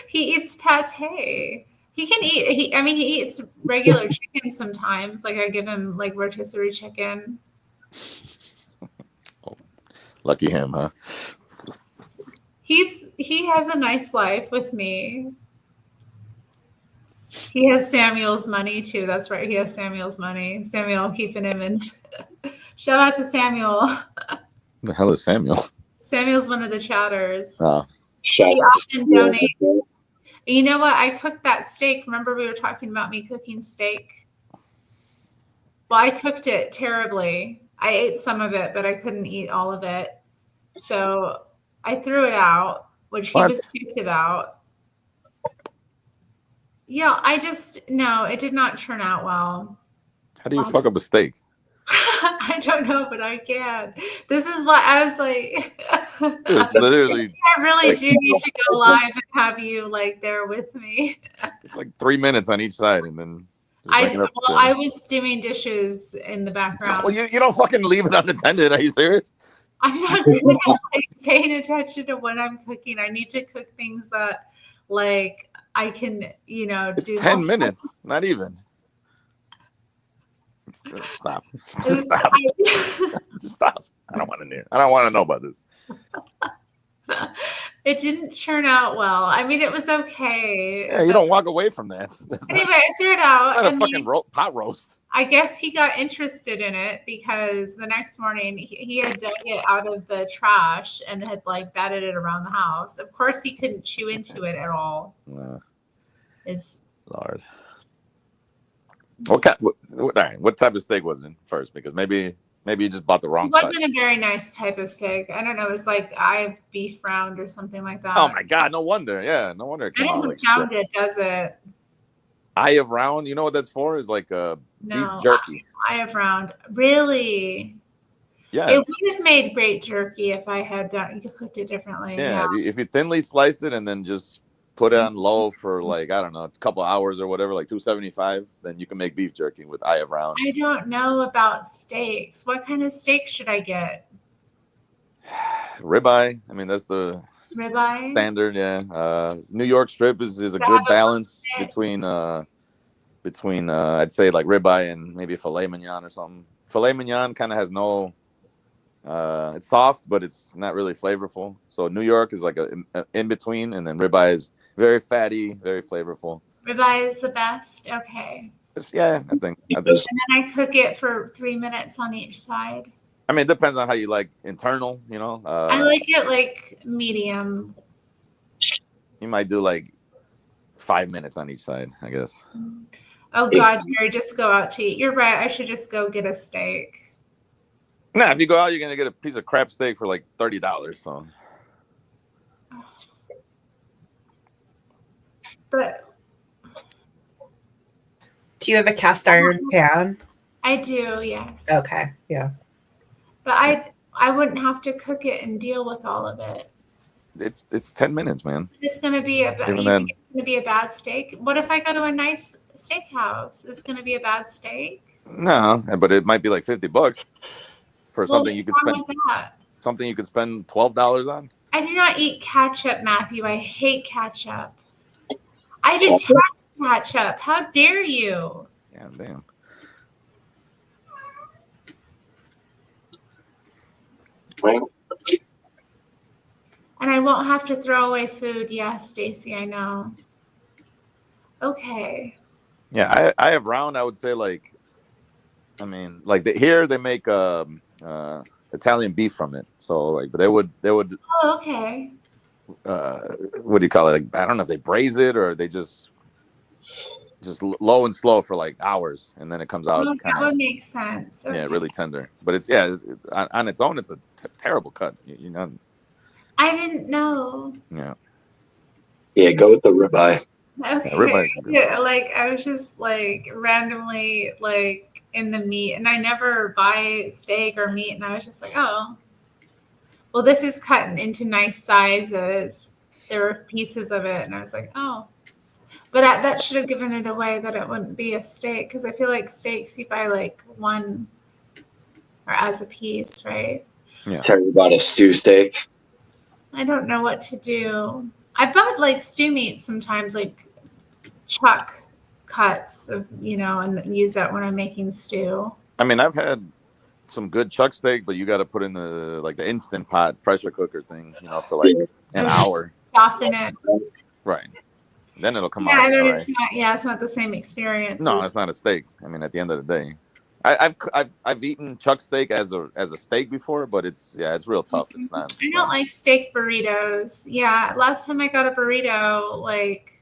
He eats pate. He can eat. He eats regular chicken sometimes. Like I give him like rotisserie chicken. Lucky him, huh? He has a nice life with me. He has Samuel's money too. That's right. He has Samuel's money. Samuel keeping him in. Shout out to Samuel. The hell is Samuel? Samuel's one of the chatters. Oh. He often donates. You know what? I cooked that steak. Remember we were talking about me cooking steak? Well, I cooked it terribly. I ate some of it, but I couldn't eat all of it. So I threw it out, which he was ticked about. Yeah, no, it did not turn out well. How do you fuck up a steak? I don't know, but I can. This is why I was like, It's literally. I really do need to go live and have you like there with me. It's like 3 minutes on each side, and then. I was doing dishes in the background. Well, you don't fucking leave it unattended. Are you serious? I'm not good at like paying attention to what I'm cooking. I need to cook things that like I can, It's do. 10 minutes, not even. Stop. Just stop. Just stop. I don't want to know about this. It didn't turn out well. I mean, it was okay. Yeah, you don't walk away from that. Anyway, I threw it out. Not a fucking pot roast. I guess he got interested in it because the next morning he had dug it out of the trash and had like batted it around the house. Of course, he couldn't chew into it at all. Lord. All right, what type of steak was it first? Because maybe you just bought the wrong. It wasn't a very nice type of steak. I don't know. It was like eye of beef round or something like that. Oh my god! No wonder. Yeah, no wonder. It doesn't sound good, does it? Eye of round. You know what that's for? Is like beef jerky. Eye of round. Really? Yeah. It would have made great jerky if I had cooked it differently. Yeah. If you thinly slice it and then just put it on low for like, I don't know, a couple hours or whatever, like 275, then you can make beef jerky with eye of round. I don't know about steaks. What kind of steak should I get? Ribeye. I mean, that's the ribeye standard. Yeah. New York strip is a good balance between I'd say like ribeye and maybe filet mignon or something. Filet mignon kind of has no, it's soft, but it's not really flavorful. So New York is like a in between, and then ribeye is very fatty, very flavorful. Ribeye is the best. Okay. Yeah, I think. And then I cook it for 3 minutes on each side. I mean, it depends on how you like internal, I like it like medium. You might do like 5 minutes on each side, I guess. Oh God, Terry, just go out to eat. You're right. I should just go get a steak. Nah, if you go out, you're gonna get a piece of crap steak for like $30. So. But do you have a cast iron pan? I do, yes. Okay, yeah. But I wouldn't have to cook it and deal with all of it. It's 10 minutes, man. It's gonna be it's gonna be a bad steak. What if I go to a nice steakhouse? It's gonna be a bad steak. No, but it might be like $50 for something you could spend. Something you could spend $12 on. I do not eat ketchup, Matthew. I hate ketchup. I detest ketchup. How dare you? Yeah, damn. Well. And I won't have to throw away food. Yes, Stacy, I know. Okay. Yeah, I have round. I would say like, I mean, like here they make it's Italian beef from it. So like, but they would Oh, okay. what do you call it? Like, I don't know if they braise it or they just low and slow for like hours, and then it comes out Well, kind that of would make sense. Okay. really tender. But it's on its own, it's a terrible cut. You know. I didn't know. Yeah. Yeah, go with the ribeye. Okay. ribeye. Yeah, like I was just like randomly like in the meat, and I never buy steak or meat, and I was just like, oh, well, this is cut into nice sizes. There were pieces of it, and I was like, oh. But that should have given it away that it wouldn't be a steak, because I feel like steaks you buy like one or as a piece, right? Yeah. Terry bought a stew steak. I don't know what to do. I bought like stew meat sometimes, like chuck cuts of, and use that when I'm making stew. I mean, I've had some good chuck steak, but you got to put in the instant pot pressure cooker thing, for like an hour. Soften it. Right. Then it'll come Yeah, out. and then all it's right. it's not the same experience. No, it's not a steak. I mean, at the end of the day, I've eaten chuck steak as a steak before, but it's real tough. It's not. I don't like steak burritos. Yeah, last time I got a burrito, like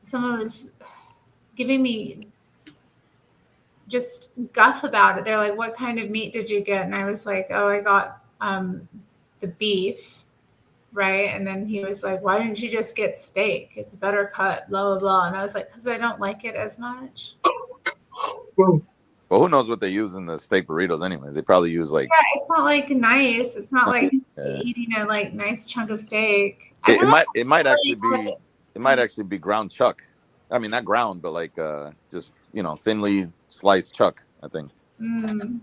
someone was giving me just guff about it. They're like, "What kind of meat did you get?" And I was like, "Oh, I got the beef." Right. And then he was like, "Why didn't you just get steak? It's a better cut, blah, blah, blah." And I was like, "Because I don't like it as much." Well, who knows what they use in the steak burritos anyways? They probably use like... Yeah, it's not like nice. It's not like eating a like nice chunk of steak. It might actually be ground chuck. I mean, not ground, but like just thinly sliced chuck, I think.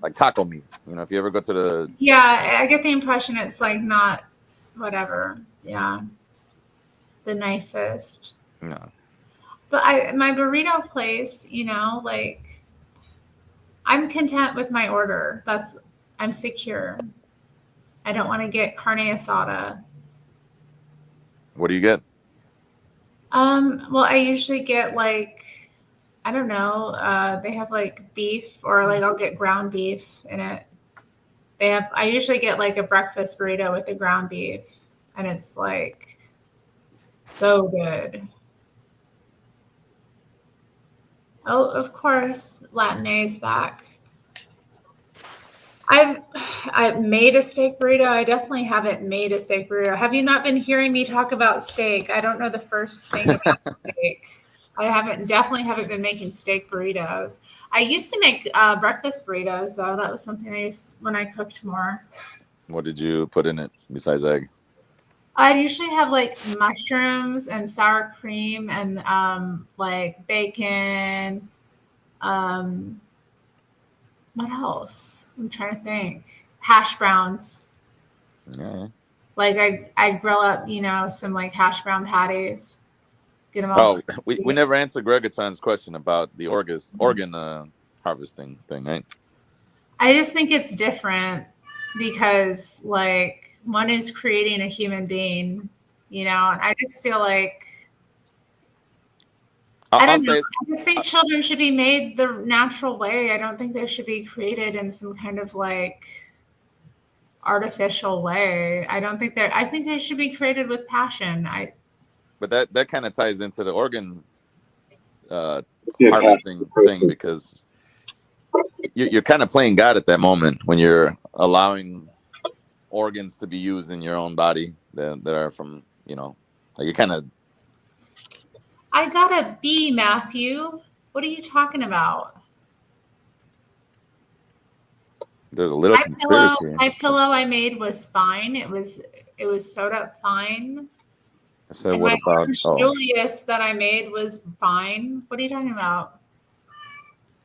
Like taco meat. If you ever go to the... Yeah, I get the impression it's like not whatever. Yeah. The nicest. No. But my burrito place, like I'm content with my order. I'm secure. I don't want to get carne asada. What do you get? Well, I usually get like, I don't know, they have like beef, or like I'll get ground beef in it. I usually get like a breakfast burrito with the ground beef, and it's like so good. Oh, of course, Latinay is back. I've made a steak burrito. I definitely haven't made a steak burrito. Have you not been hearing me talk about steak? I don't know the first thing about steak. I definitely haven't been making steak burritos. I used to make breakfast burritos, though. That was something I used when I cooked more. What did you put in it besides egg? I usually have like mushrooms and sour cream and like bacon. What else? I'm trying to think. Hash browns. Yeah. Like I grill up, some like hash brown patties. Get them all. Oh, we never answered Gregaton's question about the organ harvesting thing, right? I just think it's different because like one is creating a human being, and I just feel like I don't know. I just think children should be made the natural way. I don't think they should be created in some kind of like artificial way. I think they should be created with passion. But that kind of ties into the organ harvesting thing, because you're kind of playing God at that moment when you're allowing organs to be used in your own body that are from, like you kind of... I got a B, Matthew. What are you talking about? There's a little conspiracy. My pillow I made was fine. It was sewed up fine. So what about Julius that I made was fine. What are you talking about?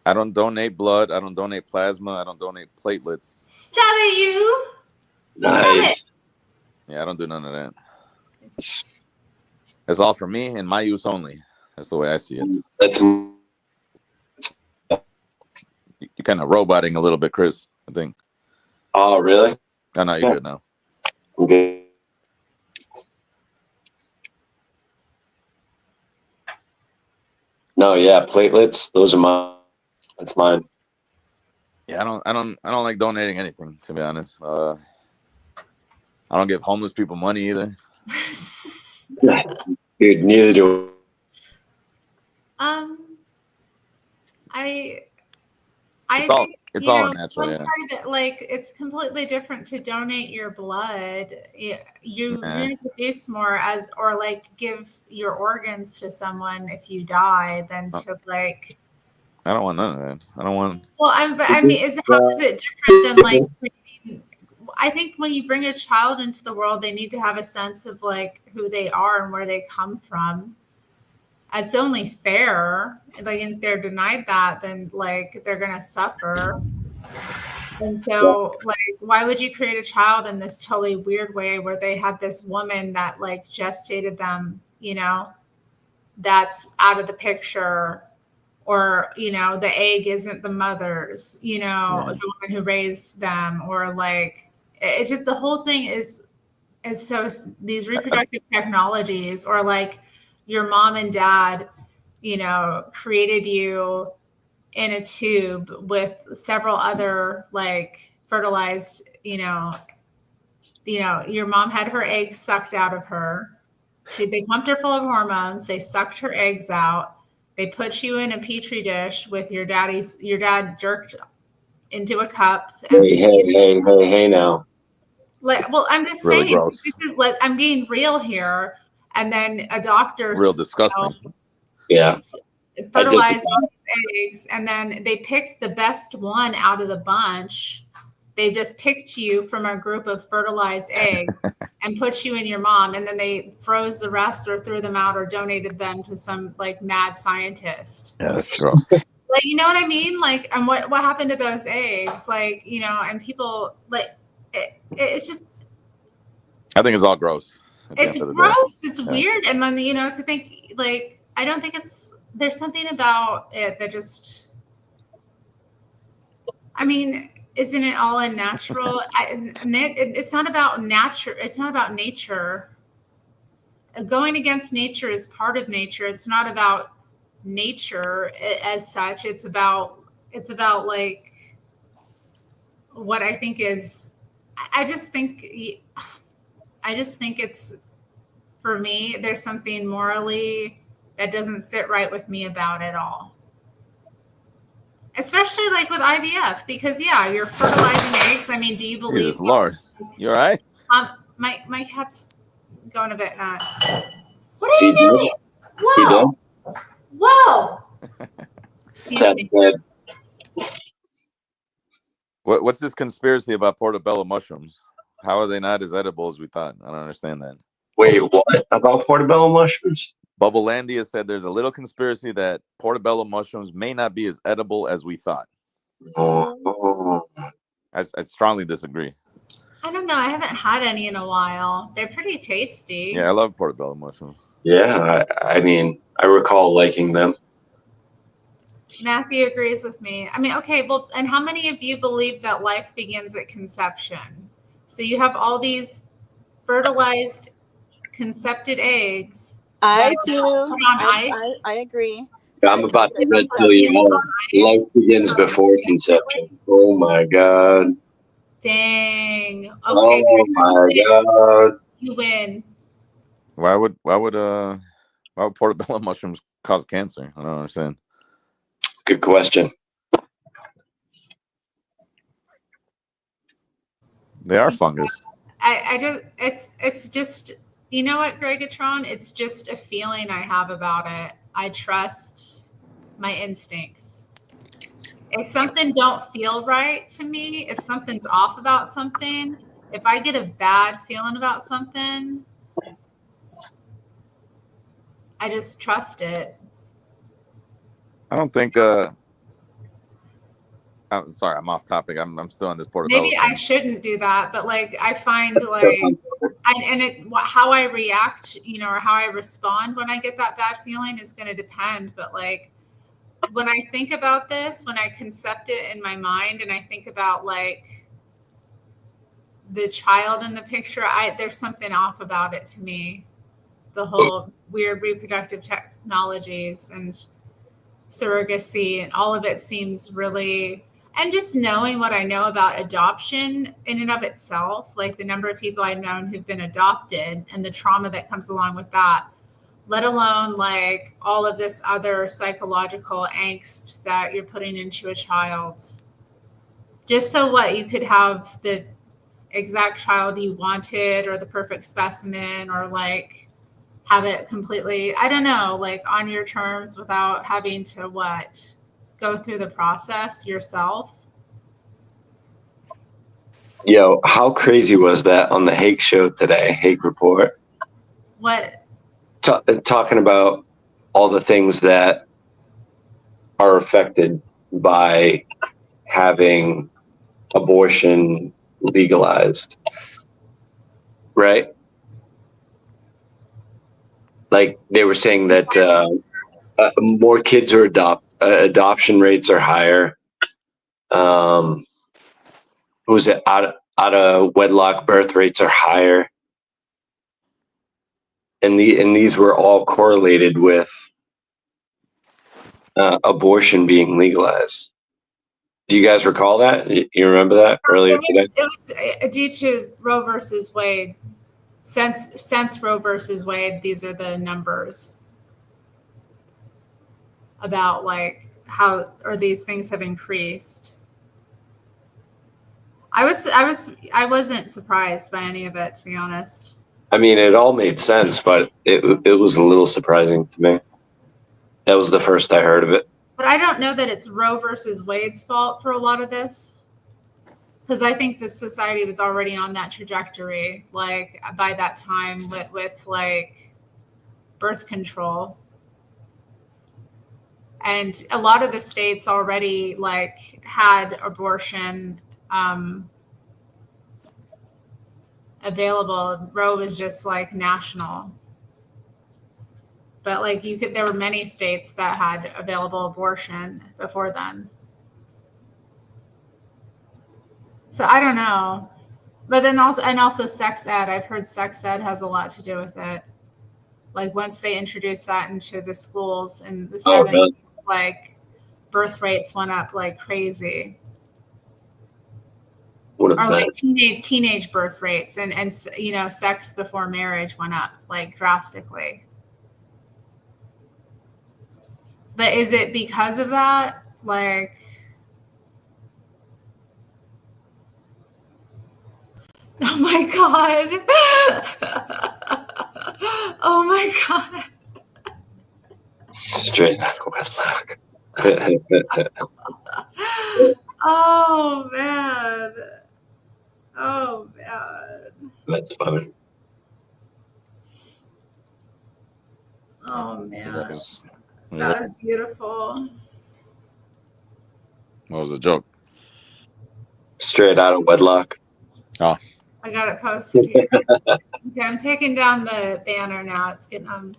I don't donate blood. I don't donate plasma. I don't donate platelets. Is that you? Nice. Yeah, I don't do none of that. It's all for me and my use only. That's the way I see it. You're kind of roboting a little bit, Chris, I think. Oh, really? Oh, no, you're good now. Okay. No, yeah, platelets. Those are mine. That's mine. Yeah, I don't like donating anything, to be honest. I don't give homeless people money either. Dude, neither do I It's all think, it's you all know, natural, one yeah. part of it, like, it's completely different to donate your blood. You're Nah, going to produce more or like give your organs to someone if you die than to like. I don't want none of that. I don't want. Well, I mean, how is it different than like creating? I think when you bring a child into the world, they need to have a sense of like who they are and where they come from. It's only fair. Like, if they're denied that, then like they're gonna suffer. And so, like, why would you create a child in this totally weird way where they had this woman that like gestated them, you know, that's out of the picture, or, you know, the egg isn't the mother's, you know, Yeah. the woman who raised them, or like, it's just the whole thing is so these reproductive technologies, or like your mom and dad, you know, created you in a tube with several other like fertilized, your mom had her eggs sucked out of her. They pumped her full of hormones. They sucked her eggs out. They put you in a petri dish with your dad jerked into a cup. Hey now. Like, well, I'm just Really saying, gross. this is like, I'm being real here. And then a doctor, Real disgusting. Yeah. fertilized all these eggs, and then they picked the best one out of the bunch. They just picked you from a group of fertilized eggs and put you in your mom, and then they froze the rest or threw them out or donated them to some like mad scientist. Yeah, that's gross. Like, you know what I mean? Like, and what happened to those eggs? Like, you know, and people like it's just, I think it's all gross. At the it's end of the day. gross. It's Yeah. weird. And then, you know, to think like, I don't think there's something about it that just, I mean, isn't it all unnatural? It's not about nature. It's not about nature. Going against nature is part of nature. It's not about nature as such. It's about like what I think is, I just think it's, for me, there's something morally that doesn't sit right with me about it all. Especially like with IVF, because yeah, you're fertilizing eggs. I mean, do you believe? Jesus Lord, you all right? My cat's going a bit nuts. What are you doing? Whoa! Whoa! Excuse me. What's this conspiracy about portobello mushrooms? How are they not as edible as we thought? I don't understand that. Wait, what about portobello mushrooms? Bubblelandia said there's a little conspiracy that portobello mushrooms may not be as edible as we thought. Oh. I strongly disagree. I don't know. I haven't had any in a while. They're pretty tasty. Yeah, I love portobello mushrooms. Yeah, I mean, I recall liking them. Matthew agrees with me. I mean, okay, well, and how many of you believe that life begins at conception? So you have all these fertilized, concepted eggs. I do. Put on ice. I agree. I'm about to red pill you all. Life begins before conception. Oh my god. Dang. Okay. Oh my god. You win. Why would portobello mushrooms cause cancer? I don't understand. Good question. They are fungus. I just, it's just, you know what, Gregatron? It's just a feeling I have about it. I trust my instincts. If something don't feel right to me, if something's off about something, if I get a bad feeling about something, I just trust it. I don't think. I'm sorry, I'm off topic. I'm still on this portobello. Maybe I shouldn't do that, but like I find like, how I react, you know, or how I respond when I get that bad feeling is going to depend. But like when I think about this, when I concept it in my mind, and I think about like the child in the picture, there's something off about it to me. The whole weird reproductive technologies and surrogacy and all of it seems really, And just knowing what I know about adoption in and of itself, like the number of people I've known who've been adopted and the trauma that comes along with that, let alone like all of this other psychological angst that you're putting into a child. Just so what you could have the exact child you wanted or the perfect specimen, or like have it completely, I don't know, like on your terms without having to what? Go through the process yourself. Yo, how crazy was that on the Hake show today, Hake Report? What? Talking about all the things that are affected by having abortion legalized, right? Like they were saying that more kids are adoption rates are higher. What was it? Out of wedlock birth rates are higher, and these were all correlated with abortion being legalized. Do you guys recall that? You remember that earlier today? It was due to Roe versus Wade. Since Roe versus Wade, these are the numbers about like how or these things have increased. I wasn't surprised by any of it, to be honest. I mean, it all made sense, but it was a little surprising to me. That was the first I heard of it. But I don't know that it's Roe versus Wade's fault for a lot of this, because I think the society was already on that trajectory, like by that time with like birth control. And a lot of the states already like had abortion available. Roe was just like national. But like there were many states that had available abortion before then. So I don't know. But then also sex ed. I've heard sex ed has a lot to do with it. Like once they introduced that into the schools in the 70s, really? Like birth rates went up like crazy. Or like teenage birth rates and you know, sex before marriage went up like drastically. But is it because of that? Like, oh my God. Oh my God. Straight out of wedlock. Oh man. Oh man. That's funny. Oh man. That was beautiful. What was the joke? Straight out of wedlock. Oh. I got it posted here. Okay, I'm taking down the banner now. It's getting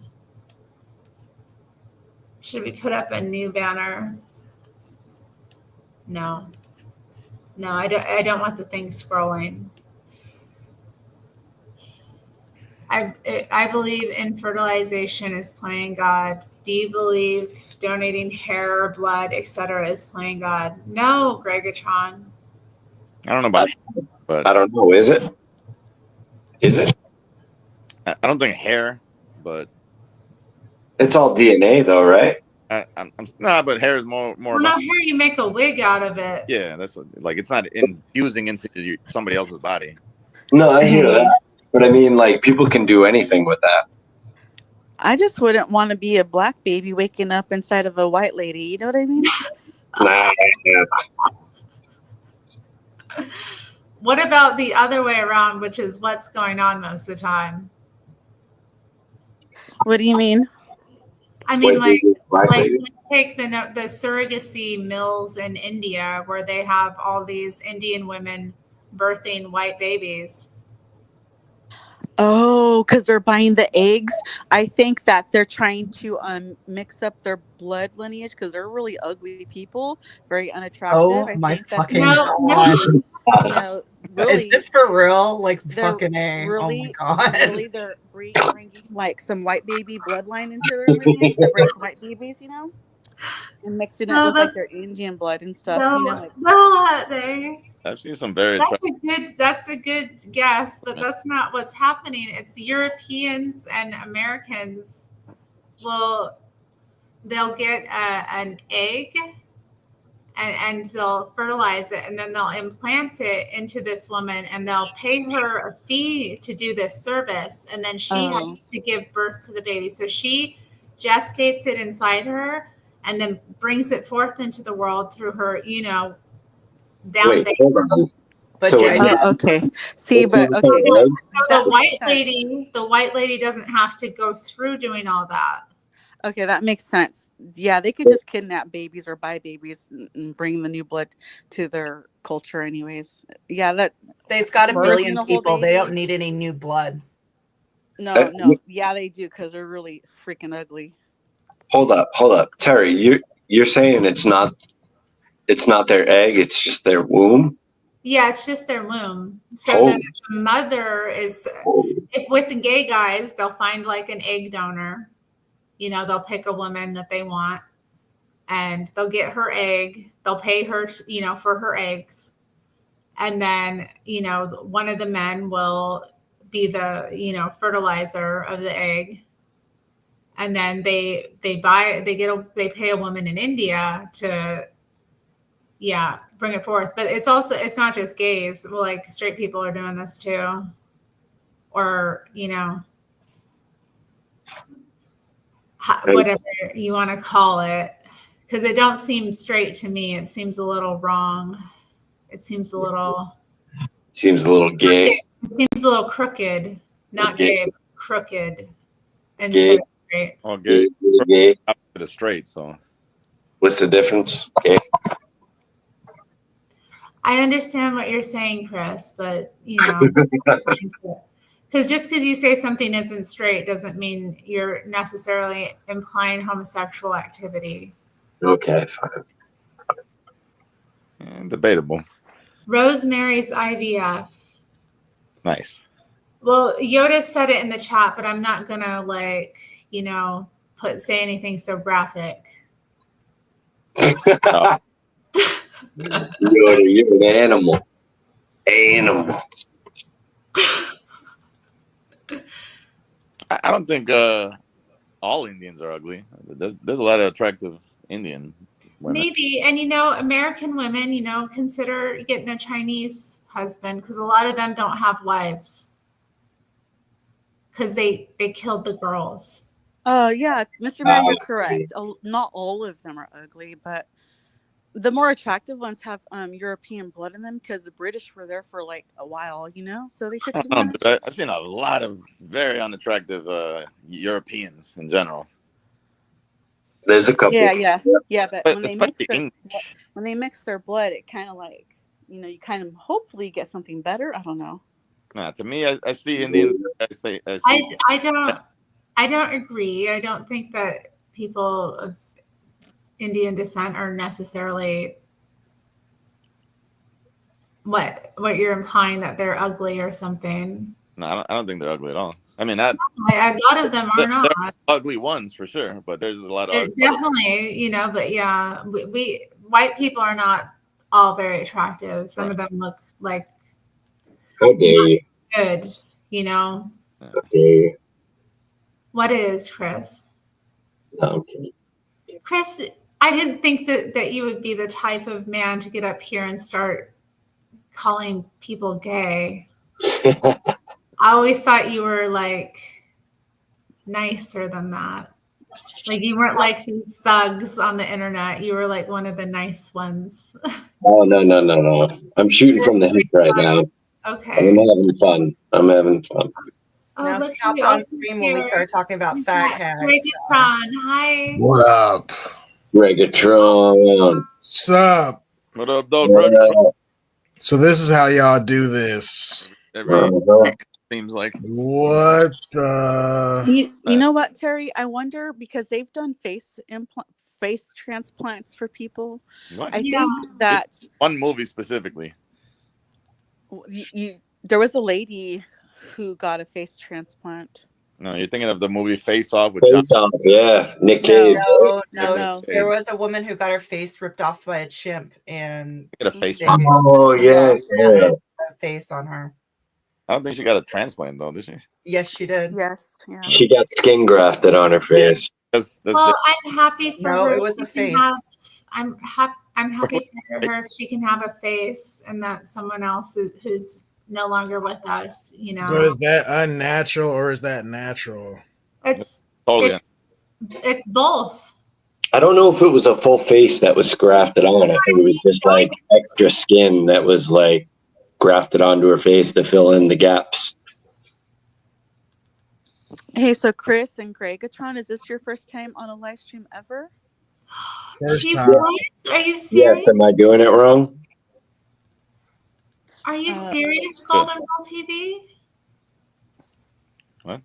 should we put up a new banner? No, I don't want the thing scrolling. I believe infertilization is playing God. Do you believe donating hair, blood, etc. is playing God? No, Gregatron. I don't know about it, but I don't know. Is it? Is it? I don't think hair, but it's all DNA though, right? But hair is more. Well, not hair. You make a wig out of it. Yeah, that's like it's not infusing into somebody else's body. No, I hear that, but I mean, like people can do anything with that. I just wouldn't want to be a black baby waking up inside of a white lady. You know what I mean? Nah. What about the other way around, which is what's going on most of the time? What do you mean? I mean, like let's take the surrogacy mills in India, where they have all these Indian women birthing white babies. Oh, because they're buying the eggs. I think that they're trying to mix up their blood lineage because they're really ugly people, very unattractive. Oh my fucking God. You know, really, is this for real? Like fucking A. Really, oh my God. Really, they're bringing like some white baby bloodline into their lineage to raise white babies, you know? and mixing it No, with like that's their Indian blood and stuff. no, You know, like no, they. I've seen some very That's a good guess, but that's not what's happening. It's Europeans and Americans they'll get an egg and they'll fertilize it and then they'll implant it into this woman and they'll pay her a fee to do this service and then she has to give birth to the baby. So she gestates it inside her and then brings it forth into the world through her, down Wait, there. hold on. So it's okay. See, but okay. So That the makes white lady doesn't have to go through doing all that. Okay, that makes sense. Yeah, they could just kidnap babies or buy babies and bring the new blood to their culture anyways. Yeah, that They've got a birthing billion a whole people. They don't baby- need any new blood. No, yeah, they do because they're really freaking ugly. Hold up, Terry. You're saying it's not their egg, it's just their womb? Yeah, it's just their womb. So Holy then the mother is, if with the gay guys, they'll find like an egg donor. They'll pick a woman that they want and they'll get her egg. They'll pay her, for her eggs. And then, one of the men will be the, fertilizer of the egg. And then they pay a woman in India to, bring it forth. But it's not just gays. Like straight people are doing this too. Or, whatever you want to call it, because it don't seem straight to me. It seems a little wrong. It seems a little gay. It seems a little crooked, not Gay. gay, but crooked and Gay. straight. Oh, gay. Gay. Opposite of straight. So What's the difference? Gay. I understand what you're saying, Chris, but because just because you say something isn't straight doesn't mean you're necessarily implying homosexual activity. Okay, fine. Debatable. Rosemary's IVF. Nice. Well, Yoda said it in the chat, but I'm not gonna say anything so graphic. Yoda, you're an animal. I don't think all Indians are ugly. There's a lot of attractive Indian women. Maybe, and American women, consider getting a Chinese husband because a lot of them don't have wives because they killed the girls. Oh yeah, Mr. Mayor, you're correct. Not all of them are ugly, but the more attractive ones have European blood in them because the British were there for like a while, so they took advantage. I've seen a lot of very unattractive Europeans in general. There's a couple. Yeah. But when they mix their blood, it kind of like you kind of hopefully get something better. I don't know. Nah, to me, I see Indians. I don't agree. I don't think that people of Indian descent are necessarily what you're implying that they're ugly or something. No, I don't think they're ugly at all. I mean, a lot of them are not. They're ugly ones for sure, but there's a lot of ugly. Definitely, but yeah, we white people are not all very attractive. Some of them look like How dare you? good, How dare you? What is, Chris? No, okay. Chris, I didn't think that you would be the type of man to get up here and start calling people gay. I always thought you were like nicer than that. Like you weren't like these thugs on the internet. You were like one of the nice ones. Oh no. I'm shooting from the hip right now. Okay. I'm having fun. Oh, Now look hop who on else is stream when we here. start talking about fat hags. Megatron, hi. What up? Megatron. What's up? What up, dog? So this is how y'all do this. Seems like what the? You know what, Terry? I wonder because they've done face transplants for people. What? I think that one movie specifically. there was a lady who got a face transplant. No, you're thinking of the movie Face Off with John. Face Off, yeah, Nick Cage. No. There was a woman who got her face ripped off by a chimp, and Get a face they- transplant. Oh yes, they yeah. had a face on her. I don't think she got a transplant though, did she? Yes, she did. Yes, yeah. She got skin grafted on her face. Well, I'm happy for No, her. it was She a can face. I'm happy for her if she can have a face, and that someone else who's no longer with us, you know. But is that unnatural or is that natural? It's Totally. it's both. I don't know if it was a full face that was grafted on. I think it was just like extra skin that was like grafted onto her face to fill in the gaps. Hey, so Chris and Gregatron, is this your first time on a live stream ever? She time. what? Are you Yes, serious? am I doing it wrong? Are you serious, Golden Rule TV? What?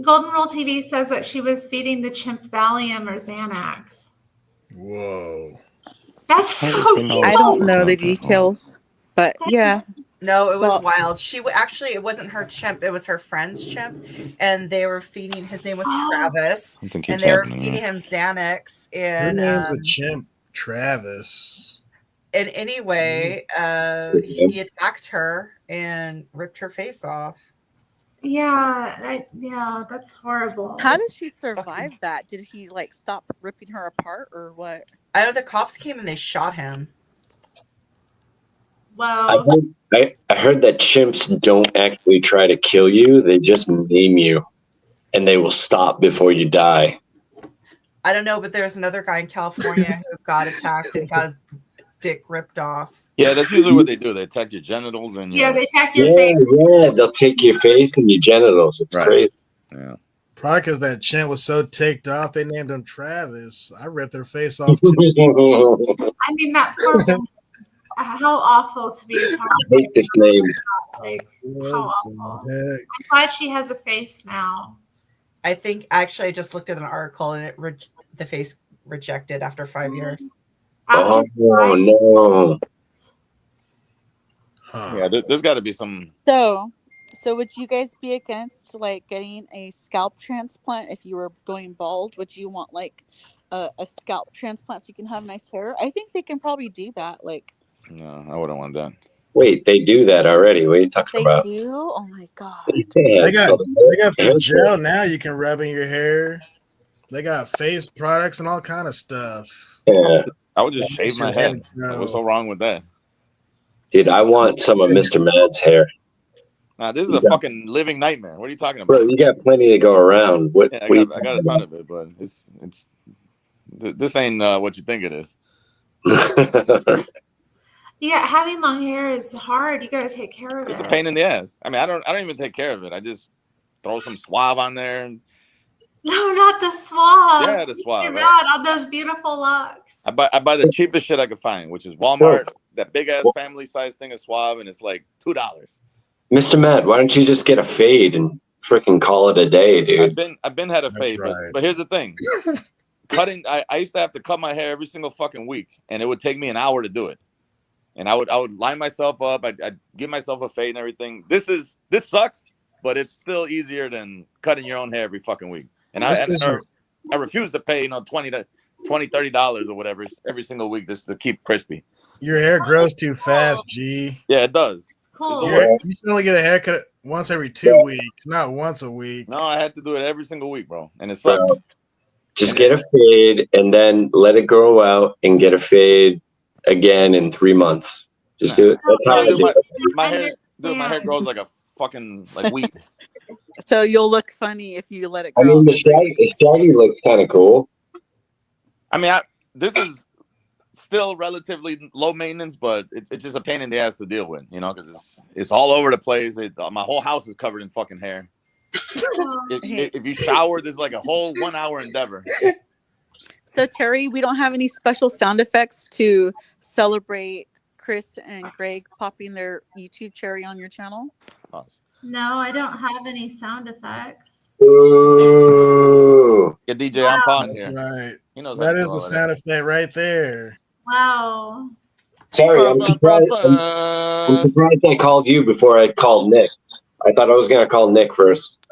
Golden Rule TV says that she was feeding the chimp Valium or Xanax. Whoa. That's so I don't know the details, but yeah. No, it was Well- wild. Actually, it wasn't her chimp. It was her friend's chimp, and they were feeding. His name was Travis, Something and keeps they were happening, feeding yeah. him Xanax. Her And name's a chimp, Travis. and anyway, he attacked her and ripped her face off. Yeah, that's horrible. How did she survive that? Did he like stop ripping her apart or what? I know the cops came and they shot him. Well, I heard that chimps don't actually try to kill you; they just maim you, and they will stop before you die. I don't know, but there's another guy in California who got attacked and got his dick ripped off. Yeah, that's usually what they do. They attack your genitals and yeah, your, they attack your Yeah, face. yeah, they'll take your face and your genitals. It's Right. crazy. Yeah. Probably because that chimp was so ticked off, they named him Travis. I ripped their face off too. I mean, that poor woman, how awful to be attacked. I hate this name. Like, how awful. I'm glad she has a face now. I think actually I just looked at an article and the face rejected after 5 years. Oh no! Yeah, there's got to be some. So would you guys be against like getting a scalp transplant if you were going bald? Would you want like a scalp transplant so you can have nice hair? I think they can probably do that. Like No, I wouldn't want that. Wait, they do that already. What are you talking they about? do? Oh my god! Yeah, They it's got called this hair gel transplant. now you can rub in your hair. They got face products and all kind of stuff. Yeah, I would just shave my head. No. What's so wrong with that? dude, I want some of Mr. Mad's hair. Nah, this is a Yeah. fucking living nightmare. What are you talking about? Bro, you got plenty to go around. What? Yeah, what are you I got a ton of it, but this ain't what you think it is. talking Yeah, having long hair is hard. You got to take care of It's it. a pain in the ass. I mean, I don't even take care of it. I just throw some Suave on there. And No, not the Suave. Yeah, the Suave, You're right. not on those beautiful looks. I buy the cheapest shit I could find, which is Walmart. That big ass family size thing of Suave, and it's like $2. Mr. Mad, why don't you just get a fade and freaking call it a day, dude? I've been had a That's fade, right. but here's the thing. Cutting, I used to have to cut my hair every single fucking week, and it would take me an hour to do it. And I would line myself up. I'd give myself a fade and everything. This sucks, but it's still easier than cutting your own hair every fucking week. And I refuse to pay $20, $30 or whatever every single week just to keep crispy. Your hair grows too fast, G. Yeah, it does. Cool. You should only get a haircut once every 2 weeks, not once a week. No, I had to do it every single week, bro, and it sucks. Just get a fade and then let it grow out and get a fade again in 3 months. Just do it. That's how I do it. My hair grows like a fucking weed. So you'll look funny if you let it I grow. mean, the shaggy looks kind of cool. I mean, this is still relatively low maintenance, but it's just a pain in the ass to deal with, because it's all over the place. My whole house is covered in fucking hair. If you shower, there's like a whole 1 hour endeavor. So Terry, we don't have any special sound effects to celebrate Chris and Greg popping their YouTube cherry on your channel. No, I don't have any sound effects. Ooh. Get DJ on Pawn here. Right. He knows That is the sound effect right there. Wow. Sorry, I'm surprised. I'm surprised I called you before I called Nick. I thought I was gonna call Nick first.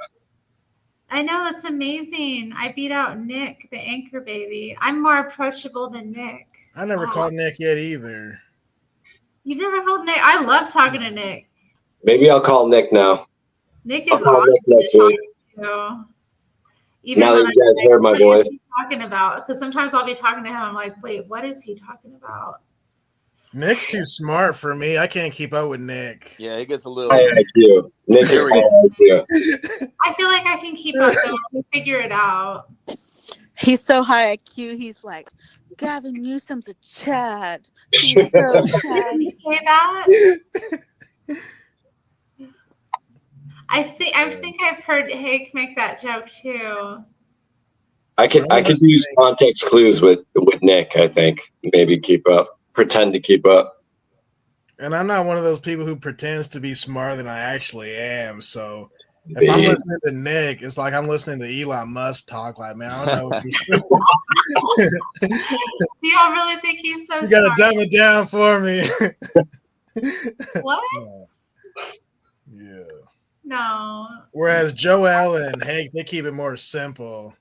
I know, that's amazing. I beat out Nick, the anchor baby. I'm more approachable than Nick. I never Wow. called Nick yet either. You've never called Nick? I love talking to Nick. Maybe I'll call Nick now. Nick I'll is call awesome Nick next to talk week. to. Even Now that when you guys heard my what voice. is he talking about? Because sometimes I'll be talking to him. I'm like, wait, what is he talking about? Nick's too smart for me. I can't keep up with Nick. Yeah, he gets a little. High IQ. Nick is high IQ. I feel like I can keep up though. We figure it out. He's so high IQ. He's like, Gavin Newsom's a Chad. He's so Chad. Did you say that? I think I've heard Hake make that joke too. I could use context clues with Nick, I think. Maybe pretend to keep up. And I'm not one of those people who pretends to be smarter than I actually am. So if I'm listening to Nick, it's like I'm listening to Elon Musk talk. Like, man, I don't know what you're saying. Do y'all really think he's so You gotta smart? dumb it down for me. What? Yeah. No. Whereas Joel and Hank, they keep it more simple.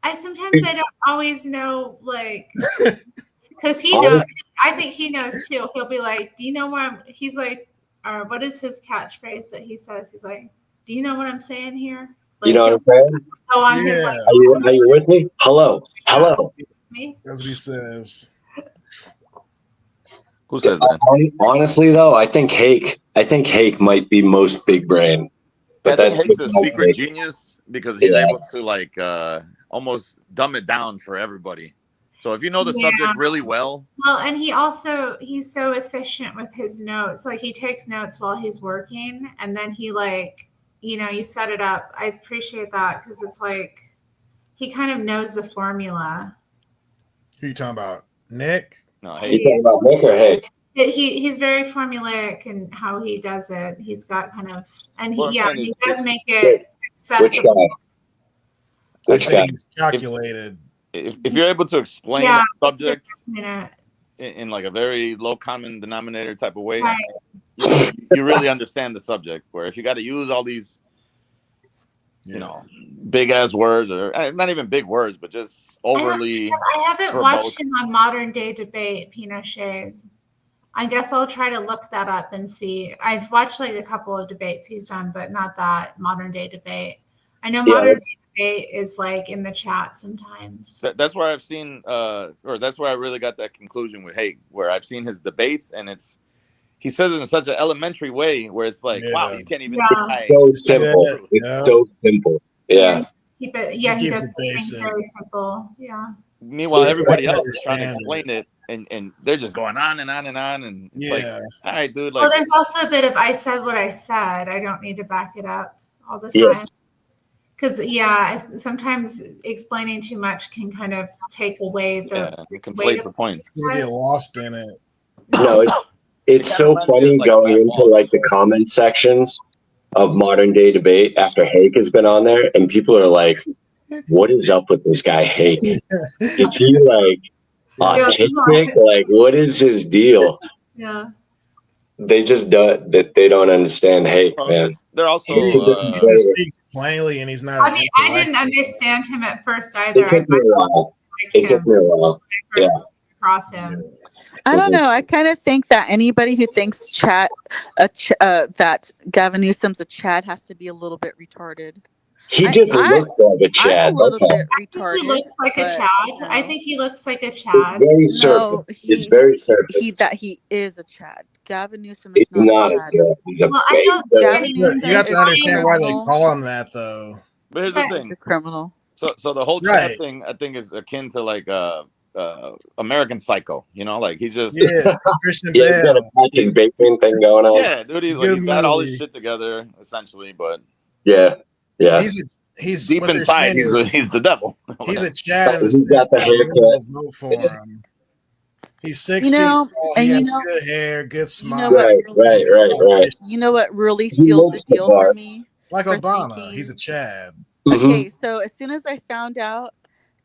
I don't always know, like, because he knows. I think he knows too. He'll be like, "Do you know what I'm?" He's like, or what is his catchphrase that he says? He's like, "Do you know what I'm saying here?" Like, You know what I'm saying? Oh, I'm his like. Are you with me? Hello. Me? That's what he says. Who says that? Honestly, though, I think Hake might be most big brain. But I think Hake's just a my secret take. genius because he's Yeah. able to like almost dumb it down for everybody. So if you know the Yeah. subject really well, Well, and he's so efficient with his notes. Like he takes notes while he's working, and then he you set it up. I appreciate that because it's like he kind of knows the formula. Who you talking about? Nick? No, You talking about Nick or Hake? He's very formulaic in how he does it. He's got kind of, and Well, I'm saying he it- does make it accessible. Which guy? He's calculated. if you're able to explain Yeah, a subject Yeah. in like a very low common denominator type of way, Right. you really understand the subject. Where if you got to use all these, big ass words or not even big words, but just overly. I haven't verbose. watched him on Modern Day Debate, Pinochet. I guess I'll try to look that up and see. I've watched like a couple of debates he's done, but not that Modern Day Debate. I know Yeah, Modern Day Debate is like in the chat sometimes. That's where I've seen, or that's where I really got that conclusion with Hague, where I've seen his debates, and he says it in such an elementary way where it's like, wow, you can't even deny. So simple. It's so simple. Yeah. Keep it. Yeah, he keeps does it keep things basic. very simple. Yeah. Meanwhile, So everybody I else is trying to understand explain it, and they're just going on and on and on, and it's like, Yeah. all right, dude, Well, like, there's also a bit of I said what I said. I don't need to back it up all the Yeah. time. Because sometimes explaining too much can kind of take away the you weight conflate of the point. You get lost in it. No, it's so funny going into like the comment sections of Modern Day Debate after Hake has been on there, and people are like, "What is up with this guy Hake? Is he like autistic? Like, what is his deal?" Yeah. They just don't. They don't understand Hake, man. They're also He just speaks plainly, and he's not. I mean, I didn't understand him at first either. It took me a while. It took me a while. Yeah. Across him. I don't know. I kind of think that anybody who thinks that Gavin Newsom's a Chad has to be a little bit retarded. He just looks like a Chad. I'm a little That's all. bit retarded. He looks like a but, Chad. I think he looks like a It's Chad. very surface. It's very surface. He is a Chad. Gavin Newsom is It's not a Chad. He's a Well, I know Gavin You Newsom have to is understand a why they criminal. call him that, though. But here's the He's thing. a criminal. So the whole Right. Chad thing, I think, is akin to like American Psycho. You know, like he's just Yeah, Christian Yeah, he's got a Bale. Patrick Bateman thing going on. yeah, dude. Good He's got all his movie. shit together essentially, but Yeah, yeah. He's deep what they're inside, saying is he's the devil. he's a Chad in the He's sense got the that people haircut. will vote for him. He's 6 You know, feet tall. and He you has know- good hair, good You smile. know what? Right. You know what really He sealed the looks the deal for part. me? Like for Obama. thinking- He's a Chad. Mm-hmm. Okay, so as soon as I found out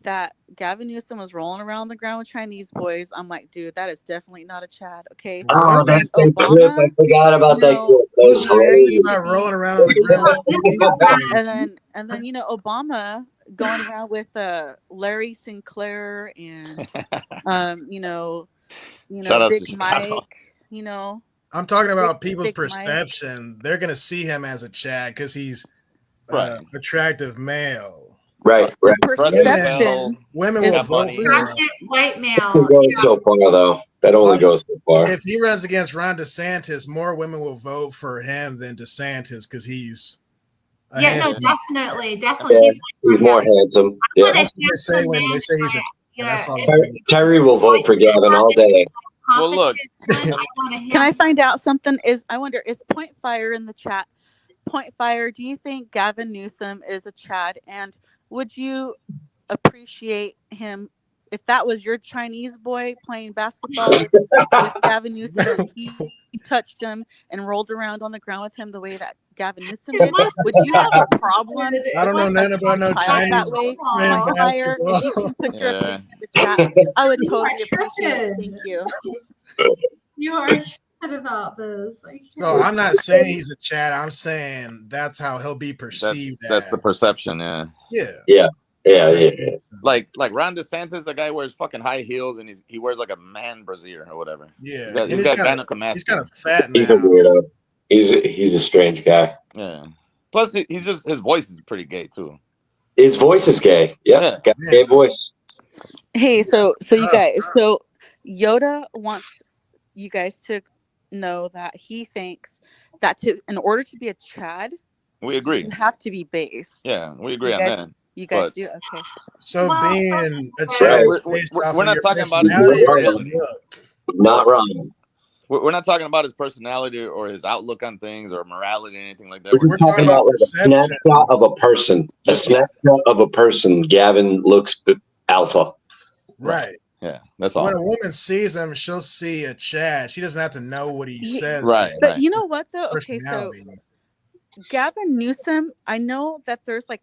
that Gavin Newsom was rolling around on the ground with Chinese boys, I'm like, dude, that is definitely not a Chad. Okay. Oh, And that's then a clip. I forgot about that clip. That was hilarious. Not rolling around on the ground. and then Obama going around with Larry Sinclair and Shout out to Big Chicago. Mike, I'm talking about people's Big Mike. perception. They're gonna see him as a Chad because he's Right. attractive male. Right. Perception. Women is will vote for him. Attractive white male. It goes so far though. That only goes so far. If he runs against Ron DeSantis, more women will vote for him than DeSantis because he's Yeah, no, definitely. Yeah, he's more handsome. Yeah. That's what they say when they say he's a. That's all. Terry will vote for Gavin all day. Well, look. Can I find out something? I wonder, is Point Fire in the chat? Point Fire, do you think Gavin Newsom is a Chad? And would you appreciate him if that was your Chinese boy playing basketball with Gavin Newsom and he touched him and rolled around on the ground with him the way that Gavin Newsom did? Would you have a problem? I don't know nothing about no Chinese that way. man Point Fire, if you can put your opinion in the chat, I would totally appreciate it. Thank you. You are shit about this. So I'm not saying he's a Chad. I'm saying that's how he'll be perceived. That's the perception. Yeah. Like Ron DeSantis, the guy wears fucking high heels and he wears like a man brassiere or whatever. Yeah, he's got gynecomastia. He's kind of fat now. He's a weirdo. He's a strange guy. Yeah. Plus, he's just his voice is pretty gay too. His voice is gay. Yeah. Got a gay voice. Hey, so you guys, so Yoda wants you guys to know that he thinks that in order to be a Chad, we agree. You have to be based. Yeah, we agree on that. You guys do? Okay. So being a Chad is based off we're of not your talking about his personality. Not wrong. We're not talking about his personality or his outlook on things or morality or anything like that. We're just talking about like a snapshot of a person. A snapshot of a person. Gavin looks alpha. Right. Yeah, that's all. When a woman sees him, she'll see a Chad. She doesn't have to know what he says. Right. But you know what though? Okay, so Personality. Gavin Newsom, I know that there's like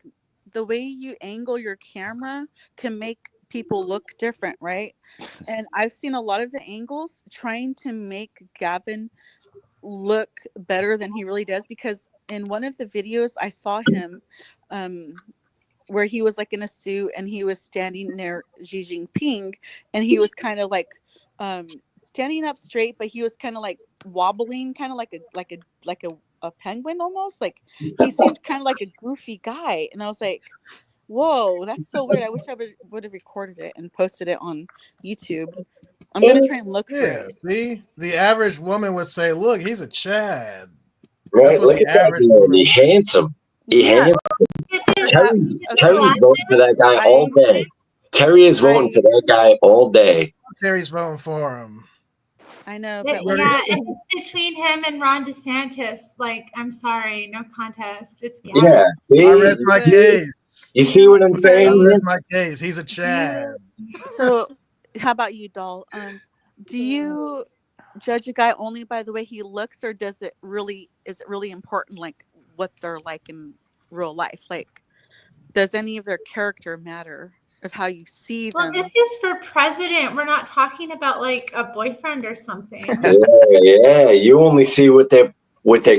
the way you angle your camera can make people look different, right? And I've seen a lot of the angles trying to make Gavin look better than he really does, because in one of the videos I saw him where he was like in a suit and he was standing near Xi Jinping and he was kind of like standing up straight, but he was kind of like wobbling, kind of like a penguin almost. Like he seemed kind of like a goofy guy, and I was like, whoa, that's so weird. I wish I would have recorded it and posted it on YouTube. I'm gonna try and look for it. See, the average woman would say, "Look, he's a Chad." Right? Look at that dude. He handsome. He handsome. Terry's voting for that guy all day. Terry is voting for that guy all day. Terry's voting for him. I know, But but yeah, if it's between him and Ron DeSantis, like, I'm sorry, no contest. It's Gavin. Yeah. See? I read my case. You see what I'm I saying? read my case. He's a Chad. So how about you, Doll? Do you judge a guy only by the way he looks, or is it really important like what they're like in real life? Like, does any of their character matter of how you see them? Well, this is for president. We're not talking about like a boyfriend or something. Yeah. You only see what they're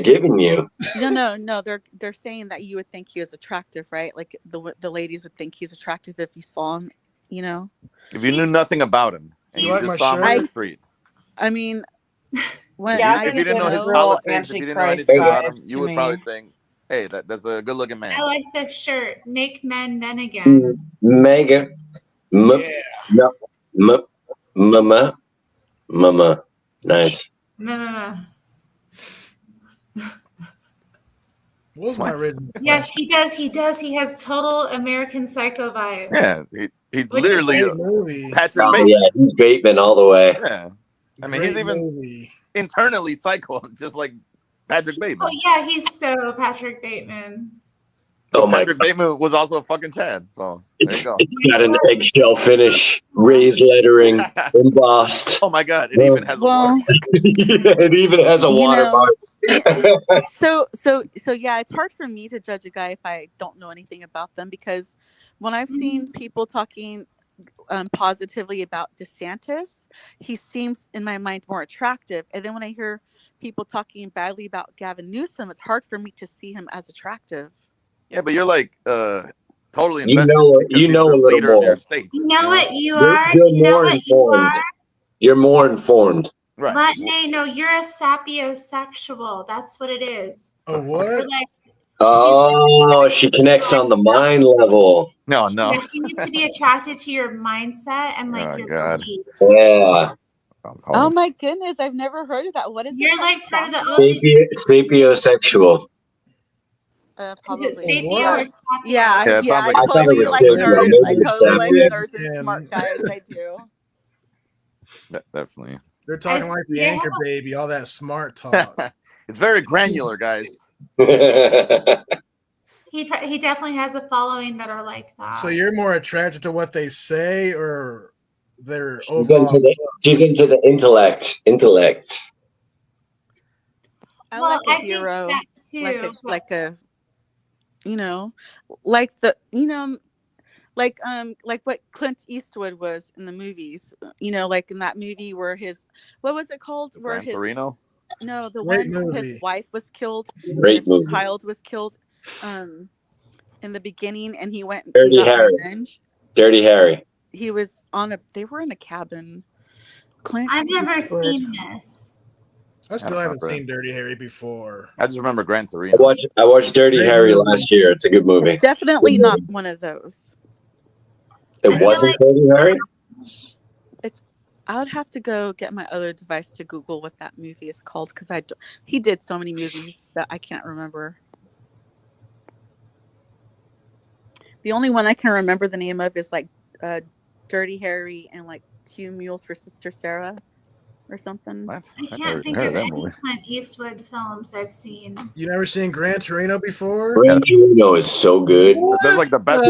giving you. No. They're saying that you would think he was attractive, right? Like the ladies would think he's attractive if you saw him, you know? If you knew nothing about him and you just saw him on the street. I mean, when if you didn't know his politics, if you didn't know anything about him, you would probably think, hey, that's a good looking man. I like this shirt. Make men men again. Mega. Mama. Nice. What was my original? Yes, he does. He does. He has total American Psycho vibes. Yeah, he's Which literally is a movie. Patrick Oh, Bateman. yeah, he's Bateman all the way. Yeah. I mean, Great he's even movie. internally psycho, just like Patrick Bateman. Oh yeah, he's so Patrick Bateman. Oh my Patrick Bateman was also a fucking Chad. So there you go. It's got an eggshell finish, raised lettering, embossed. Oh my god, it even has a Well, it even has a you know, watermark. so yeah, it's hard for me to judge a guy if I don't know anything about them, because when I've seen people talking positively about DeSantis, he seems in my mind more attractive, and then when I hear people talking badly about Gavin Newsom, it's hard for me to see him as attractive. Yeah, but you're like totally You invested know, because you he's know the a little leader of your more. state. You know what you You're, are? you're You know more what you informed. are? You're more informed. Right. Latne, no, you're a sapiosexual. That's what it is. Oh, You're what? like, Oh, she connects on the mind level. No, no. yeah, she needs to be attracted to your mindset and like Oh your god. beliefs. Yeah. Oh my goodness, I've never heard of that. What is You're it? like part of the Sapiosexual. Probably. Is it sapio or sapio? Yeah, Yeah, it yeah, sounds like I a totally sapio. like Sapio, nerds. I maybe totally like sapio. nerds and smart guys. I do. Definitely. They're talking like the anchor baby, all that smart talk. It's very granular, guys. He definitely has a following that are like that. So you're more attracted to what they say or their She's overall? she's into the intellect. I Well, like a I think hero, that too, but- like a, you know, like the, you know, like what Clint Eastwood was in the movies. You know, like in that movie where his, what was it called? Where Gran his Torino? no, the Great one movie. his wife was killed, Great and his movie. child was killed, in the beginning, and he went and Dirty got Harry. revenge. Dirty Harry. He was on a. They were in a cabin. Clint I've never Eastwood. seen this. I still I haven't remember. seen Dirty Harry before. I just remember Gran Torino. I watched Dirty Great Harry movie. last year. It's a good movie. It's definitely Good not movie. one of those. It wasn't Dirty Harry? I would have to go get my other device to Google what that movie is called, because he did so many movies that I can't remember. The only one I can remember the name of is like Dirty Harry and like 2 Mules for Sister Sarah or something. What? I can't think of any Clint Eastwood films I've seen. You never seen Gran Torino before? Gran Torino is so good. That's like the best.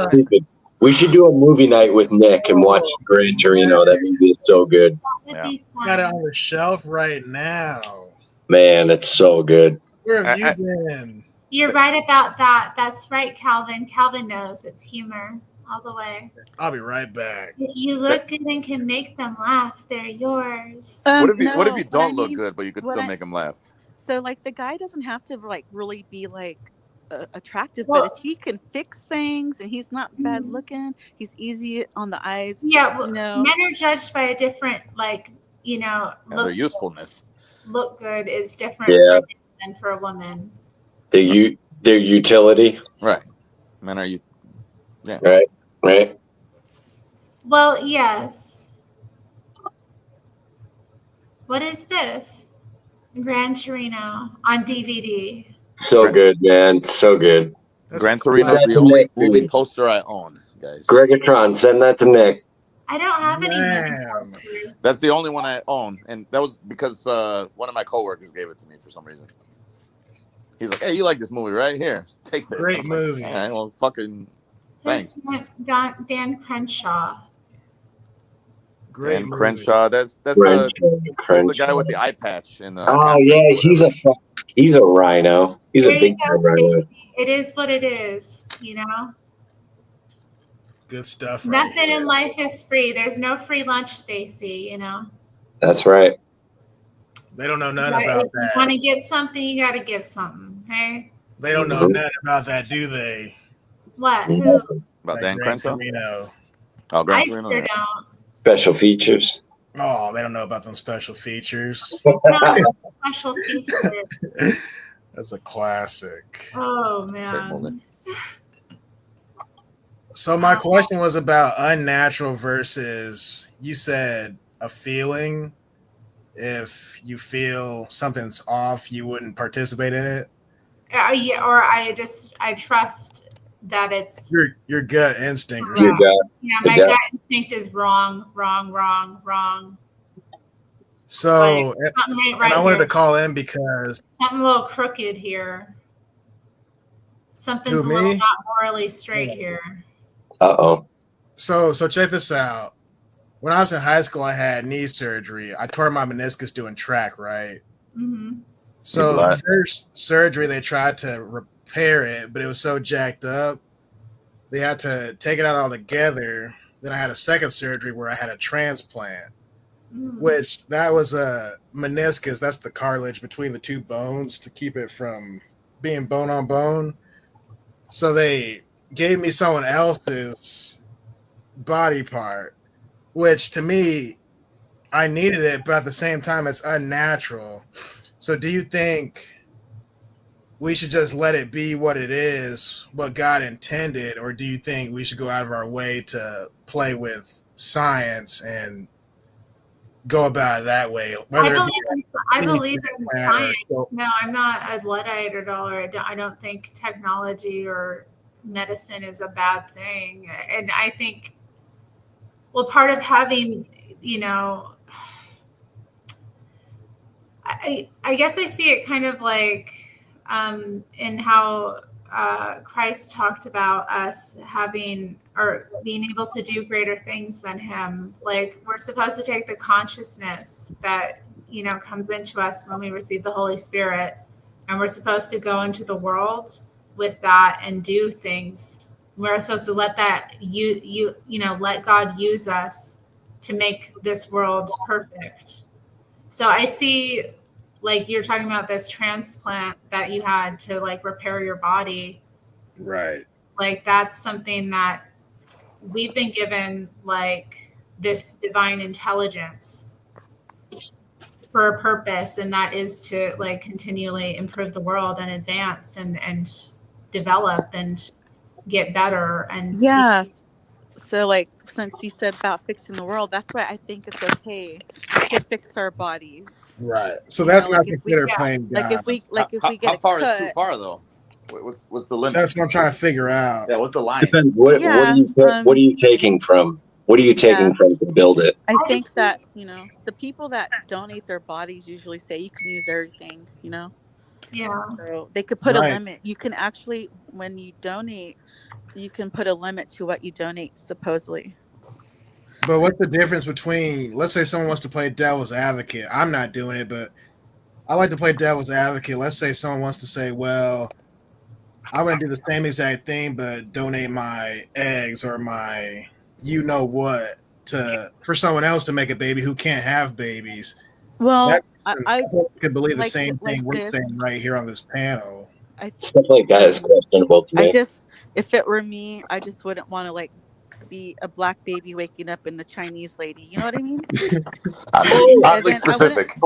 Stupid. We should do a movie night with Nick and watch Gran Torino. That movie is so good. Yeah. Got it on the shelf right now. Man, it's so good. Where have you been? You're right about that. That's right, Calvin. Calvin knows it's humor all the way. I'll be right back. If you look good and can make them laugh, they're yours. What if you No, don't I look mean, good, but you could what still I- make them laugh? So like the guy doesn't have to like really be like attractive, Well- but if he can fix things and he's not bad looking, he's easy on the eyes. Yeah, well, you know. men are judged by a different, like, And their usefulness. look good is different Yeah. for a man than for a woman. Their utility. Right. Men are you? Yeah. Right. Well, yes. What is this? Gran Torino on DVD. So good, man. So good. Gran Torino, That's the a only Nick movie movie. poster I own, guys. Gregatron, send that to Nick. I don't have any movie Damn. posters. That's the only one I own, and that was because one of my coworkers gave it to me for some reason. He's like, "Hey, you like this movie, right? Here, take this." Great I'm like, movie. All right, well, fucking Who's thanks, Dan Crenshaw? Great Dan movie. Crenshaw. That's the guy with the eye patch. And Oh yeah, he's a rhino. He's There a you big go, time rhino. Stacey. It is what it is, you know? Good stuff. Right Nothing here. in life is free. There's no free lunch, Stacey, you know? That's right. They don't know none If about you that. want to give something, you got to give something, okay? They don't know none about that, do they? What? Who? about Like Dan Gran Crenshaw. Torino. Oh, Gran I Torino. sure yeah. don't. Special features. Oh, they don't know about them special features. No, special features. That's a classic. Oh, Great man. movie. So my question was about unnatural versus, you said a feeling. If you feel something's off, you wouldn't participate in it. Yeah, or I trust that it's Your gut instinct. Or Your something. yeah, my gut instinct is wrong. So, Like, something ain't and I right wanted here. to call in because Something a little crooked here. Something's Who, a little me? not morally straight here. Uh-oh. So check this out. When I was in high school, I had knee surgery. I tore my meniscus doing track, right? Mm-hmm. So black. the first surgery, they tried to repair it, but it was so jacked up, they had to take it out altogether. Then I had a second surgery where I had a transplant, which that was a meniscus. That's the cartilage between the two bones to keep it from being bone on bone. So they gave me someone else's body part, which to me, I needed it, but at the same time, it's unnatural. So do you think we should just let it be what it is, what God intended, or do you think we should go out of our way to play with science and go about it that way? I believe in science. No, I'm not a Luddite at all. Or I don't think technology or medicine is a bad thing. And I think, well, part of having, I guess I see it kind of like in how Christ talked about us having or being able to do greater things than him. Like we're supposed to take the consciousness that, comes into us when we receive the Holy Spirit, and we're supposed to go into the world with that and do things. We're supposed to let that let God use us to make this world perfect. So I see, like you're talking about this transplant that you had to like repair your body. Right. Like that's something that we've been given, like this divine intelligence for a purpose, and that is to like continually improve the world and advance and develop and get better. And Yes. So, like, since you said about fixing the world, that's why I think it's okay to fix our bodies. Right. So You that's know, not like if we, considered playing God. like if we get How a far cut, is too far though? What's the limit? That's what I'm trying to figure out. Yeah, what's the line? Depends. What are you taking from? What are you taking from to build it? I think that, the people that donate their bodies usually say you can use everything, Yeah. So they could put a Right. limit. You can actually, when you donate, you can put a limit to what you donate, supposedly. But what's the difference between, let's say someone wants to play devil's advocate. I'm not doing it, but I like to play devil's advocate. Let's say someone wants to say, well, I want to do the same exact thing, but donate my eggs or my what for someone else to make a baby who can't have babies. Well, I could believe the like same like thing we're this. saying right here on this panel. Stuff like that is questionable to me. If it were me, I just wouldn't want to like be a black baby waking up in a Chinese lady. You know what I mean? Oddly specific.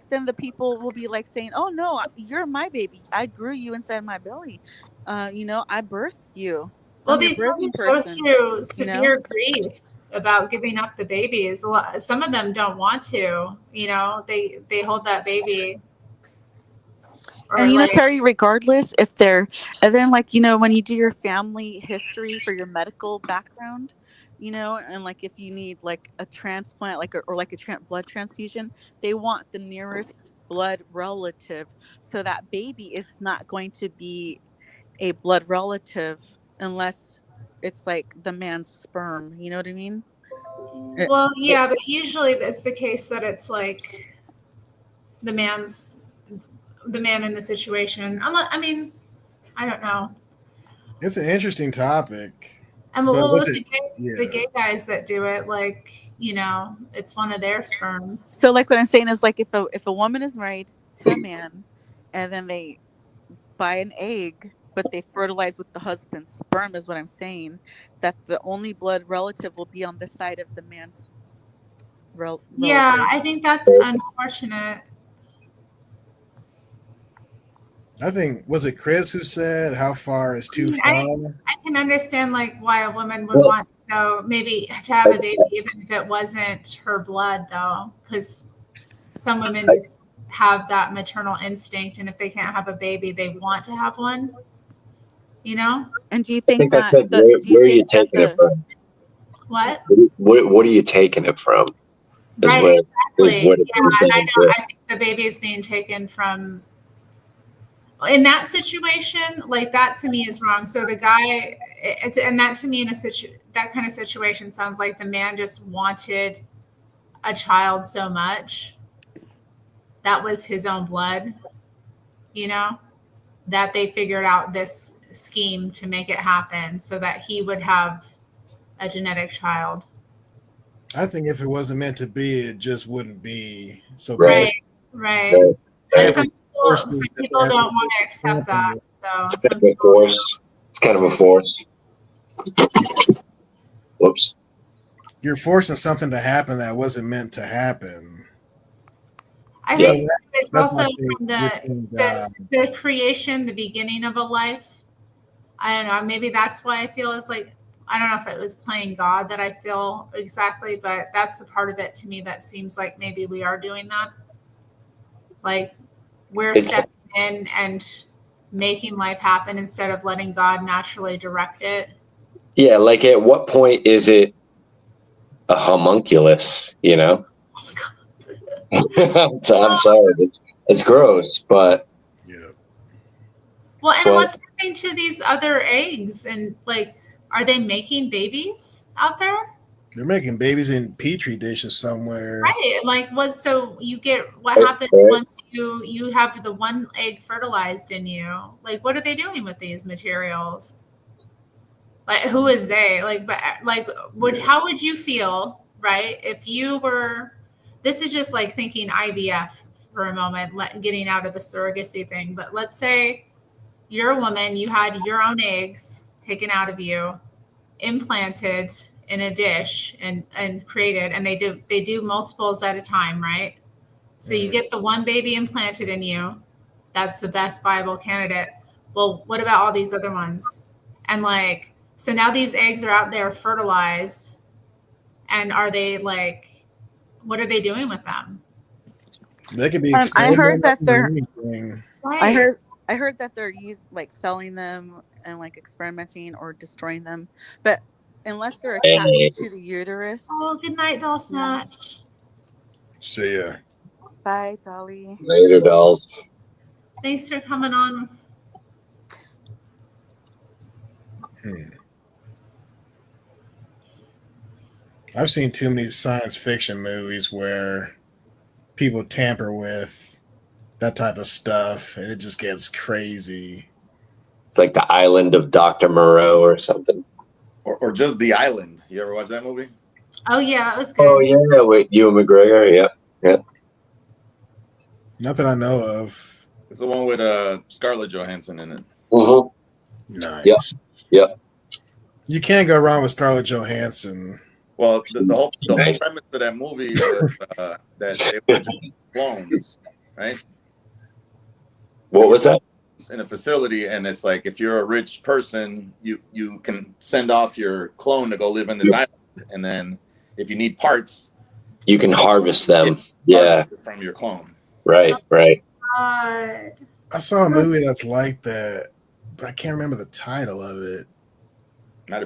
Then the people will be like saying, "Oh no, you're my baby. I grew you inside my belly. I birthed you." Well, I'm your these birthing women go person, through severe grief about giving up the babies. Some of them don't want to. They hold that baby. And Terri, regardless if they're, and then when you do your family history for your medical background, and like if you need like a transplant, or a blood transfusion, they want the nearest blood relative, so that baby is not going to be a blood relative unless it's like the man's sperm. You know what I mean? Well, yeah, but usually it's the case that it's like the man in the situation. I don't know. It's an interesting topic. And the gay guys that do it, it's one of their sperms. So like what I'm saying is like if a woman is married to a man and then they buy an egg, but they fertilize with the husband's sperm, is what I'm saying, that the only blood relative will be on the side of the man's relative. Yeah, I think that's unfortunate. I think, was it Chris who said how far is too far? I can understand why a woman would want maybe to have a baby, even if it wasn't her blood, though, because some women just have that maternal instinct, and if they can't have a baby, they want to have one. And do you think I said, where are you taking it from? What? What are you taking it from? Right, exactly. And I think the baby is being taken from. in that situation, like that to me is wrong. So the guy, and that to me in that kind of situation sounds like the man just wanted a child so much. That was his own blood, you know, that they figured out this scheme to make it happen so that he would have a genetic child. I think if it wasn't meant to be, it just wouldn't be. So right. And some people don't want to accept that. So It's kind of a force. Whoops. You're forcing something to happen that wasn't meant to happen. I think it's also from the creation, the beginning of a life. I don't know. Maybe that's why I feel it's like, I don't know if it was playing God that I feel exactly, but that's the part of it to me that seems like maybe we are doing that. Like we're stepping in and making life happen instead of letting God naturally direct it. Yeah, like at what point is it a homunculus, you know? So I'm sorry, it's gross, but well, and what's happening to these other eggs? And like, are they making babies out there? They're making babies in petri dishes somewhere. Right. Like so you get what happens once you have the one egg fertilized in you. Like, what are they doing with these materials? Like, who is they? Like, but like, how would you feel, right? If you were, this is just like thinking IVF for a moment, getting out of the surrogacy thing. But let's say you're a woman, you had your own eggs taken out of you, implanted in a dish and created, and they do multiples at a time, right? So you get the one baby implanted in you. That's the best viable candidate. Well, what about all these other ones? And like, so now these eggs are out there fertilized, and are they like, what are they doing with them? They could be. I heard that they're. Right. I heard that they're like selling them and like experimenting or destroying them, but unless they're attached to the uterus. Oh, good night, doll snatch. See ya. Bye, Dolly. Later, dolls. Thanks for coming on. I've seen too many science fiction movies where people tamper with that type of stuff, and it just gets crazy. It's like the Island of Dr. Moreau or something. Or just The Island. You ever watch that movie? Oh yeah, that was good. Oh yeah, with Ewan McGregor. Yeah. Nothing I know of. It's the one with Scarlett Johansson in it. Mm-hmm. Nice. Yep. You can't go wrong with Scarlett Johansson. Well, the whole premise of that movie was that they were clones, right? What was that? In a facility, and it's like if you're a rich person, you can send off your clone to go live in this island, and then if you need parts, you can harvest them. Yeah, from your clone. Right. God. I saw a movie that's like that, but I can't remember the title of it. Might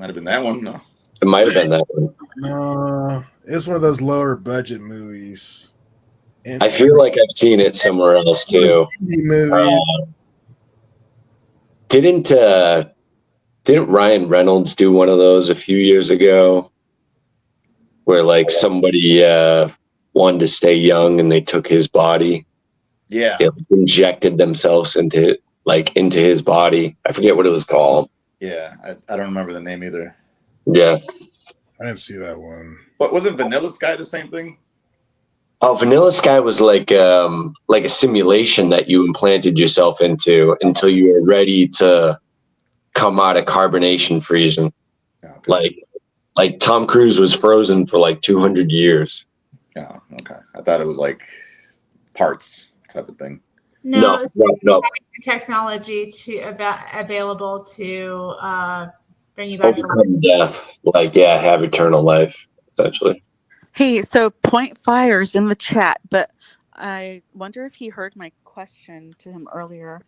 have been that one. No, it might have been that one. No, it's one of those lower budget movies. And I feel like I've seen it somewhere else too. Didn't Ryan Reynolds do one of those a few years ago, where like somebody wanted to stay young and they took his body? Yeah, they injected themselves into his body. I forget what it was called. Yeah, I don't remember the name either. Yeah, I didn't see that one. What wasn't Vanilla Sky the same thing? Oh, Vanilla Sky was like a simulation that you implanted yourself into until you were ready to come out of carbonation freezing. Okay. Like Tom Cruise was frozen for like 200 years. Oh, okay. I thought it was like parts type of thing. No. Technology available to bring you back overcome death. Have eternal life, essentially. Hey, so Point Fire's in the chat, but I wonder if he heard my question to him earlier.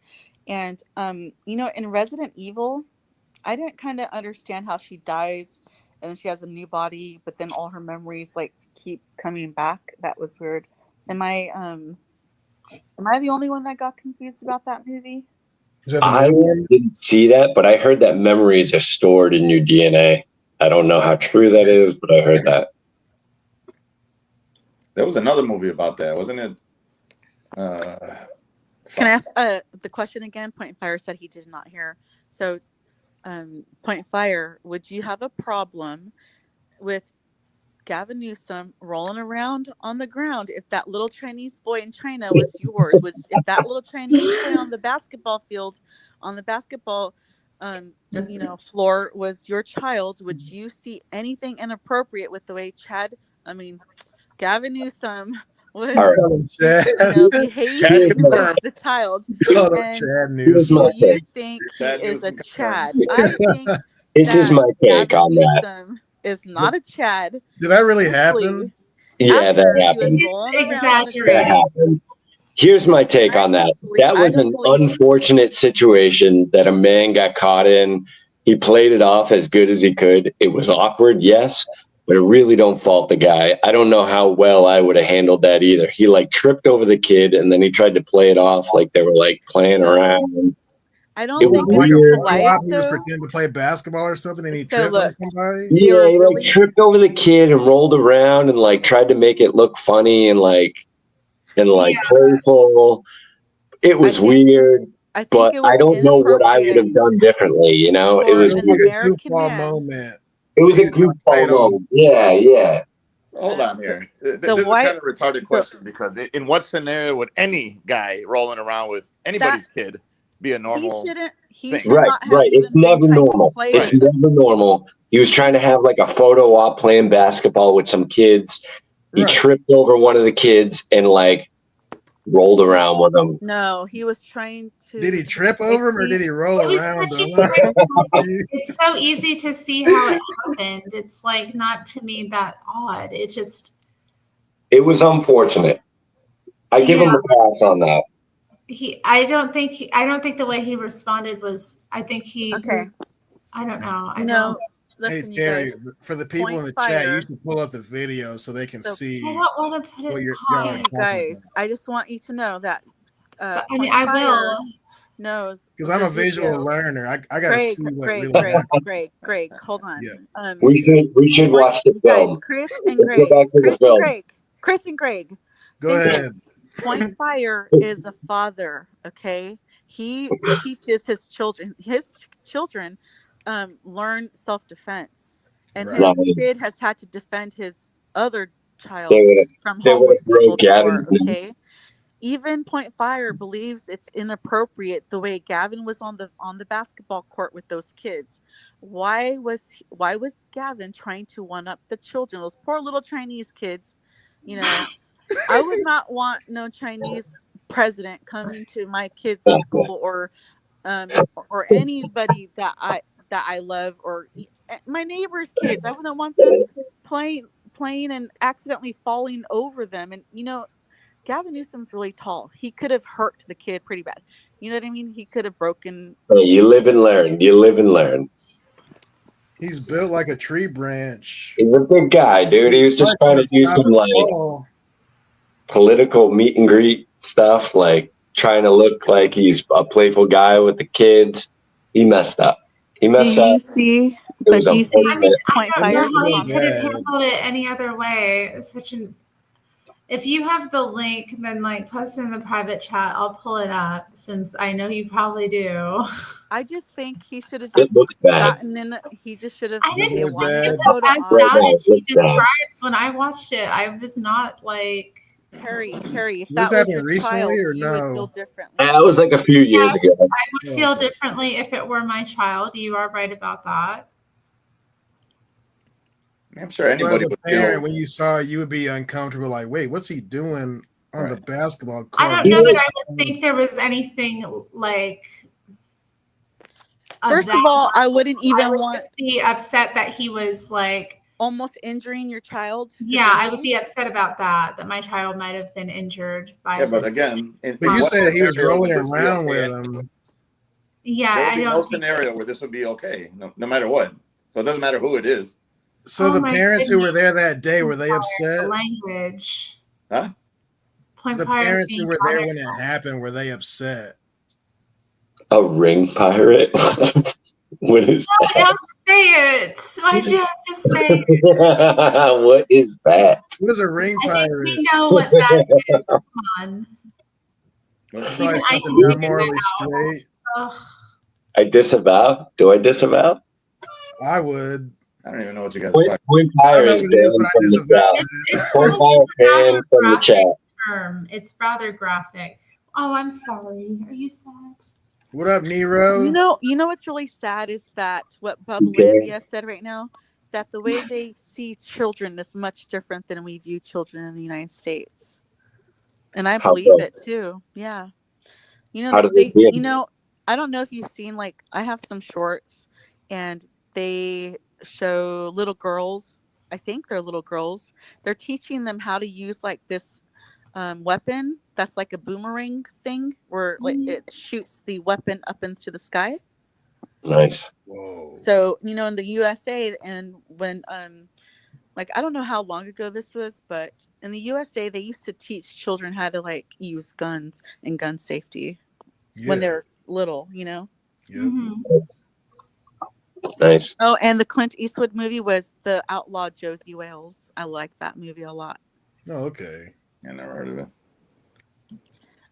And, in Resident Evil, I didn't kind of understand how she dies and then she has a new body, but then all her memories keep coming back. That was weird. Am I Am I the only one that got confused about that movie? I didn't see that, but I heard that memories are stored in your DNA. I don't know how true that is, but I heard that. There was another movie about that, wasn't it? Can I ask the question again? Point Fire said he did not hear. So, Point Fire, would you have a problem with Gavin Newsom rolling around on the ground if that little Chinese boy in China was yours? If that little Chinese boy on the basketball field, on the basketball, floor was your child? Would you see anything inappropriate with the way Gavin Newsom was behaving with the child? And do you think he is a Chad? I think this is my take Gavin on that. Newsom is not a Chad. Did that really happen? Yeah, that happened. That happened. Here's my take on that. That was an unfortunate situation that a man got caught in. He played it off as good as he could. It was awkward, yes, but I really don't fault the guy. I don't know how well I would have handled that either. He tripped over the kid and then he tried to play it off like they were playing around. I don't think He was pretending to play basketball or something, and he tripped on somebody. Yeah, he tripped over the kid and rolled around and tried to make it look funny and playful. It was weird, but I don't know what I would have done differently. It was like a goofball moment. It was a goofball moment. Yeah. Hold on here. This is a kind of retarded question because in what scenario would any guy rolling around with anybody's kid be a normal thing? Right. It's never normal. It's never normal. He was trying to have a photo op playing basketball with some kids. He tripped over one of the kids and rolled around with them. No, he was trying to. Did he trip over him or did he roll around? It's so easy to see how it happened. It's not to me that odd. It was unfortunate. I give him a pass on that. I don't think the way he responded was. I think he. Okay. I don't know. I know. Hey, Terry, for the people in the chat, you should pull up the video so they can see. I don't want to put it in guys. I just want you to know that. I will. Knows because I'm a visual learner. I gotta see what really Greg. Hold on. Yeah. We should watch the film. Guys, Chris and Greg. Go ahead. Point Fire is a father. Okay, he teaches his children. Learn self-defense, and his kid has had to defend his other child from homeless people before, okay? Even Point Fire believes it's inappropriate the way Gavin was on the basketball court with those kids. Why was Gavin trying to one up the children, those poor little Chinese kids? I would not want no Chinese president coming to my kid's school or anybody that I love or my neighbor's kids. I wouldn't want them playing and accidentally falling over them. And Gavin Newsom's really tall. He could have hurt the kid pretty bad. You know what I mean? He could have broken. Hey, you live and learn. He's built like a tree branch. He's a good guy, dude. He was just trying to do some political meet and greet stuff, trying to look like he's a playful guy with the kids. He messed up. I mean, I don't Point know Fire. how he could have handled it any other way. If you have the link, then post it in the private chat. I'll pull it up since I know you probably do. I just think he should have just gotten in. He just should have. I didn't think it was as bad as he describes. When I watched it, I was not Terry, if this that was happened your recently child, or you would no? feel differently. That was a few years ago. I would feel differently if it were my child. You are right about that. I'm sure anybody would feel. When you saw it, you would be uncomfortable. Wait, what's he doing on the basketball court? I don't know that I would think there was anything First of all, I wouldn't even want to be upset that he was almost injuring your child. Yeah, I would be upset about that my child might have been injured by this. But again, but you said he was rolling around with him. Yeah, there would be no scenario where this would be okay, no matter what. So it doesn't matter who it is. So the parents who were there that day, were they upset? Language. Huh? point The fire is parents who being were there honored. when it happened, were they upset? A ring pirate? What is No, don't say it. Why'd you have to say it? that? What is that? What is a ring I think pirate? we know what that is. Come on. Probably Even I something can not figure morally it out. straight. Ugh. I disavow. Do I disavow? I would. I don't even know what you guys are talking Point I fire don't know is what it is, but banned I from the disavow chat. it. It's Point so fire rather banned from the graphic chat. term. It's rather graphic. Oh, I'm sorry. Are you sad? What up, Nero? You know what's really sad is that what Bubblelandia said right now, that the way they see children is much different than we view children in the United States. And I How believe so? it too. Yeah. How do they see it? I don't know if you've seen, like, I have some shorts and they show little girls. I think they're little girls. They're teaching them how to use like this weapon that's like a boomerang thing where like it shoots the weapon up into the sky. Nice. Whoa. So, in the USA, and when like, I don't know how long ago this was, but in the USA they used to teach children how to like use guns and gun safety when they're little, Yep. Nice. Oh, and the Clint Eastwood movie was The Outlaw Josie Wales. I like that movie a lot. Oh, okay. I never heard of it.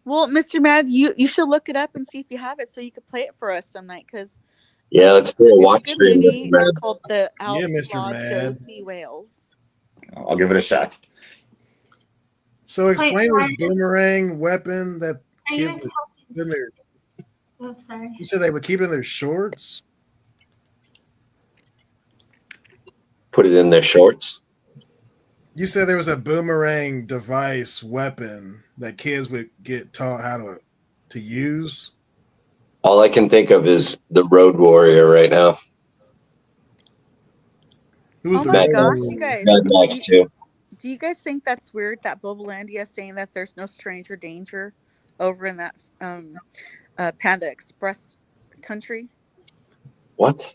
Well, Mr. Mad, you should look it up and see if you have it so you could play it for us some night, because Yeah, let's do a it's watch a good stream, movie. Mr. Mad. It's called The Yeah, Mr. Outlaw Mad. Josie Wales. I'll give it a shot. So explain Wait, this boomerang weapon that Are you kids would keep in their. Oh, sorry. You said they would keep it in their shorts? Put it in their shorts. You said there was a boomerang device weapon that kids would get taught how to use. All I can think of is the Road Warrior right now. Who's Oh the my Road gosh, Warrior? you guys. Mad Max too. Do you guys think that's weird that Bubblelandia is saying that there's no stranger danger over in that Panda Express country? What?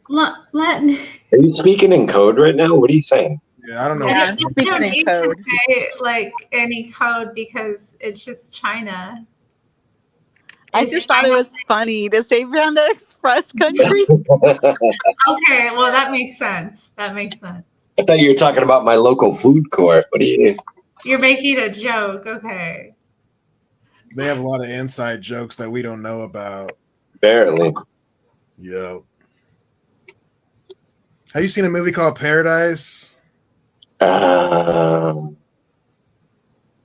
Latin. Are you speaking in code right now? What are you saying? Yeah, I don't know. Yeah, I I'm don't speaking in need code. to say like any code because it's just China. I just thought it was funny to say Panda Express country. Okay, well that makes sense. That makes sense. I thought you were talking about my local food court. What are you? You're making a joke. Okay. They have a lot of inside jokes that we don't know about. Apparently. Yep. Have you seen a movie called Paradise?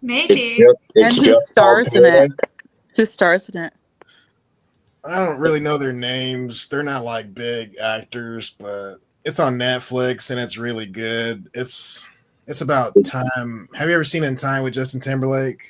Maybe. And who stars in it? Who stars in it? I don't really know their names. They're not like big actors, but it's on Netflix and it's really good. It's about time. Have you ever seen In Time with Justin Timberlake?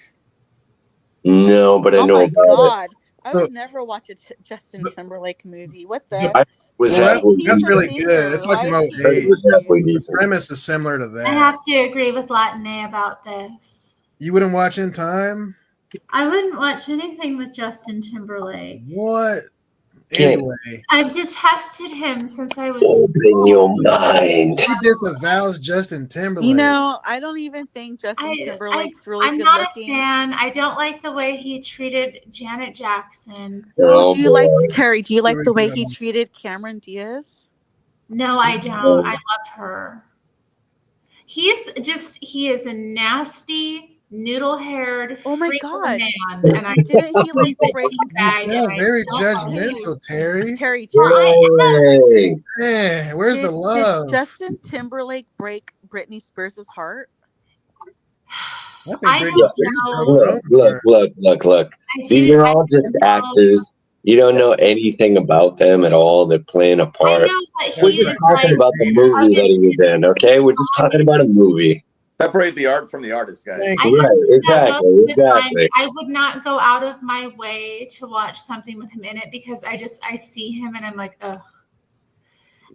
No, but I know about God, I would never watch a Justin Timberlake movie. What the? it. That's really good. It's like from It was halfway The decent. premise is similar to I that. have to agree with Latine about this. You wouldn't watch In Time? I wouldn't watch anything with Justin Timberlake. What? Anyway, I've detested him since I was Open your mind. He disavows Justin Timberlake. I don't even think Justin Timberlake's really I'm good not looking. a fan. I don't like the way he treated Janet Jackson. Oh, do you like Terry? Do you like the way he treated Cameron Diaz? No, I don't. I love her. He is a nasty, noodle-haired, oh my God, man. And I didn't he like break? You sound very judgmental, Terry. Terry. Man, where's the love? Did Justin Timberlake break Britney Spears' heart? I don't know. Look. These are all just actors. You don't know anything about them at all. They're playing a part. We're just talking about the movie that he was in, okay? We're just talking about a movie. Separate the art from the artist, guys. Exactly. I would not go out of my way to watch something with him in it because I see him and I'm like, ugh.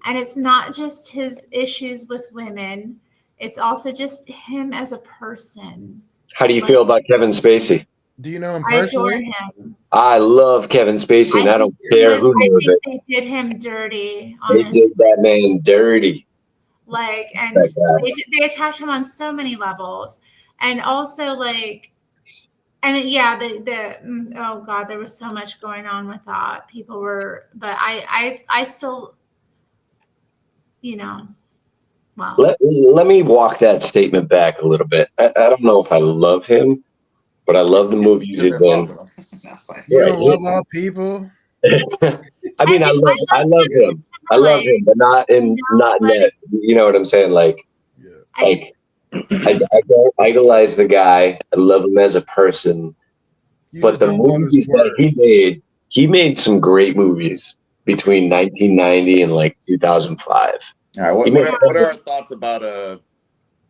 And it's not just his issues with women. It's also just him as a person. How do you feel about Kevin Spacey? Do you know him I adore personally? him. I love Kevin Spacey, and I don't care who knows it. They did him dirty. They Honestly. did that man dirty. Like, and they attacked him on so many levels. And also, like, And yeah, oh God, there was so much going on with that. People were, but I still, well. Let me walk that statement back a little bit. I don't know if I love him, but I love the movies he's in. You don't love all people. I mean, I love him. I love him, but not in that. You know what I'm saying? Like I don't idolize the guy. I love him as a person. But the movies that he made some great movies between 1990 and like 2005. All right, what are our thoughts about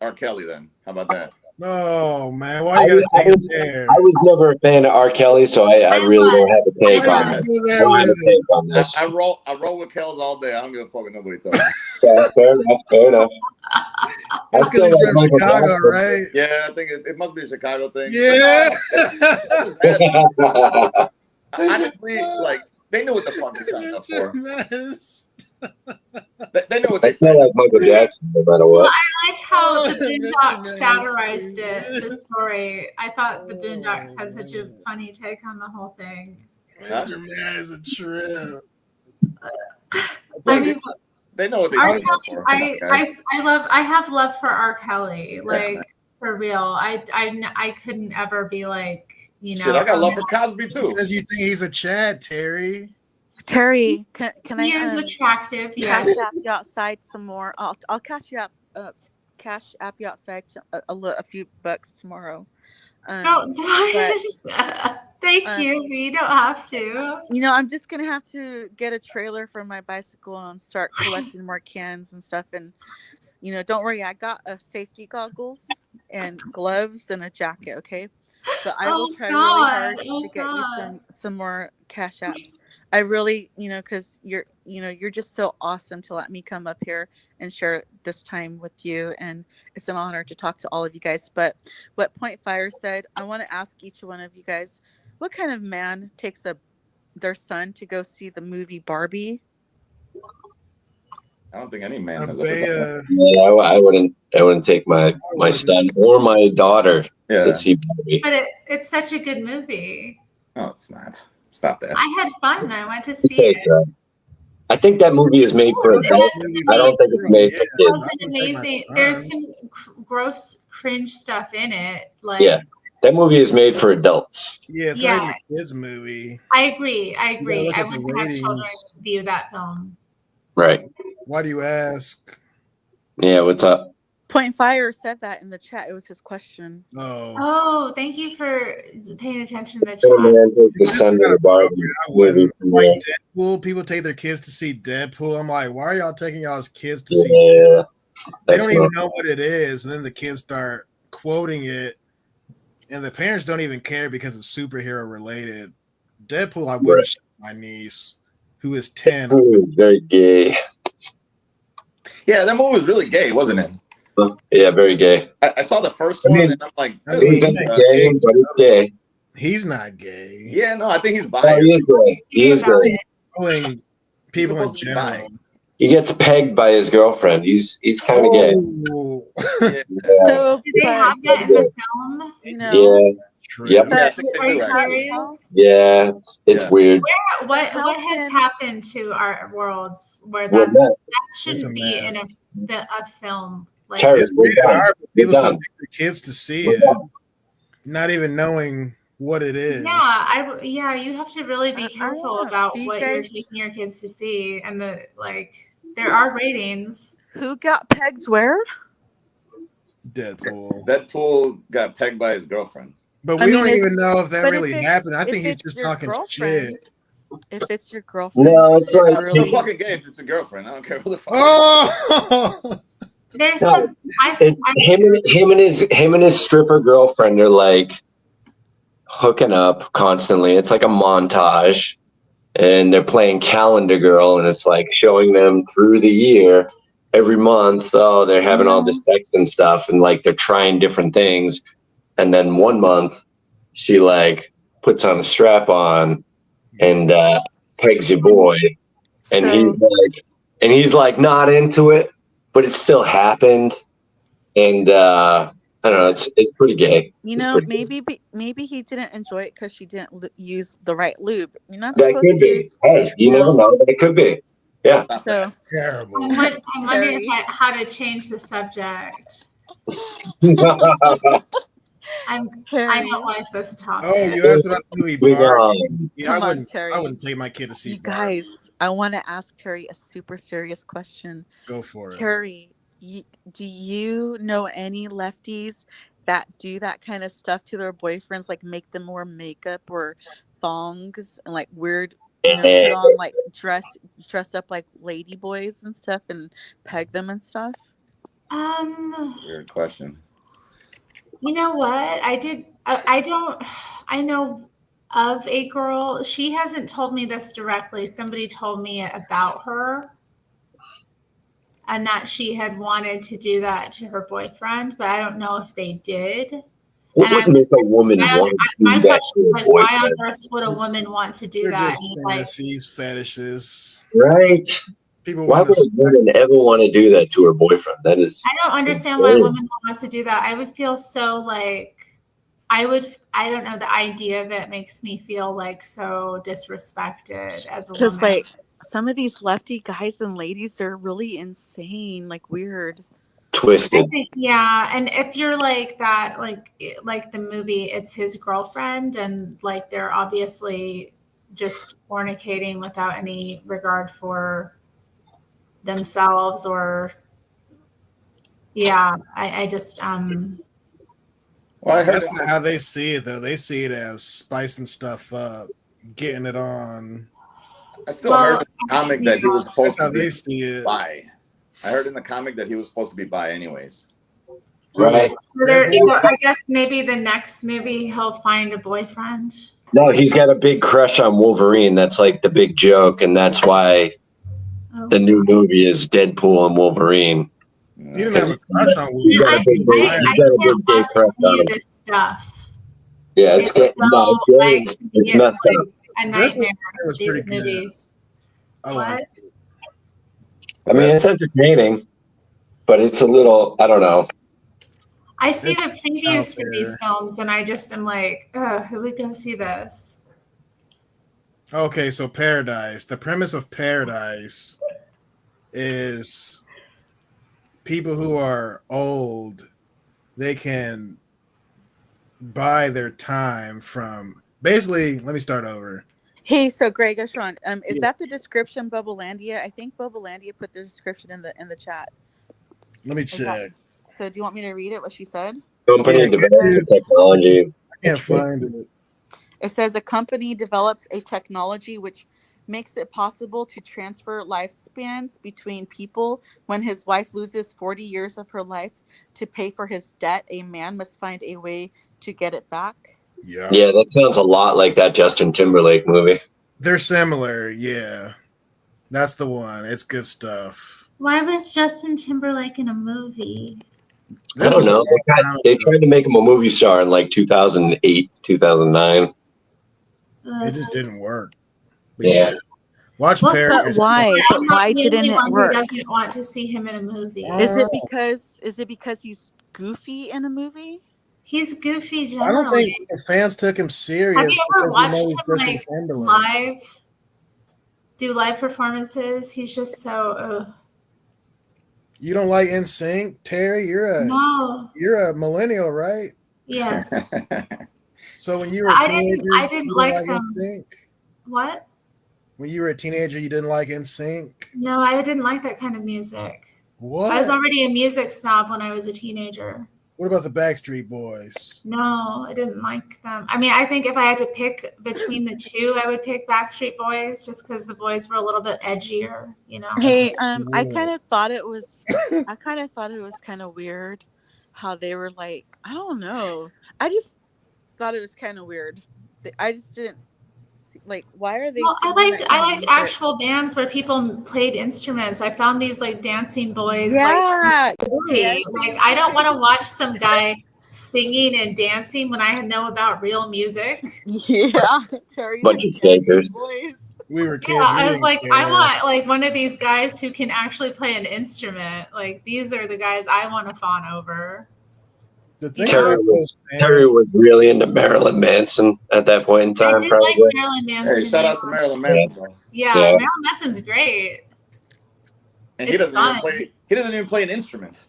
R. Kelly then? How about that? No, man. Why you gotta take it there? I was never a fan of R. Kelly, so I really don't have a take on this. I roll with Kells all day. I don't give a fuck what nobody tells me. Yeah, fair enough. That's because he's from Chicago, right? Yeah, I think it must be a Chicago thing. Yeah. Honestly, like they knew what the fuck they signed up for. They know what they sound like Michael Jackson, no matter what. Well, I like how the Boondocks satirized it. The story. I thought the Boondocks had such a funny take on the whole thing. Mr. Man is a trip. I mean, they know what they signed up for. I have love for R. Kelly. Like for real. I couldn't ever be like, Shit, I got love for Cosby too. Because you think he's a Chad, Terry. Terry, can I? He is attractive. Cash Yes. app you outside some more. I'll cash you up. Cash app you outside a few bucks tomorrow. Thank you. You don't have to. I'm just gonna have to get a trailer for my bicycle and start collecting more cans and stuff. And don't worry, I got safety goggles and gloves and a jacket. Okay, but I will try really hard to get you some more cash apps. I really, because you're just so awesome to let me come up here and share this time with you. And it's an honor to talk to all of you guys. But what Point Fire said, I want to ask each one of you guys, what kind of man takes their son to go see the movie Barbie? I don't think any man has Yeah, I wouldn't take my son or my daughter to see Barbie. But it's such a good movie. No, it's not. Stop that. I had fun. I went to see it. I think that movie is made for adults. I don't think it's made for kids. It was amazing. There's some gross, cringe stuff in it. Like that movie is made for adults. Yeah, it's not a kids movie. I agree. I wouldn't have children view that film. Right. Why do you ask? Yeah, what's up? Point Fire said that in the chat. It was his question. Oh, thank you for paying attention to the chat. Like Deadpool, people take their kids to see Deadpool. I'm like, why are y'all taking y'all's kids to see Deadpool? They don't even know what it is. And then the kids start quoting it. And the parents don't even care because it's superhero related. Deadpool, I would have shot my niece, who is 10. Deadpool is very gay. Yeah, that movie was really gay, wasn't it? Yeah, very gay. I saw the first one and I'm like, dude, he's not gay, but he's gay. He's not gay. Yeah, no, I think he's bi. Oh, he is gay. He is gay. People in general. He gets pegged by his girlfriend. He's kind of gay. So did they have that in the film? Yeah. Yep. Yeah, it's weird. What has happened to our worlds where that shouldn't be in a film? Like people still take their kids to see it, not even knowing what it is. Yeah, you have to really be careful about what you're taking your kids to see, and there are ratings. Who got pegged where? Deadpool got pegged by his girlfriend. But we don't even know if that really happened. I think he's just talking shit. If it's your girlfriend, no, it's like it's fucking gay if it's a girlfriend. I don't care who the fuck. There's him and his stripper girlfriend are like hooking up constantly. It's like a montage, and they're playing Calendar Girl, and it's like showing them through the year, every month. Oh, they're having all this sex and stuff, and like they're trying different things. And then one month, she like puts on a strap on and pegs your boy, and he's like not into it, but it still happened. And I don't know. It's pretty gay. You It's know, pretty gay. maybe he didn't enjoy it because she didn't use the right lube. You're not That supposed could to be. use. Hey, you never know. That could be. Yeah. So Terrible. I'm wondering how to change the subject. I don't like this topic. Oh, you asked about the movie Barbie. Yeah, Come I on, wouldn't. Terry. I wouldn't take my kid to see You Barbie. guys, I want to ask Terry a super serious question. Go for it. Terry, do you know any lefties that do that kind of stuff to their boyfriends, like make them wear makeup or thongs and like weird, put on like dress up like lady boys and stuff and peg them and stuff? Weird question. You know what? I know of a girl. She hasn't told me this directly. Somebody told me about her and that she had wanted to do that to her boyfriend, but I don't know if they did. What would make a woman want to do my that question to is a like, why on boyfriend? earth would a woman want to do They're that? just fantasies, fetishes. Right? People Why want would to. a woman ever want to do that to her boyfriend? That is. I don't understand why women want to do that. I would feel so like I don't know, the idea of it makes me feel like so disrespected as a Because woman. like some of these lefty guys and ladies are really insane, like weird. Twisted. I think, yeah, and if you're like that, like the movie, it's his girlfriend, and like they're obviously just fornicating without any regard for themselves, or yeah, I just Well, I heard That's not how they see it, though. They see it as spicing stuff up, getting it on. I still heard in the comic that he was supposed That's how to they be see it. bi. I heard in the comic that he was supposed to be bi anyways. Right. so I guess maybe he'll find a boyfriend. No, he's got a big crush on Wolverine. That's like the big joke, and that's why the new movie is Deadpool and Wolverine. He didn't have a crush on Wolverine. I can't watch any of this stuff. Yeah, it's good. No, it's good. It's messed up. A nightmare. was These pretty good. movies. What? I mean, it's entertaining, but it's a little. I don't know. I see the previews for these films, and I just am like, who would go see this? Okay, so Paradise. The premise of Paradise is people who are old, they can buy their time from. Basically, let me start over. Hey, so Greg Ashron, is that the description, Bubblelandia? I think Bubblelandia put the description in the chat. Let me check. So do you want me to read it, what she said? Company develops technology. I can't find it. It says a company develops a technology which makes it possible to transfer lifespans between people. When his wife loses 40 years of her life to pay for his debt, a man must find a way to get it back. Yeah, that sounds a lot like that Justin Timberlake movie. They're similar, yeah. That's the one. It's good stuff. Why was Justin Timberlake in a movie? I don't know. They tried to make him a movie star in like 2008, 2009. It just didn't work. But yeah. Watch Paradise. But why? But why didn't it work? Who doesn't want to see him in a movie? Is it because he's goofy in a movie? He's goofy generally. I don't think the fans took him serious. Have you ever because watched they know him he's Justin like Timberlake. do live performances? He's just so. You don't like NSYNC, Terry? You're a millennial, right? Yes. So when you were a teenager, I didn't like them. NSYNC? What? When you were a teenager, you didn't like NSYNC? No, I didn't like that kind of music. What? I was already a music snob when I was a teenager. What about the Backstreet Boys? No, I didn't like them. I mean, I think if I had to pick between the two, I would pick Backstreet Boys just because the boys were a little bit edgier, you know. Hey, I kind of thought it was kind of weird how they were like, I don't know. I just thought it was kind of weird. I just didn't see, like, why are they? Well, I liked actual bands where people played instruments. I found these like dancing boys. Yeah, like I don't want to watch some guy singing and dancing when I know about real music. Yeah, bunch of fakers. We were kids. Yeah, I was like, I want like one of these guys who can actually play an instrument. Like these are the guys I want to fawn over. The You thing know? Terry was really into Marilyn Manson at that point in I time, did probably. like Marilyn Manson. Hey, shout out to Marilyn Manson, bro. Yeah, Yeah. Marilyn Manson's great. And It's fun. he doesn't even play an instrument.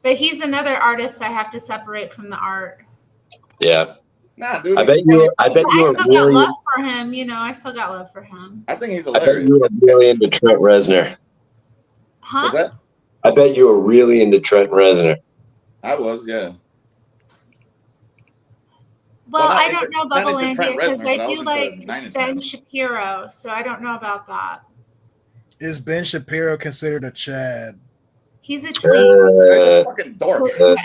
But he's another artist I have to separate from the art. Yeah. Nah, dude. I bet you were I still got really. love for him, you know. I still got love for him. I think he's I bet hilarious. you were really into Trent Reznor. Huh? What's that? I bet you were really into Trent Reznor. I was, yeah. Well, not I don't know not Bubble into Trent India because Reznor, I but I do was into like Nine Inch Ben Nails. Shapiro, so I don't know about that. Is Ben Shapiro considered a Chad? He's a twink. Fucking dork. A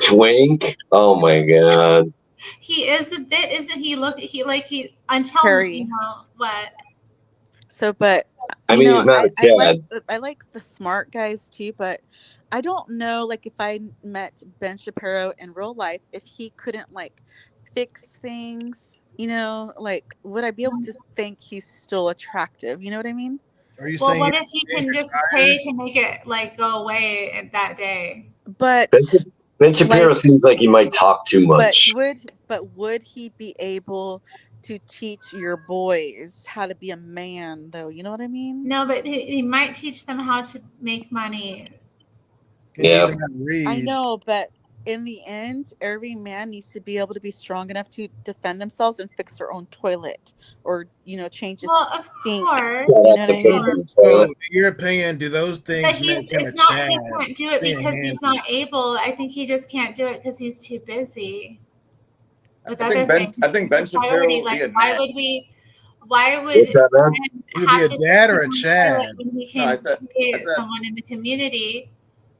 twink? Oh my god. He is a bit, isn't he? Look, he until Terry. you know what. So, but I you mean, know, he's not a I like the smart guys too, but I don't know, like, if I met Ben Shapiro in real life, if he couldn't like fix things, you know, like, would I be able to think he's still attractive? You know what I mean? Are you Well, saying what if he can just pray to make it like go away at that day? But Ben Shapiro like- seems like he might talk too much. but would he be able to teach your boys how to be a man, though? You know what I mean? No, but he might teach them how to make money. Yeah. I know, but in the end, every man needs to be able to be strong enough to defend themselves and fix their own toilet, or, you know, change his Of sink. course. You know what I mean? So, in your opinion, do those things But make him it's a not, Chad? he can't do it because he's Single-handed. not able. I think he just can't do it because he's too busy with I other think Ben things. Shapiro Priority, would be a why nag. would we? Why would What's that, man? men He would have be a to dad or a do it Chad? when he No, can I said someone in the community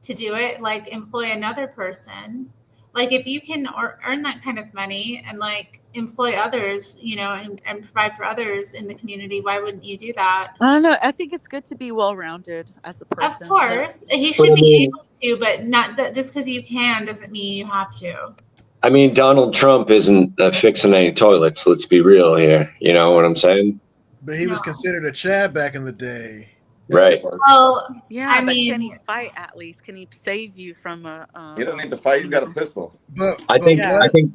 to do it, like employ another person. Like if you can earn that kind of money and like employ others, you know, and provide for others in the community, why wouldn't you do that? I don't know. I think it's good to be well-rounded as a person. Of course, he should be able to, but not just because you can doesn't mean you have to. I mean, Donald Trump isn't fixing any toilets. Let's be real here. You know what I'm saying? But he was considered a Chad back in the day. Right. Well, Yeah, I but mean, can he fight at least? Can he save you from a? He don't need to fight. He's got a pistol. I think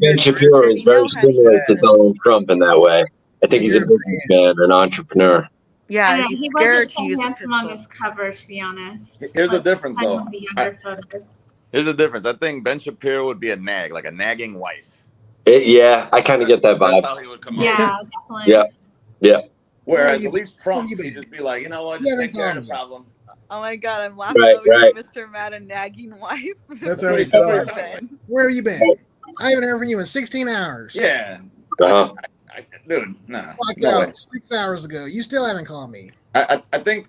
Ben Shapiro is very similar to Donald Trump in that way. I think he's a businessman, an entrepreneur. Yeah, I don't know, he's he scared wasn't to so use a handsome on pistol. this cover, to be honest. Here's the Plus, difference, some though. of the younger photos. Here's the difference. I think Ben Shapiro would be a nag, like a nagging wife. Yeah, I kind of get that That's vibe. how he would come off. Yeah, definitely. Yeah, yeah. Whereas Yeah, at least Trump, he'd just be like, you know what, just take care of the problem. Oh my god, I'm laughing Right, over here, right. Mr. Mad and nagging wife. That's how he That's what he talks. sounds like. Where have you been? I haven't heard from you in 16 hours. Yeah. Uh-huh. Dude, nah. Clocked No way. out 6 hours ago. You still haven't called me. I think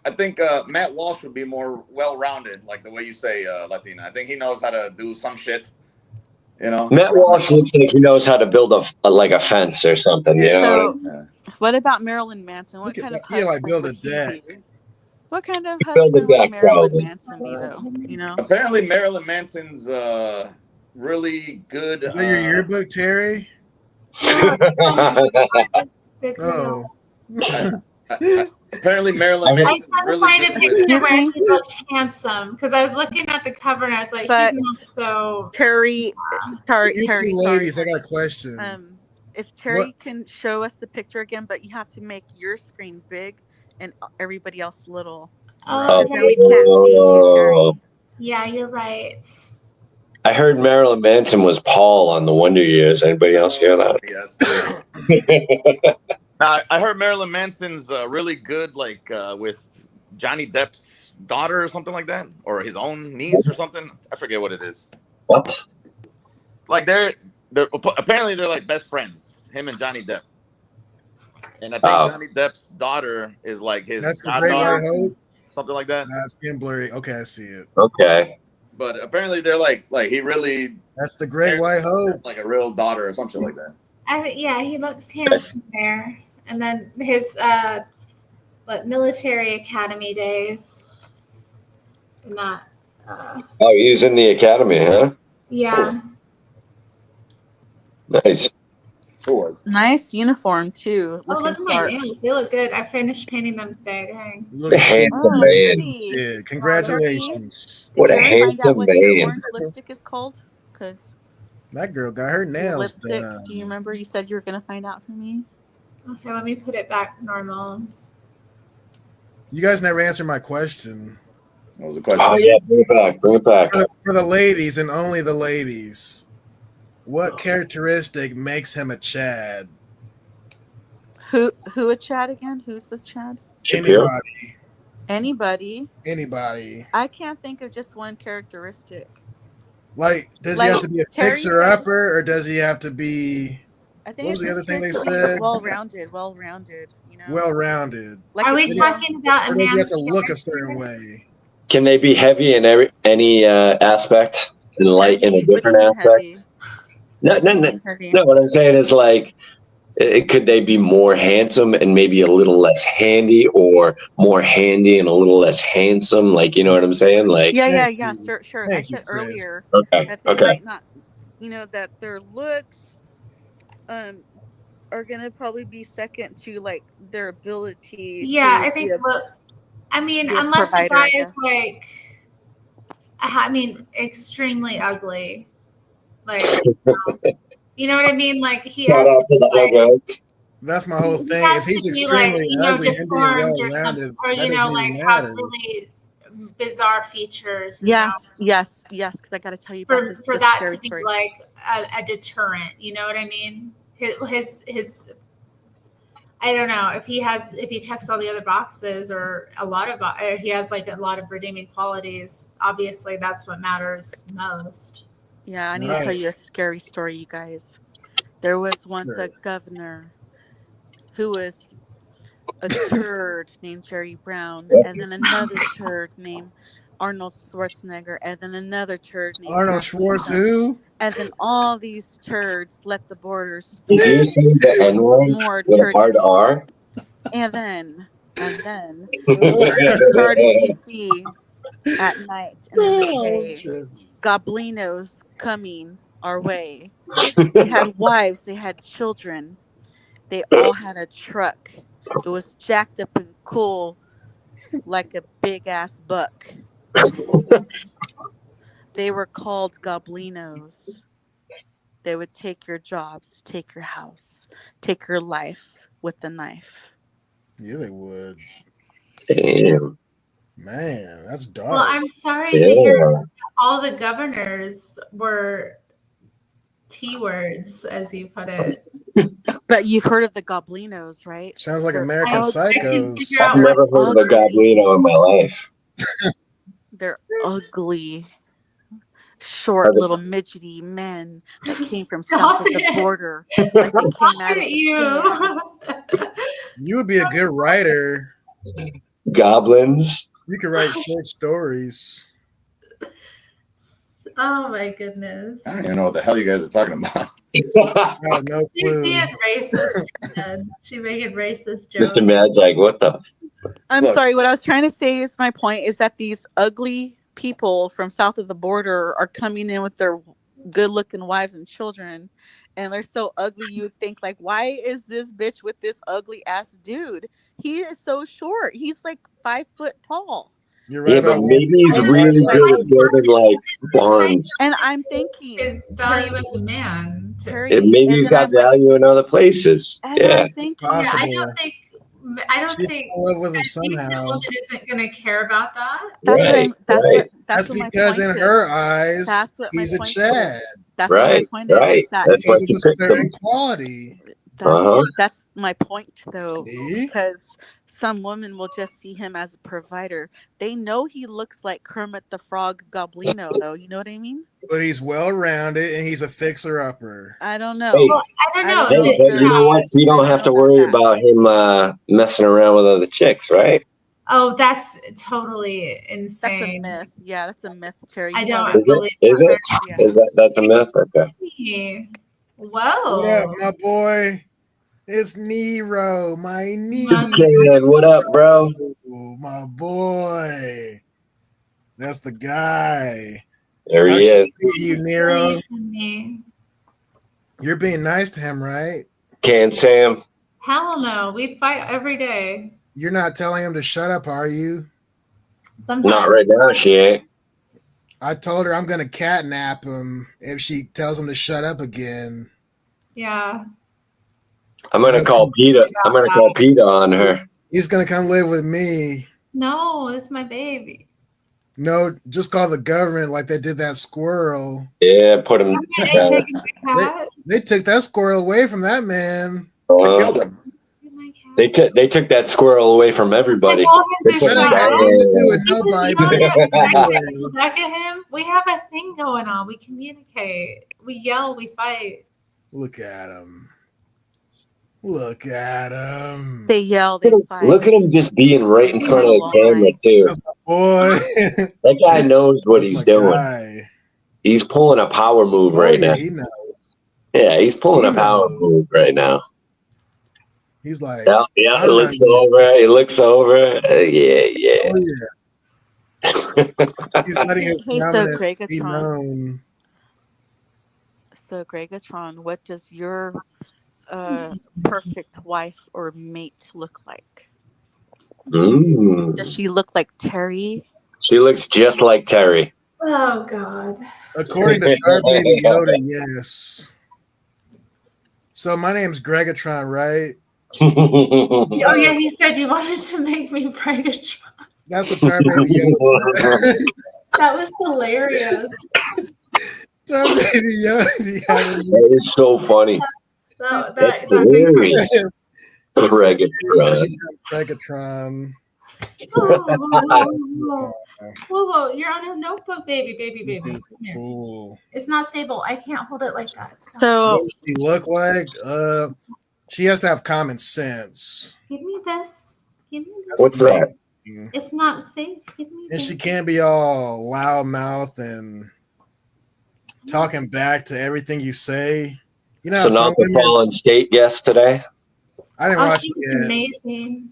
Matt Walsh would be more well-rounded, like the way you say Latina. I think he knows how to do some shit. You know, Matt Walsh looks like he knows how to build a fence or something. You know? So, what about Marilyn Manson? What kind of Yeah, like husband build a would he deck. be? What kind of build a husband would deck, Marilyn probably. Manson be, though? You know? Apparently, Marilyn Manson's really good. Is that your yearbook, Terry? Oh. Apparently, Marilyn I was Manson's trying to really find a good picture with. where he looked handsome because I was looking at the cover and I was like, But he's not so. Terry, You two ladies, I got a question. If Terry can show us the picture again, but you have to make your screen big and everybody else little. Oh, Because then we can't see you, Terry. Yeah, you're right. I heard Marilyn Manson was Paul on the Wonder Years. Anybody else hear that? Yes. Now, I heard Marilyn Manson's really good, like with Johnny Depp's daughter or something like that, or his own niece or something. I forget what it is. What? Like they're apparently they're like best friends, him and Johnny Depp. And I think Johnny Depp's daughter is like his That's the Great White goddaughter, Hope? something like that. Nah, it's getting blurry. Okay, I see it. Okay. But apparently they're like he really That's the Great White Hope. like a real daughter or something like that. Yeah, he looks handsome there. And then his military academy days. Not. Oh, he was in the academy, huh? Yeah. Nice. Who was? Nice uniform too. Oh, Looking look at my sharp. nails. They look good. I finished painting them today. Dang. Look at Handsome Oh, man. pretty. Yeah, congratulations. What Did a you ever find out handsome what your man. orange lipstick is called? Because That girl got her your nails lipstick. done. Do you remember you said you were gonna find out for me? Okay, let me put it back normal. You guys never answered my question. What was the question? Oh yeah, bring it back. Bring it back. For the ladies and only the ladies, what characteristic makes him a Chad? Who a Chad again? Who's the Chad? Shapiro? Anybody. I can't think of just one characteristic. Like, does he Like, have to be a Terry fixer said- upper, or does he have to be? I think What was it's the other thing they just said? well-rounded. You know. Well-rounded. Like Are a we good- talking about a Or does he have man's to look a character? certain way? Can they be heavy in any aspect and light in a Heavy? What do you different mean aspect? heavy? No, What do you mean heavy? no. What I'm saying is like, could they be more handsome and maybe a little less handy, or more handy and a little less handsome? Like, you know what I'm saying? Like, Yeah. Sure. I Thank you, said Chris. earlier Okay, that they okay. might not, that their looks, are gonna probably be second to like their ability. Yeah, to I be think. a- Look, I mean, be a unless the provider, guy I is guess. like, extremely ugly, like, you know what I mean? Like he Shout has out to to be the like, Uggos. That's my whole he thing. has If he's to be like, extremely ugly, him being deformed or well-rounded, something, or that doesn't like even have matter. really bizarre features. Yes. Because I got to tell you about For this that scary to be story. like a deterrent, you know what I mean? His I don't know if he checks all the other boxes or or he has like a lot of redeeming qualities. Obviously, that's what matters most. Yeah, I need to tell you a scary story, you guys. There was once a governor who was a turd named Jerry Brown, and then another turd named Arnold Schwarzenegger, and then another turd named Arnold Schwartz who? And then all these turds let the borders Did you say the N-word more with a turd hard R? and then we started to see at night and in the day goblinos coming our way. They had wives, they had children, they all had a truck. It was jacked up and cool like a big ass buck. They were called goblinos. They would take your jobs, take your house, take your life with a knife. Yeah, they would. Damn. Man, that's dark. Well, I'm sorry to hear all the governors were T words, as you put it. But you've heard of the goblinos, right? Sounds like They're American Psychos. I've never heard of a goblino in my life. They're ugly, short, little midgety men that came from south of the border. Like they came out of the can. You would be a good writer. Goblins. You could write short stories. Oh my goodness. I don't even know what the hell you guys are talking about. I have no She's clue. being racist again. She making racist jokes. Mr. Mad's like, what the? I'm sorry. What I was trying to say is my point is that these ugly people from south of the border are coming in with their good-looking wives and children, and they're so ugly. You would think like, why is this bitch with this ugly ass dude? He is so short. He's like 5 foot tall. You're right Yeah, but about maybe he's And really it's good at building like barns. And I'm thinking his value as a man. Terry, Maybe he's got value in other places. and Yeah. I'm thinking, Yeah, I Possible. don't think. I don't She's think in love with him a decent somehow. woman isn't going to care about that. That's what my because point in is. her eyes, That's what my he's a point is. Chad. That's what my point is that That's why Because she of a picked certain him. quality. That's my point though, See? because some women will just see him as a provider. They know he looks like Kermit the Frog Goblino though, you know what I mean? But he's well-rounded and he's a fixer-upper. I don't know. Hey, Well, I don't know. Hey, but you know what? You don't have to worry about him messing around with other chicks, right? Oh, that's totally That's a insane. myth. Yeah, that's a myth, Terry. I You know don't that. Is it? believe Is that. it? Yeah. Is that's a myth? Okay. Yeah. What Whoa. up, my boy? It's Nero, my Ken, what up, bro? my boy. That's the guy. There How he should is. we see you, Nero? Me. You're being nice to him, right? Can't say him. Hell no. We fight every day. You're not telling him to shut up, are you? Sometimes. Not right now, she ain't. I told her I'm going to catnap him if she tells him to shut up again. Yeah. I'm gonna call PETA. I'm gonna call PETA on her. He's going to come live with me. No, it's my baby. No, just call the government like they did that squirrel. Yeah, put him. They took that squirrel away from that man. Killed him. They took that squirrel away from everybody. They put him back Back at him. We have a thing going on. We communicate. We yell. We fight. Look at him. Look at him. They yell. They fight. Look at him just being right in front of the camera too. Boy, that guy knows what he's doing. Guy. He's pulling a power move right now. He knows. Yeah, he's pulling a power move right now. He's like, yeah. He looks over. He looks over. Yeah. Oh, yeah. He's letting his dominance be known. So, Gregatron, what does your perfect wife or mate look like? Does she look like Terri? She looks just like Terri. Oh God. According to Tar Baby Yoda, yes. So my name's Gregatron, right? Oh yeah, he said you wanted to make me Gregatron. That's what Tar Baby Yoda. That was hilarious. Tar Baby Yoda. That is so funny. That's hilarious. Gregatron. Whoa, you're on a notebook, baby. Come here. Fool. It's not stable. I can't hold it like that. So what does she look like? She has to have common sense. Give me this. What's that? It's not safe. Give me And this. she can't be all loud mouth and talking back to everything you say. You know, So not the Fallen State guest today. I didn't watch she it was yet. amazing.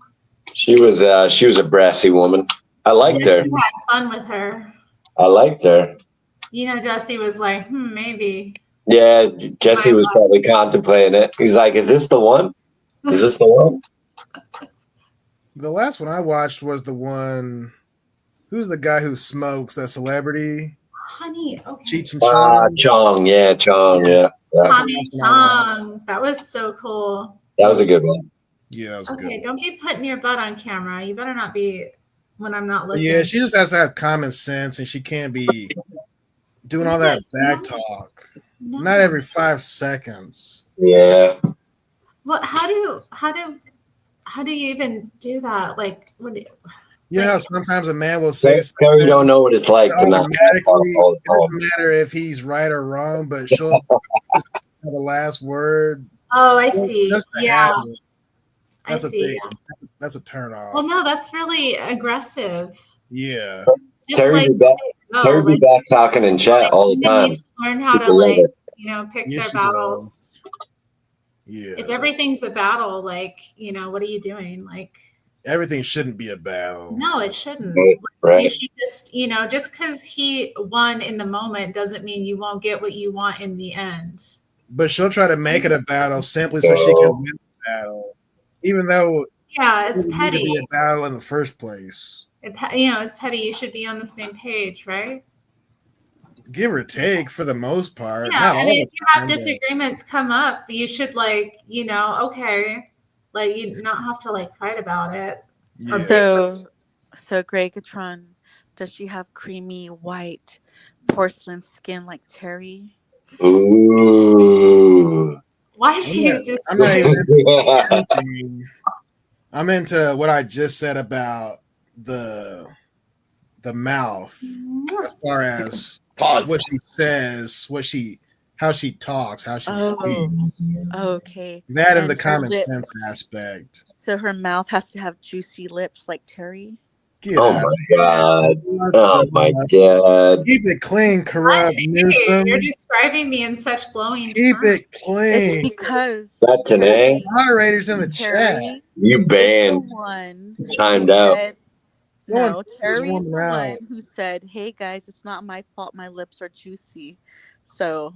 She was a brassy woman. I liked her. Jesse had fun with her. I liked her. You know, Jesse was like, maybe. Yeah, Jesse was probably contemplating it. He's like, "Is this the one? Is this the one?" The last one I watched was the one. Who's the guy who smokes? That celebrity? Honey, okay. Cheech and Chong. Chong, yeah. Tommy Chong. That was so cool. That was a good one. Yeah, that was good. Okay, don't be putting your butt on camera. You better not be when I'm not looking. Yeah, she just has to have common sense, and she can't be doing all that back talk. No. Not every 5 seconds. Yeah. Well, how do you even do that? Like, what? You know how sometimes a man will say Terry don't know what it's like to not automatically. It doesn't matter if he's right or wrong, but she'll just have the last word. Oh, I see. Just to Yeah, have it. That's I a see. thing. Yeah. That's a turn off. Well, no, that's really aggressive. Yeah. Just Terry like, be back. Terry be back talking in chat all the women time. need to learn how to People love it. pick Yes, their she battles. Yeah. If everything's a battle, like, what are you doing? Like, Everything shouldn't be a battle. no, it shouldn't. Right. You should just, just because he won in the moment doesn't mean you won't get what you want in the end. But she'll try to make it a battle simply so she can win the battle, even though Yeah, it's it didn't need to petty. be a battle in the first place. It's petty. You should be on the same page, right? Give or take for the most part. Yeah, Not and all if the you have time, but- disagreements come up, you should okay, like you not have to fight about it. Or So Gregatron, does she have creamy white porcelain skin like Terri? Ooh. Why do you just? I'm not even into anything. I'm into what I just said about the mouth, as far as what she says, how she talks, how she speaks. Okay. That and the her common lips. sense aspect. So her mouth has to have juicy lips like Terri. Oh my god! Oh my god! Keep it clean, corrupt Newsom. You're describing me in such glowing Keep terms. it clean. It's because That's an A. Moderators in the chat. Terri You banned. is the one Timed who out. said- Someone No, put this Terry's woman the out. one who said, "Hey guys, it's not my fault. My lips are juicy." So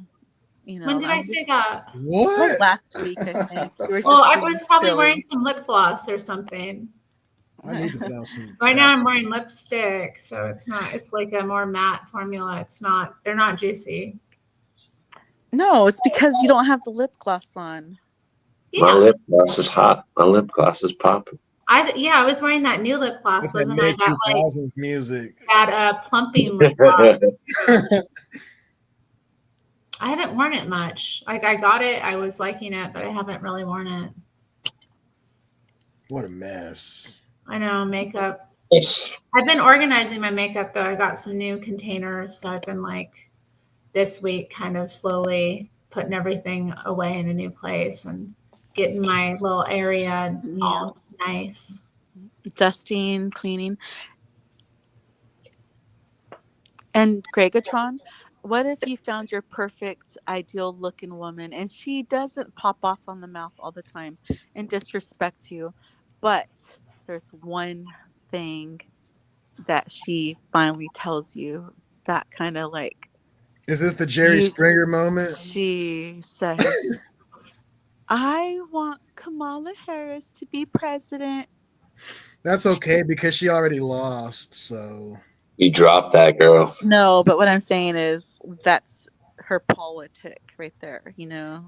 You know, When did I I'm say just- that? What? Like last week, I think. You were Well, just I being was probably silly. wearing some lip gloss or something. I need to know some. Right now I'm wearing lipstick, so it's not, it's like a more matte formula. It's not, they're not juicy. No, it's because you don't have the lip gloss on. My Yeah. lip gloss is hot. My lip gloss is popping. I was wearing that new lip gloss, That's that wasn't I? mid That like 2000s music. that plumping lip gloss. I haven't worn it much. Like I got it, I was liking it, but I haven't really worn it. What a mess. I know, makeup. I've been organizing my makeup though. I got some new containers, so I've been like this week kind of slowly putting everything away in a new place and getting my little area all nice. Dusting, cleaning. And Gregatron, what if you found your perfect, ideal looking woman and she doesn't pop off on the mouth all the time and disrespect you, but there's one thing that she finally tells you that kind of like. Is this the Jerry Springer moment? She says, I want Kamala Harris to be president. That's okay because she already lost, so. You dropped that girl. No, but what I'm saying is that's her politic right there, you know?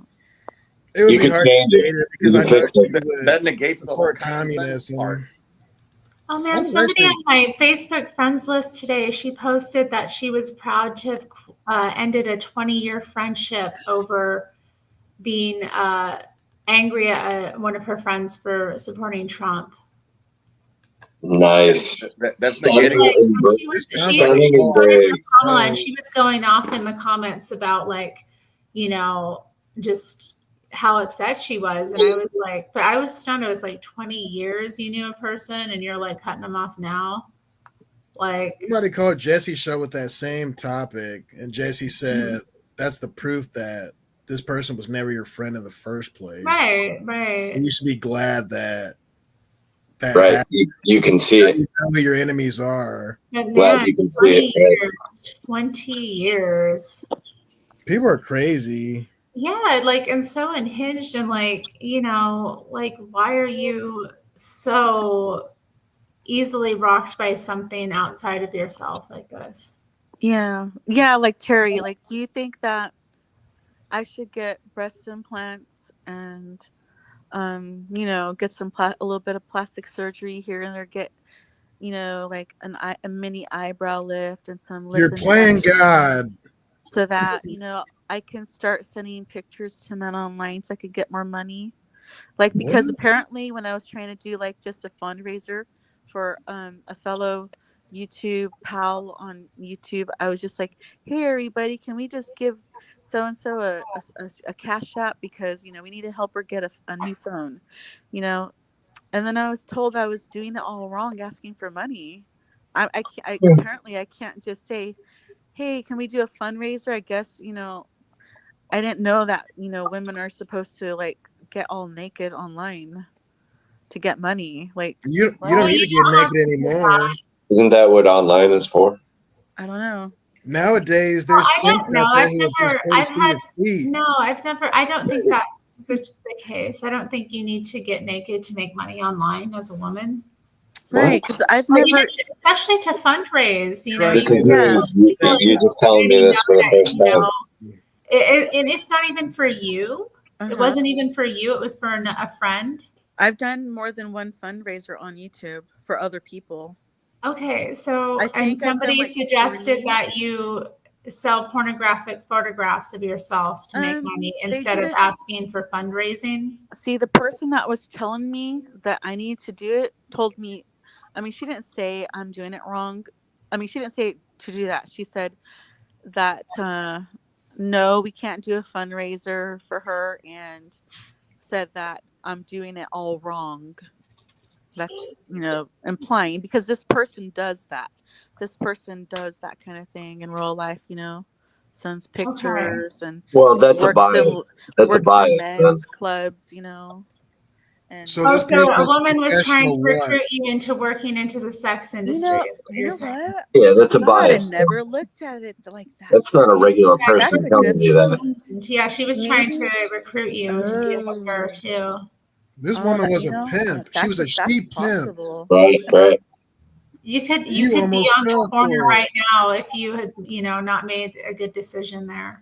It would You be could hard change to it. date her You because can I know fix she it. would That negates the whole support common sense part. communism. Oh man, somebody on my Facebook friends list today, she posted that she was proud to have ended a 20-year friendship over being angry at one of her friends for supporting Trump. Nice. That's Starting Like, in brave. Starting in brave. Kamala, and she was going off in the comments about like, you know, just how upset she was. And I was like, but I was stunned. It was like 20 years you knew a person and you're like cutting them off now. Like Somebody called Jesse's show with that same topic, and Jesse said that's the proof that this person was never your friend in the first place. right. And you should be glad that Right. happened. You can see it. You know who your enemies are. But Glad man, you can see 20 it. Right. years, 20 years. People are crazy. Yeah, like, and so unhinged and like, you know, like, why are you so easily rocked by something outside of yourself like this? Yeah. Yeah, like Terry, like, do you think that I should get breast implants and, you know, get some a little bit of plastic surgery here and there, get, you know, like a mini eyebrow lift and some lip You're playing injection God. so that, you know, I can start sending pictures to men online so I could get more money. Like, because apparently when I was trying to do like just a fundraiser for a fellow YouTube pal on YouTube, I was just like, hey everybody, can we just give so and so a cash app because, you know, we need to help her get a new phone, you know. And then I was told I was doing it all wrong, asking for money. Apparently I can't just say, hey, can we do a fundraiser? I guess, you know, I didn't know that, you know, women are supposed to like get all naked online to get money. Like, You don't need to get naked anymore. Isn't that what online is for? I don't know. Nowadays, Well, there's I don't simps know. out there I've who will just never, pay to I've see had, your feet. no, I've never, I don't think that's the case. I don't think you need to get naked to make money online as a woman. Right, because I've Or never, even, especially to fundraise, you know. This is news. You're just telling me this for the first You time. know, and it's not even for you. It wasn't even for you. It was for a friend. I've done more than one fundraiser on YouTube for other people. Okay, so I and think I've done, somebody like, suggested 3. that you sell pornographic photographs of yourself to make money They instead of didn't- asking for fundraising. See, the person that was telling me that I need to do it told me, I mean, she didn't say I'm doing it wrong. I mean, she didn't say to do that. She said that no, we can't do a fundraiser for her, and said that I'm doing it all wrong. That's, you know, implying, because this person does that. This person does that kind of thing in real life, you know, sends pictures and Well, that's a bias. That's a works in bias. Then. men's clubs, you know. And So Oh, this so a person's woman was trying to professional what? recruit you into working into the sex industry. Is what you're saying. what? Yeah, that's a God, I bias. never looked at it like that. That's not a regular Yeah, person That's a telling good you that. point. Yeah, she was trying Maybe. to recruit you to be a hooker too. This woman was You a know, pimp. She was a that's sheep pimp. possible. Right, right. You could You be almost on the fell corner for it. right now if you had, not made a good decision there.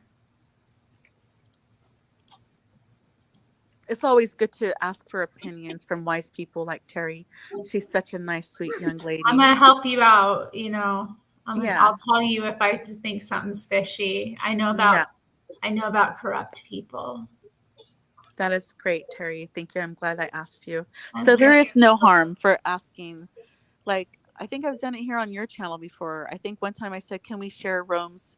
It's always good to ask for opinions from wise people like Terry. She's such a nice, sweet young lady. I'm gonna help you out. Yeah. I'll tell you if I think something's fishy. I know about corrupt people. That is great, Terry. Thank you. I'm glad I asked you. So there is no harm for asking. Like, I think I've done it here on your channel before. I think one time I said, can we share Rome's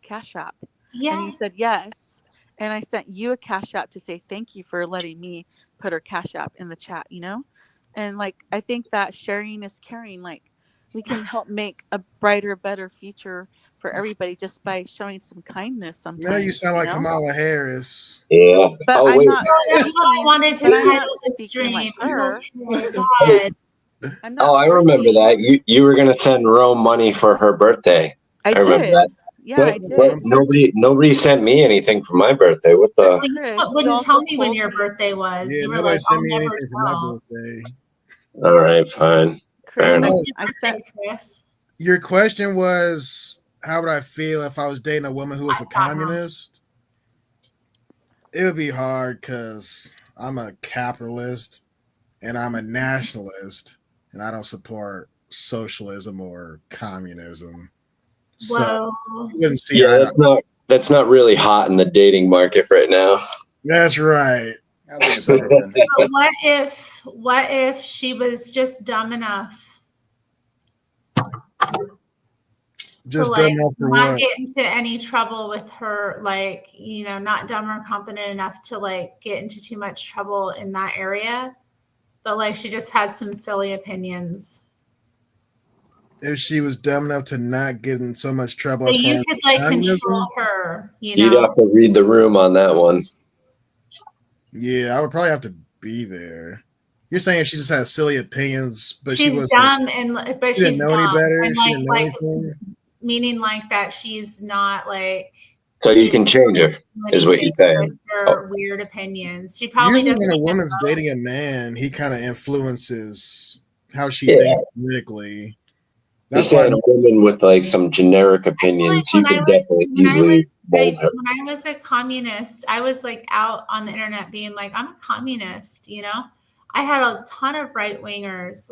Cash App? Yeah. And you said yes. And I sent you a Cash App to say thank you for letting me put her Cash App in the chat, And like, I think that sharing is caring. Like, we can help make a brighter, better future for everybody just by showing some kindness sometimes. Now you sound like Kamala Harris. Yeah. But Oh, I'm wait. not That's how I wanted to title the stream. like her. God. Oh, I remember that. You were gonna send Rome money for her birthday. I remember did. that. Yeah, I But did. nobody sent me anything for my birthday. What the? You wouldn't tell me when your birthday was. Yeah, you were nobody like, sent I'll me never anything for my tell. birthday. All right, fine. Fair enough. Chris. Your question was, how would I feel if I was dating a woman who was a communist? It would be hard because I'm a capitalist and I'm a nationalist, and I don't support socialism or communism. So you wouldn't see Yeah, that's not really hot in the dating market right now. That's right. But what if she was just dumb enough Just to dumb enough for not what? get into any trouble with her, not dumb or competent enough to get into too much trouble in that area, but she just had some silly opinions. If she was dumb enough to not get in so much trouble, So as far you as could communism? control her, You'd have to read the room on that one. Yeah, I would probably have to be there. You're saying she just has silly opinions, but she's she was dumb, but she didn't she's know dumb, any better. and She didn't know anything. meaning that she's not So you can change her, is what you're saying. with her weird opinions. She probably Usually doesn't when a even woman's know. dating a man, he kind of influences how she Yeah. thinks politically. You're saying a woman with some generic opinions, you can definitely easily mold her. When I was a communist, I was out on the internet being I'm a communist, I had a ton of right wingers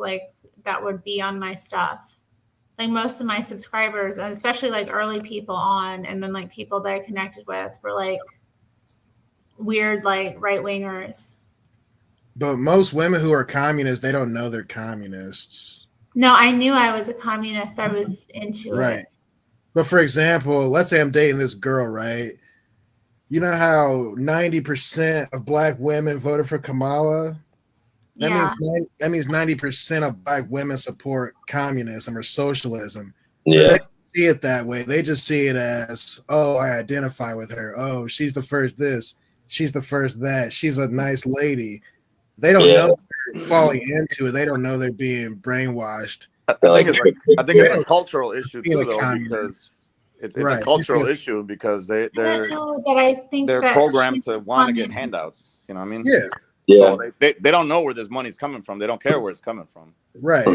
that would be on my stuff. Most of my subscribers, and especially early people on, and then people that I connected with were weird right wingers. But most women who are communists, they don't know they're communists. No, I knew I was a communist. I was into Right. it. But for example, let's say I'm dating this girl, right? You know how 90% of black women voted for Kamala? That means 90% of black women support communism or socialism. Yeah. But they don't see it that way. They just see it as, oh, I identify with her. Oh, she's the first this. She's the first that. She's a nice lady. They don't know they're falling into it. They don't know they're being brainwashed. I think it's a cultural issue too, though, because it's a cultural issue because they're programmed to want to get handouts. You know what I mean? Yeah. So they don't know where this money's coming from. They don't care where it's coming from. Right.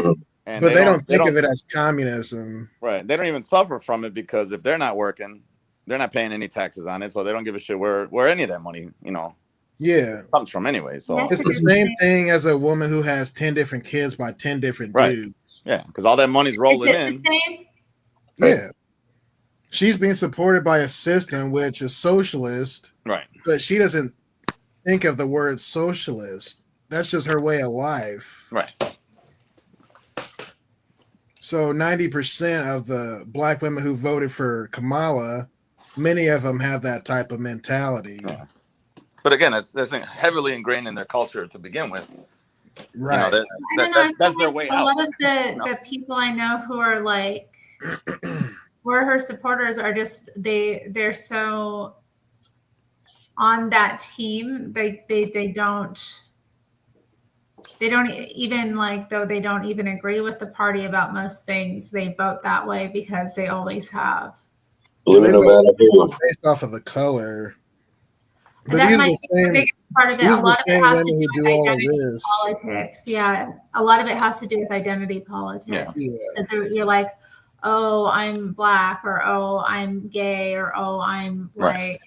And but they don't think of it as communism. Right. They don't even suffer from it because if they're not working, they're not paying any taxes on it, so they don't give a shit where any of that money, comes from anyway. So it's the same thing as a woman who has 10 different kids by 10 different dudes. Yeah, because all that money's rolling in. The same? Yeah. She's being supported by a system which is socialist. Right. But she doesn't think of the word socialist. That's just her way of life. Right. So 90% of the black women who voted for Kamala, many of them have that type of mentality. Yeah. But again, that's heavily ingrained in their culture to begin with. Right. That's their way out. A lot of the people I know who are were her supporters are just they're so on that team. They don't They don't even like, though they don't even agree with the party about most things, they vote that way because they always have. Blue no matter who. Based off of the color. And that might be the biggest part of it. A These are the lot of it same has to women do who with do all of identity this. politics. Yeah, a lot of it has to do with identity politics. Yeah. That you're like, oh, I'm black, or oh, I'm gay, or oh, I'm like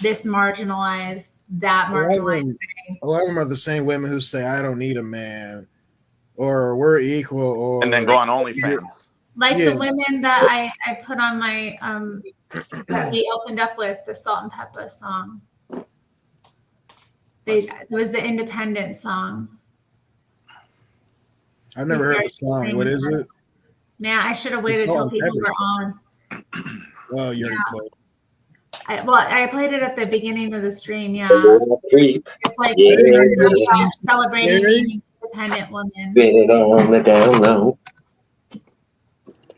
this marginalized, that marginalized thing. A lot of them are the same women who say, I don't need a man, or we're equal, or And then go on OnlyFans. Like the women that I put on my that we opened up with, the Salt and Pepper song. It was the Independent song. I've never heard the song. What is it? Man, I should have waited till people were on. Well, you already played. I played it at the beginning of the stream. Yeah, it's like celebrating being independent women. Been on the down low.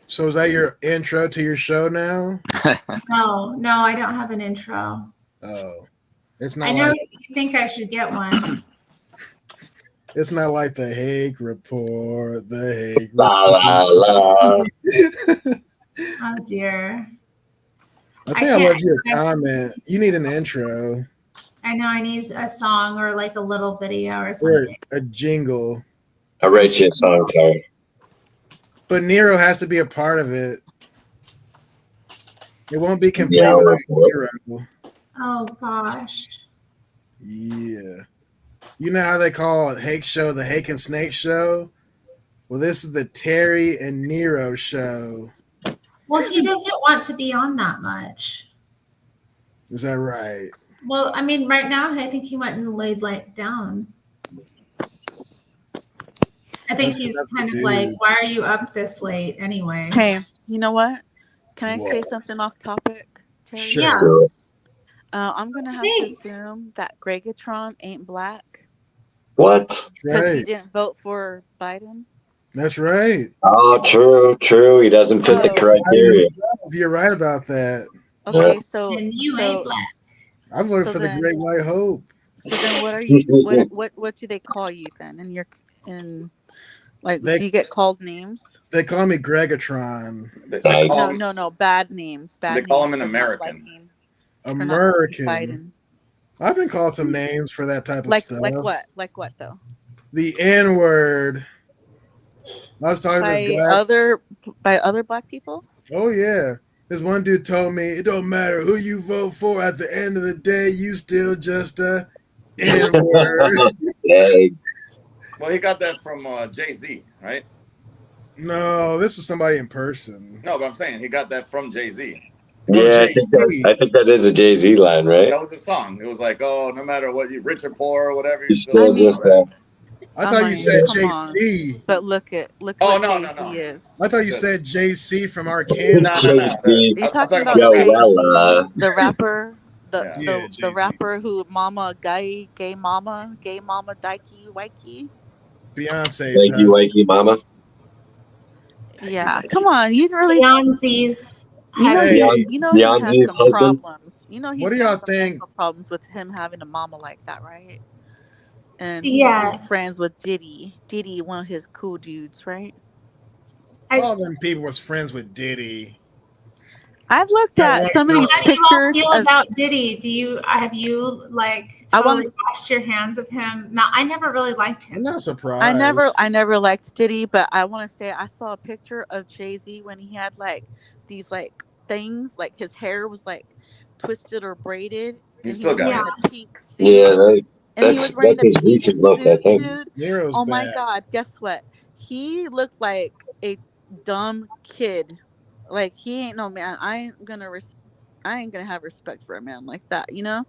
So is that your intro to your show now? No, I don't have an intro. Oh, it's not. I know like, you think I should get one. It's not like the Hague Report. The Hague. La la la. Oh dear. I think I love your comment. You need an intro. I know I need a song or like a little video or something. Or a jingle. I write you a song, Terri. But Nero has to be a part of it. It won't be complete Yeah, without Nero. Oh gosh. Yeah. You know how they call Hake Show the Hake and Snake Show? Well, this is the Terri and Nero show. Well, he doesn't want to be on that much. Is that right? Well, I mean, right now, I think he went and laid down. I think he's kind of like, why are you up this late anyway? Hey, you know what? Can I say something off topic, Terri? Sure. Yeah. I'm going to have to assume that Gregatron ain't black. What? Because he didn't vote for Biden. That's right. Oh, true. He doesn't fit the criteria. You're right about that. Okay, so and you ain't black. I voted for the Great White Hope. So then, what are you? What do they call you then? And you're in, like, do you get called names? They call me Gregatron. No, bad names. Bad. They call names him an for not American. American. Biden. I've been called some names for that type of stuff. Like what? Like what though? The N-word. I was talking to this guy. By other black people. Oh yeah. This one dude told me it don't matter who you vote for. At the end of the day, you still just a N-word. Well, he got that from Jay-Z, right? No, this was somebody in person. No, but I'm saying he got that from Jay-Z. Yeah, I think that is a Jay-Z line, right? That was a song. It was like, oh, no matter what, you rich or poor or whatever, You still just I thought you said JC. But look Oh, what no. Jay-Z is. I thought you said JC from Arkansas. Are you talking about Jay-Z, the rapper? The rapper who gay mama, dikey, wikey. Beyonce. Wakey, wakey, mama. Yeah, come on, you really Beyonce's. You know, he has some problems. You know, what do y'all think? Problems with him having a mama like that, right? And yes, friends with Diddy. Diddy, one of his cool dudes, right? All them people was friends with Diddy. I've looked at some of these pictures. How do you all feel about Diddy? Have you like totally washed your hands of him? No, I never really liked him. I'm not surprised. I never liked Diddy, but I want to say I saw a picture of Jay-Z when he had like these like things, like his hair was like twisted or braided. He still got a pink suit. Yeah, that's his recent look, I think. Dude. Oh my God! Guess what? He looked like a dumb kid. Like he ain't no man. I ain't gonna have respect for a man like that. You know.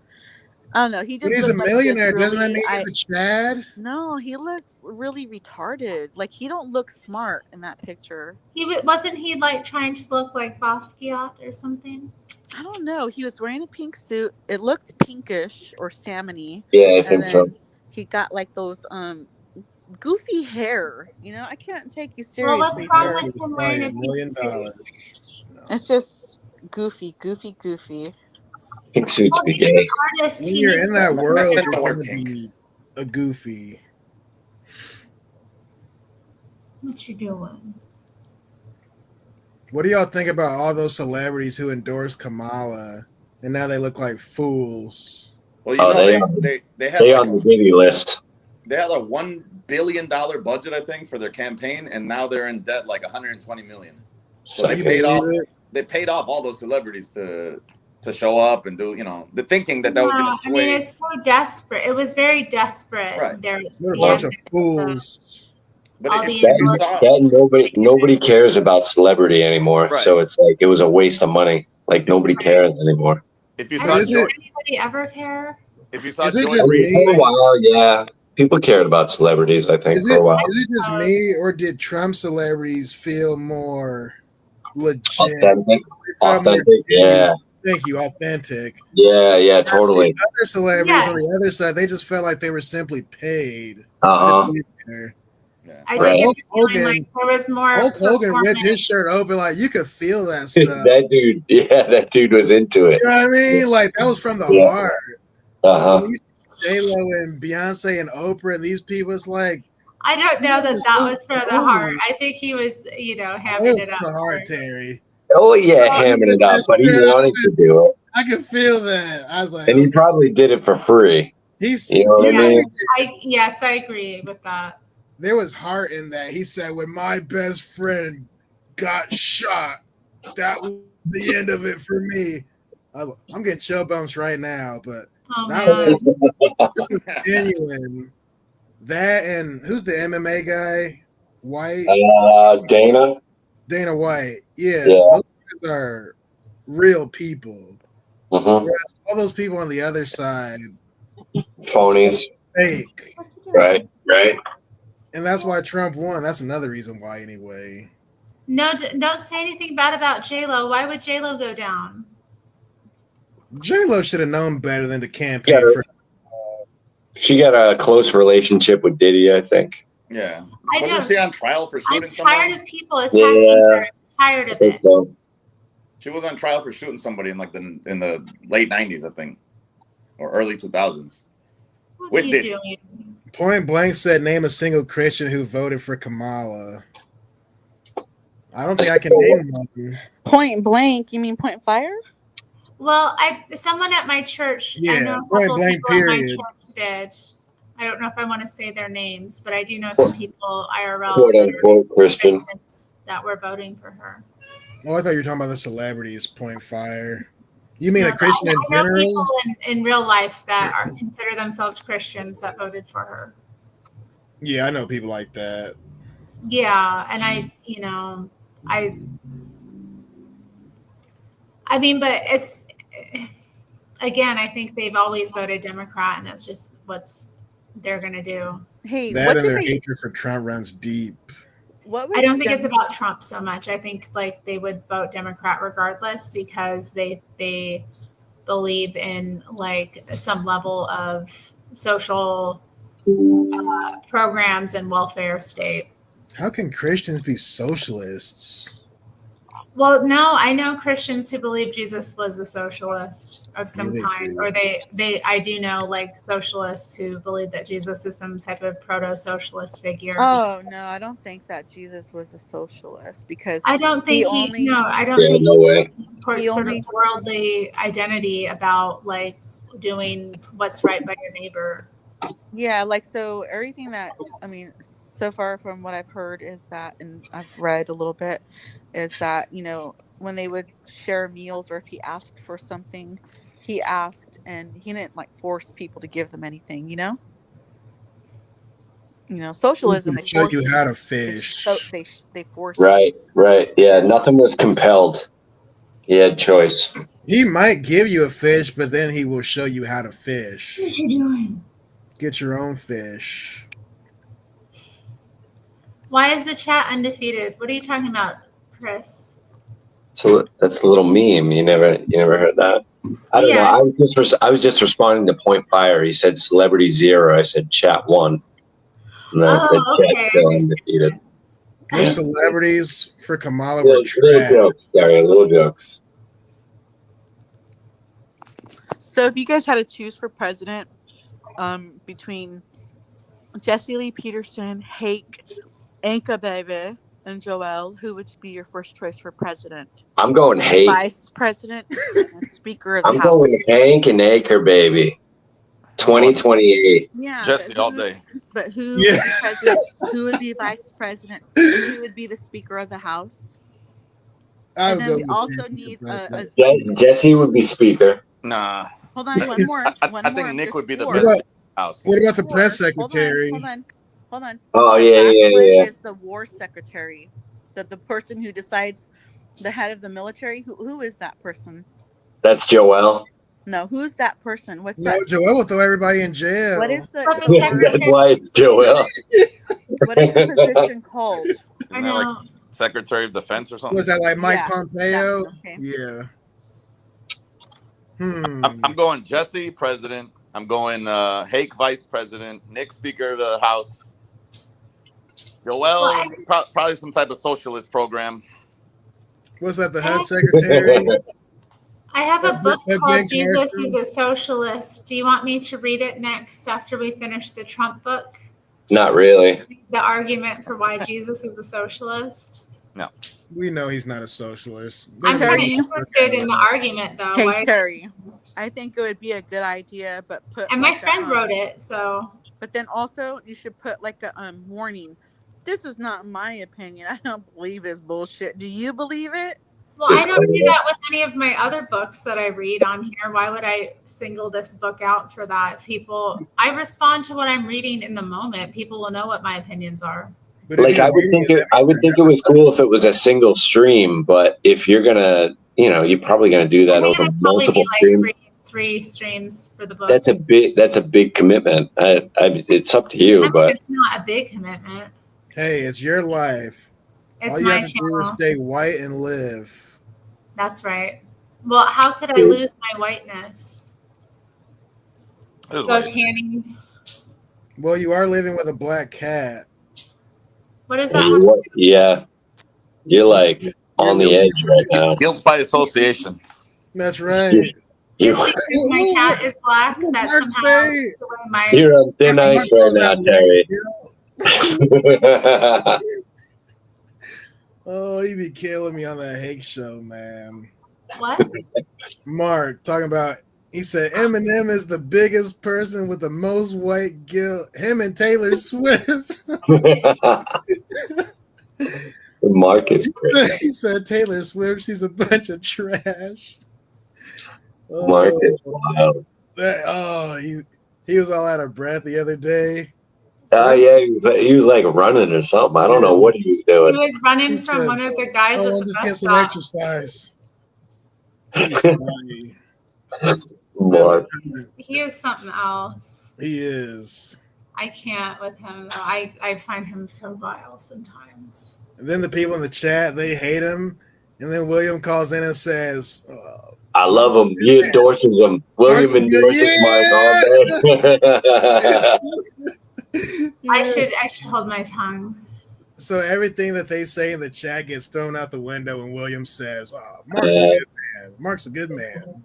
I don't know. He just. He's a millionaire. Really, doesn't that mean he's a Chad? No, he looked really retarded. Like he don't look smart in that picture. Wasn't he like trying to look like Basquiat or something? I don't know. He was wearing a pink suit. It looked pinkish or salmony. Yeah, I think so. He got like those goofy hair. You know, I can't take you seriously. Well, what's wrong with him wearing a $1 million? suit? It's just goofy. Pink suits be He's gay. an artist. When you're in that world, you're going to be a goofy What you doing? What do y'all think about all those celebrities who endorsed Kamala and now they look like fools? Well, you know, they had they like on the Diddy list. they had a $1 billion budget, I think, for their campaign, and now they're in debt like 120 million. So they paid off. They paid off all those celebrities to show up and do, you know, the thinking that was going to sway. I mean, it's so desperate. It was very desperate. Right. They're a bunch of fools. But Nobody cares about celebrity anymore. Right. So it's like it was a waste of money. Like nobody cares anymore. If you I saw don't think George, anybody ever care. if you saw Is it George just Reed, me? For a while, yeah, people cared about celebrities. I think Is for a while. it just me, or did Trump celebrities feel more legit? Authentic, yeah. Thank you, authentic. Yeah, totally. The other celebrities on Yes. the other side, they just felt like they were simply paid Uh-huh. to be there. I Like did get Hulk the feeling Hogan, like there was more. Hulk Hogan ripped performance. his shirt open, like you could feel that stuff. that dude was into it. You know what I mean? Like that was from the Yeah. heart. Uh-huh. When you see J-Lo and Beyonce and Oprah and these people, it's like I don't know that it's that so was for the funny. heart. I think he was, you know, It hamming was it up. from the heart, for- Terry. Oh yeah, hamming it up, but he wanted to do it, I could feel that. I was like, and he probably did it for free. he's You know what I mean? Yes, I agree with that. there was heart in that. He said, when my best friend got shot, that was the end of it for me. I'm getting chill bumps right now, but Oh, that man. was genuine. That and who's the MMA guy? White? Dana. White. Yeah, Yeah. those guys are real people. Mhm. Whereas all those people on the other side, Phonies. fake. Right. And that's why Trump won. That's another reason why, anyway. No, don't say anything bad about J-Lo. Why would J-Lo go down? J-Lo should have known better than to campaign Yeah. for. She got a close relationship with Diddy, I think. yeah, I wasn't don't- she on trial for shooting I'm someone? tired of people attacking her. I'm tired I of think it. so. She was on trial for shooting somebody in like in the late 90s, I think, or early 2000s. What With are you Diddy. doing? Point Blank said, name a single Christian who voted for Kamala. I don't think I can name one. Point blank? You mean point fire? Well, someone at my church, I Yeah, know a point couple of blank, people at my period. church did. I don't know if I want to say their names, but I do know some people IRL Quote that unquote Christian. Christians that were voting for her. Oh, I thought you were talking about the celebrities. Point fire. You mean No, a Christian in I know general? people in real life that consider themselves Christians that voted for her. Yeah, I know people like that. Yeah, and I mean, but it's again, I think they've always voted Democrat, and that's just what's they're gonna do. Hey, That what and did their they? hatred for Trump runs deep. What was I don't think Dem- it's about Trump so much. I think like they would vote Democrat regardless because they believe in like some level of social programs and welfare state. How can Christians be socialists? Well, no, I know Christians who believe Jesus was a socialist of some Yeah, they kind, do. or I do know like socialists who believe that Jesus is some type of proto-socialist figure. Oh no, I don't think that Jesus was a socialist because I don't think he think no way. he supports He sort only- of worldly identity about like doing what's right by your neighbor. Yeah, like so everything that I mean, so far from what I've heard is that, and I've read a little bit, is that, you know, when they would share meals or if he asked for something, he asked and he didn't like force people to give them anything, you know? You know, socialism, they Show force you how to they fish. they force Right. Yeah, nothing was compelled. He had choice. He might give you a fish, but then he will show you how to fish. What are you doing? Get your own fish. Why is the chat undefeated? What are you talking about, Chris? So that's a little meme. You never heard that? I don't Yes. know. I was just responding to Point Fire. He said celebrity 0. I said chat 1. And then I said chat okay. still undefeated. Those celebrities for Kamala Little were trash. jokes, Daria, little jokes. So if you guys had to choose for president, between Jesse Lee Peterson, Hake, Anka Baby, and Joel, who would be your first choice for president? I'm going Hake. Vice president and Speaker of the I'm House. going Hank and Acre, baby. 2028. Yeah, Jesse but all day. But who Yeah. would be president? Who would be vice president? And who would be the Speaker of the House? And then we also need Jesse would be speaker. Nah. Hold on, one more. I think Nick would be the four. best house. What about the press secretary? Hold on. Oh, The yeah, last yeah, one yeah. is the war secretary, the person who decides the head of the military. Who is that person? That's Joel. No, who's that person? What's No, that? Joel will throw everybody in jail. What is the That's why it's Joel. what is the position called? Isn't that like Secretary of Defense or something? Was that like Mike Yeah, Pompeo? that one, okay. Yeah. I'm going Jesse president. I'm going Hake vice president. Nick speaker of the House. Joel probably some type of socialist program. Was that the HUD secretary? I have a book Ben called Jesus Carson? is a Socialist. Do you want me to read it next after we finish the Trump book? Not really. The argument for why Jesus is a socialist? No. We know he's not a socialist. I'm kind of interested in the argument, though. Hey, Why- Terry, I think it would be a good idea, but put. And my like friend wrote it, so. But then also, you should put like a warning. This is not my opinion. I don't believe this bullshit. Do you believe it? Well, I don't do that with any of my other books that I read on here. Why would I single this book out for that? I respond to what I'm reading in the moment. People will know what my opinions are. Like I would think it was cool if it was a single stream, but if you're gonna, you're probably gonna do that over Probably multiple be streams. like three streams for the book. That's a big commitment. It's up to you, but It's not a big commitment. Hey, it's your life. It's All you my have to do channel. is stay white and live. That's right. Well, how could I lose my whiteness? Go tanning. Well, you are living with a black cat. What is that? yeah, you're like on the edge right now. Guilt by association. That's right. Just because my cat is black, that somehow takes away my. You're on thin ice right now, Terry. Oh, he be killing me on that Hake show, man. What? Mark talking about. He said Eminem is the biggest person with the most white guilt. Him and Taylor Swift. Mark is crazy. He said Taylor Swift. She's a bunch of trash. Mark is wild. He was all out of breath the other day. Yeah, he was like running or something. I don't know what he was He doing. was running from one of the guys at I'm the just bus getting some stop. exercise. Mark. He is something else. He is. I can't with him. Though. I find him so vile sometimes. And then the people in the chat, they hate him. And then William calls in and says, I love him. He endorses him. William endorses Mark all day. I should hold my tongue. So everything that they say in the chat gets thrown out the window when William says, Mark's a good man. Mark's a good man.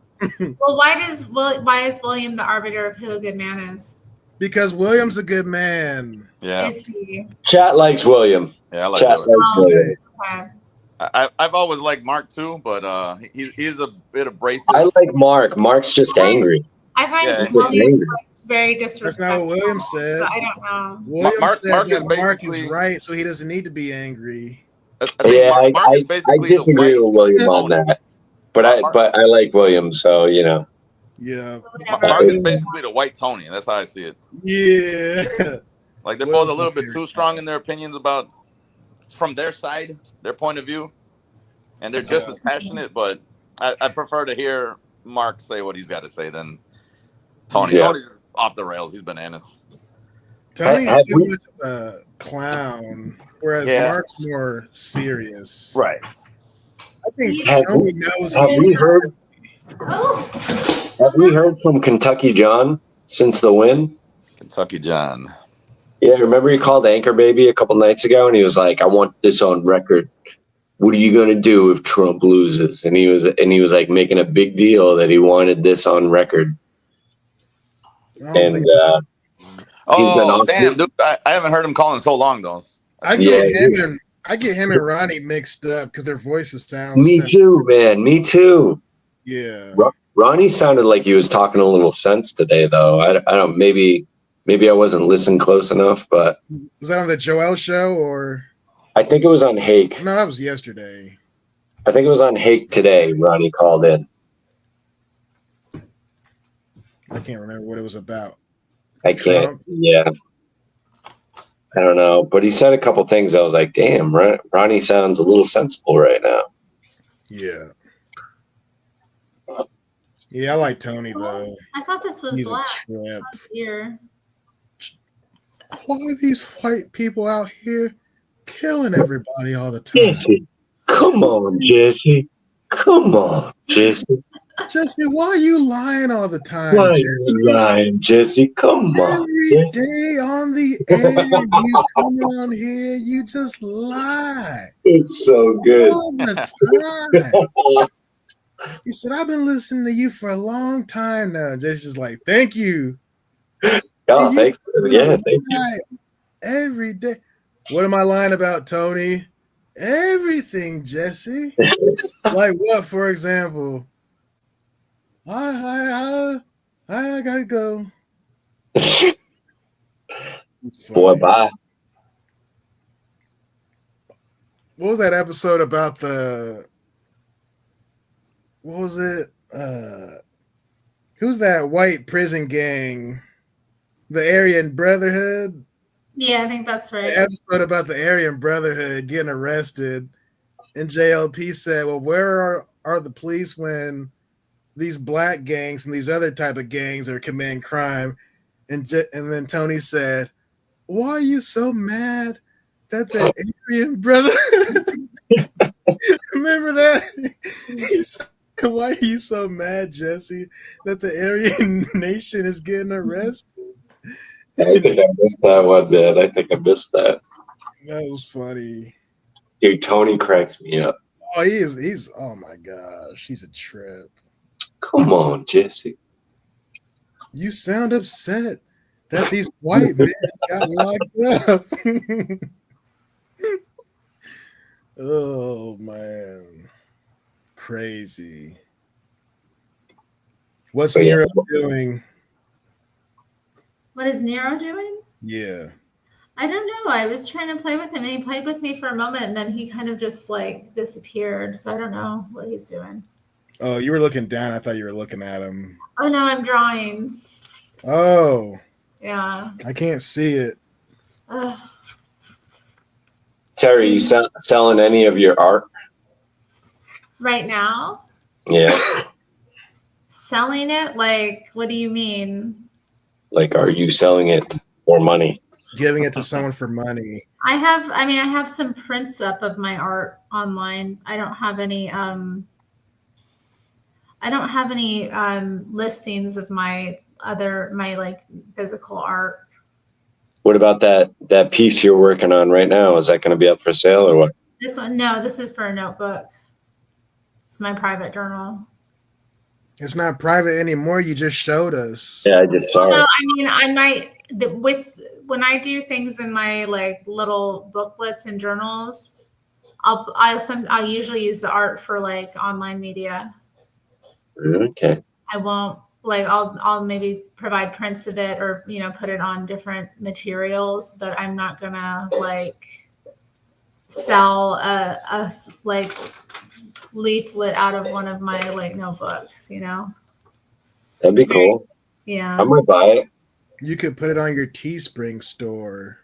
Well, why is William the arbiter of who a good man is? Because William's a good man. Yeah. Is he? Chat likes William. Yeah, I like Chat William. likes William. Okay. I've always liked Mark too, but he's a bit abrasive. I like Mark. Mark's just angry. I find Yeah. William very That's disrespectful. not what William said. But I don't know. William Mark- said Mark that is Mark is basically- right, so he doesn't need to be angry. I think Yeah, Mark is I basically disagree the with William on Tony. that. But I like William, so Yeah. Mark is basically the white Tony. That's how I see it. Yeah. Like they're both a little bit too strong in their opinions about from their side, their point of view, and they're just as passionate. But I prefer to hear Mark say what he's got to say than Tony. Yeah. Tony's off the rails. He's bananas. Tony's too much of a clown, whereas Yeah. Mark's more serious. Right. I think Have Tony knows. Have we heard? Oh. Have we heard from Kentucky John since the win? Kentucky John. Yeah, remember he called Anchor Baby a couple nights ago, and he was like, "I want this on record. What are you gonna do if Trump loses?" And he was like making a big deal that he wanted this on record. And Oh, damn, dude. I haven't heard him call in so long, though. I get him and Ronnie mixed up because their voices sound. Me too, man. Me too. Yeah. Ronnie sounded like he was talking a little sense today, though. I don't. Maybe I wasn't listening close enough, but Was that on the Joel show or? I think it was on Hake. No, that was yesterday. I think it was on Hake today. Ronnie called in. I can't remember what it was about. I can't. Yeah. I don't know, but he said a couple things. I was like, "Damn, Ronnie sounds a little sensible right now." Yeah. Yeah, I like Tony though. I thought this was He's a black. trip. Here. Why are these white people out here killing everybody all the time? Jesse, come on, Jesse. Come on, Jesse. Jesse, why are you lying all the time? Why are you lying, Jesse? Come on, Every Jesse. day on the air, you come on here, you just lie. It's so good. All the time. He said, I've been listening to you for a long time now. Jesse's just like, thank you. Oh, thanks. Yeah, thank you. Every day. What am I lying about, Tony? Everything, Jesse. Like what, for example? I gotta go. Boy, bye. What was that episode about what was it? Who's that white prison gang? The Aryan Brotherhood? Yeah, I think that's right. The episode about the Aryan Brotherhood getting arrested. And JLP said, well, where are the police when these black gangs and these other type of gangs are committing crime? And then Tony said, why are you so mad that the Aryan Brotherhood? Remember that? He said, why are you so mad, Jesse, that the Aryan Nation is getting arrested? I think I missed that one, man. I think I missed that. That was funny. Dude, Tony cracks me up. Oh, he's oh my gosh, he's a trip. Come on, Jesse. You sound upset that these white men got locked up. Oh man. Crazy. What's Nero doing? What is Nero doing? Yeah. I don't know. I was trying to play with him and he played with me for a moment and then he kind of just like disappeared. So I don't know what he's doing. Oh, you were looking down. I thought you were looking at him. Oh no, I'm drawing. Oh. Yeah. I can't see it. Ugh. Terry, you selling any of your art? Right now? Yeah. Selling it? Like, what do you mean? Like, are you selling it for money? Giving it to someone for money. I have some prints up of my art online. I don't have any listings of my like physical art. What about that piece you're working on right now? Is that going to be up for sale or what? This one, no, this is for a notebook. It's my private journal. It's not private anymore. You just showed us. Yeah, I just saw it. I mean, I might when I do things in my like little booklets and journals, I'll usually use the art for like online media. Okay. I won't like I'll maybe provide prints of it or put it on different materials, but I'm not gonna like sell a like leaflet out of one of my like notebooks. That'd be cool. Yeah. I might buy it. You could put it on your Teespring store.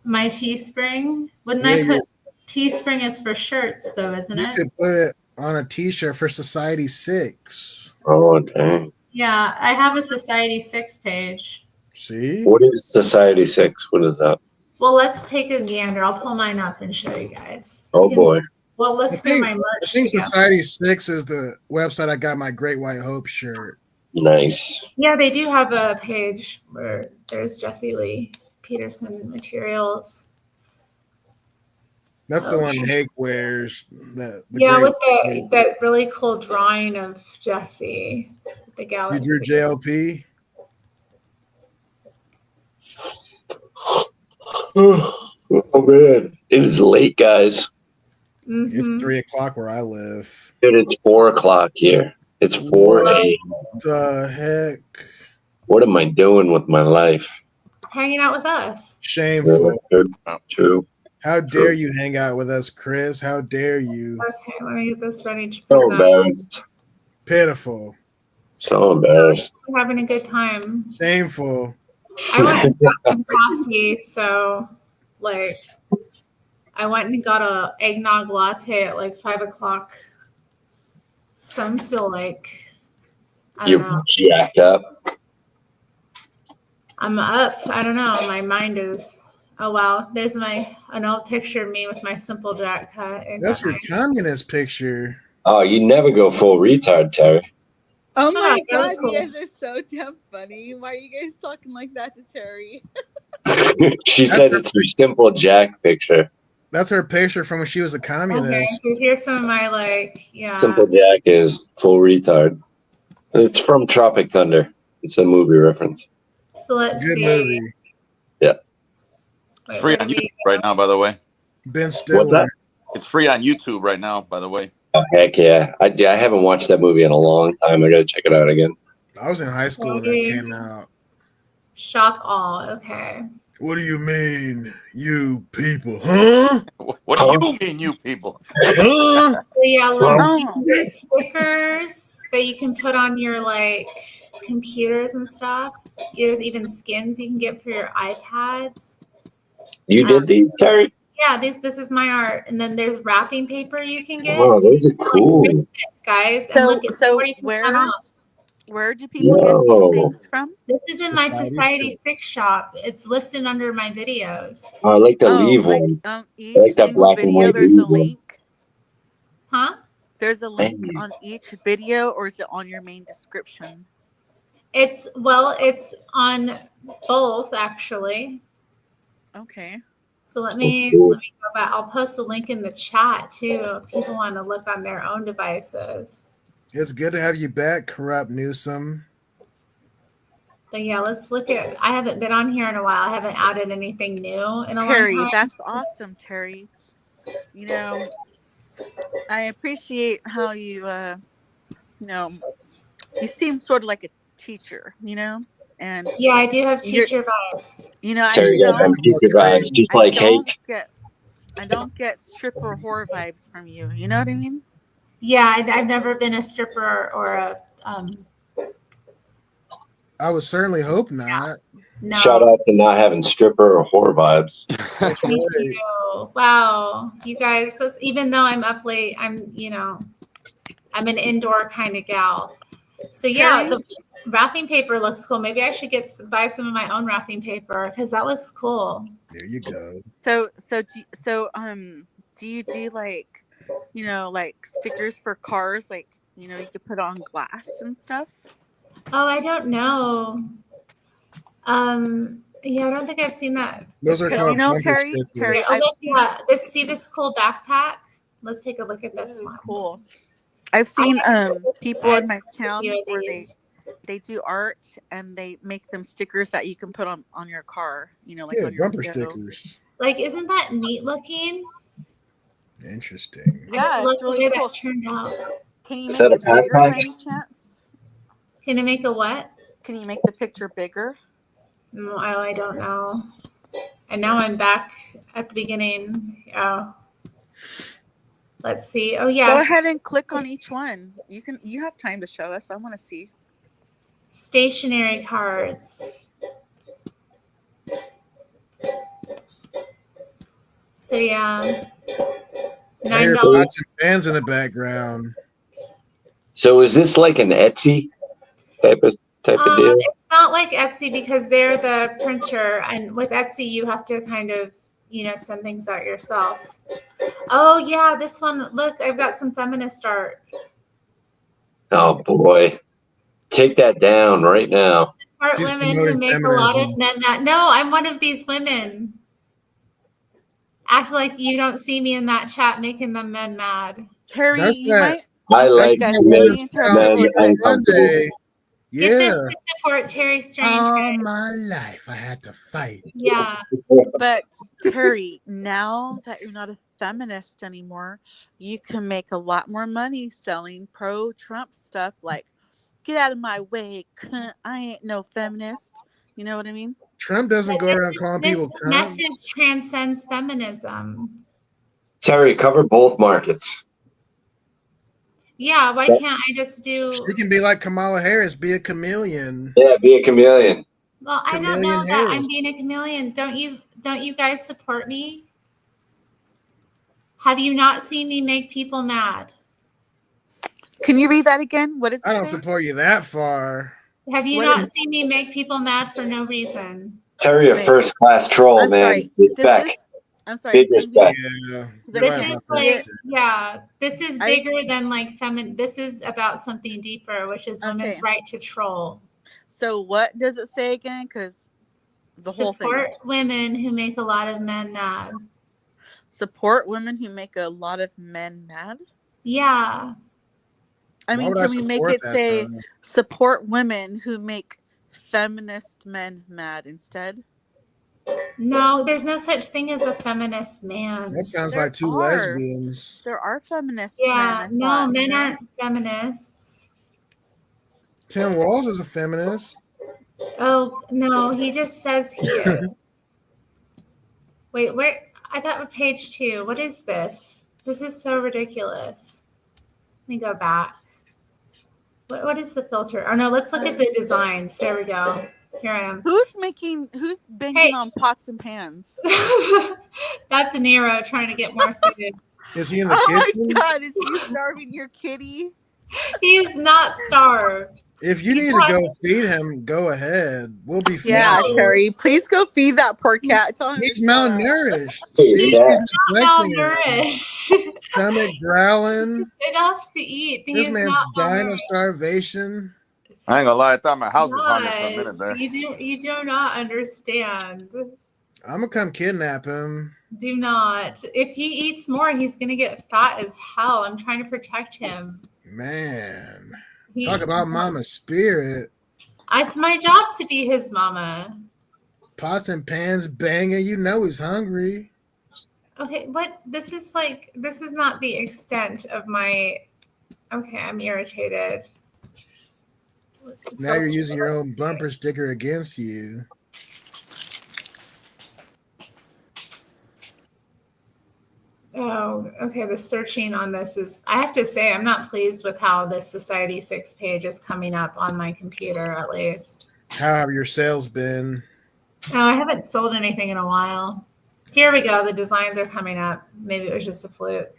My Teespring? Wouldn't I put Teespring is for shirts though, isn't it? You could put it on a t-shirt for Society 6. Oh, dang. Yeah, I have a Society 6 page. See? What is Society 6? What is that? Well, let's take a gander. I'll pull mine up and show you guys. Oh, boy. Well, look through my merch. I think Society 6 is the website I got my Great White Hope shirt. Nice. Yeah, they do have a page where there's Jesse Lee Peterson materials. That's the one Hake wears. With that really cool drawing of Jesse. The galaxy. You drew JLP? Oh man, it is late, guys. It's 3 o'clock where I live. Dude, it's 4 o'clock here. It's 4 a.m. The heck? What am I doing with my life? Hanging out with us. Shameful. True. How dare you hang out with us, Chris? How dare you? Okay, let me get this ready to So present. embarrassed. Pitiful. So embarrassed. We're having a good time. Shameful. I went and got some coffee, so like I went and got a eggnog latte at like 5 o'clock. So I'm still like, I don't know. You're jacked up. I'm up. I don't know. My mind is. Oh wow, there's an old picture of me with my simple jack cut. That's your communist picture. Oh, you never go full retard, Terry. Oh Shut my up, that was god, cool. you guys are so damn funny. Why are you guys talking like that to Terry? She said it's your simple Jack picture. That's her picture from when she was a communist. Okay, so here's some of my Simple Jack is full retard. It's from Tropic Thunder. It's a movie reference. So let's Good see. movie. Yeah. It's free on YouTube right now, by the way. Ben Stiller. What's that? It's free on YouTube right now, by the way. Oh, heck yeah. I haven't watched that movie in a long time. I gotta check it out again. I was in high school when that came out. Shop all. Okay. What do you mean, you people? Huh? What do you mean, you people? Huh? So yeah, look, you can get stickers that you can put on your computers and stuff. There's even skins you can get for your iPads. You did these, Terry? Yeah, this is my art. And then there's wrapping paper you can get. Oh, those are cool. Christmas, guys. And So- look, it's so 40% where- off. Where do people get Whoa. these things from? This is in my Society Society 6 shop. It's listed under my videos. Oh, I like the leave like, one. each I like that single black and video, white there's a leave one. link. Huh? There's a link Hey. on each video, or is it on your main description? It's on both actually. Okay. So let me cool. go back. I'll post the link in the chat too if people want to look on their own devices. It's good to have you back, Corrupt Newsom. But yeah, let's look at. I haven't been on here in a while. I haven't added anything new in a Terry, long time. that's awesome, Terry. You know, I appreciate how you, you seem sort of like a teacher, and Yeah, I do have You're- teacher vibes. I Terry got some teacher vibes, just like Hake. I don't get stripper whore vibes from you. You know what I mean? Yeah, I've never been a stripper or a I would certainly hope not. no. Shout out to not having stripper or whore vibes. That's Thank right. you. Wow, you guys. Even though I'm up late, I'm I'm an indoor kind of gal. So yeah, the wrapping paper looks cool. Maybe I should buy some of my own wrapping paper because that looks cool. There you go. So do you do like stickers for cars, you could put on glass and stuff? Oh, I don't know. Yeah, I don't think I've seen that. Those are called bumper Terry, stickers. Oh, look, yeah. This cool backpack. Let's take a look at this one. Cool. I've seen people in my town PODs. where they do art and they make them stickers that you can put on your car, Yeah, on your bumper window. stickers. Like, isn't that neat looking? Interesting. Yeah, I just love it's really the way cool. that turned out. Can you Is make that it a bigger by backpack? any chance? Can it make a what? Can you make the picture bigger? No, I don't know. And now I'm back at the beginning. Oh. Let's see. Oh yeah. Go ahead and click on each one. You have time to show us. I want to see. Stationary cards. So yeah. I hear $9. pots and pans in the background. So is this like an Etsy type of deal? It's not like Etsy because they're the printer, and with Etsy you have to kind of send things out yourself. Oh yeah, this one. Look, I've got some feminist art. Oh boy. Take that down right now. Smart She's women who promoting make a lot of feminism. men mad. No, I'm one of these women. Act like you don't see me in that chat making them men mad. Terry, That's you that. might I like guys, men let me interrupt real quick. uncomfortable. Monday. Get this Yeah. to support Terri Strange. All my life, I had to fight. Yeah. But Terry, now that you're not a feminist anymore, you can make a lot more money selling pro-Trump stuff like "Get out of my way, cunt. I ain't no feminist." You know what I mean? Trump doesn't go around calling This people cunts. message transcends feminism. Terry, cover both markets. Yeah, why can't I just do? She can be like Kamala Harris, be a chameleon. Yeah, be a chameleon. Well, I don't Chameleon know that I'm Harris. being a chameleon. Don't you guys support me? Have you not seen me make people mad? Can you read that again? What is it? I don't say? support you that far. Have you What not is- seen me make people mad for no reason? Terry, a Wait. first class troll, I'm man. sorry. Respect. I'm sorry. Big can respect. Yeah. This is like, yeah, this is I- bigger than like this is about something deeper, which is women's Okay. right to troll. So what does it say again? Because the whole thing. Support women who make a lot of men mad. Support women who make a lot of men mad. Yeah. I mean, would I can we make support it that, say though? support women who make feminist men mad instead? No, there's no such thing as a feminist man. That sounds There like two are. lesbians. There are feminist Yeah, men. no, men aren't feminists. Tim Walz is a feminist. Oh, no, he just says he is. Wait, where? I thought with page 2. What is this? This is so ridiculous. Let me go back. What is the filter? Oh, no, let's look at the designs. There we go. Here I am. Who's banging on pots and pans? That's Nero trying to get more food. Is he in the Oh kitchen? my God, is he starving your kitty? He is not starved. If you need to go feed him, go ahead. We'll be fine. Yeah, Terry, please go feed that poor cat. Tell him He's to chill out. malnourished. He's She's not neglecting him. malnourished. Stomach growling. Enough to eat. He This is man's not dying of malnourished. starvation. I ain't gonna lie, I thought my house was haunted for a minute Guys, there. you do not understand. I'm gonna come kidnap him. Do not. If he eats more, he's gonna get fat as hell. I'm trying to protect him. Man. He- Talk about mama spirit. It's my job to be his mama. Pots and pans banging. You know he's hungry. Okay, what? This is not the extent of my. Okay, I'm irritated. Let's Now you're filter using it. your own bumper sticker against you. Oh, okay. The searching on this is, I have to say, I'm not pleased with how this Society 6 page is coming up on my computer, at least. How have your sales been? No, I haven't sold anything in a while. Here we go. The designs are coming up. Maybe it was just a fluke.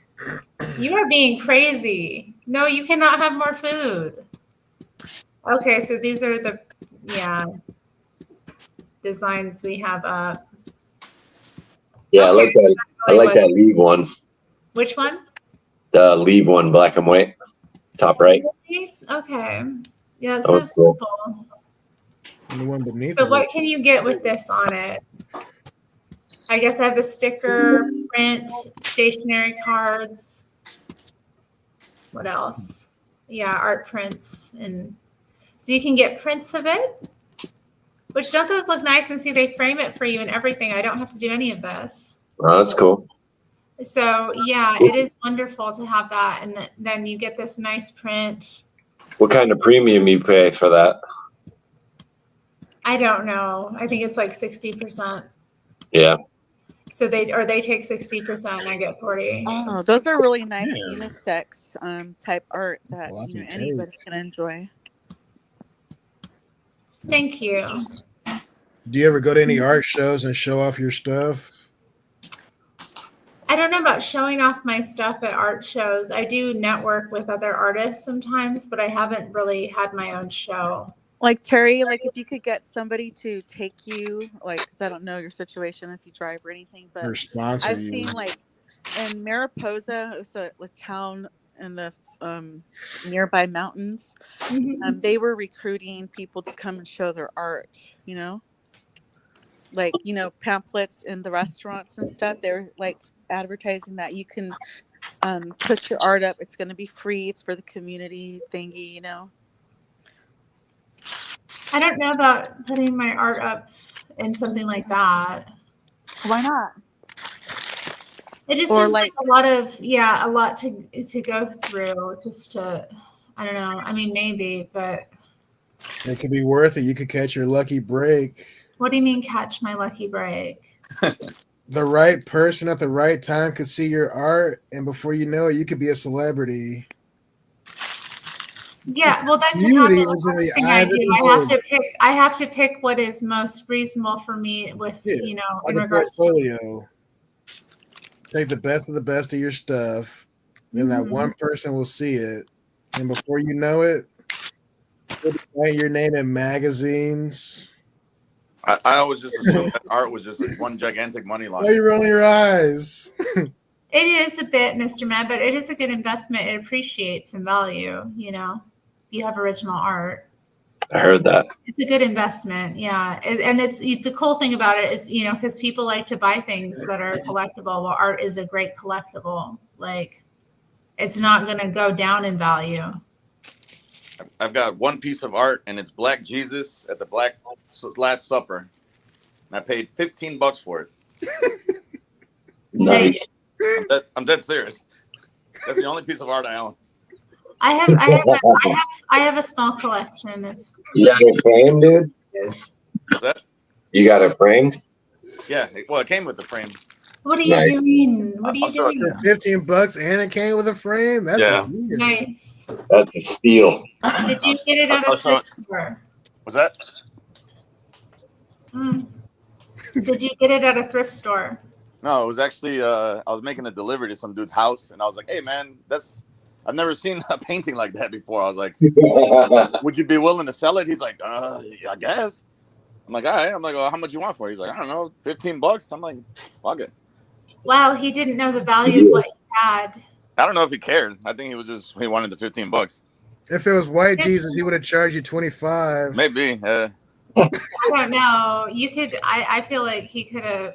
You are being crazy. No, you cannot have more food. Okay, so these are the, designs we have up. Yeah, Okay, I like that leave one. Which one? The leave one, black and white, top right. Okay. Yeah, it's That so was cool. simple. And the one beneath So it. what can you get with this on it? I guess I have the sticker, print, stationery cards. What else? Yeah, art prints. And so you can get prints of it. Which, don't those look nice? And see, they frame it for you and everything. I don't have to do any of this. Oh, that's cool. So yeah, it is wonderful to have that. And then you get this nice print. What kind of premium you pay for that? I don't know. I think it's like 60%. Yeah. So they take 60% and I get 40. Oh, those are really nice unisex type art that anybody can enjoy. Thank you. Do you ever go to any art shows and show off your stuff? I don't know about showing off my stuff at art shows. I do network with other artists sometimes, but I haven't really had my own show. Like Terry, like if you could get somebody to take you, like, because I don't know your situation if you drive or anything, but Or sponsor I've you. seen like in Mariposa, it's a town in the nearby mountains. They were recruiting people to come and show their art, like, pamphlets in the restaurants and stuff. They're like advertising that you can put your art up. It's going to be free. It's for the community thingy, I don't know about putting my art up in something like that. Why not? It just Or seems like like a lot to go through just to, I don't know. I mean, maybe, but It could be worth it. You could catch your lucky break. what do you mean catch my lucky break? The right person at the right time could see your art, and before you know it, you could be a celebrity. Yeah, well, that could Beauty happen with is in the everything eye I of the do. beholder. I have to pick what is most reasonable for me with, Yeah, you know, like in a regards to. portfolio. Take the best of your stuff, then that one person will see it, and before you know it, you'll be writing your name in magazines. I always just assumed that art was just one gigantic money Why laundry. you rolling your eyes? It is a bit, Mr. Mad, but it is a good investment. It appreciates in value, you know. You have original art. I heard that. It's a good investment, yeah. And it's the cool thing about it is, you know, because people like to buy things that are collectible. Well, art is a great collectible. Like, it's not going to go down in value. I've got one piece of art, and it's Black Jesus at the Black Last Supper, and I paid $15 for it. Nice. I'm dead serious. That's the only piece of art I own. I have a small collection of. You got it framed, dude? What's that? You got it framed? Yeah, well, it came with the frame. What are you Nice. doing? What are you I'll show it doing? to you. $15 and it came with a frame. That's Yeah. a deal. Nice. That's a steal. Did you get it at a thrift store? What's that? Did you get it at a thrift store? No, it was actually I was making a delivery to some dude's house, and I was like, "Hey, man, I've never seen a painting like that before." I was like, "Would you be willing to sell it?" He's like, "I guess." I'm like, "All right." I'm like, "Well, how much you want for it?" He's like, "I don't know, $15." I'm like, "Fuck it." Wow, he didn't know the value of what he had. I don't know if he cared. I think he wanted the $15. If it was white Jesus, he would have charged you $25. Maybe. I don't know. You could. I feel like he could have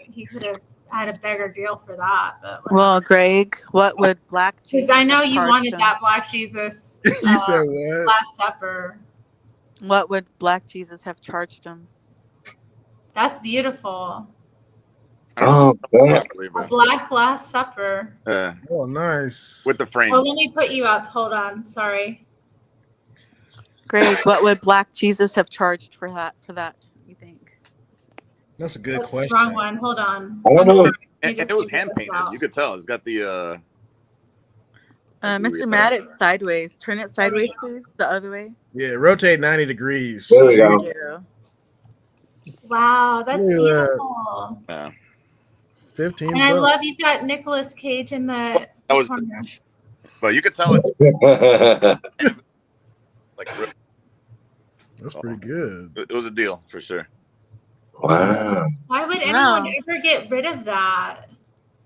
had a bigger deal for that. But well, Greg, what would Black Jesus? Because I know have you charged wanted him? that Black Jesus. You said what? Last Supper. What would Black Jesus have charged him? That's beautiful. Oh, A Black Last Supper. Oh, nice. With the frame. Oh, let me put you up. Hold on. Sorry. Greg, what would Black Jesus have charged for that? You think? That's a good That's question. the wrong one. Hold on. I don't know. And it was hand painted. You could tell. It's got the. Mr. Matt, it's sideways. Turn it sideways, please. The other way. Yeah, rotate 90 degrees. There we go. Thank you. Wow, that's Look at that. beautiful. Yeah. 15 And I bucks. love you've got Nicolas Cage in the That was, corner. but you could tell it's like That's pretty good. it was a deal for sure. Wow. Why would anyone ever get rid of that?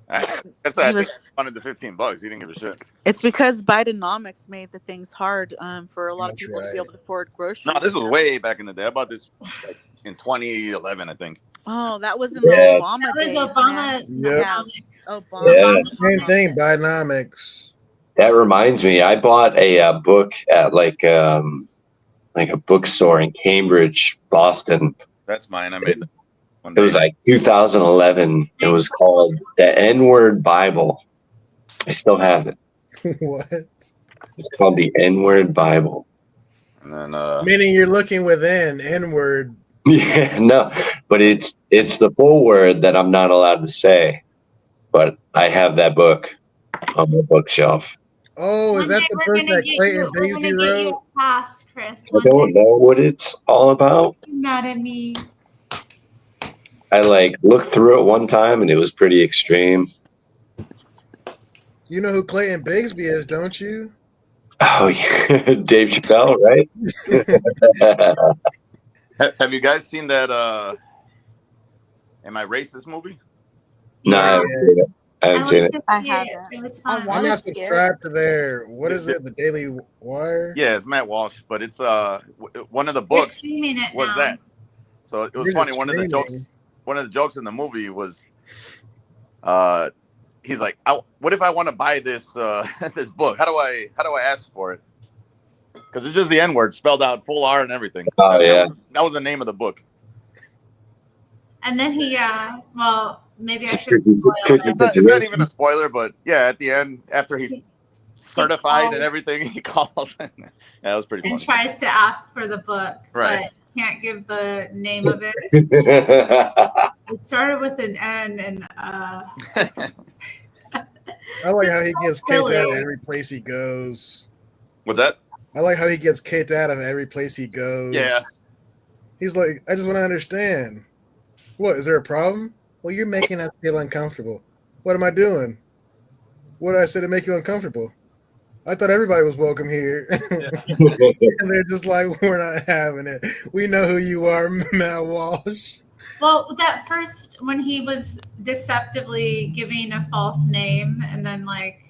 That's why I think he wanted the $15. He didn't give a shit. It's because Bidenomics made the things hard for a lot of people to be able to afford groceries. No, this was way back in the day. I bought this like, in 2011, I think. Oh, that was in Yeah. the Obama That was days, Obama. man. Yep. Obama. Yeah. Same thing, Bidenomics. That reminds me, I bought a book at like a bookstore in Cambridge, Boston. That's mine. I made that one It was like 2011. It was called The N-Word Bible. I still have it. What? It's called The N-Word Bible. And then Meaning you're looking within N-word. Yeah, no, but it's the full word that I'm not allowed to say. But I have that book on my bookshelf. Oh, is One that day the we're person gonna that get Clayton you. We're Bigsby gonna get you wrote? a pass, Chris. I One day. don't know what it's all about. You're mad at me. I like looked through it one time and it was pretty extreme. You know who Clayton Bigsby is, don't you? Oh yeah, Dave Chappelle, right? have you guys seen that Am I Racist movie? No, I haven't seen it. I haven't seen it. I haven't. It was I fun. I'm wanted not to see it. subscribed to there. What is it? The Daily Wire? Yeah, it's Matt Walsh, but it's one of the They're books streaming it was now. that. So it was Is it funny. streaming? One of the jokes in the movie was he's like, what if I want to buy this this book? How do I ask for it? Because it's just the N word spelled out full R and everything. Oh, yeah. That was the name of the book. And then he, well, maybe I shouldn't spoil it. It's not even a spoiler, but yeah, at the end, after he's certified and everything, he calls. Yeah, that was pretty And funny. tries to ask for the book, Right. but can't give the name of it. It started with an N, and I like how he gets kicked out of every place he goes. What's that? I like how he gets kicked out of every place he goes. Yeah. He's like, I just want to understand. What, is there a problem? Well, you're making us feel uncomfortable. What am I doing? What did I say to make you uncomfortable? I thought everybody was welcome here. And they're just like, we're not having it. We know who you are, Matt Walsh. well, that first when he was deceptively giving a false name, and then like,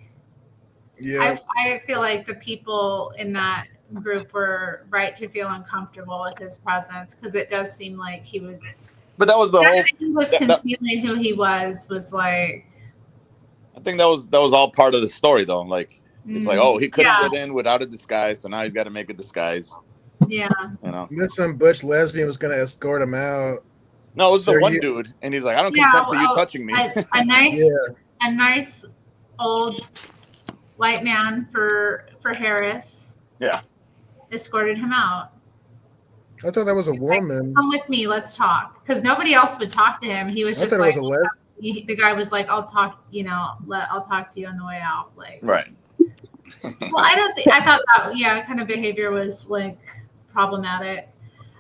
Yeah. I feel like the people in that group were right to feel uncomfortable with his presence, because it does seem like he was. But that was the whole. He was concealing who he was like. I think that was all part of the story, though. Like, it's like, oh, he couldn't Yeah. get in without a disguise, so now he's got to make a disguise. Yeah. You know. And then some butch lesbian was going to escort him out. No, it was So the one you- dude, and he's like, I don't consent to you touching me. A nice, Yeah. a nice old white man for Harris Yeah. escorted him out. I thought that was a woman. Come with me, let's talk. Because nobody else would talk to him. He was I just thought it like, was a the guy was like, I'll talk, I'll talk to you on the way out. Like, Right. well, I thought that, kind of behavior was like problematic.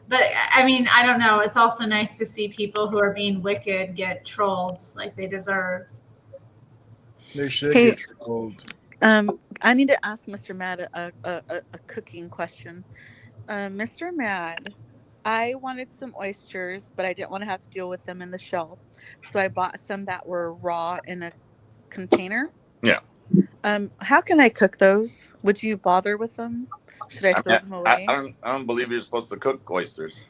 But I mean, I don't know. It's also nice to see people who are being wicked get trolled like they deserve. They should Hey. get trolled. I need to ask Mr. Mad a cooking question. Mr. Mad, I wanted some oysters, but I didn't want to have to deal with them in the shell. So I bought some that were raw in a container. Yeah. How can I cook those? Would you bother with them? Should I throw them away? I don't believe you're supposed to cook oysters.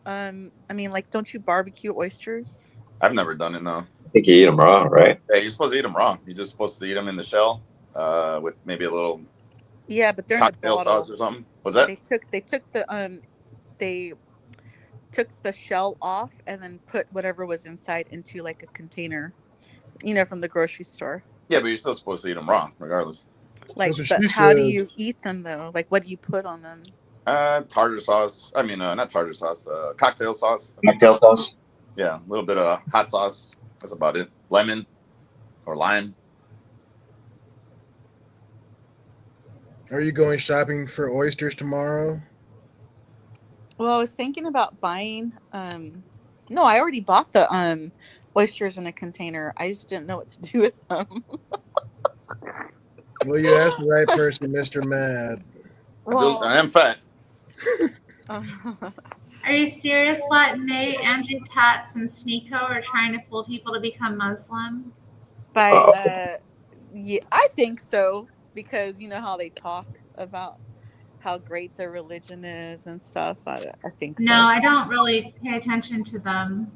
I mean, like, don't you barbecue oysters? I've never done it, no. I think you eat them raw, right? Yeah, you're supposed to eat them raw. You're just supposed to eat them in the shell with maybe a little Yeah, but they're in a cocktail bottle. sauce or something. Was that? They took the shell off and then put whatever was inside into like a container, from the grocery store. Yeah, but you're still supposed to eat them raw, regardless. Like, That's what but she how do said. you eat them though? Like, what do you put on them? Tartar sauce. I mean, not tartar sauce. Cocktail sauce. Cocktail sauce. Yeah, a little bit of hot sauce. That's about it. Lemon or lime. Are you going shopping for oysters tomorrow? Well, I was thinking about buying. No, I already bought the oysters in a container. I just didn't know what to do with them. Well, you asked the right person, Mr. Mad. Well- I am fat. Are you serious, Latin Nate? Andrew Tats and Sneeko are trying to fool people to become Muslim? Yeah, I think so, because you know how they talk about how great their religion is and stuff. I think so. No, I don't really pay attention to them.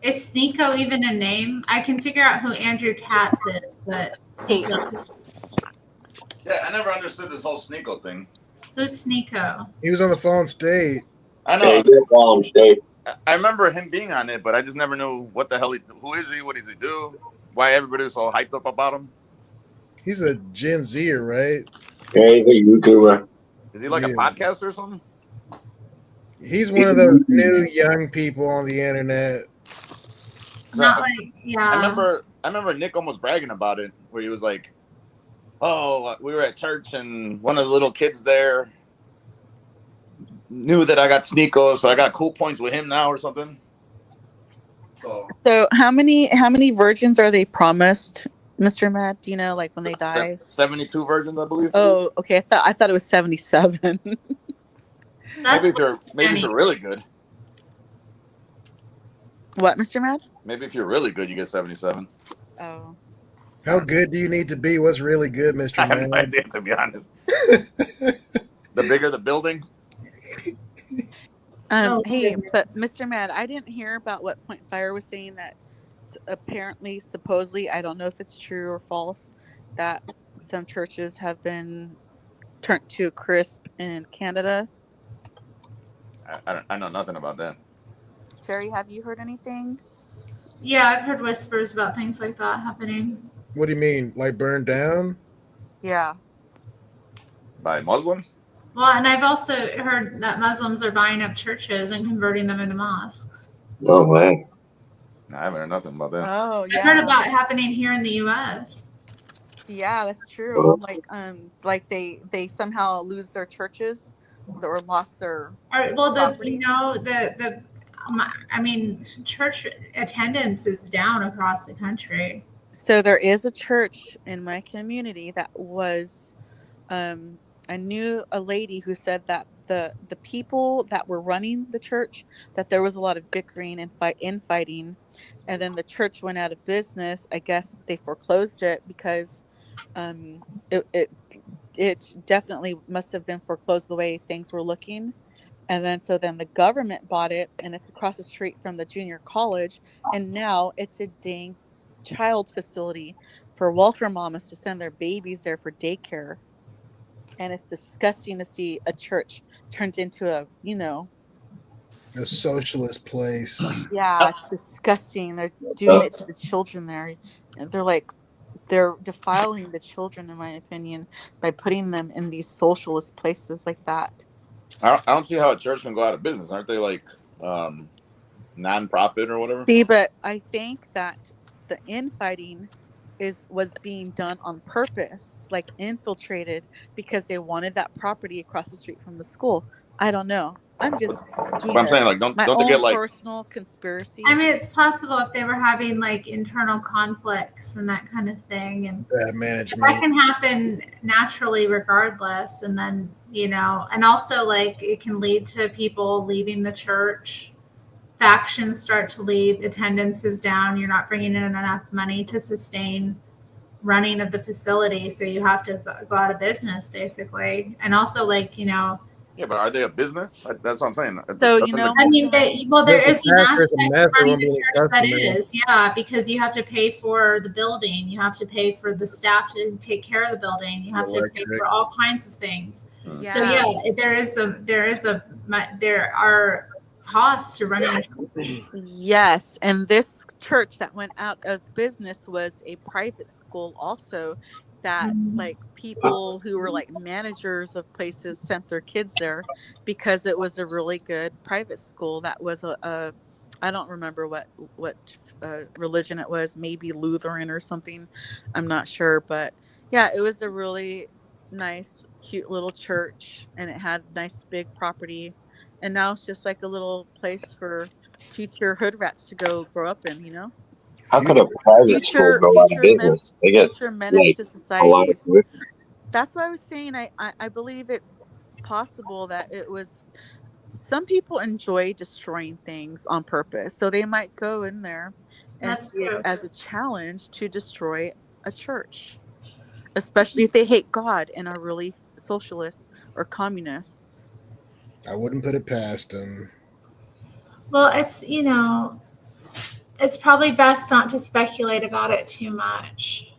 Is Sneeko even a name? I can figure out who Andrew Tats is, but Sneeko. Yeah, I never understood this whole Sneeko thing. Who's Sneeko? He was on the phone state. I know. I remember him being on it, but I just never knew what the hell who is he? What does he do? Why everybody was so hyped up about him? He's a Gen Zer, right? Yeah, he's a YouTuber. Is he like a podcaster or something? He's one of those new young people on the internet. Not like, yeah. I remember Nick almost bragging about it, where he was like, "Oh, we were at church and one of the little kids there knew that I got Sneeko, so I got cool points with him now or something." So how many virgins are they promised, Mr. Matt? Do you know, like when they die? 72 virgins, I believe. Oh, okay. I thought it was 77. Maybe if you're really good. What, Mr. Mad? Maybe if you're really good, you get 77. Oh. How good do you need to be? What's really good, Mr. I have no Mad? idea, to be honest. The bigger the building. Hey, but Mr. Mad, I didn't hear about what Point Fire was saying, that apparently, supposedly, I don't know if it's true or false, that some churches have been turned to a crisp in Canada. I know nothing about that. Terry, have you heard anything? Yeah, I've heard whispers about things like that happening. What do you mean? Like burned down? Yeah. By Muslims? Well, and I've also heard that Muslims are buying up churches and converting them into mosques. No way. I haven't heard nothing about that. Oh, yeah. I've heard about it happening here in the U.S. Yeah, that's true. Like they somehow lose their churches or lost their properties. I mean, church attendance is down across the country. So there is a church in my community that was, I knew a lady who said that the people that were running the church, that there was a lot of bickering and infighting, and then the church went out of business. I guess they foreclosed it because it definitely must have been foreclosed the way things were looking. And then the government bought it, and it's across the street from the junior college, and now it's a dang child facility for welfare mamas to send their babies there for daycare. And it's disgusting to see a church turned into a socialist place. Yeah, it's disgusting. They're doing it to the children there. And they're defiling the children, in my opinion, by putting them in these socialist places like that. I don't see how a church can go out of business. Aren't they like non-profit or whatever? See, but I think that the infighting was being done on purpose, like infiltrated, because they wanted that property across the street from the school. I don't know. I'm just doing I'm saying, like, don't they get like personal conspiracy. I mean, it's possible if they were having like internal conflicts and that kind of thing, and bad management. That can happen naturally regardless. And then, and also like it can lead to people leaving the church. Factions start to leave, attendance is down, you're not bringing in enough money to sustain running of the facility, so you have to go out of business basically. And also like, yeah, but are they a business? That's what I'm saying. So I mean, there is an aspect of running the church that is, yeah, because you have to pay for the building, you have to pay for the staff to take care of the building, you have to pay for all kinds of things. Yeah. So yeah, there are costs to running a church. Yes, and this church that went out of business was a private school also, that like people who were like managers of places sent their kids there because it was a really good private school that was a I don't remember what religion it was, maybe Lutheran or something, I'm not sure, but yeah, it was a really nice cute little church, and it had nice big property. And now it's just like a little place for future hood rats to go grow up in, How could a private school go out of business? They get menace to a lot of societies. tuition. That's why I was saying I believe it's possible that it was some people enjoy destroying things on purpose. So they might go in there and see it as a challenge to destroy a church, especially if they hate God and are really socialists or communists. I wouldn't put it past them. Well, it's probably best not to speculate about it too much.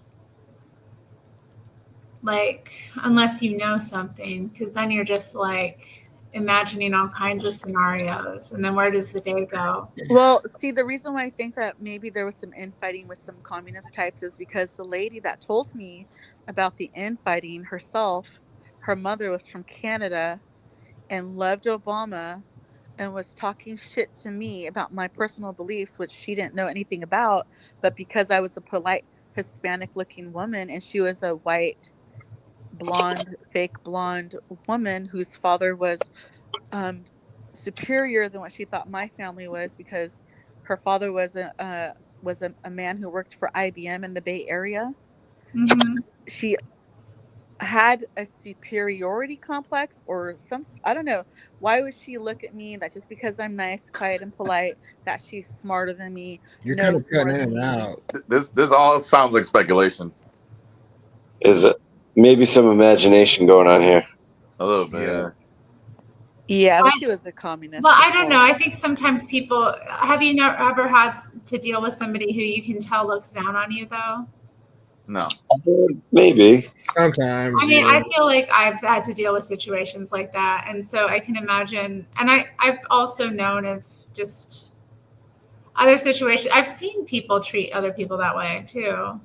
Like, unless you know something, because then you're just like imagining all kinds of scenarios. And then where does the day go? Well, see, the reason why I think that maybe there was some infighting with some communist types is because the lady that told me about the infighting herself, her mother was from Canada and loved Obama and was talking shit to me about my personal beliefs, which she didn't know anything about. But because I was a polite Hispanic looking woman and she was a white, blonde, fake blonde woman whose father was superior than what she thought my family was, because her father was a man who worked for IBM in the Bay Area. Mm-hmm. She had a superiority complex or I don't know. Why would she look at me that just because I'm nice, quiet, and polite, that she's smarter than me? You're kind of cutting in and out. This all sounds like speculation. Is it maybe some imagination going on here? A little bit. Yeah, but she was a communist. Well, I don't know. I think sometimes people, have you ever had to deal with somebody who you can tell looks down on you though? No. Maybe. Sometimes. I mean, yeah. I feel like I've had to deal with situations like that. And so I can imagine, and I've also known of just other situations. I've seen people treat other people that way too.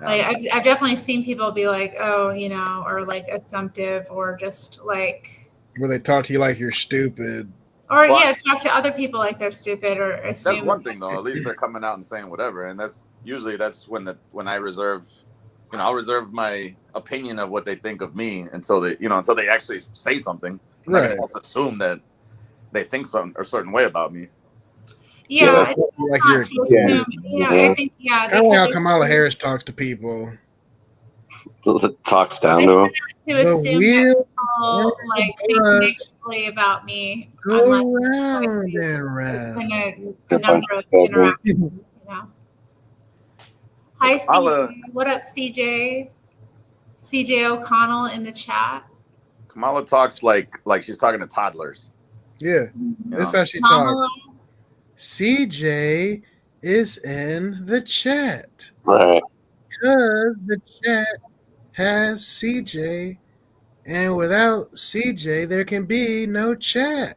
Like I've definitely seen people be like, oh, you know, or like assumptive, or just like, Where they talk to you like you're stupid. or yeah, talk to other people like they're stupid, or assume. That's one thing though. At least they're coming out and saying whatever, and that's usually when I reserve, you know, I'll reserve my opinion of what they think of me until they actually say something. I'm not gonna just assume that they think something a certain way about me. Yeah, it's like not you're to assume. You know, I think kind of like how Kamala Harris talks to people. Talks down to him. To assume that people like think negatively about me unless round and round. a number of interactions. You know. Hi, Kamala- CJ. What up, CJ? CJ O'Connell in the chat. Kamala talks like she's talking to toddlers. Yeah, that's how she Kamala. talks. CJ is in the chat. Right. Because the chat has CJ, and without CJ, there can be no chat.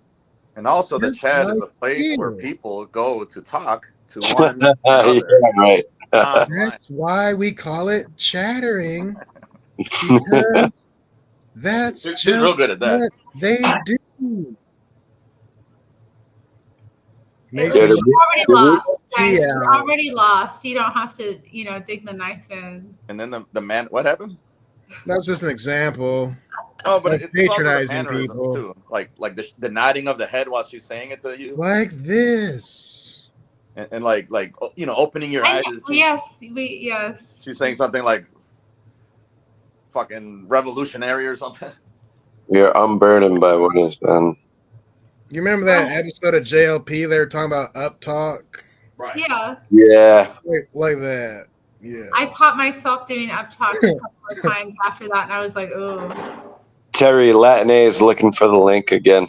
And also, the That's chat is a right place here. where people go to talk to one another. Yeah, right. That's why we call it chattering. Because that's She's real good at that. what they do. You're Makes me already lost, guys. Yeah. You're already lost. You don't have to, you know, dig the knife in. And then the man, what happened? That was just an example. Oh, but Like it's also the patronizing mannerisms people. too, like the nodding of the head while she's saying it to you, Like this, and like you know, opening your eyes. Yes. She's saying something like fucking revolutionary or something. You're unburdened by what has been. You remember that episode of JLP? They were talking about up talk. Right. Yeah. Yeah. Like that. Yeah. I caught myself doing up talk a couple of times after that, and I was like, "Oh, Terry Latine is looking for the link again.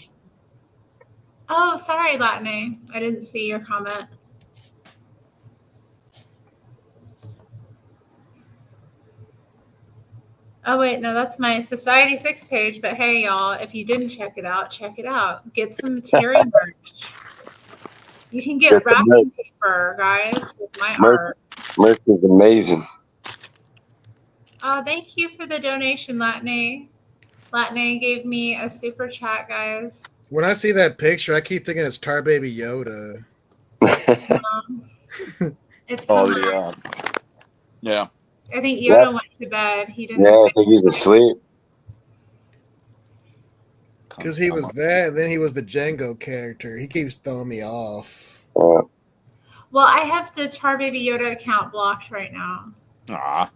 oh, sorry, Latine. I didn't see your comment." Oh wait, no, that's my Society 6 page. But hey, y'all, if you didn't check it out, check it out. Get some Terry merch. You can get wrapping paper, guys, with my art. Merch is amazing. Oh, thank you for the donation, Latine. Latine gave me a super chat, guys. When I see that picture, I keep thinking it's Tar Baby Yoda. It's yeah. I think Yoda went to bed. He didn't. Yeah, I say think he's asleep. Because he was that, and then he was the Django character. He keeps throwing me off. Well, I have the Tar Baby Yoda account blocked right now. Ah,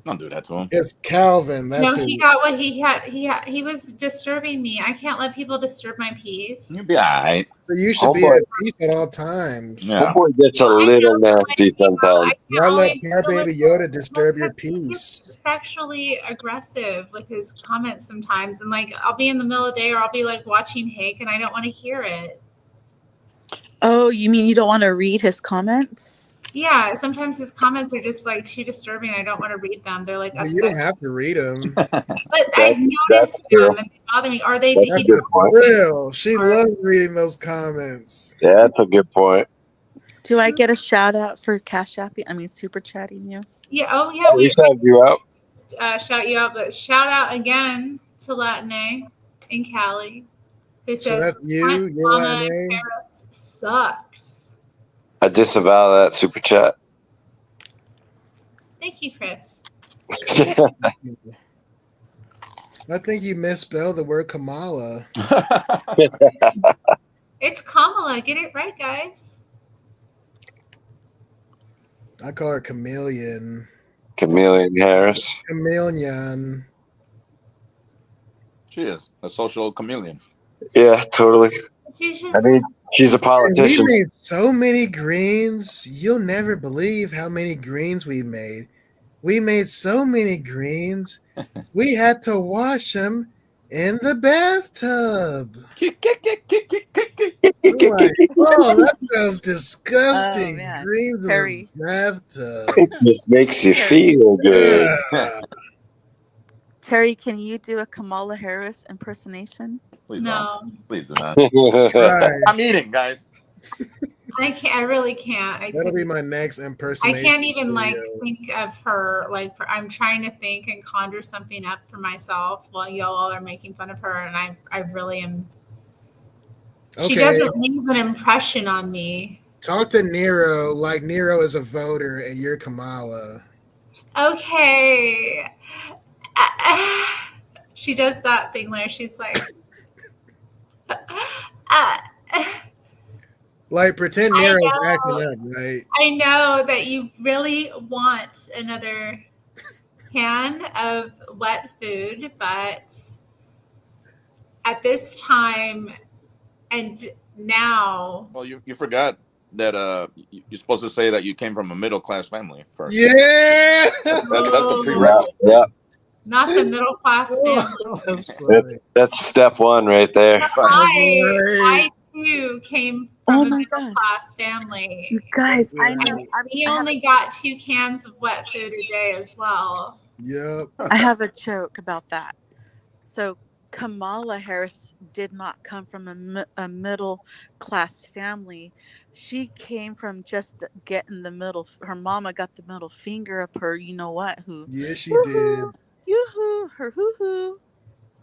don't do that to him. It's Calvin. That's No, who. he got what he had. He was disturbing me. I can't let people disturb my peace. You'll be all right. You should be at peace at all times. Yeah. Boy gets a little nasty sometimes. Why let Tar Baby Yoda disturb your peace? He's sexually aggressive with his comments sometimes, and like I'll be in the middle of the day, or I'll be like watching Hake, and I don't want to hear it. Oh, you mean you don't want to read his comments? Yeah, sometimes his comments are just like too disturbing. I don't want to read them. They're like Well, upset. you don't have to read them. But I notice them and they bother me. Are they? That's a good point. Real. She loves reading those comments. Yeah, that's a good point. Do I get a shout out for cash apping? I mean, super chatting you. Yeah. Oh, yeah. We shout you out. Shout you out, but shout out again to Latine in Cali, who So says that's you, "Aunt you're Mama Latine? in Paris sucks." I disavow that super chat. Thank you, Chris. I think you misspelled the word Kamala. It's Kamala. Get it right, guys. I call her Chameleon. Chameleon Harris. Chameleon. She is a social chameleon. Yeah, totally. She's just. I mean, she's a politician. We made so many greens. You'll never believe how many greens we made. We made so many greens. We had to wash them in the bathtub. Like, oh, that sounds disgusting. man. Dreams Terry. in the bathtub. It just makes you feel good. Terry, can you do a Kamala Harris impersonation? Please No. don't. Please do not. Right. I'm eating, guys. I can't. I really can't. That'll be my next I impersonation. can't even like video. think of her. Like I'm trying to think and conjure something up for myself while y'all are making fun of her, and I really am. She Okay. doesn't leave an impression on me. Talk to Nero like Nero is a voter and you're Kamala. Okay. She does that thing where she's like, Like pretend Nero's acting up, right? I know that you really want another can of wet food, but at this time and now. Well, you forgot that you're supposed to say that you came from a middle class family first. Yeah. That's the prerequisite. Yeah. Not the middle class family. That's step one right there. I too came from a middle class family. You guys, I know. And we only got 2 cans of wet food a day as well. Yep. I have a joke about that. So Kamala Harris did not come from a middle class family. She came from just getting the middle. Her mama got the middle finger up her. You know what? Who? Yeah, she did. Yoo-hoo, her hoo-hoo.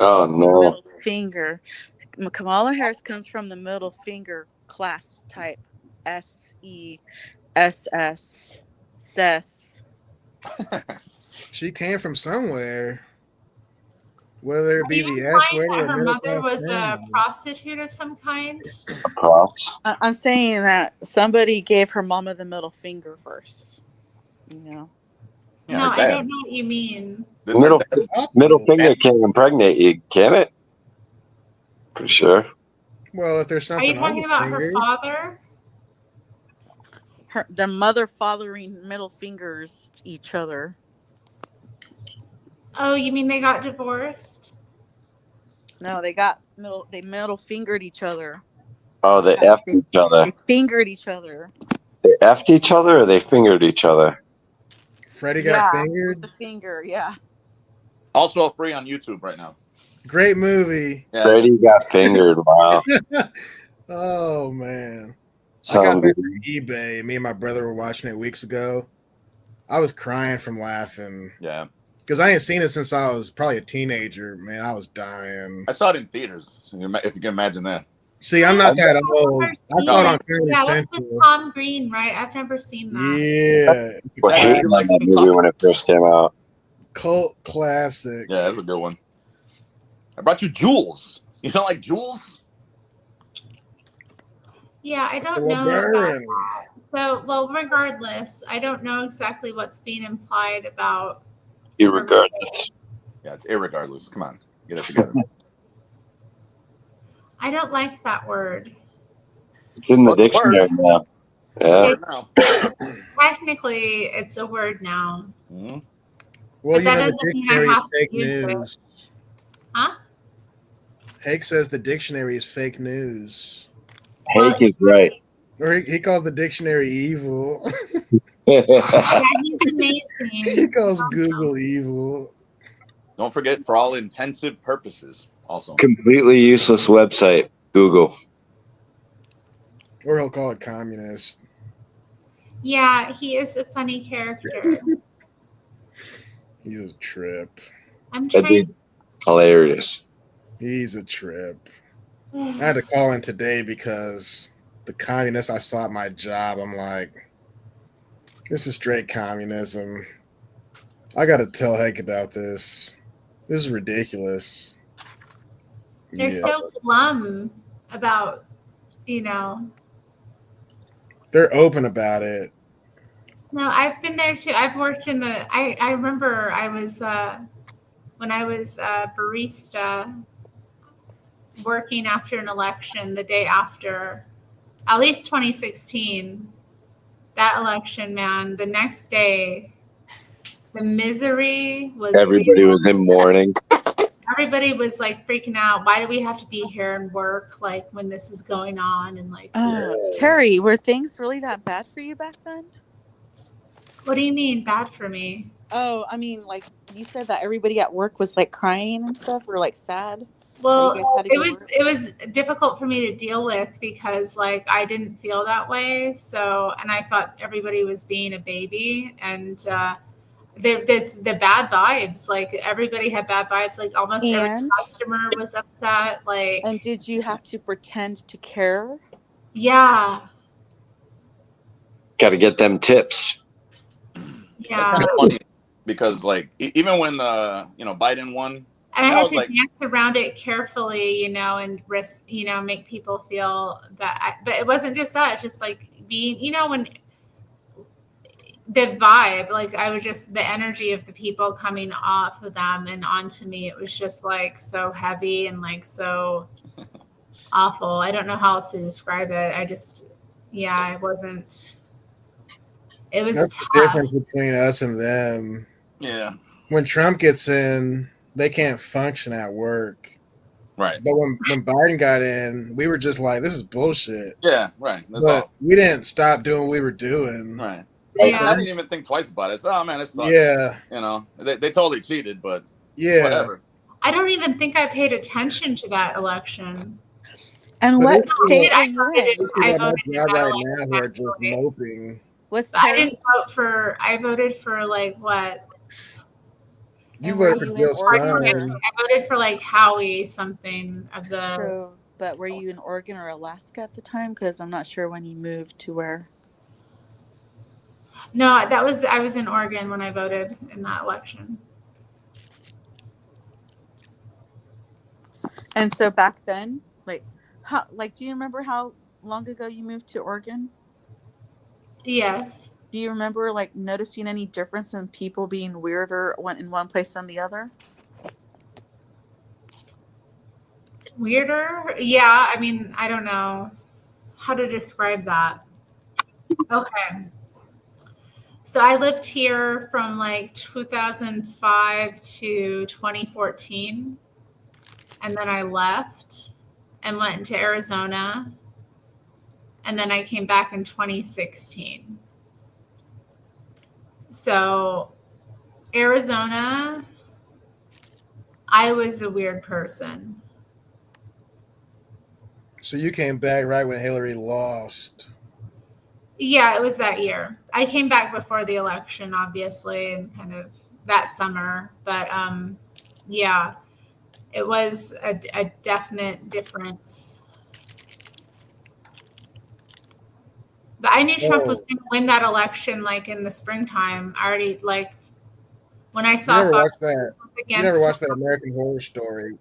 Oh no. Middle finger. Kamala Harris comes from the middle finger class type. S-E-S-S. Sess. She came from somewhere. Whether it be the S word or Her middle mother class was a family. prostitute of some kind. I'm saying that somebody gave her mama the middle finger first. You know. No, I don't know what you mean. Middle finger can't impregnate you, can it? Pretty sure. Well, if there's Are something you talking on about the her finger, father? The mother fathering middle fingers each other. Oh, you mean they got divorced? No, they got middle fingered each other. Oh, they effed each other. They fingered each other. They effed each other or they fingered each other? Freddie got With fingered. the finger, yeah. Also free on YouTube right now. Great movie. Yeah. Freddie got fingered. Wow. Oh man. Sound I got good. that from eBay. Me and my brother were watching it weeks ago. I was crying from laughing. Yeah. Because I ain't seen it since I was probably a teenager. Man, I was dying. I saw it in theaters. If you can imagine that. See, I'm not that old. I saw it on Yeah, Comedy that's with Tom Green, right? I've never seen that. Yeah. We're hating on that movie when it first came out. Cult classic. Yeah, that's a good one. I brought you Jules. You don't like Jules? Yeah, I don't Well, know about Baron. that. So, well, regardless, I don't know exactly what's being implied about. Irregardless. Yeah, it's irregardless. Come on, get it together. I don't like that word. It's in the dictionary now. Yeah. Technically, it's a word now. Mm-hmm. Well, But that doesn't mean I have to fake use it. news. Huh? Hake says the dictionary is fake news. Hake is right. Or he calls the dictionary evil. Yeah, he's amazing. He calls Google evil. Don't forget, for all intensive purposes, also. Completely useless website. Google. Or he'll call it communist. Yeah, he is a funny character. He's a trip. I'm That trying. dude's hilarious. He's a trip. I had to call in today because the communists I saw at my job, I'm like, this is straight communism. I got to tell Hake about this. This is ridiculous. They're so glum about, They're open about it. No, I've been there too. I've worked in the. I remember I was when I was a barista working after an election, the day after, at least 2016, that election, man. The next day, the misery was. Everybody was in mourning. everybody was like freaking out. Why do we have to be here and work like when this is going on? And like, Terry, were things really that bad for you back then? what do you mean bad for me? Oh, I mean, like you said that everybody at work was like crying and stuff, or like sad. Well, that you guys had to go to work? it was difficult for me to deal with because like I didn't feel that way. So, and I thought everybody was being a baby, and the bad vibes. Like everybody had bad vibes. Like almost every customer was upset. Like, and did you have to pretend to care? Yeah. Got to get them tips. Yeah. That's kind of funny because like even when Biden won, And I had was to like, dance around it carefully, and risk, make people feel that. But it wasn't just that. It's just like being, when the vibe, like I was just the energy of the people coming off of them and onto me. It was just like so heavy and like so awful. I don't know how else to describe it. I just, it wasn't. It was That's tough. the difference between us and them. Yeah. When Trump gets in, they can't function at work. Right. But when Biden got in, we were just like, this is bullshit. Yeah, right. That's but all. we didn't stop doing what we were doing. Right. Yeah. I didn't even think twice about it. I said, oh man, it sucks. Yeah. They totally cheated, but yeah, whatever. I don't even think I paid attention to that election. And But what it's state people- were you in? I people voted on in my that job right election, now who are just moping. What's I didn't vote for. I voted for like what? You And were voted for you in Bill Oregon? Stein. I voted for like Howie something of the. So, but were you in Oregon or Alaska at the time? Because I'm not sure when you moved to where. No, I was in Oregon when I voted in that election. And so back then, do you remember how long ago you moved to Oregon? Yes. Do you remember like noticing any difference in people being weirder in one place than the other? Weirder? Yeah, I mean, I don't know how to describe that. Okay. So I lived here from like 2005 to 2014. And then I left and went into Arizona. And then I came back in 2016. So Arizona, I was a weird person. So you came back right when Hillary lost. Yeah, it was that year. I came back before the election, obviously, and kind of that summer. But yeah, it was a definite difference. But I knew Trump was going to win that election, like in the springtime. I already like when I saw Fox News was You against. never watched that American Horror Story.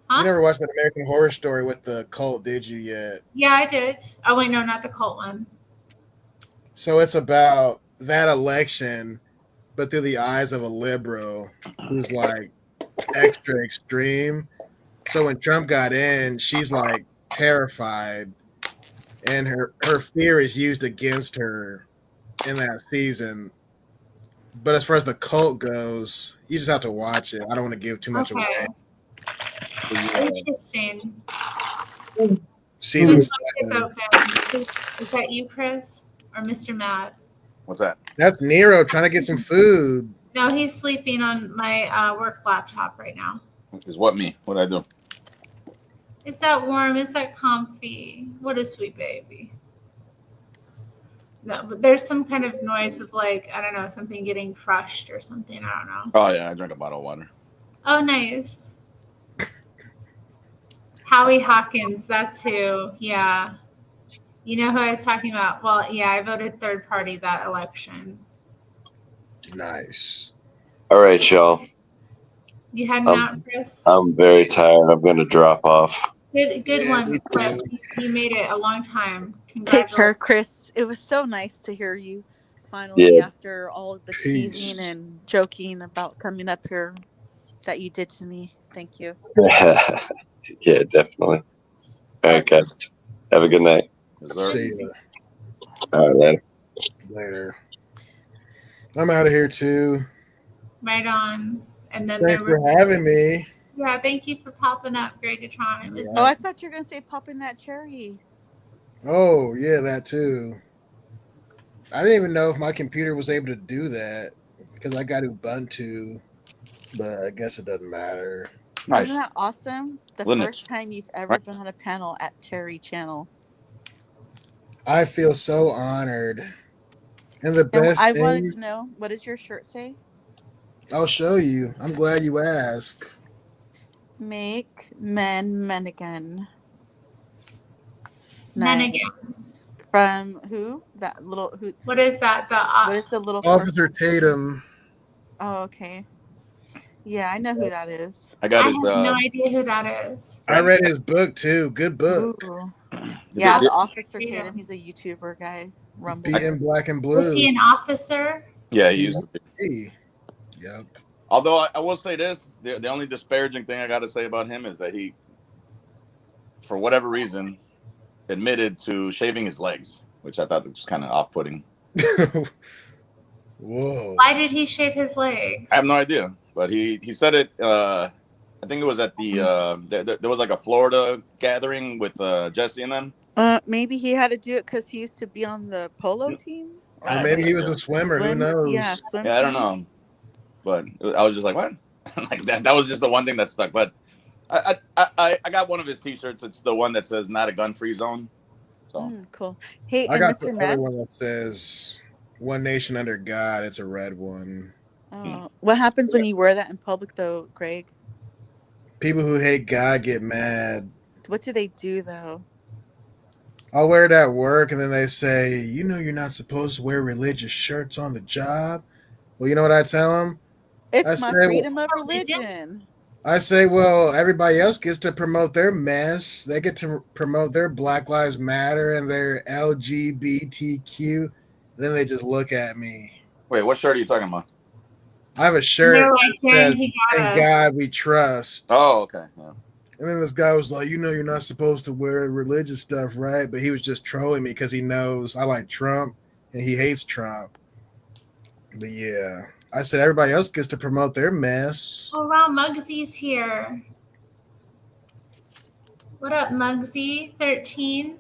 Huh? You never watched that American Horror Story with the cult, did you yet? Yeah, I did. Oh wait, no, not the cult one. So it's about that election, but through the eyes of a liberal who's like extra extreme. So when Trump got in, she's like terrified, and her fear is used against her in that season. But as far as the cult goes, you just have to watch it. I don't want to give too much away. Interesting. Season Whose mic 7. is open? Is that you, Chris, or Mr. Matt? What's that? That's Nero trying to get some food. No, he's sleeping on my work laptop right now. Is what me? What'd I do? Is that warm? Is that comfy? What a sweet baby. No, but there's some kind of noise of like, I don't know, something getting crushed or something. I don't know. Oh yeah, I drank a bottle of water. Oh, nice. Howie Hawkins, that's who. Yeah. You know who I was talking about? Well, yeah, I voted third party that election. Nice. All right, y'all. You heading out, Chris? I'm very tired. I'm going to drop off. Good one, Chris. You made it a long time. Take care, Congratulations. Chris. It was so nice to hear you finally Yeah. after all of the teasing and joking about coming up here that you did to me. Thank you. Yeah, definitely. All right, guys. Have a good night. See ya. All right, later. Later. I'm out of here too. Right on. And then Thanks there for were having me. yeah, thank you for popping up, Gregatron. Is Oh, I it thought you were gonna say popping that cherry. Oh, yeah, that too. I didn't even know if my computer was able to do that because I got Ubuntu, but I guess it doesn't matter. Nice. Isn't that awesome? The Linux, first time you've ever right? been on a panel at Terri Channel. I feel so honored. And the And best I wanted thing, to know, what does your shirt say? I'll show you. I'm glad you asked. Make men men again. men Nice. again? From who? That little who? What is that? What is the little Officer person? Tatum. Oh, okay. Yeah, I know who that is. I got I his. have no idea who that is. I read his book too. Good book. Ooh. Yeah, the- the Officer Freedom. Tatum. He's a YouTuber guy. Rumble. Beating Black and Blue. Was he an officer? Yeah, he used to be. Hey. Yep. Although I will say this, the only disparaging thing I got to say about him is that he, for whatever reason, admitted to shaving his legs, which I thought was kind of off-putting. Whoa. Why did he shave his legs? I have no idea, but he said it. I think it was at the there was like a Florida gathering with Jesse and them. Maybe he had to do it because he used to be on the polo team. Or maybe he was a swimmer. Who knows? Yeah, swim. Yeah, I don't know, but I was just like, what? Like that was just the one thing that stuck. But I got one of his T-shirts. It's the one that says "Not a gun-free zone." So Cool. Hey, I and got Mr. the other Matt. one that says "One Nation Under God." It's a red one. Oh, what happens when you wear that in public, though, Greg? People who hate God get mad. What do they do, though? I'll wear it at work, and then they say, "You know, you're not supposed to wear religious shirts on the job." Well, you know what I tell them? It's my freedom of religion. I say, well, everybody else gets to promote their mess. They get to promote their Black Lives Matter and their LGBTQ. Then they just look at me. wait, what shirt are you talking about? I have a shirt they're like, that "Dang, says, he got "Thank us." God we trust." Oh, okay. Yeah. And then this guy was like, "You know, you're not supposed to wear religious stuff, right?" But he was just trolling me because he knows I like Trump and he hates Trump. But yeah, I said everybody else gets to promote their mess. Oh wow, Muggsy's here. What up, Muggsy 13?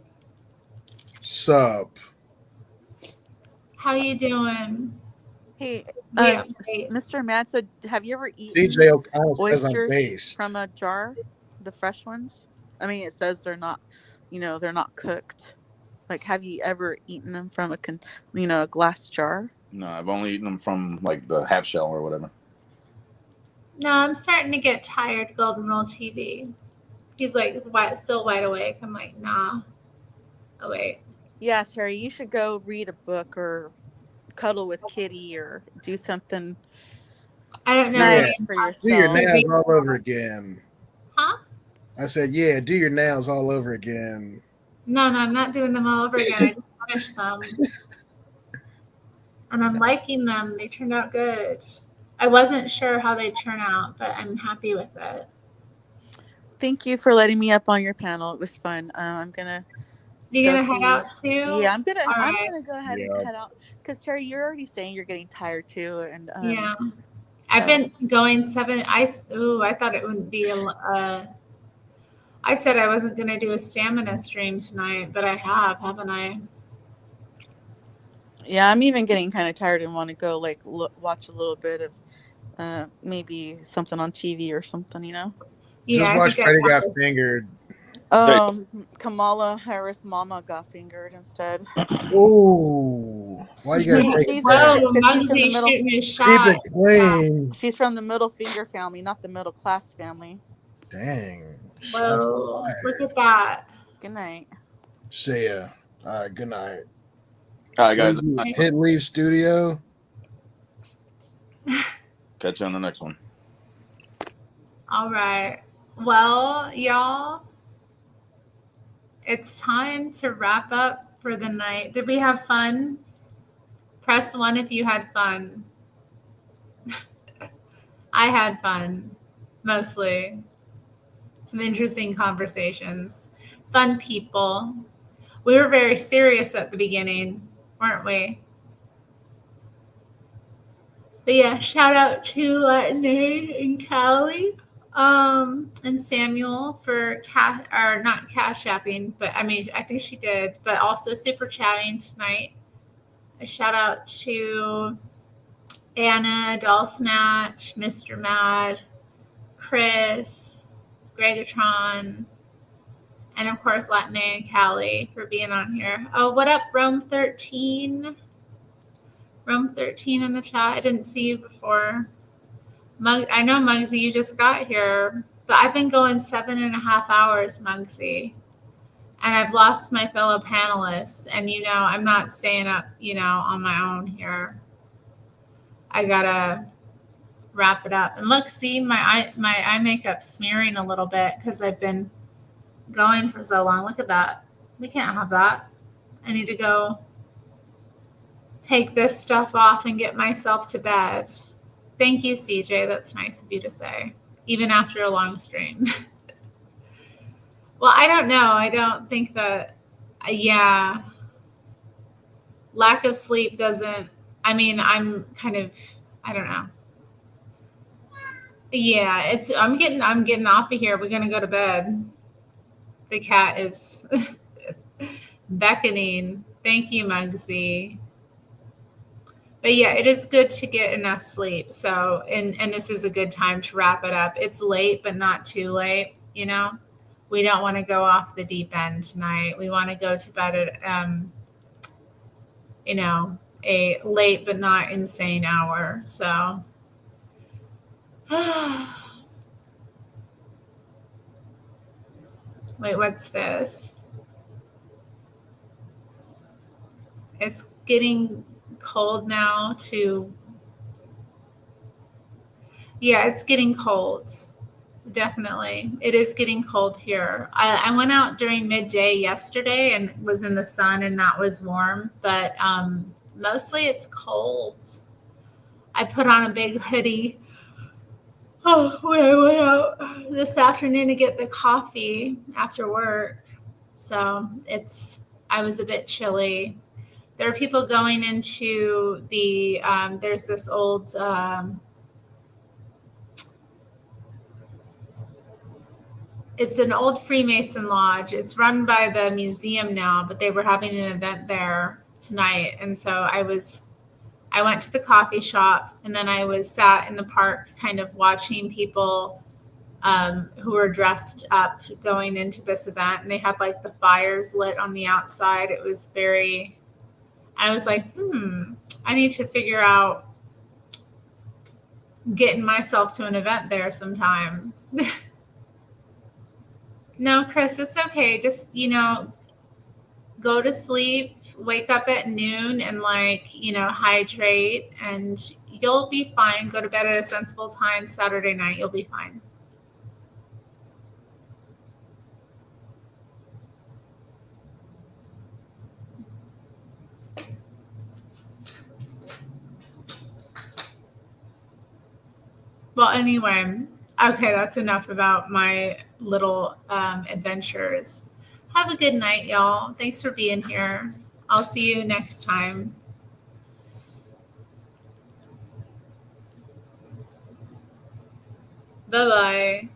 Sup? How you doing? Hey, Yeah, Mr. Matt, so have you ever eaten CJ O'Connell says I'm oysters based. from a jar, the fresh ones? I mean, it says they're not, they're not cooked. Like, have you ever eaten them from a glass jar? No, I've only eaten them from like the half shell or whatever. No, I'm starting to get tired, Golden Rule TV. He's like, still wide awake. I'm like, nah. Oh, wait. Yeah, Terry, you should go read a book or cuddle with Kitty or do something I don't know. nice for yourself. Do your nails all over again. Huh? I said, yeah, do your nails all over again. No, I'm not doing them all over again. I just finished them. And I'm liking them. They turned out good. I wasn't sure how they'd turn out, but I'm happy with it. Thank you for letting me up on your panel. It was fun. I'm gonna. You gonna head out too? Yeah, I'm gonna. All I'm right. gonna go ahead and head out because Terry, you're already saying you're getting tired too, and Yeah. I've been going 7. I thought it wouldn't be I said I wasn't going to do a stamina stream tonight, but I have, haven't I? Yeah, I'm even getting kind of tired and want to go watch a little bit of maybe something on TV or something, Yeah, just watch Freddie Got Fingered. Kamala Harris' mama got fingered instead. Ooh, why you gotta take she's that? Muggsy shooting his shot. Keep it clean. She's from the middle finger family, not the middle class family. Dang. Whoa, look at that. Good night. See ya. All right, good night. All right, guys. Hit leave studio. Catch you on the next one. All right. Well, y'all, it's time to wrap up for the night. Did we have fun? Press 1 if you had fun. I had fun, mostly. Some interesting conversations. Fun people. We were very serious at the beginning, weren't we? But yeah, shout out to Latine and Callie, and Samuel for not cash apping, but I mean, I think she did, but also super chatting tonight. A shout out to Anna, Doll Snatch, Mr. Mad, Chris, Gregatron, and of course Latine and Callie for being on here. Oh, what up, Rome 13? Rome 13 in the chat. I didn't see you before. I know, Muggsy, you just got here, but I've been going 7.5 hours, Muggsy. And I've lost my fellow panelists. And, I'm not staying up, on my own here. I gotta wrap it up. And look, see, my eye makeup's smearing a little bit because I've been going for so long. Look at that. We can't have that. I need to go take this stuff off and get myself to bed. Thank you, CJ. That's nice of you to say, even after a long stream. Well, I don't know. I don't think that, yeah. Lack of sleep doesn't, I'm kind of, I don't know. Yeah, I'm getting off of here. We're going to go to bed. The cat is beckoning. Thank you, Muggsy. But yeah, it is good to get enough sleep. So, and this is a good time to wrap it up. It's late, but not too late. We don't want to go off the deep end tonight. We want to go to bed at, a late but not insane hour. So, wait, what's this? It's getting cold now yeah, it's getting cold. Definitely. It is getting cold here. I went out during midday yesterday and was in the sun and that was warm, but mostly it's cold. I put on a big hoodie when I went out this afternoon to get the coffee after work. So I was a bit chilly. There are people going into there's this old, it's an old Freemason lodge. It's run by the museum now, but they were having an event there tonight. And so I went to the coffee shop and then I was sat in the park kind of watching people who were dressed up going into this event. And they had like the fires lit on the outside. It was I was like, I need to figure out getting myself to an event there sometime. No, Chris, it's okay. Just, go to sleep, wake up at noon and hydrate and you'll be fine. Go to bed at a sensible time Saturday night. You'll be fine. Well, anyway, okay, that's enough about my little adventures. Have a good night, y'all. Thanks for being here. I'll see you next time. Bye-bye.